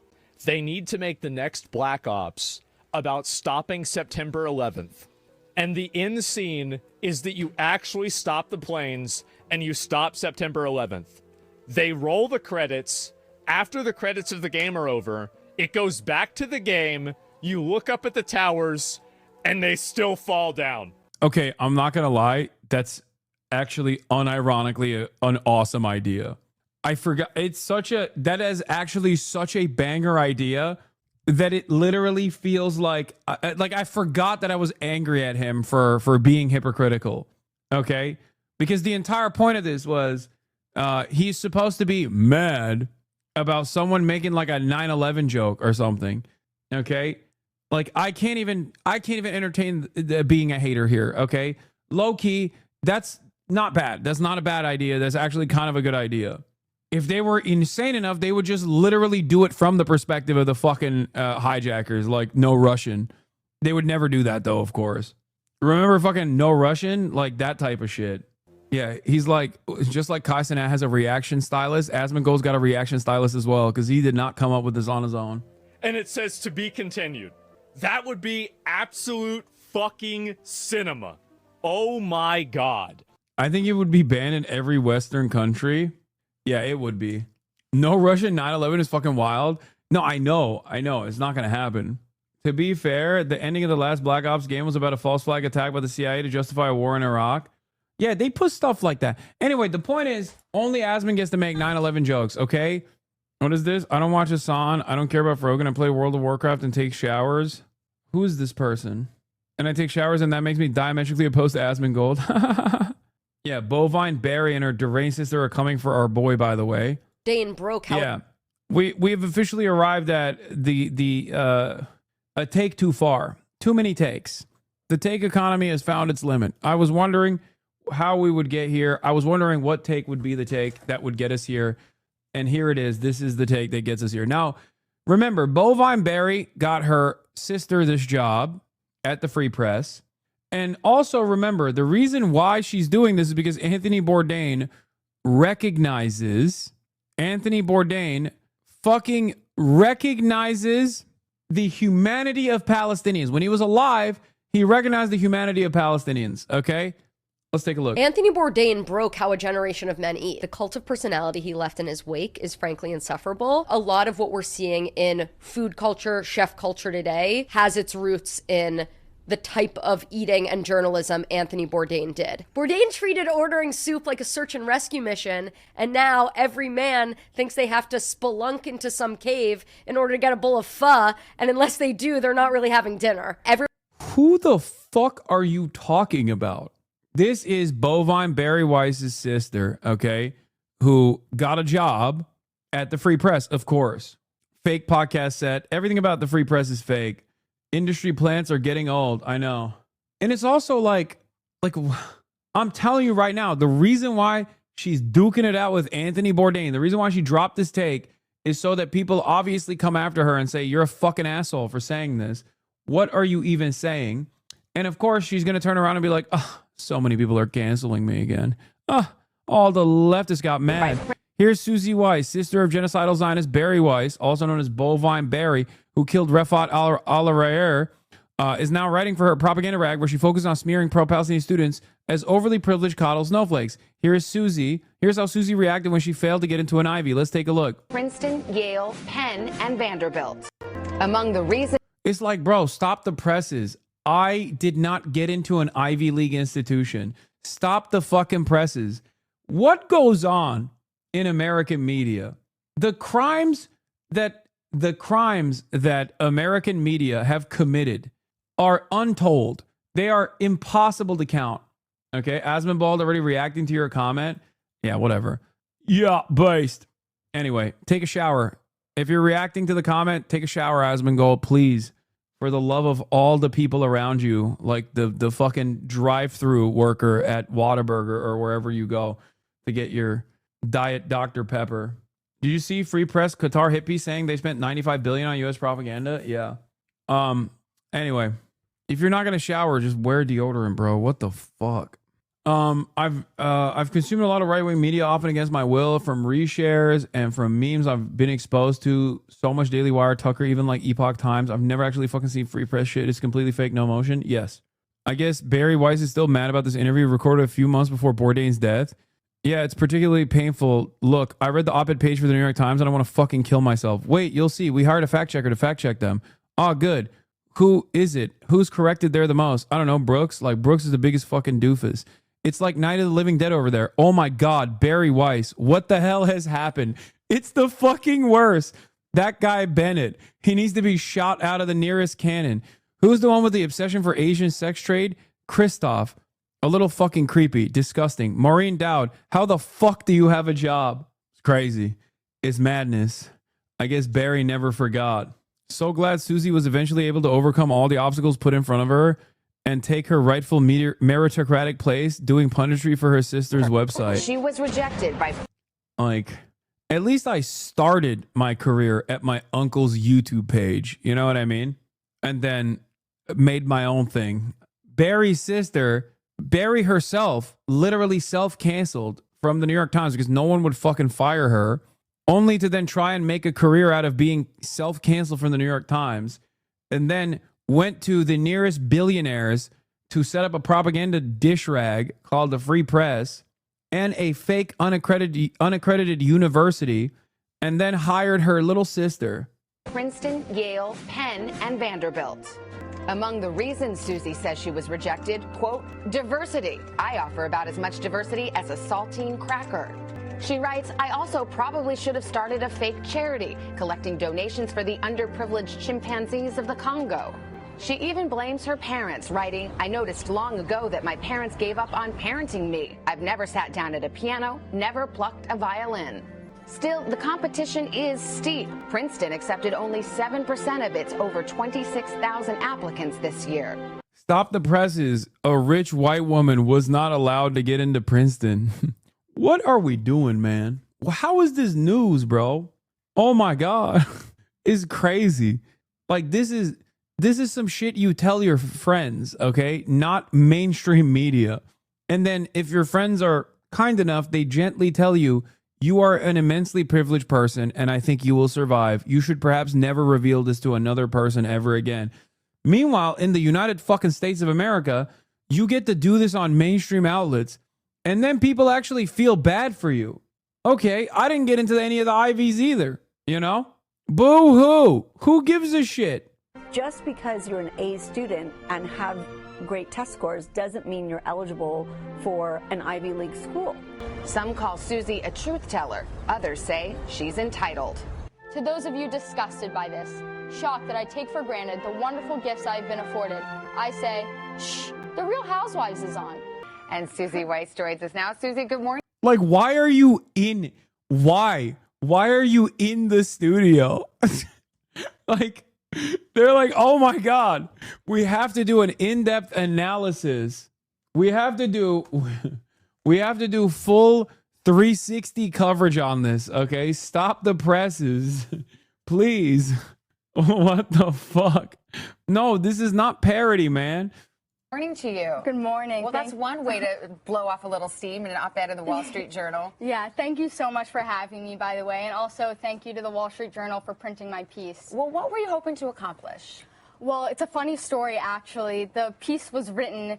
they need to make the next Black Ops about stopping September 11th. And the end scene is that you actually stop the planes and you stop September 11th. They roll the credits. After the credits of the game are over, it goes back to the game. You look up at the towers and they still fall down. Okay, I'm not going to lie. That's actually unironically an awesome idea. I forgot. That is actually such a banger idea that it literally feels like I forgot that I was angry at him for being hypocritical. Okay? Because the entire point of this was he's supposed to be mad about someone making like a 9/11 joke or something. Okay? Like I can't even entertain being a hater here, okay? Low key, that's not bad. That's not a bad idea. That's actually kind of a good idea. If they were insane enough, they would just literally do it from the perspective of the fucking hijackers, like No Russian. They would never do that, though, of course. Remember fucking No Russian? Like that type of shit. Yeah, he's like, just like Kai Cenat has a reaction stylist, Asmongold's got a reaction stylist as well, because he did not come up with this on his own. And it says to be continued. That would be absolute fucking cinema. Oh my god. I think it would be banned in every Western country. Yeah, it would be. No Russian 9/11 is fucking wild. No, I know. It's not going to happen. To be fair, the ending of the last Black Ops game was about a false flag attack by the CIA to justify a war in Iraq. Yeah, they put stuff like that. Anyway, the point is, only Asmon gets to make 9/11 jokes, okay? What is this? I don't watch Hasan. I don't care about Frogan. I play World of Warcraft and take showers. Who is this person? And I take showers and that makes me diametrically opposed to Asmongold. Yeah, Bovine, Barry, and her deranged sister are coming for our boy, by the way. Dane broke. Yeah. We have officially arrived at the a take too far. too many takes. The take economy has found its limit. I was wondering how we would get here. I was wondering what take would be the take that would get us here. And here it is. This is the take that gets us here. Now, remember, Bovine Berry got her sister this job at the Free Press. And also remember, the reason why she's doing this is because Anthony Bourdain recognizes the humanity of Palestinians. When he was alive, he recognized the humanity of Palestinians. Okay? Let's take a look. Anthony Bourdain broke how a generation of men eat. The cult of personality he left in his wake is frankly insufferable. A lot of what we're seeing in food culture, chef culture today has its roots in the type of eating and journalism Anthony Bourdain did. Bourdain treated ordering soup like a search and rescue mission, and now every man thinks they have to spelunk into some cave in order to get a bowl of pho, and unless they do, they're not really having dinner. Who the fuck are you talking about? This is Bovine Berry Weiss's sister, okay, who got a job at the Free Press, of course. Fake podcast set. Everything about the Free Press is fake. Industry plants are getting old. I know. And it's also like I'm telling you right now, the reason why she's duking it out with Anthony Bourdain, the reason why she dropped this take is so that people obviously come after her and say, you're a fucking asshole for saying this. What are you even saying? And of course, she's going to turn around and be like, oh, so many people are canceling me again. All the leftists got mad. Here's Susie Weiss, sister of genocidal Zionist Barry Weiss, also known as Bovine Berry, who killed Refat al-Rayer, is now writing for her propaganda rag where she focuses on smearing pro-Palestinian students as overly privileged coddle snowflakes. Here's Susie. Here's how Susie reacted when she failed to get into an Ivy. Let's take a look. Princeton, Yale, Penn, and Vanderbilt. Among the reasons... It's like, bro, stop the presses. I did not get into an Ivy League institution. Stop the fucking presses. What goes on in American media? The crimes that American media have committed are untold. They are impossible to count. Okay, Asmonbald already reacting to your comment. Yeah, whatever. Yeah, based. Anyway, take a shower. If you're reacting to the comment, take a shower, Asmongold, please. For the love of all the people around you, like the fucking drive-through worker at Whataburger or wherever you go to get your Diet Dr. Pepper. Did you see Free Press Qatar hippie saying they spent $95 billion on U.S. propaganda? Yeah. Anyway, if you're not gonna shower, just wear deodorant, bro. What the fuck? I've consumed a lot of right-wing media, often against my will, from reshares and from memes I've been exposed to. So much Daily Wire, Tucker, even like Epoch Times. I've never actually fucking seen Free Press shit. It's completely fake, no motion. Yes. I guess Barry Weiss is still mad about this interview recorded a few months before Bourdain's death. Yeah, it's particularly painful. Look, I read the op-ed page for the New York Times and I want to fucking kill myself. Wait, you'll see. We hired a fact checker to fact check them. Oh, good. Who is it? Who's corrected there the most? I don't know, Brooks. Like, Brooks is the biggest fucking doofus. It's like Night of the Living Dead over there. Oh my God, Barry Weiss. What the hell has happened? It's the fucking worst. That guy Bennett, he needs to be shot out of the nearest cannon. Who's the one with the obsession for Asian sex trade? Christoph. A little fucking creepy. Disgusting. Maureen Dowd. How the fuck do you have a job? It's crazy. It's madness. I guess Barry never forgot. So glad Susie was eventually able to overcome all the obstacles put in front of her and take her rightful meritocratic place doing punditry for her sister's website. She was rejected by... Like, at least I started my career at my uncle's YouTube page. You know what I mean? And then made my own thing. Barry's sister, Barry herself, literally self-canceled from the New York Times because no one would fucking fire her, only to then try and make a career out of being self-canceled from the New York Times, and then went to the nearest billionaires to set up a propaganda dish rag called the Free Press and a fake unaccredited university, and then hired her little sister. Princeton, Yale, Penn, and Vanderbilt. Among the reasons Susie says she was rejected, quote, diversity. I offer about as much diversity as a saltine cracker. She writes, I also probably should have started a fake charity, collecting donations for the underprivileged chimpanzees of the Congo. She even blames her parents, writing, I noticed long ago that my parents gave up on parenting me. I've never sat down at a piano, never plucked a violin. Still, the competition is steep. Princeton accepted only 7% of its over 26,000 applicants this year. Stop the presses. A rich white woman was not allowed to get into Princeton. What are we doing, man? How is this news, bro? Oh my God. It's crazy. Like, this is some shit you tell your friends, okay? Not mainstream media. And then if your friends are kind enough, they gently tell you, you are an immensely privileged person, and I think you will survive. You should perhaps never reveal this to another person ever again. Meanwhile, in the United fucking States of America, you get to do this on mainstream outlets, and then people actually feel bad for you. Okay, I didn't get into any of the Ivies either, you know? Boo-hoo! Who gives a shit? Just because you're an A student and have great test scores doesn't mean you're eligible for an Ivy League school. Some call Susie a truth teller. Others say she's entitled. To those of you disgusted by this, shocked that I take for granted the wonderful gifts I've been afforded, I say, shh, The Real Housewives is on. And Susie Weiss joins us now. Susie, good morning. Like, why are you in the studio? Like, they're like, oh my God, we have to do an in-depth analysis. We have to do full 360 coverage on this. Okay. Stop the presses, please. What the fuck? No, this is not parody, man. Morning to you. Good morning. Well, that's one way to blow off a little steam in an op-ed in the Wall Street Journal. Yeah, thank you so much for having me, by the way, and also thank you to the Wall Street Journal for printing my piece. Well, what were you hoping to accomplish? Well, it's a funny story, actually. The piece was written,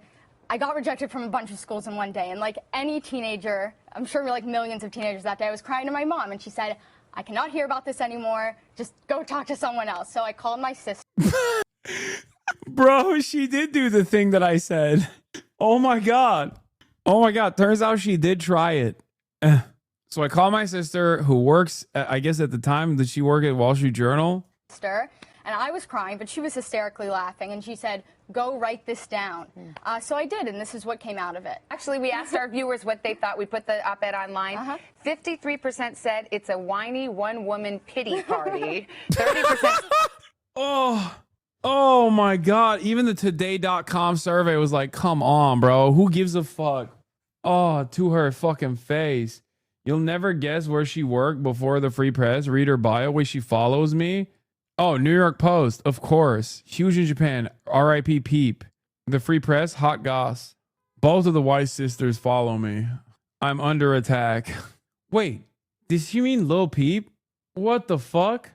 I got rejected from a bunch of schools in one day, and like any teenager, I'm sure like millions of teenagers that day, I was crying to my mom, and she said, I cannot hear about this anymore. Just go talk to someone else. So I called my sister. Bro, she did do the thing that I said. Oh my God. Oh my God. Turns out she did try it. So I called my sister, who works, I guess at the time, did she work at Wall Street Journal? And I was crying, but she was hysterically laughing, and she said, go write this down. So I did, and this is what came out of it. Actually, we asked our viewers what they thought. We put the op-ed online. 53% said it's a whiny one-woman pity party. 30%. Oh my God. Even the today.com survey was like, come on, bro. Who gives a fuck? Oh, to her fucking face. You'll never guess where she worked before the Free Press. Read her bio, where she follows me. Oh, New York Post, of course. Huge in Japan. R.I.P. Peep. The Free Press, hot goss. Both of the Weiss sisters follow me. I'm under attack. Wait, did she mean Lil Peep? What the fuck?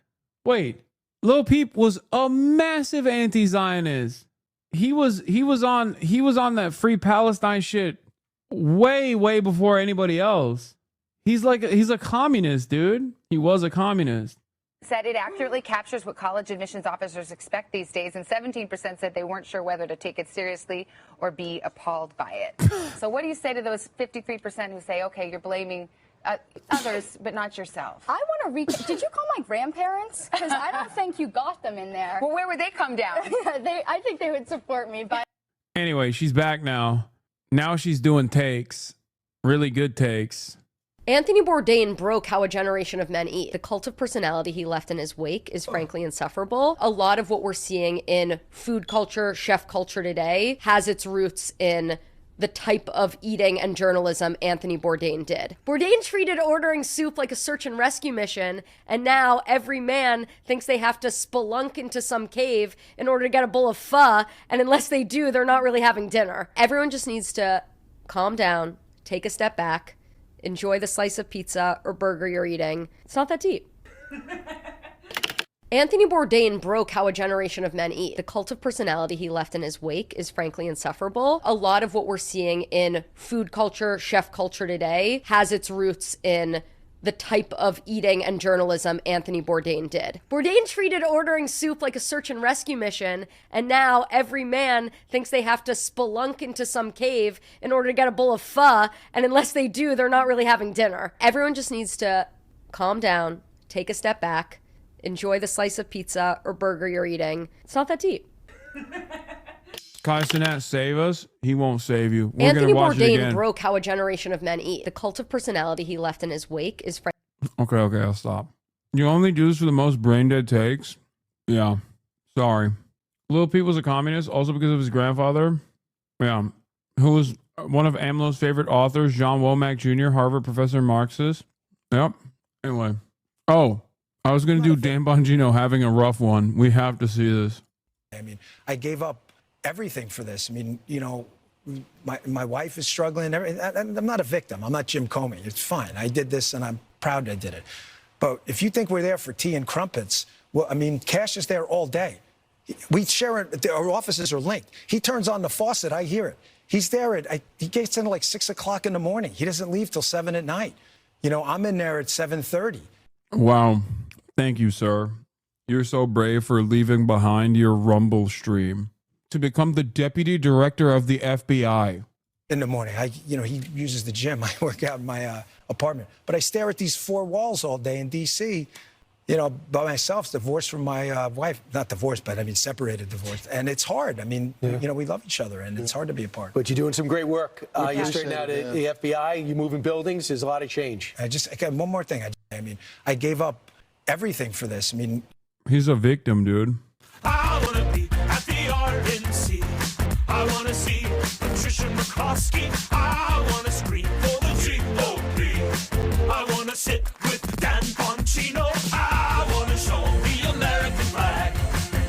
Wait, Lil Peep was a massive anti-Zionist. He was on that Free Palestine shit way before anybody else. He's a communist, dude. He was a communist. Said it accurately captures what college admissions officers expect these days, and 17% said they weren't sure whether to take it seriously or be appalled by it. So what do you say to those 53% who say, okay, you're blaming others, but not yourself? I want to did you call my grandparents? Because I don't think you got them in there. Well, where would they come down? I think they would support me, but... Anyway, she's back now. Now she's doing takes. Really good takes. Anthony Bourdain broke how a generation of men eat. The cult of personality he left in his wake is frankly insufferable. A lot of what we're seeing in food culture, chef culture today has its roots in the type of eating and journalism Anthony Bourdain did. Bourdain treated ordering soup like a search and rescue mission, and now every man thinks they have to spelunk into some cave in order to get a bowl of pho, and unless they do, they're not really having dinner. Everyone just needs to calm down, take a step back, enjoy the slice of pizza or burger you're eating. It's not that deep. Anthony Bourdain broke how a generation of men eat. The cult of personality he left in his wake is frankly insufferable. A lot of what we're seeing in food culture, chef culture today has its roots in the type of eating and journalism Anthony Bourdain did. Bourdain treated ordering soup like a search and rescue mission, and now every man thinks they have to spelunk into some cave in order to get a bowl of pho, and unless they do, they're not really having dinner. Everyone just needs to calm down, take a step back, enjoy the slice of pizza or burger you're eating. It's not that deep. Kaisenat save us? He won't save you. We're Anthony gonna watch it Bourdain again. broke how a generation of men eat. The cult of personality he left in his wake is Okay, I'll stop. You only do this for the most brain dead takes? Yeah. Sorry. Lil Peep was a communist also because of his grandfather. Yeah. Who was one of AMLO's favorite authors, John Womack Jr., Harvard professor Marxist. Yep. Anyway. Oh, I was going to do Dan Bongino having a rough one. We have to see this. I mean, I gave up everything for this. I mean, you know, my wife is struggling. I'm not a victim. I'm not Jim Comey. It's fine. I did this and I'm proud I did it. But if you think we're there for tea and crumpets, well, I mean, Cash is there all day. We share it. Our offices are linked. He turns on the faucet. I hear it. He's there he gets in at like 6 o'clock in the morning. He doesn't leave till 7 at night. You know, I'm in there at 7:30. Wow. Thank you, sir. You're so brave for leaving behind your Rumble stream to become the deputy director of the FBI. In the morning, he uses the gym. I work out in my apartment, but I stare at these four walls all day in D.C., you know, by myself, divorced from my wife. Not divorced, but I mean separated, divorced. And it's hard. I mean, you know, we love each other, and it's hard to be apart. But you're doing some great work. You're straightening out the FBI. You're moving buildings. There's a lot of change. I got one more thing. I mean, I gave up everything for this. I mean, he's a victim, dude. I want to be at the RNC. I want to see Patricia McCloskey. I want to scream for the GOP. I want to sit with Dan Bongino. I want to show the American flag.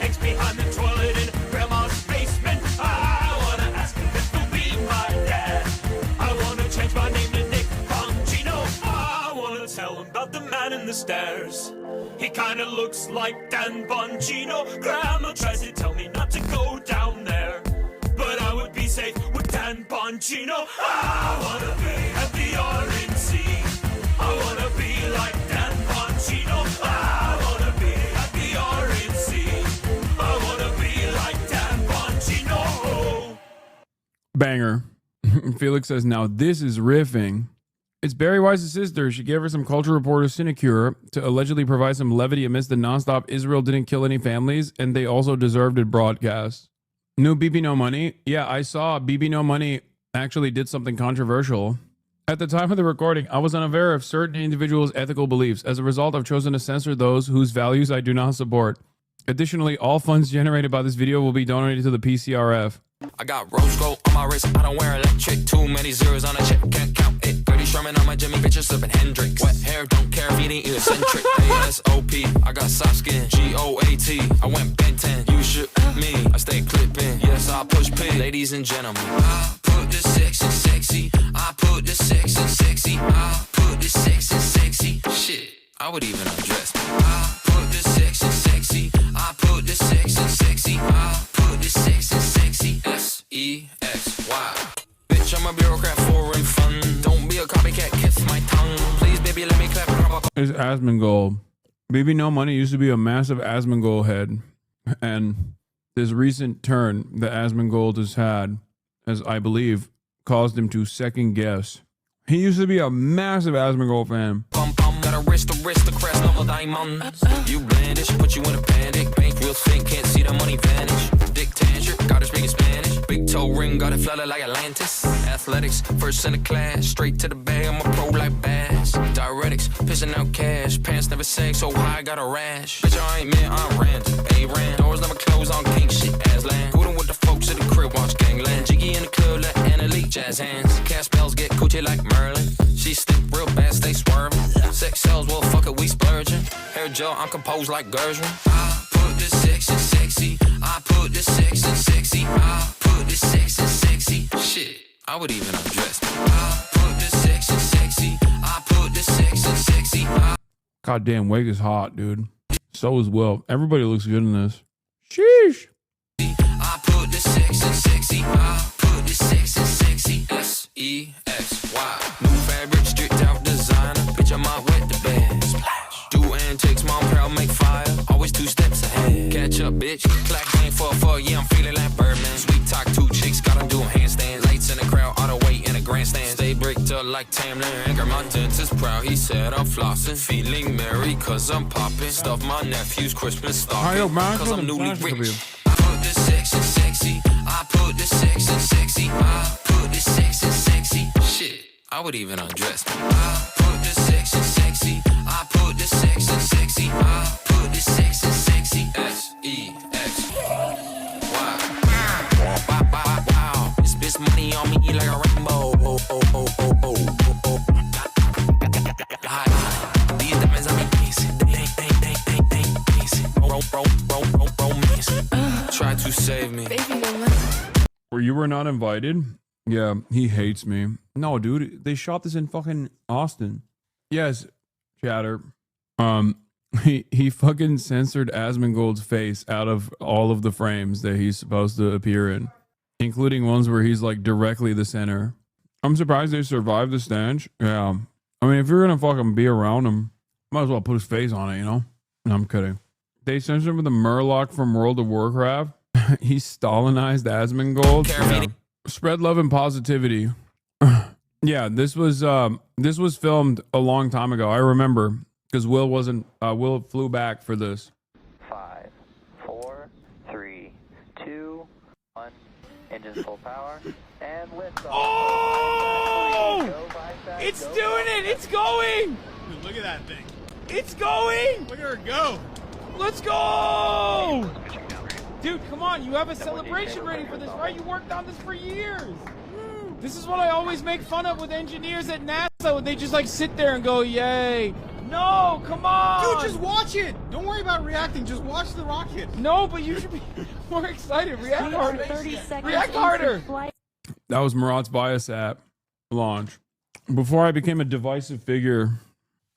Eggs behind the toilet in Grandma's basement. I want to ask him if he'll be my dad. I want to change my name to Nick Bongino. I want to tell him about the man in the stairs. He kinda looks like Dan Bongino. Grandma tries to tell me not to go down there, but I would be safe with Dan Bongino. I wanna be at the RNC. I wanna be like Dan Bongino. I wanna be at the RNC. I wanna be like Dan Bongino. Banger. Felix says, now this is riffing. It's Barry Wise's sister. She gave her some culture reporter sinecure to allegedly provide some levity amidst the nonstop Israel didn't kill any families, and they also deserved it broadcast. New BB No Money? Yeah, I saw BB No Money actually did something controversial. At the time of the recording, I was unaware of certain individuals' ethical beliefs. As a result, I've chosen to censor those whose values I do not support. Additionally, all funds generated by this video will be donated to the PCRF. I got rose gold on my wrist, I don't wear electric. Too many zeros on a check, can't count it. 30 Sherman on my Jimmy, bitches sipping Hendrix. Wet hair, don't care if you ain't eccentric. ASOP, I got soft skin. GOAT, I went Ben 10. You should me, I stay clipping. Yes, I push pin. Ladies and gentlemen, I put the sex in sexy. I put the sex in sexy. I put the sex in sexy. Shit, I would even undress me. I put the sex in sexy. I put the sex in sexy. I put the sex in sexy. SEXY. Bitch, I'm a bureaucrat for fun. Don't be a copycat, kiss my tongue. Please, baby, let me clap. It's Asmongold. BB No Money used to be a massive Asmongold head. And this recent turn that Asmongold has had, as I believe, caused him to second guess. He used to be a massive Asmongold fan. Got a wrist to crest, no diamonds. You blandish, put you in a panic. Bank real think, can't see the money vanish. Dick tangent, got it speaking Spanish. Big toe ring, got it flooded like Atlantis. Athletics, first in the class. Straight to the bag, I'm a pro like Bass. Diuretics, pissing out cash. Pants never sag so high, got a rash. Bitch, I ain't man, I'm random. A-Ran, doors never close on king shit. Aslan, cooling with the folks at the crib, watch gangland. Jiggy in the club, let Anna Lee. Jazz hands, cast spells, get coochie like Merlin. She stick real bad, stay swerving. Sex sells, well, fuck it, we splurging. Hair gel, I'm composed like Gershwin. I put the sex in sexy. I put the sex in sexy. I put the sex in sexy. Shit, I would even undress me. I put the sex in sexy. I put the sex in sexy. Goddamn, Wake is hot, dude. So is Will. Everybody looks good in this. Sheesh. I put the sex in sexy. I put the sex in sexy. SEXY. New fabric, stripped out designer. Bitch, I might wet the bed. Splash. Do antics, mom proud, make fire. Always 2 steps ahead. Catch up, bitch. Clack game for, yeah, I'm feeling like Birdman. Sweet talk, 2 chicks, got them doing handstands. Lights in the crowd, all the way in a grandstand. Stay bricked up like Tamlin. Anger, my dentist proud, he said I'm flossing. Feeling merry, cause I'm popping. Stuff my nephew's Christmas stocking. Cause I'm newly rich. I put the sex in sexy. I put the sex in sexy. I put the sex in sexy. Shit, I would even undress me. I put the sex in sexy. I this sex and sexy. I put this sex and sexy. S-E-X. Wow. This bitch money on me like a rainbow. These diamonds on me pieces. Romance. Try to save me. Where you were not invited? Yeah, he hates me. No, dude, they shot this in fucking Austin. Yes, Chatter. He fucking censored Asmongold's face out of all of the frames that he's supposed to appear in, including ones where he's like directly the center. I'm surprised they survived the stench. Yeah. I mean, if you're gonna fucking be around him, might as well put his face on it, you know? No, I'm kidding. They censored him with the Murloc from World of Warcraft. He Stalinized Asmongold. Yeah. Spread love and positivity. Yeah, this was filmed a long time ago. I remember because Will flew back for this. 5, 4, 3, 2, 1. Engines full power and lift off. Oh! It's doing it! It's going! Dude, look at that thing. It's going! Look at her go. Let's go! Dude, come on. You have a celebration ready for this, right? You worked on this for years. This is what I always make fun of with engineers at NASA when they just like sit there and go, yay. No, come on. Dude, just watch it. Don't worry about reacting. Just watch the rocket. No, but you should be more excited. React harder. 30 seconds React harder. That was Murat's bias app launch. Before I became a divisive figure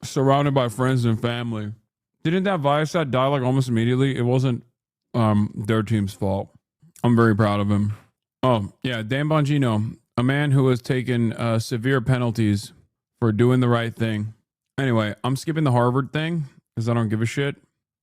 surrounded by friends and family. Didn't that Viasat die like almost immediately? It wasn't their team's fault. I'm very proud of him. Oh, yeah, Dan Bongino, a man who has taken severe penalties for doing the right thing. Anyway, I'm skipping the Harvard thing because I don't give a shit.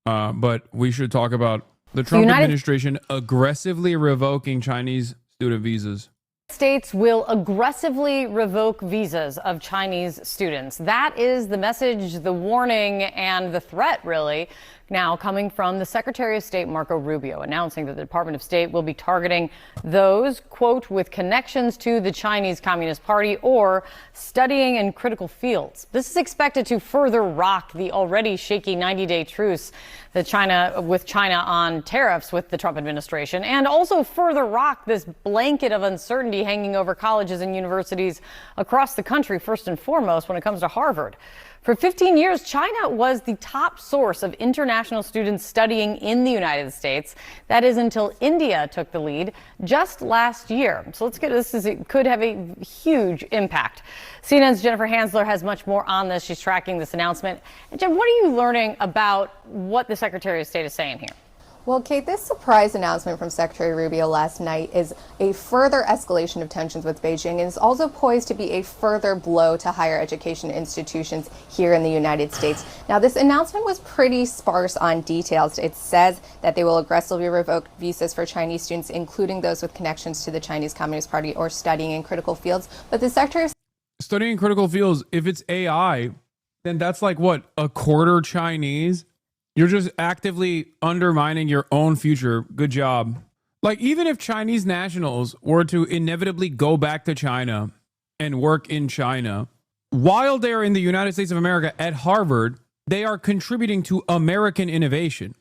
But we should talk about the Trump administration aggressively revoking Chinese student visas. States will aggressively revoke visas of Chinese students. That is the message, the warning, and the threat, really, now coming from the Secretary of State, Marco Rubio, announcing that the Department of State will be targeting those, quote, with connections to the Chinese Communist Party or studying in critical fields. This is expected to further rock the already shaky 90-day truce with China on tariffs with the Trump administration, and also further rock this blanket of uncertainty hanging over colleges and universities across the country, first and foremost when it comes to Harvard. For 15 years, China was the top source of international students studying in the United States. That is until India took the lead just last year. So let's get this. It could have a huge impact. CNN's Jennifer Hansler has much more on this. She's tracking this announcement. And Jen, what are you learning about what the Secretary of State is saying here? Well, Kate, this surprise announcement from Secretary Rubio last night is a further escalation of tensions with Beijing and is also poised to be a further blow to higher education institutions here in the United States. Now, this announcement was pretty sparse on details. It says that they will aggressively revoke visas for Chinese students, including those with connections to the Chinese Communist Party or studying in critical fields. But the Secretary of Studying in critical fields, if it's AI, then that's like what, a quarter Chinese? You're just actively undermining your own future. Good job. Like, even if Chinese nationals were to inevitably go back to China and work in China, while they're in the United States of America at Harvard, they are contributing to American innovation.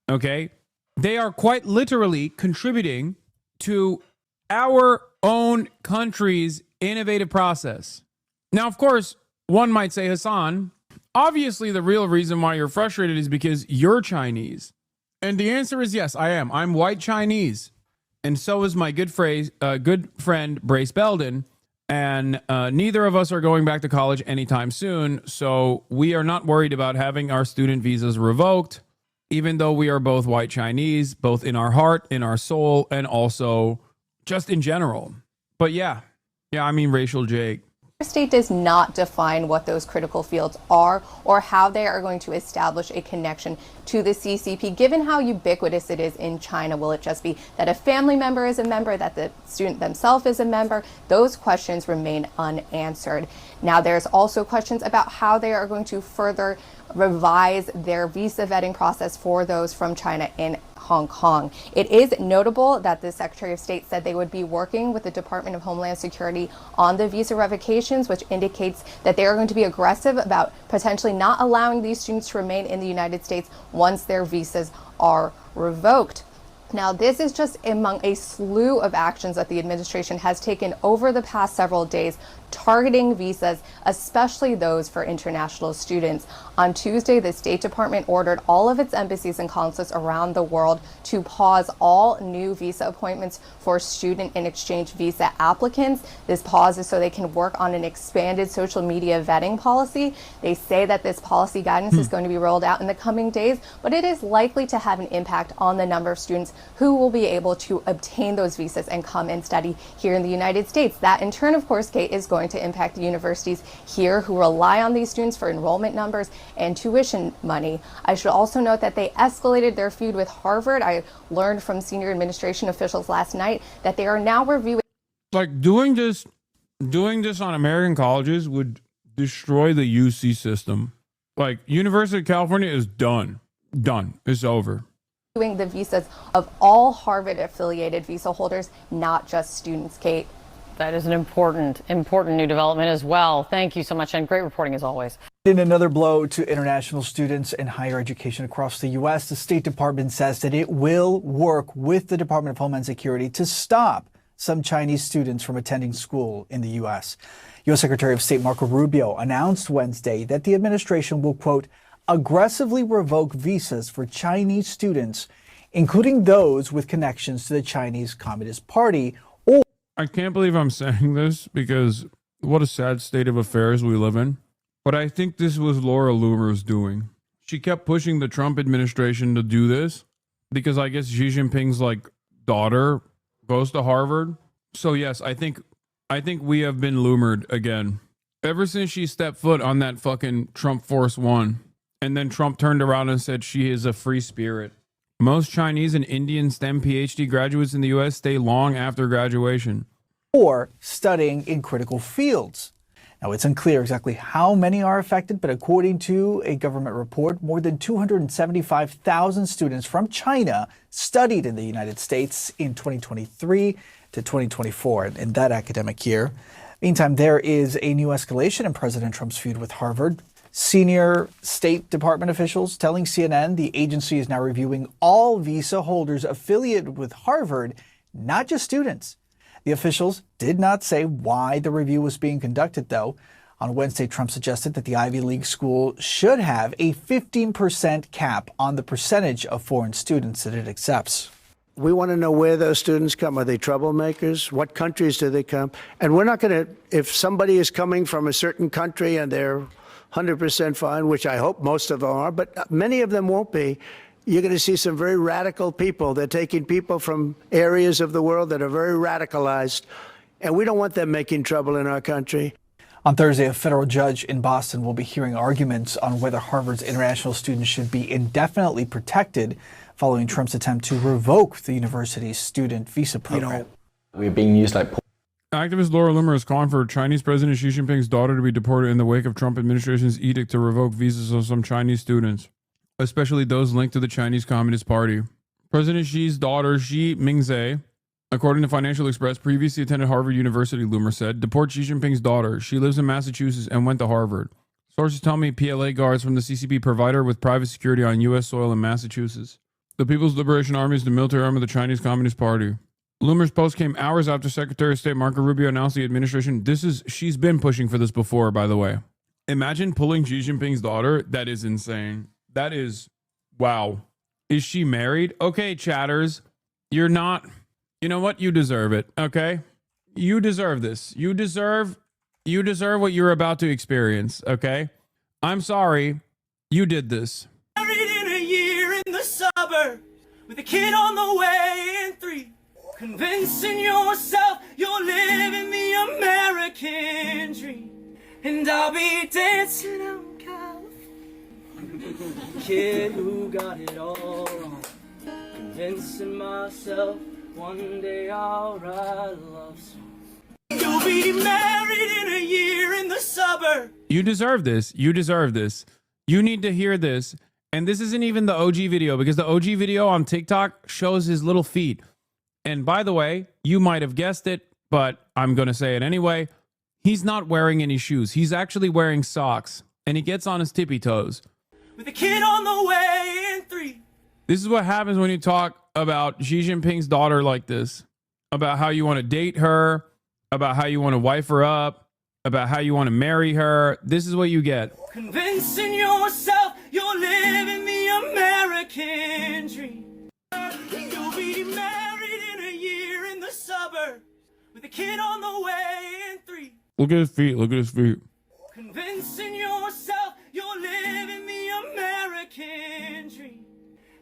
Okay? They are quite literally contributing to our own country's innovative process. Now, of course, one might say, Hasan, obviously, the real reason why you're frustrated is because you're Chinese. And the answer is yes, I am. I'm white Chinese. And so is my good friend, Brace Belden. And neither of us are going back to college anytime soon. So we are not worried about having our student visas revoked, even though we are both white Chinese, both in our heart, in our soul, and also just in general. But yeah, I mean, racial Jake. State does not define what those critical fields are or how they are going to establish a connection to the CCP. Given how ubiquitous it is in China, will it just be that a family member is a member, that the student themselves is a member? Those questions remain unanswered. Now, there's also questions about how they are going to further revise their visa vetting process for those from China in Hong Kong. It is notable that the Secretary of State said they would be working with the Department of Homeland Security on the visa revocations, which indicates that they are going to be aggressive about potentially not allowing these students to remain in the United States once their visas are revoked. Now, this is just among a slew of actions that the administration has taken over the past several days, targeting visas, especially those for international students. On Tuesday, the State Department ordered all of its embassies and consulates around the world to pause all new visa appointments for student and exchange visa applicants. This pause is so they can work on an expanded social media vetting policy. They say that this policy guidance is going to be rolled out in the coming days, but it is likely to have an impact on the number of students who will be able to obtain those visas and come and study here in the United States. That in turn, of course, Kate, is going to impact the universities here who rely on these students for enrollment numbers and tuition money. I should also note that they escalated their feud with Harvard. I learned from senior administration officials last night that they are now reviewing. Like doing this on American colleges would destroy the UC system. Like University of California is done. It's over. The visas of all Harvard affiliated visa holders, not just students, Kate. That is an important new development as well. Thank you so much, and great reporting as always. In another blow to international students in higher education across the U.S., the State Department says that it will work with the Department of Homeland Security to stop some Chinese students from attending school in the U.S. U.S. Secretary of State Marco Rubio announced Wednesday that the administration will, quote, aggressively revoke visas for Chinese students, including those with connections to the Chinese Communist Party. I can't believe I'm saying this because what a sad state of affairs we live in. But I think this was Laura Loomer's doing. She kept pushing the Trump administration to do this because I guess Xi Jinping's like daughter goes to Harvard. So yes, I think we have been Loomered again. Ever since she stepped foot on that fucking Trump Force One, and then Trump turned around and said she is a free spirit. Most Chinese and Indian STEM PhD graduates in the U.S. stay long after graduation. Or studying in critical fields. Now, it's unclear exactly how many are affected, but according to a government report, more than 275,000 students from China studied in the United States in 2023 to 2024 in that academic year. Meantime, there is a new escalation in President Trump's feud with Harvard. Senior State Department officials telling CNN the agency is now reviewing all visa holders affiliated with Harvard, not just students. The officials did not say why the review was being conducted, though. On Wednesday, Trump suggested that the Ivy League school should have a 15% cap on the percentage of foreign students that it accepts. We want to know where those students come. Are they troublemakers? What countries do they come? And we're not going to, if somebody is coming from a certain country and they're 100% fine, which I hope most of them are, but many of them won't be. You're going to see some very radical people. They're taking people from areas of the world that are very radicalized, and we don't want them making trouble in our country. On Thursday, a federal judge in Boston will be hearing arguments on whether Harvard's international students should be indefinitely protected following Trump's attempt to revoke the university's student visa program. We're being used like... Activist Laura Loomer is calling for Chinese President Xi Jinping's daughter to be deported in the wake of Trump administration's edict to revoke visas of some Chinese students, especially those linked to the Chinese Communist Party. President Xi's daughter, Xi Mingzhe, according to Financial Express, previously attended Harvard University, Loomer said. Deport Xi Jinping's daughter. She lives in Massachusetts and went to Harvard. Sources tell me PLA guards from the CCP provide her with private security on U.S. soil in Massachusetts. The People's Liberation Army is the military arm of the Chinese Communist Party. Loomer's post came hours after Secretary of State Marco Rubio announced the administration. She's been pushing for this before, by the way. Imagine pulling Xi Jinping's daughter. That is insane. That is, wow. Is she married? Okay, chatters. You're not, you know what? You deserve it, okay? You deserve this. You deserve what you're about to experience, okay? I'm sorry. You did this. Married in a year in the suburbs with a kid on the way in 3. Convincing yourself you're living the American dream. And I'll be dancing out in California. Kid who got it all wrong. Convincing myself one day I'll write a love song. You'll be married in a year in the suburbs. You deserve this. You deserve this. You need to hear this. And this isn't even the OG video, because the OG video on TikTok shows his little feet. And by the way, you might have guessed it, but I'm going to say it anyway. He's not wearing any shoes. He's actually wearing socks, and he gets on his tippy toes. With a kid on the way in 3. This is what happens when you talk about Xi Jinping's daughter like this, about how you want to date her, about how you want to wife her up, about how you want to marry her. This is what you get. Convincing yourself you're living the American dream. You'll be married in a year in the suburbs with a kid on the way in 3. Look at his feet. Look at his feet. Convincing yourself you're living the American dream.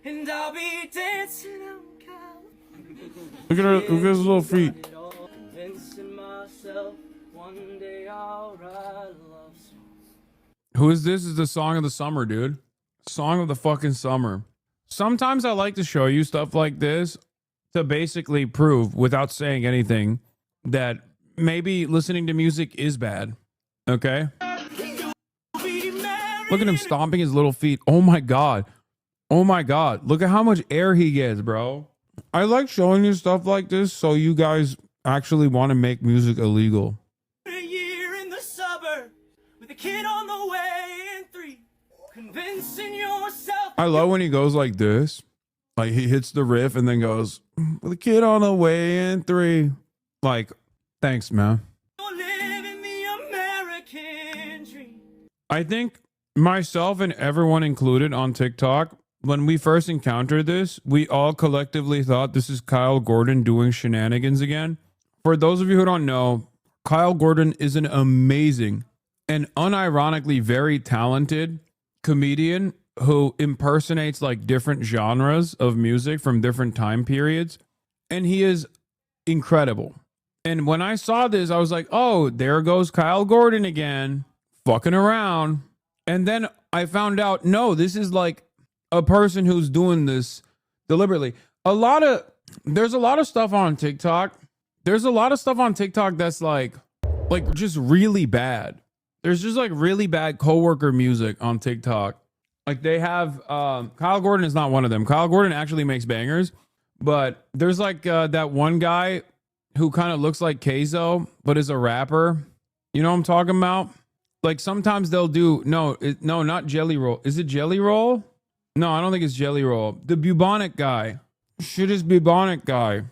And I'll be dancing on Look at his little feet. convincing myself one day I'll write a love song. Who is this? Is the song of the summer, dude. Song of the fucking summer. Sometimes I like to show you stuff like this to basically prove, without saying anything, that maybe listening to music is bad. Okay? Look at him stomping his little feet. Oh my God. Oh my God. Look at how much air he gets, bro. I like showing you stuff like this so you guys actually want to make music illegal. A year in the suburbs with a kid on the way in 3. Convincing yourself. I love when he goes like this. Like he hits the riff and then goes, with a kid on the way in 3. Like, thanks, man. You're living the American dream. I think myself and everyone included on TikTok, when we first encountered this, we all collectively thought this is Kyle Gordon doing shenanigans again. For those of you who don't know, Kyle Gordon is an amazing and unironically very talented comedian who impersonates like different genres of music from different time periods. And he is incredible. And when I saw this, I was like, oh, there goes Kyle Gordon again, fucking around. And then I found out, no, this is like a person who's doing this deliberately. There's a lot of stuff on TikTok. There's a lot of stuff on TikTok that's like just really bad. There's just like really bad coworker music on TikTok. Like they have, Kyle Gordon is not one of them. Kyle Gordon actually makes bangers, but there's like that one guy who kind of looks like Keizo, but is a rapper. You know what I'm talking about? Like sometimes they'll do, no, not Jelly Roll. Is it Jelly Roll? No, I don't think it's Jelly Roll. The bubonic guy. Shit is bubonic guy.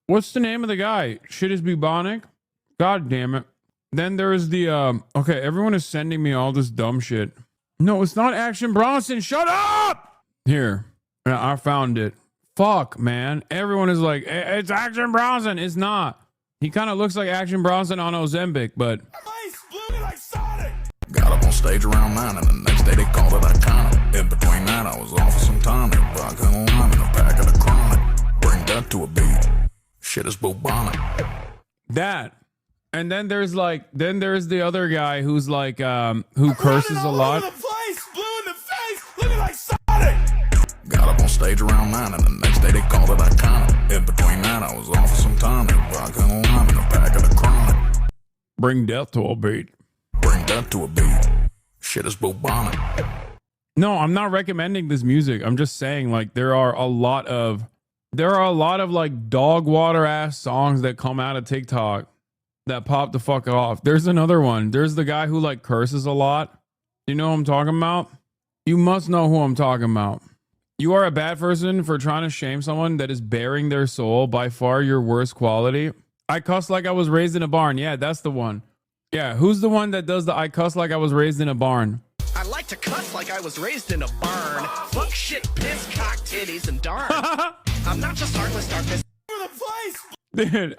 What's the name of the guy? Shit is bubonic? God damn it. Then there's the, okay, everyone is sending me all this dumb shit. No, it's not Action Bronson. Shut up! Here. I found it. Fuck, man. Everyone is like, it's Action Bronson. It's not. He kind of looks like Action Bronson on Ozempic, but... Got up on stage around 9 and the next day they called it iconic. In between that I was off for some time. Vodka and lime in a pack of the chronic. Bring that to a beat. Shit is bubonic. That. And then there's the other guy who's like, who curses a lot. Got up on stage around 9 and the next day they called it iconic. In between that I was off for some time. Vodka and lime in a pack of the chronic. Bring death to a beat. Bring that to a beat. Shit is bubonic. No, I'm not recommending this music. I'm just saying like there are a lot of like dog water ass songs that come out of TikTok that pop the fuck off. There's another one. There's the guy who like curses a lot. You know who I'm talking about? You must know who I'm talking about. You are a bad person for trying to shame someone that is bearing their soul, by far your worst quality. I cuss like I was raised in a barn. Yeah, that's the one. Yeah, who's the one that does the I cuss like I was raised in a barn? I like to cuss like I was raised in a barn. Fuck, shit, piss, cock, titties, and darn. I'm not just heartless darkness. Dude.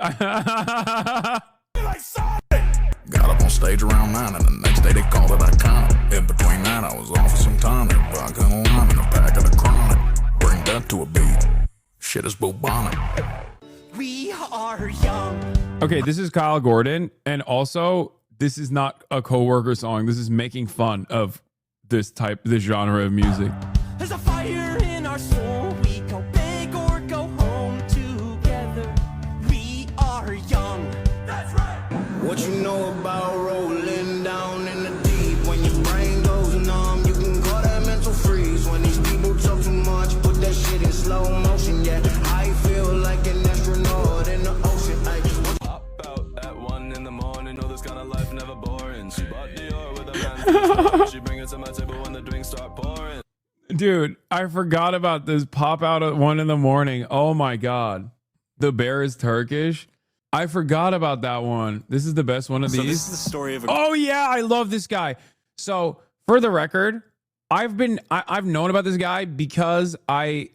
Got up on stage around 9 and the next day they called it iconic. In between that I was off for some time. Vodka and lime in a pack of the chronic. Bring that to a beat. Shit is bubonic. We are young. Okay, this is Kyle Gordon, and also this is not a coworker song. This is making fun of this genre of music. There's a fire in our soul. We go big or go home together. We are young. That's right. What you know about rolling down in the deep? When your brain goes numb, you can call that mental freeze. When these people Dude, I forgot about this pop out at 1 a.m. Oh my God. The bear is Turkish. I forgot about that one. This is the best one of these. This is the story of Oh yeah, I love this guy. So for the record, I've known about this guy because I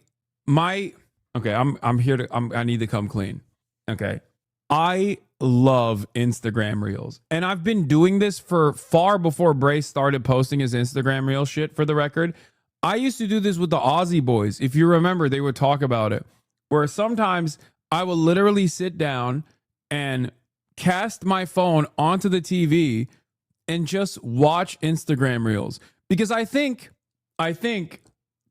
need to come clean. Okay. I love Instagram Reels. And I've been doing this for far before Brace started posting his Instagram Reel shit, for the record. I used to do this with the Aussie boys. If you remember, they would talk about it. Where sometimes I will literally sit down and cast my phone onto the TV and just watch Instagram Reels. Because I think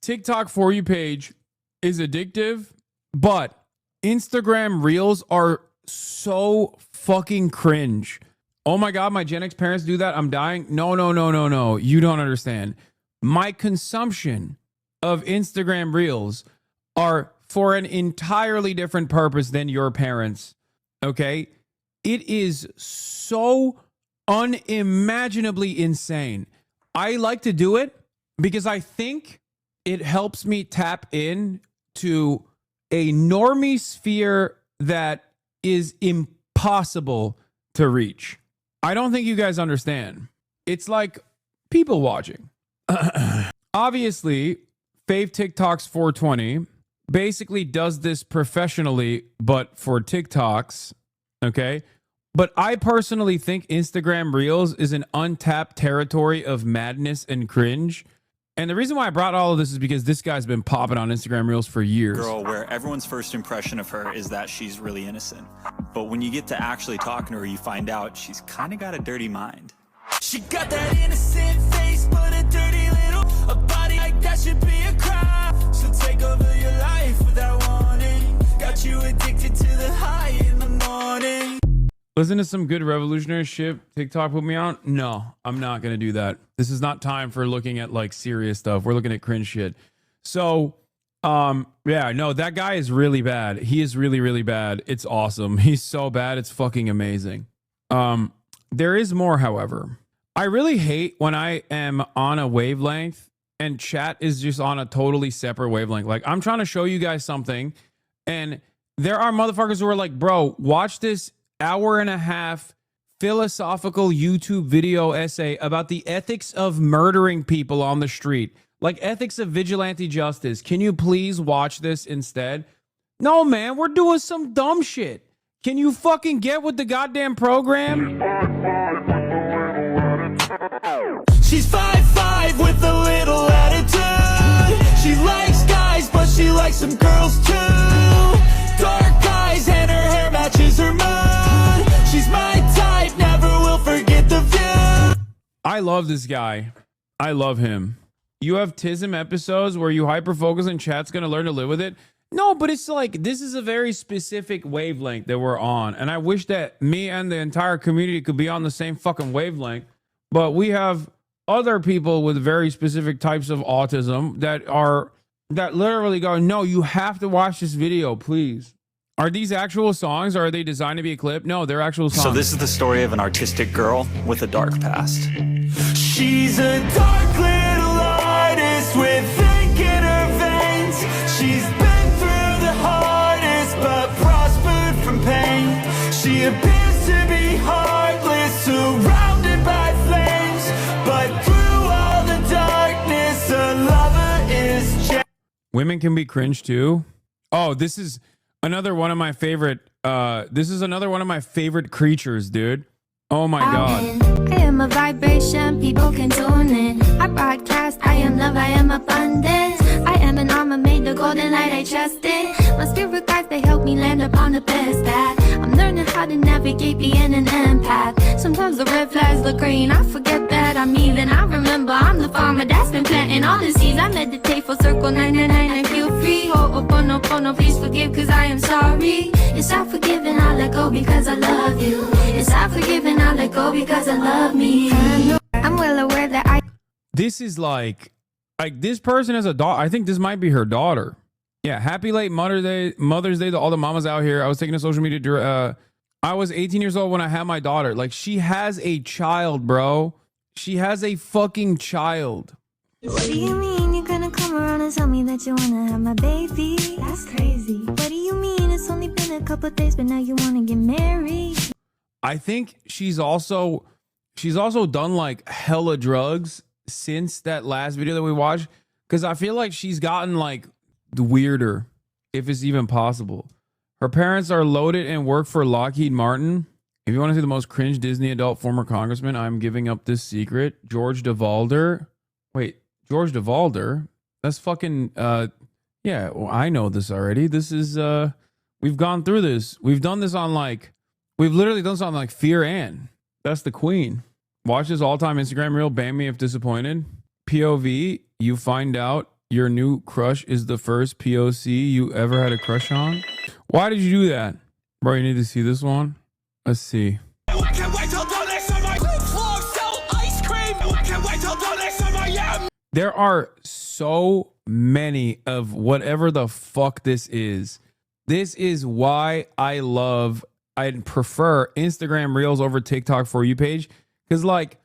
TikTok For You page is addictive, but Instagram Reels are so fucking cringe. Oh my God, my Gen X parents do that. I'm dying. No. You don't understand. My consumption of Instagram Reels are for an entirely different purpose than your parents. Okay? It is so unimaginably insane. I like to do it because I think it helps me tap in to a normie sphere that is impossible to reach. I don't think you guys understand. It's like people watching. Obviously, Fave TikToks 420 basically does this professionally, but for TikToks, okay? But I personally think Instagram Reels is an untapped territory of madness and cringe. And the reason why I brought all of this is because this guy's been popping on Instagram Reels for years. Girl where everyone's first impression of her is that she's really innocent. But when you get to actually talking to her, you find out she's kind of got a dirty mind. She got that innocent face, but a dirty little, a body like that should be a crime. She'll take over your life without warning. Got you addicted to the high in the morning. Listen to some good revolutionary shit TikTok put me on. No, I'm not going to do that. This is not time for looking at like serious stuff. We're looking at cringe shit. So, yeah, no, that guy is really bad. He is really, really bad. It's awesome. He's so bad. It's fucking amazing. There is more, however. I really hate when I am on a wavelength and chat is just on a totally separate wavelength. Like, I'm trying to show you guys something and there are motherfuckers who are like, bro, watch this hour-and-a-half philosophical YouTube video essay about the ethics of murdering people on the street, like ethics of vigilante justice. Can you please watch this instead? No, man, we're doing some dumb shit. Can you fucking get with the goddamn program? She's 5'5" with a little attitude. She likes guys, but she likes some girls too. Dark eyes and her hair matches her mood. She's my type, never will forget the view. I love this guy. I love him. You have TISM episodes where you hyper-focus and chat's going to learn to live with it. No, but it's like, this is a very specific wavelength that we're on. And I wish that me and the entire community could be on the same fucking wavelength. But we have other people with very specific types of autism that literally go, no, you have to watch this video, please. Are these actual songs or are they designed to be a clip? No, they're actual songs. So this is the story of an artistic girl with a dark past. She's a dark little artist with ink in her veins. She's been through the hardest but prospered from pain. She appears to be heartless, surrounded by flames, but through all the darkness, a lover is. Women can be cringe too. Oh, this is another one of my favorite. This is another one of my favorite creatures, dude. Oh my God. I am a vibration, people can tune in. I broadcast, I am love, I am abundance. I am an armor made the golden light I trusted. My spirit guides, they help me land upon the best path. I'm learning how to navigate being an empath. Sometimes the red flags look green, I forget that I'm even. I remember I'm the farmer that's been planting all the seeds. I meditate for circle 999 and feel free. Ho'oponopono, please forgive cause I am sorry. It's not forgiving, I let go because I love you. It's not forgiving, I let go because I love me. I'm well aware that This is like this person has a daughter. I think this might be her daughter. Yeah, happy late Mother's Day to all the mamas out here. I was taking to social media. I was 18 years old when I had my daughter. Like, she has a child, bro. She has a fucking child. What do you mean you're gonna come around? tell me that you wanna have my baby. That's crazy. What do you mean? It's only been a couple days, but now you wanna get married. I think she's also done like hella drugs since that last video that we watched, because I feel like she's gotten like weirder, if it's even possible. Her parents are loaded and work for Lockheed Martin. If you want to see the most cringe Disney adult former congressman, I'm giving up this secret. George DeValder. Wait, George DeValder? That's fucking, yeah, well, I know this already. This is, we've gone through this. We've done this on like, we've literally done this on like Fear Ann. That's the queen. Watch this all-time Instagram reel, ban me if disappointed. POV, you find out your new crush is the first POC you ever had a crush on. Why did you do that? Bro, you need to see this one. Let's see. There are so many of whatever the fuck this is. This is why I prefer Instagram Reels over TikTok For You page. Because like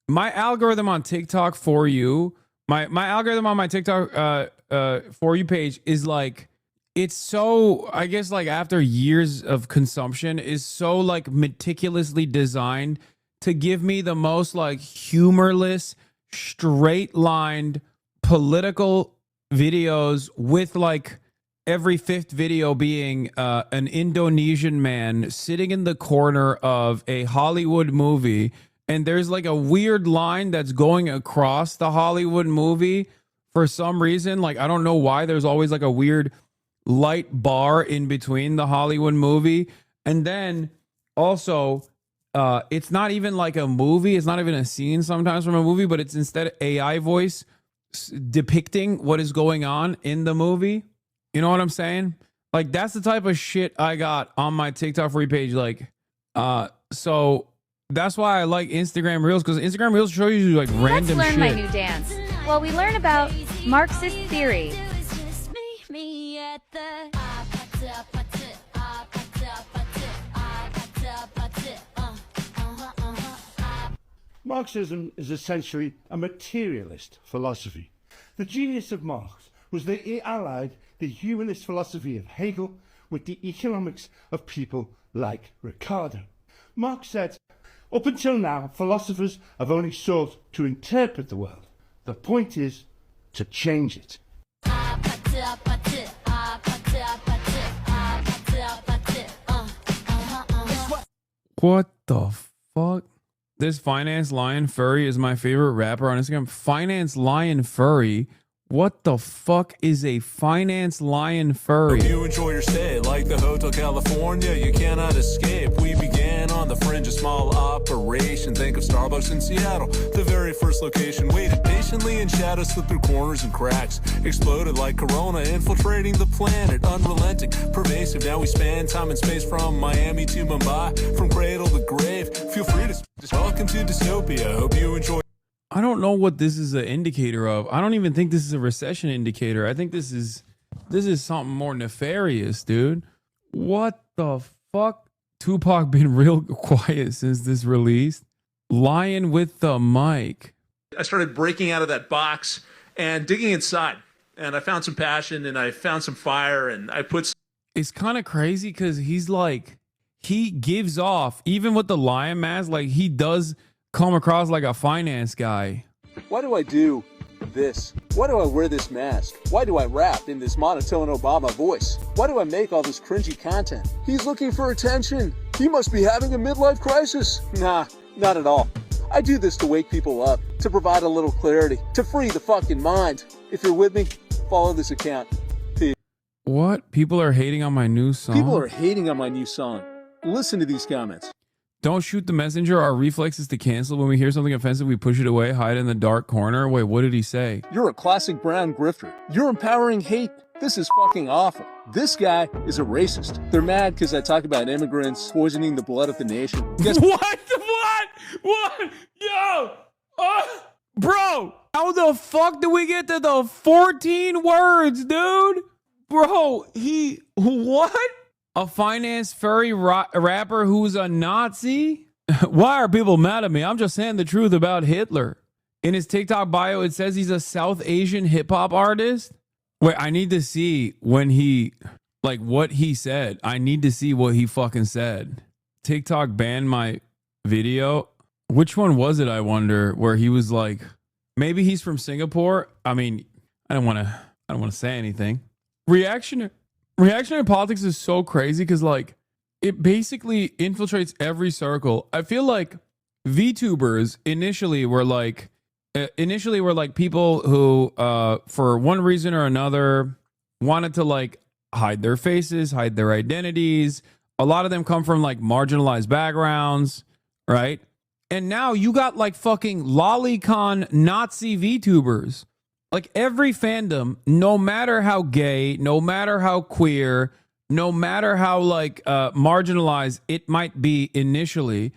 my algorithm on TikTok For You, my algorithm on my TikTok For You page is like, it's so, I guess like after years of consumption, is so like meticulously designed to give me the most like humorless, straight lined political videos, with like every fifth video being an Indonesian man sitting in the corner of a Hollywood movie, and there's like a weird line that's going across the Hollywood movie for some reason. Like, I don't know why there's always like a weird light bar in between the Hollywood movie. And then also it's not even like a movie, it's not even a scene sometimes from a movie, but it's instead AI voice depicting what is going on in the movie. You know what I'm saying? Like, that's the type of shit I got on my TikTok For You page. Like, so that's why I like Instagram Reels, because Instagram Reels show you like random Let's shit. learn my new dance. Well, we learn about Marxist theory. Marxism is essentially a materialist philosophy. The genius of Marx was that he allied the humanist philosophy of Hegel with the economics of people like Ricardo. Marx said, up until now, philosophers have only sought to interpret the world. The point is to change it. What the fuck? This Finance Lion Furry is my favorite rapper on Instagram. Finance Lion Furry? What the fuck is a Finance Lion Furry? Hope you enjoy your stay like the Hotel California. You cannot escape. We began on the fringe of small operation. Think of Starbucks in Seattle, the very first location. Waited patiently in shadows, slipped through corners and cracks. Exploded like Corona, infiltrating the planet. Unrelenting, pervasive. Now we span time and space from Miami to Mumbai, from cradle to grave. Feel free to welcome to dystopia. Hope you enjoy. I don't know what this is an indicator of. I don't even think this is a recession indicator. I think this is something more nefarious, dude. What the fuck? Tupac been real quiet since this released. Lion with the mic. I started breaking out of that box and digging inside, and I found some passion and I found some fire, and I put. It's kind of crazy because he's like, he gives off, even with the lion mask, like he does come across like a finance guy. Why do I do this? Why do I wear this mask? Why do I rap in this monotone Obama voice? Why do I make all this cringy content? He's looking for attention. He must be having a midlife crisis. Nah, not at all. I do this to wake people up, to provide a little clarity, to free the fucking mind. If you're with me, follow this account. Peace. What? People are hating on my new song? People are hating on my new song. Listen to these comments. Don't shoot the messenger. Our reflex is to cancel. When we hear something offensive, we push it away, hide in the dark corner. Wait, what did he say? You're a classic brown grifter. You're empowering hate. This is fucking awful. This guy is a racist. They're mad because I talk about immigrants poisoning the blood of the nation. Guess what? What? Yo! Bro! How the fuck did we get to the 14 words, dude? Bro, what? A finance furry rapper who's a Nazi? Why are people mad at me? I'm just saying the truth about Hitler. In his TikTok bio, it says he's a South Asian hip hop artist. Wait, I need to see when he, like, what he said. I need to see what he fucking said. TikTok banned my video. Which one was it, I wonder, where he was like, maybe he's from Singapore? I mean, I don't want to say anything. Reactionary politics is so crazy because, like, it basically infiltrates every circle. I feel like VTubers initially were like people who, for one reason or another, wanted to like hide their faces, hide their identities. A lot of them come from like marginalized backgrounds, right? And now you got like fucking lolicon Nazi VTubers. Like every fandom, no matter how gay, no matter how queer, no matter how like marginalized it might be initially,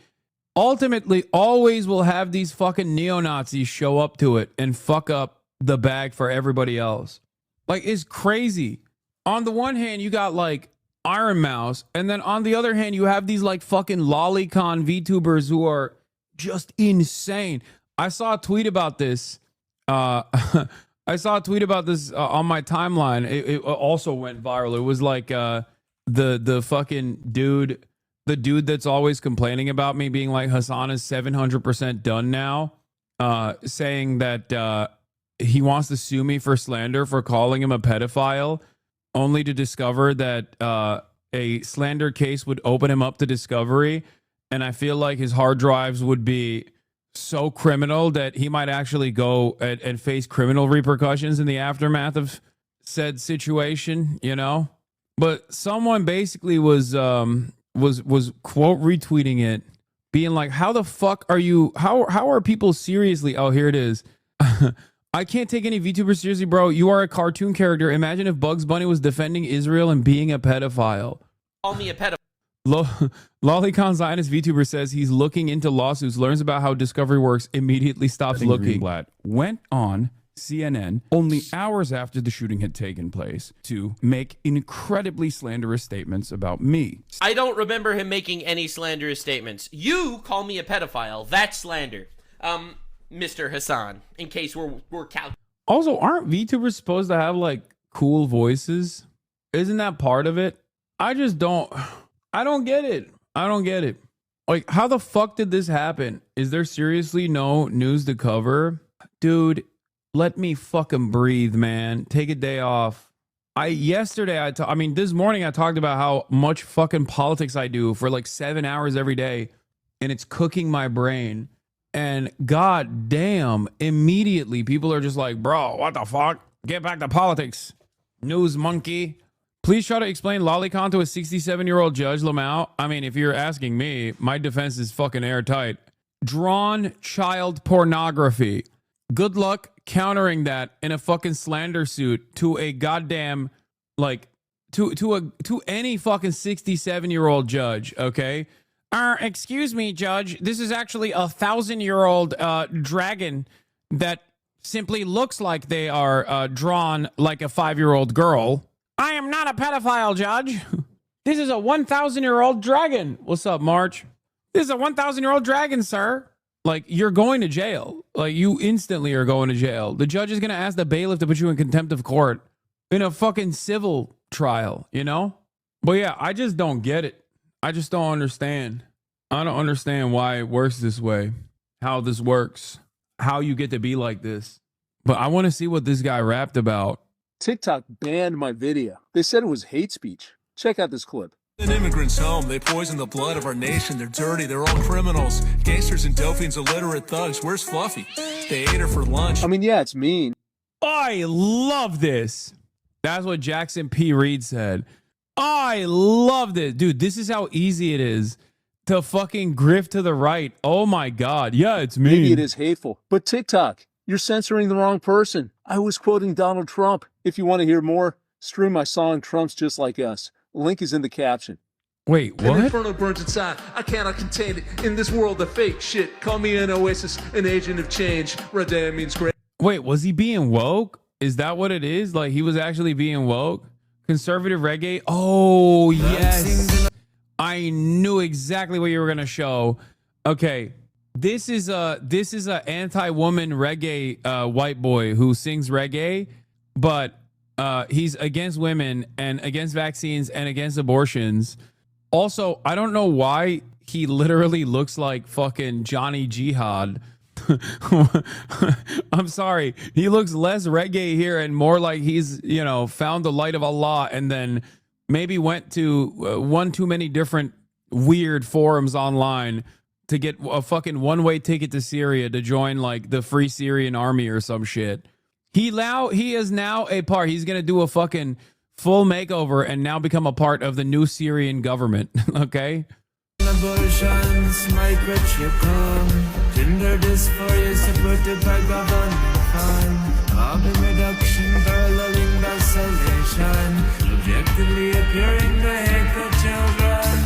ultimately always will have these fucking neo-Nazis show up to it and fuck up the bag for everybody else. Like, it's crazy. On the one hand, you got like Iron Mouse, and then on the other hand, you have these like fucking lolicon VTubers who are just insane. I saw a tweet about this. I saw a tweet about this on my timeline. It also went viral. It was like the fucking dude, the dude that's always complaining about me being like, Hasan is 700% done now, saying that he wants to sue me for slander for calling him a pedophile, only to discover that a slander case would open him up to discovery. And I feel like his hard drives would be so criminal that he might actually go and face criminal repercussions in the aftermath of said situation, you know? But someone basically was quote retweeting it, being like, how the fuck are you, how are people seriously, oh, here it is. I can't take any VTubers seriously, bro. You are a cartoon character. Imagine if Bugs Bunny was defending Israel and being a pedophile. Call me a pedophile. Lolicon Zionist VTuber says he's looking into lawsuits, learns about how Discovery works, immediately stops looking. Greenblatt went on CNN only hours after the shooting had taken place to make incredibly slanderous statements about me. I don't remember him making any slanderous statements. You call me a pedophile. That's slander. Mr. Hasan, in case we're Also, aren't VTubers supposed to have like cool voices? Isn't that part of it? I don't get it. I don't get it. Like, how the fuck did this happen? Is there seriously no news to cover? Dude, let me fucking breathe, man. Take a day off. This morning I talked about how much fucking politics I do for like 7 hours every day, and it's cooking my brain. And god damn, immediately people are just like, bro, what the fuck? Get back to politics, news monkey. Please try to explain lolicon to a 67-year-old judge, Lamau. I mean, if you're asking me, my defense is fucking airtight. Drawn child pornography. Good luck countering that in a fucking slander suit to a goddamn, like, to any fucking 67-year-old judge, okay? Excuse me, judge. This is actually a 1,000-year-old dragon that simply looks like they are drawn like a 5-year-old girl. I am not a pedophile, judge. This is a 1,000-year-old dragon. What's up, March? This is a 1,000-year-old dragon, sir. Like, you're going to jail. Like, you instantly are going to jail. The judge is going to ask the bailiff to put you in contempt of court in a fucking civil trial, you know? But yeah, I just don't get it. I just don't understand. I don't understand why it works this way, how this works, how you get to be like this. But I want to see what this guy rapped about. TikTok banned my video. They said it was hate speech. Check out this clip. An immigrant's home, they poison the blood of our nation. They're dirty, they're all criminals. Gangsters and Delphians, illiterate thugs. Where's Fluffy? They ate her for lunch. I mean, yeah, it's mean. I love this. That's what Jackson P. Reed said. I love this. Dude, this is how easy it is to fucking grift to the right. Oh my God. Yeah, it's mean. Maybe it is hateful. But TikTok, you're censoring the wrong person. I was quoting Donald Trump. If you want to hear more, stream my song Trump's Just Like Us. Link is in the caption. Wait, what? An inferno burns inside. I cannot contain it. In this world of fake shit, call me an oasis, an agent of change. Red Day means great. Wait, was he being woke? Is that what it is? Like, he was actually being woke? Conservative reggae? Oh, yes. I knew exactly what you were going to show. Okay. This is a anti-woman reggae white boy who sings reggae, but He's against women and against vaccines and against abortions. Also, I don't know why he literally looks like fucking Johnny Jihad. I'm sorry. He looks less reggae here and more like he's, you know, found the light of Allah and then maybe went to one too many different weird forums online to get a fucking one-way ticket to Syria to join like the Free Syrian Army or some shit. He is now a part. He's going to do a fucking full makeover and now become a part of the new Syrian government. Okay? Abortions, microchip, gender dysphoria supported by government fund, carbon reduction, paralleling vacillation, objectively appearing to hate the children,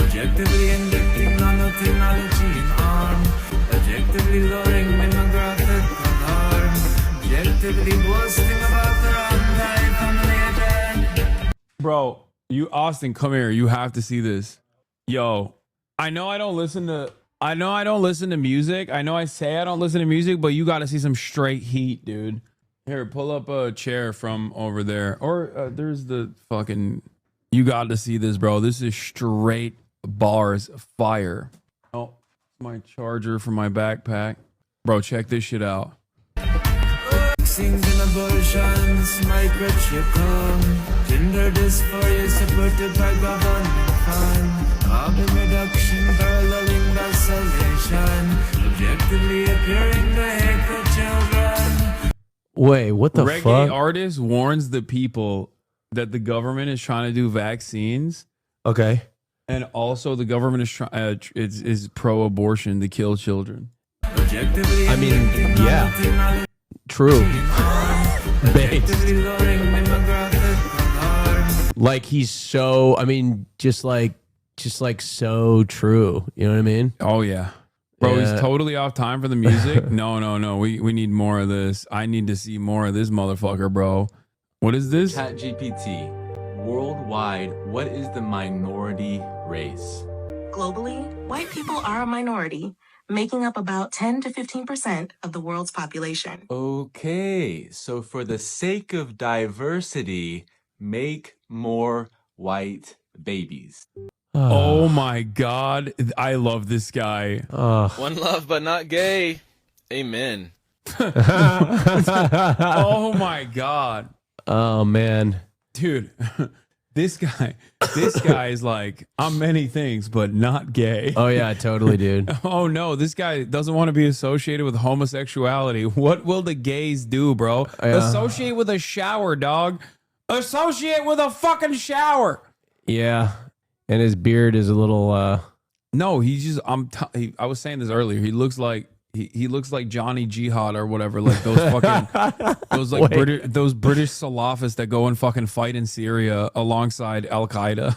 objectively injecting nanotechnology in arm, objectively lowering demographic harm, objectively boasting about their anti-family agenda. Bro, you Austin, come here. You have to see this. Yo, I know I don't listen to music. I know I say I don't listen to music, but you got to see some straight heat, dude. Here, pull up a chair from over there. Or there's the fucking... You got to see this, bro. This is straight bars fire. Oh, my charger from my backpack. Bro, check this shit out. Vaccines and abortions, microchip, gender dysphoria supported by government fund, carbon reduction, paralleling vacillation, objectively appearing to hate the children. Wait, what the Reggae fuck? artist warns the people that the government is trying to do vaccines. Okay. And also the government is is pro-abortion to kill children. I mean, yeah. True. Based. Like he's so, I mean, just like so true. You know what I mean? Oh yeah. Bro, Yeah. he's totally off time for the music. No. We need more of this. I need to see more of this motherfucker, bro. What is this? ChatGPT. Worldwide, what is the minority race? Globally, white people are a minority, making up about 10 to 15% of the world's population. Okay, so for the sake of diversity, make more white babies. Oh my God. I love this guy. One love, but not gay. Amen. Oh my God. Oh man. Dude, this guy is like, I'm many things, but not gay. Oh yeah, totally, dude. Oh no, this guy doesn't want to be associated with homosexuality. What will the gays do, bro? Yeah. Associate with a shower, dog. Associate with a fucking shower. Yeah. And his beard is a little No, he's just I was saying this earlier. He looks like he looks like Johnny Jihad or whatever, like those fucking those British Salafists that go and fucking fight in Syria alongside Al Qaeda.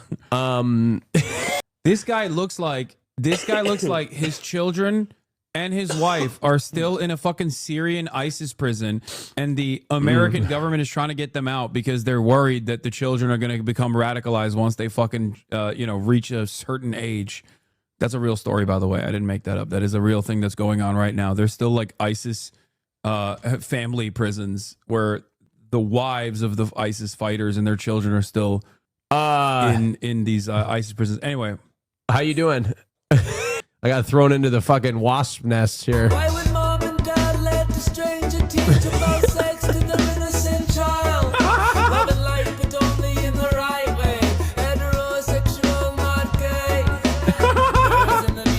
This guy looks like his children and his wife are still in a fucking Syrian ISIS prison, and the American government is trying to get them out because they're worried that the children are going to become radicalized once they fucking reach a certain age. That's a real story, by the way. I didn't make that up. That is a real thing that's going on right now. There's still like ISIS family prisons where the wives of the ISIS fighters and their children are still in these ISIS prisons. Anyway, how you doing? I got thrown into the fucking wasp nest here. Why would mom and dad let the stranger teach about sex to their innocent child? Love and light, but only in the right way. Heterosexual, not gay.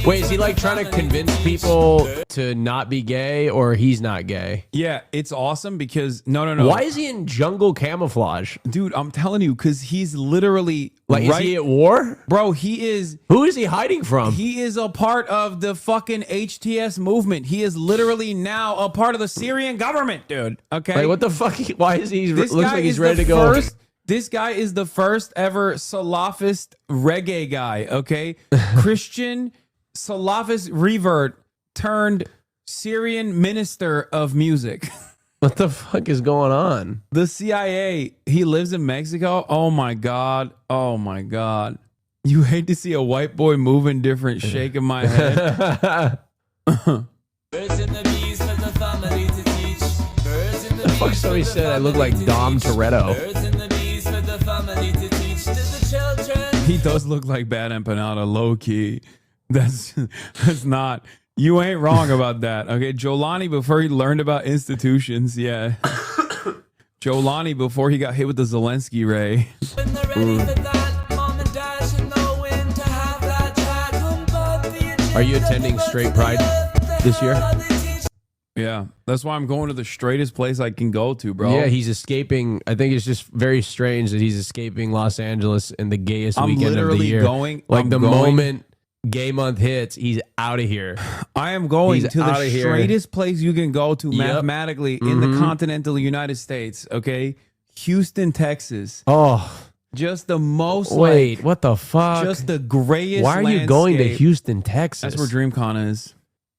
Wait, is he like trying to convince people to not be gay, or he's not gay? Yeah, it's awesome because no. Why is he in jungle camouflage? Dude, I'm telling you, because he's literally like, is he at war? Bro, he is. Who is he hiding from? He is a part of the fucking HTS movement. He is literally now a part of the Syrian government, dude. Okay. Like, what the fuck? Why is he? This looks guy like he's is ready the to go. first- This guy is the first ever Salafist reggae guy, okay? Christian Salafist revert turned Syrian minister of music. What the fuck is going on? The CIA, he lives in Mexico. Oh my God. Oh my God. You hate to see a white boy moving different, shaking my head. Birds in the bees for the family to teach. Birds in the fuck somebody said I look like Dom Toretto? He does look like Bad Empanada, low key. That's not. You ain't wrong about that. Okay, Jolani before he learned about institutions, yeah. Jolani before he got hit with the Zelensky ray. Are you attending Straight Pride this year? Yeah, that's why I'm going to the straightest place I can go to, bro. Yeah, he's escaping. I think it's just very strange that he's escaping Los Angeles in the gayest weekend of the year. Like the moment gay month hits, he's out of here. I am going to the straightest place you can go to mathematically in the continental United States, okay? Houston, Texas. Oh. Just the most Wait, what the fuck? Just the grayest Why are you going to Houston, Texas? That's where DreamCon is.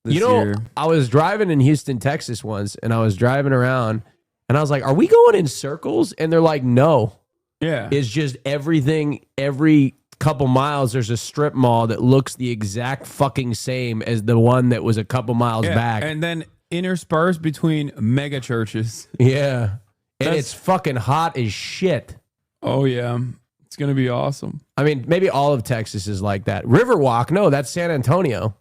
You know, year. I was driving in Houston, Texas once, and I was driving around, and I was like, are we going in circles? And they're like, no. Yeah. It's just everything, every couple miles, there's a strip mall that looks the exact fucking same as the one that was a couple miles back. And then interspersed between mega churches. Yeah. And it's fucking hot as shit. Oh, yeah. It's going to be awesome. I mean, maybe all of Texas is like that. Riverwalk, no, that's San Antonio.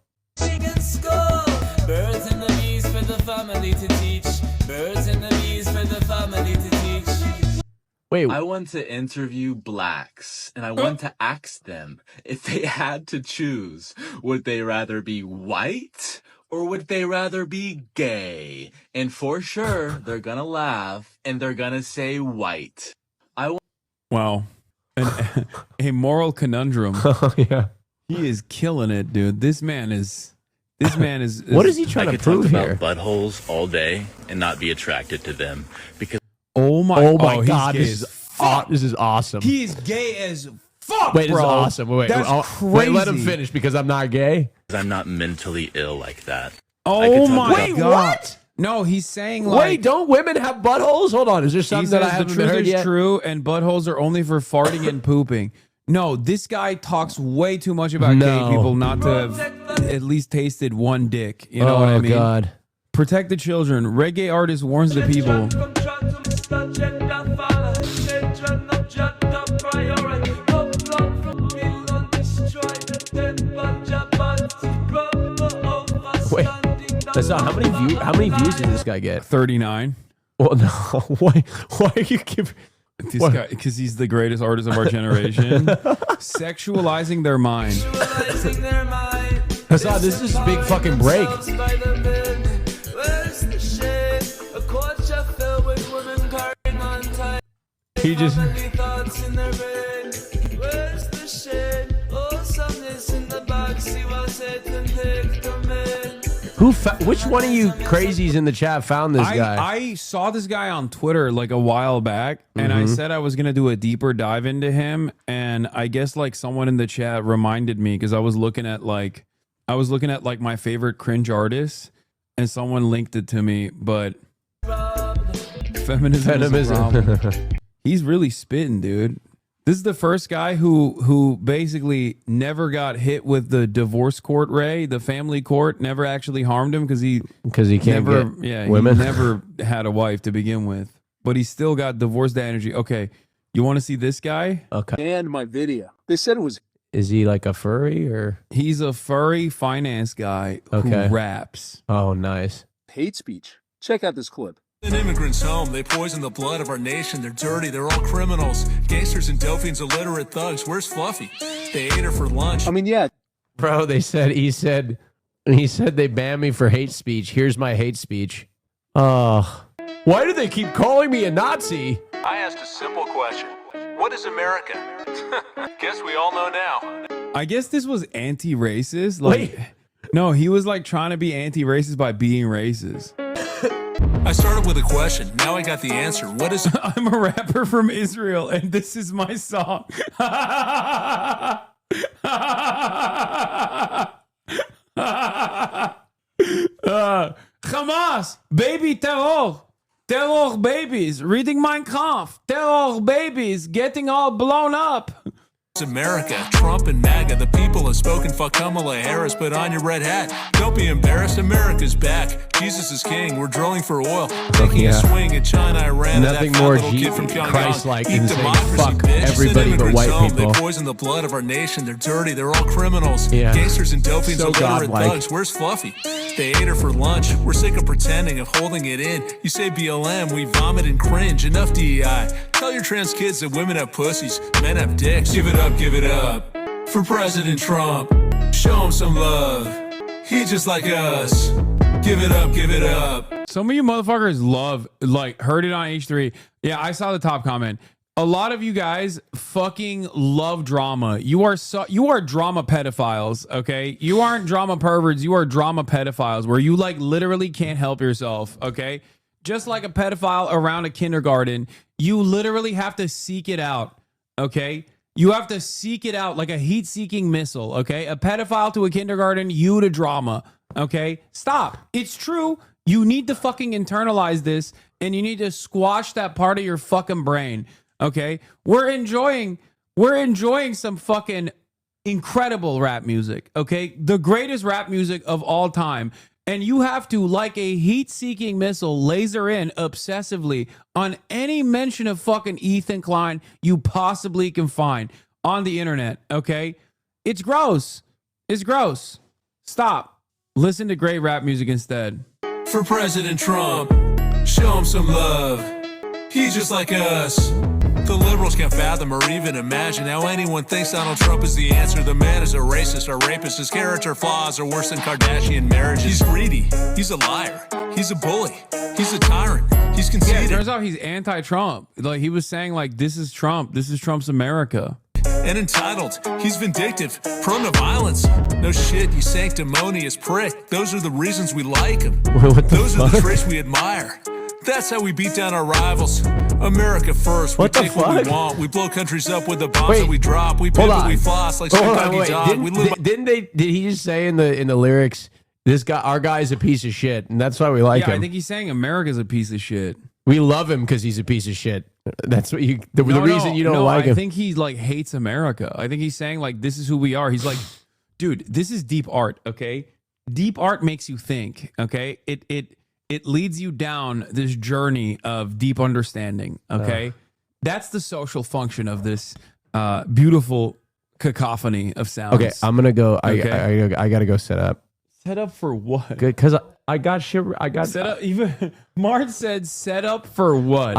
Birds and the bees for the family to teach. Birds and the bees for the family to teach. Wait. I want to interview blacks, and I want to ask them if they had to choose, would they rather be white or would they rather be gay? And for sure, they're gonna laugh and they're gonna say white. Wow. A moral conundrum. Oh, yeah. He is killing it, dude. This man is... What is he trying to prove here? Buttholes all day and not be attracted to them because. Oh my God! This is awesome. He is gay as fuck. Wait, bro. this is awesome. Wait, crazy. Let him finish because I'm not gay. I'm not mentally ill like that. Oh my God! What? No, he's saying like. Wait, don't women have buttholes? Hold on, is there something that I haven't heard yet? The truth is true, and buttholes are only for farting and pooping. No, this guy talks way too much about gay people not to have at least tasted one dick. You know what I mean? Oh, God. Protect the children. Reggae artist warns the people. Wait, that's not, how many views did this guy get? 39. Well, no. Why are you giving... This guy, because he's the greatest artist of our generation. Sexualizing their mind. Hassan, this is a big fucking break. He just... Which one of you crazies in the chat found this guy? I saw this guy on Twitter like a while back, and I said I was gonna do a deeper dive into him, and I guess like someone in the chat reminded me because I was looking at like my favorite cringe artists, and someone linked it to me, but feminism. Is a problem. He's really spitting, dude. This is the first guy who basically never got hit with the divorce court, Ray. The family court never actually harmed him because he can't never, get women. He never had a wife to begin with, but he still got divorced energy. Okay, you want to see this guy? Okay. And my video. They said it was. Is he like a furry or? He's a furry finance guy who raps. Oh, nice. Hate speech. Check out this clip. An immigrant's home. They poison the blood of our nation. They're dirty. They're all criminals. Gangsters and Delphine's illiterate thugs. Where's Fluffy? They ate her for lunch. I mean, yeah. Bro, he said they banned me for hate speech. Here's my hate speech. Why do they keep calling me a Nazi? I asked a simple question. What is America? Guess we all know now. I guess this was anti-racist. Like, no, he was like trying to be anti-racist by being racist. I started with a question. Now I got the answer. What is... I'm a rapper from Israel, and this is my song. Hamas, baby terror. Terror babies, reading Mein Kampf. Terror babies, getting all blown up. America, Trump and MAGA, the people have spoken. Fuck Kamala Harris, put on your red hat. Don't be embarrassed, America's back. Jesus is king, we're drilling for oil. Taking a swing at China, Iran. Nothing more Christ-like than saying fuck everybody but white people. They poison the blood of our nation. They're dirty, they're all criminals. Yeah. Gangsters and dopies, So illiterate godlike. thugs. Where's Fluffy? They ate her for lunch. We're sick of pretending, of holding it in. You say BLM, we vomit and cringe. Enough DEI. Tell your trans kids that women have pussies, men have dicks. Give it up for President Trump. Show him some love. He just like us. Give it up. Some of you motherfuckers heard it on H3. Yeah, I saw the top comment. A lot of you guys fucking love drama. You are drama pedophiles, okay? You aren't drama perverts. You are drama pedophiles where you literally can't help yourself, okay? Just like a pedophile around a kindergarten, you literally have to seek it out, okay? You have to seek it out like a heat-seeking missile, okay? A pedophile to a kindergarten, you to drama, okay? Stop. It's true. You need to fucking internalize this, and you need to squash that part of your fucking brain, okay? We're enjoying some fucking incredible rap music, okay? The greatest rap music of all time. And you have to, like a heat-seeking missile, laser in obsessively on any mention of fucking Ethan Klein you possibly can find on the internet, okay? It's gross. It's gross. Stop. Listen to great rap music instead. For President Trump, show him some love. He's just like us. The liberals can't fathom or even imagine how anyone thinks Donald Trump is the answer. The man is a racist or rapist. His character flaws are worse than Kardashian marriages. He's greedy. He's a liar. He's a bully. He's a tyrant. He's conceited. Yeah, it turns out he's anti-Trump. Like, he was saying, this is Trump. This is Trump's America. And entitled. He's vindictive. Prone to violence. No shit, you sanctimonious prick. Those are the reasons we like him. Those are the traits we admire. That's how we beat down our rivals. America first. We take what we want. We blow countries up with the bombs that we drop. We pivot, we floss like some doggy dog. Did he just say in the lyrics, our guy is a piece of shit, and that's why we like him? I think he's saying America's a piece of shit. We love him because he's a piece of shit. That's what the reason you don't like him. I think he hates America. I think he's saying this is who we are. He's like, dude, this is deep art, okay? Deep art makes you think, okay? It leads you down this journey of deep understanding, okay? That's the social function of this beautiful cacophony of sounds. Okay, I'm gonna go. Okay. I gotta go set up. Set up for what? Good, because I got shit. I got set up. Even Mart said, "Set up for what?"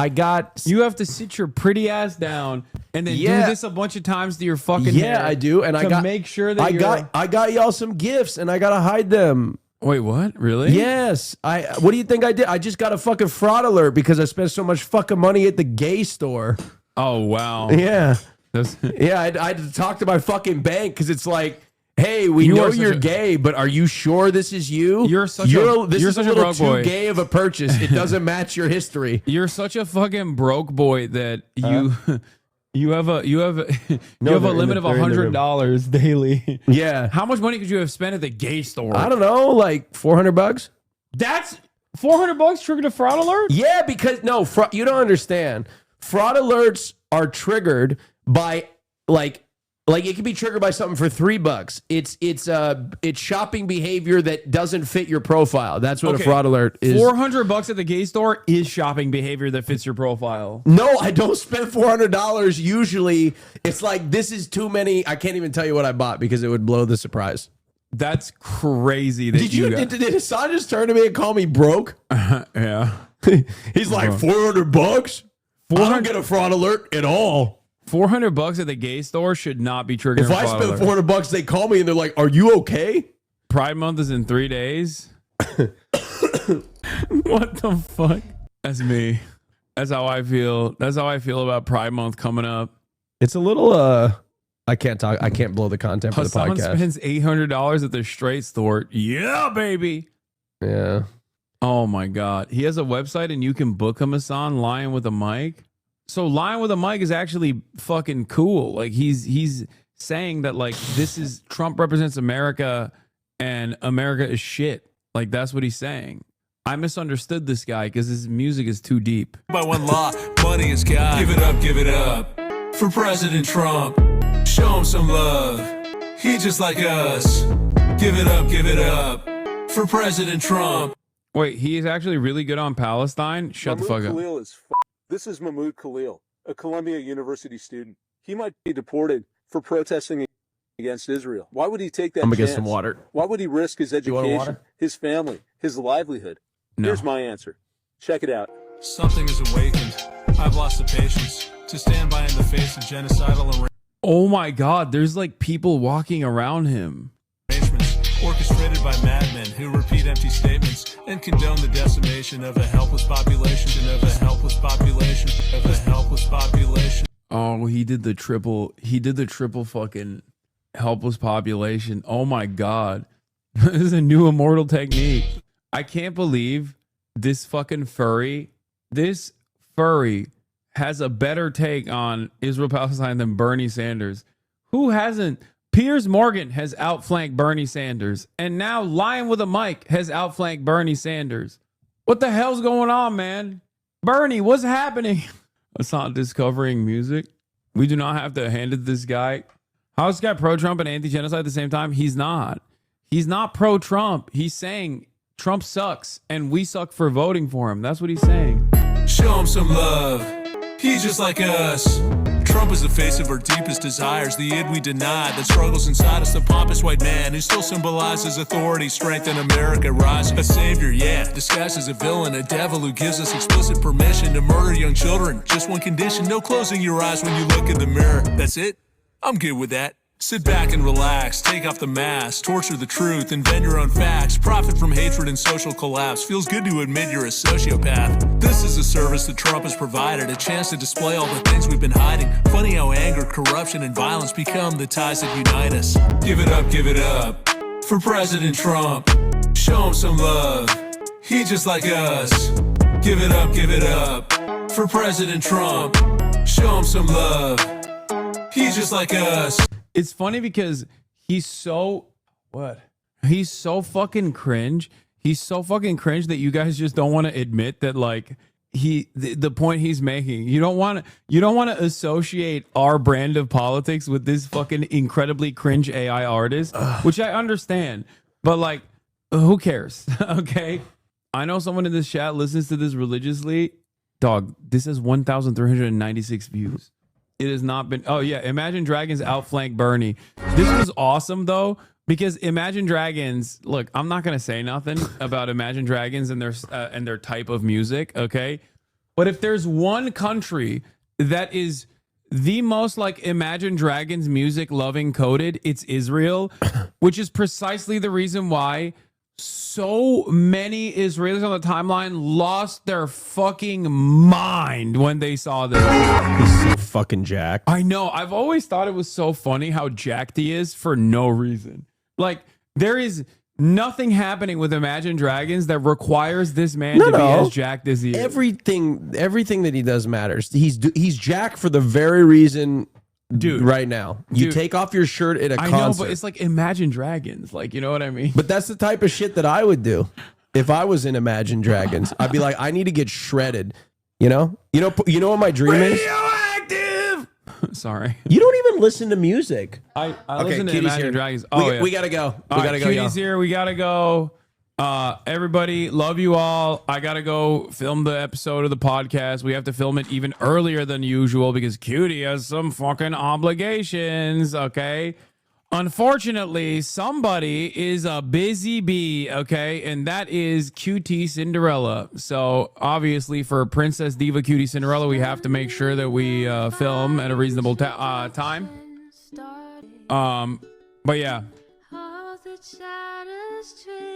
You have to sit your pretty ass down and then do this a bunch of times to your fucking hair. I do, and I make sure that I got y'all some gifts, and I gotta hide them. Wait, what? Really? Yes. What do you think I did? I just got a fucking fraud alert because I spent so much fucking money at the gay store. Oh, wow. Yeah. I had to talk to my fucking bank because it's like, hey, we know you're gay, but are you sure this is you? You're such a little broke boy. Too gay of a purchase. It doesn't match your history. You're such a fucking broke boy that you have a limit of $100 daily. Yeah. How much money could you have spent at the gay store? I don't know, like $400. That's $400 triggered a fraud alert? Yeah, because you don't understand. Fraud alerts are triggered by like it can be triggered by something for $3. It's shopping behavior that doesn't fit your profile. That's what a fraud alert is. $400 at the gay store is shopping behavior that fits your profile. No, I don't spend $400 usually. It's like, this is too many. I can't even tell you what I bought because it would blow the surprise. That's crazy. That Did Hassan just turn to me and call me broke? Yeah. He's like, $400? I don't get a fraud alert at all. $400 at the gay store should not be triggered. If I spend $400, they call me and they're like, "Are you okay?" Pride Month is in 3 days. What the fuck? That's me. That's how I feel. That's how I feel about Pride Month coming up. It's a little. I can't talk. I can't blow the content for the podcast. Someone spends $800 at the straight store. Yeah, baby. Yeah. Oh my God. He has a website and you can book him, Hassan, Lying with a Mic. So Lying with a Mic is actually fucking cool. Like he's saying that this is Trump represents America and America is shit. Like that's what he's saying. I misunderstood this guy because his music is too deep. By one law, money is God. Give it up for President Trump. Show him some love. He just like us. Give it up for President Trump. Wait, he is actually really good on Palestine? Shut the fuck up. Khalil is This is Mahmoud Khalil, a Columbia University student. He might be deported for protesting against Israel. Why would he take that I'm gonna chance? get some water. Why would he risk his want education, water? his family, his livelihood? No. Here's my answer. Check it out. Something is awakened. I've lost the patience to stand by in the face of genocidal Oh my God, there's like people walking around him. arrangements orchestrated by madmen who repeat empty statements and condone the decimation of a helpless population, Oh, he did the triple fucking helpless population. Oh my God. This is a new immortal technique. I can't believe this fucking furry has a better take on Israel-Palestine than Bernie Sanders. Who hasn't? Piers Morgan has outflanked Bernie Sanders. And now Lion with a Mic has outflanked Bernie Sanders. What the hell's going on, man? Bernie, what's happening? It's not discovering music. We do not have to hand it to this guy. How is this guy pro-Trump and anti-genocide at the same time? He's not. He's not pro-Trump. He's saying Trump sucks and we suck for voting for him. That's what he's saying. Show him some love. He's just like us. Trump is the face of our deepest desires, the id we denied that struggles inside us, the pompous white man who still symbolizes authority, strength, and America rising. A savior, yeah, disguised as a villain, a devil who gives us explicit permission to murder young children. Just one condition, no closing your eyes when you look in the mirror. That's it? I'm good with that. Sit back and relax, take off the mask, torture the truth, invent your own facts, profit from hatred and social collapse. Feels good to admit you're a sociopath. This is a service that Trump has provided, a chance to display all the things we've been hiding. Funny how anger, corruption, and violence become the ties that unite us. Give it up for President Trump. Show him some love. He just like us. Give it up for President Trump. Show him some love. He's just like us. It's funny because he's so fucking cringe. He's so fucking cringe that you guys just don't want to admit that, like, the point he's making. You don't want to associate our brand of politics with this fucking incredibly cringe AI artist, which I understand, but like, who cares? Okay. I know someone in this chat listens to this religiously. Dog, this has 1,396 views. It has not been. Oh yeah, Imagine Dragons outflanked Bernie. This was awesome though, because Imagine Dragons. Look, I'm not gonna say nothing about Imagine Dragons and their type of music, okay? But if there's one country that is the most like Imagine Dragons music loving coded, it's Israel, which is precisely the reason why so many Israelis on the timeline lost their fucking mind when they saw this. He's so fucking jacked. I know. I've always thought it was so funny how jacked he is for no reason. Like, there is nothing happening with Imagine Dragons that requires this man to be as jacked as he is. Everything that he does matters. He's jacked for the very reason. Dude, right now, you take off your shirt at a concert. I know, but it's like Imagine Dragons. Like, you know what I mean? But that's the type of shit that I would do if I was in Imagine Dragons. I'd be like, I need to get shredded. You know what my dream is? Radioactive. Sorry, you don't even listen to music. I listen to Imagine Dragons. We gotta go. We gotta go. Cutie's here. We gotta go. Everybody, love you all. I gotta go film the episode of the podcast. We have to film it even earlier than usual because Cutie has some fucking obligations, okay? Unfortunately, somebody is a busy bee, okay? And that is QT Cinderella. So obviously for Princess Diva Cutie Cinderella, we have to make sure that we film at a reasonable time. But yeah.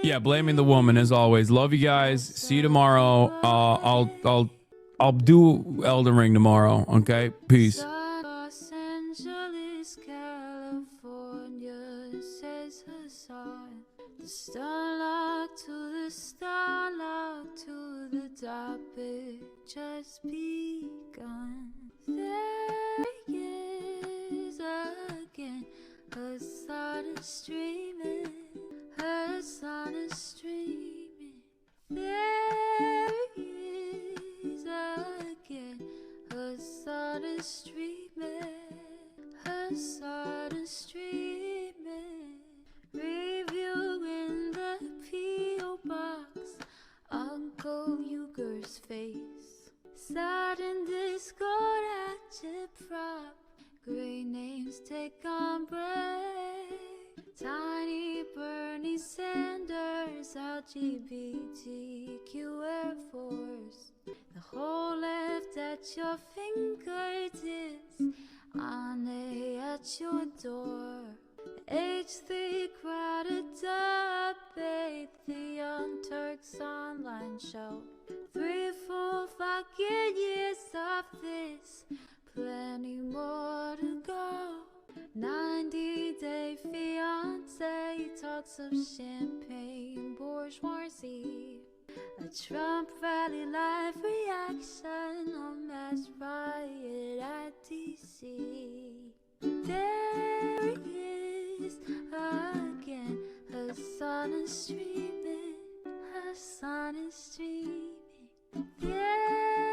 Yeah, blaming the woman as always. Love you guys. See you tomorrow. I'll do Elden Ring tomorrow. Okay, peace. Los Angeles, California, says Hasan. The starlight to the starlight to the topic just begun. There he is again. Hasan is streaming. Hasan is streaming. There he is again. Hasan is streaming. Hasan. Bernie Sanders, LGBTQ Air Force. The whole left at your fingertips, Ane at your door. H3 crowded debate, the Young Turks online show. 3 full fucking years of this, plenty more to go. 90-day fiancé, talks of champagne bourgeoisie. A Trump rally live reaction, a mass riot at DC. There he is again, Hasan is streaming, Hasan is streaming. Yeah.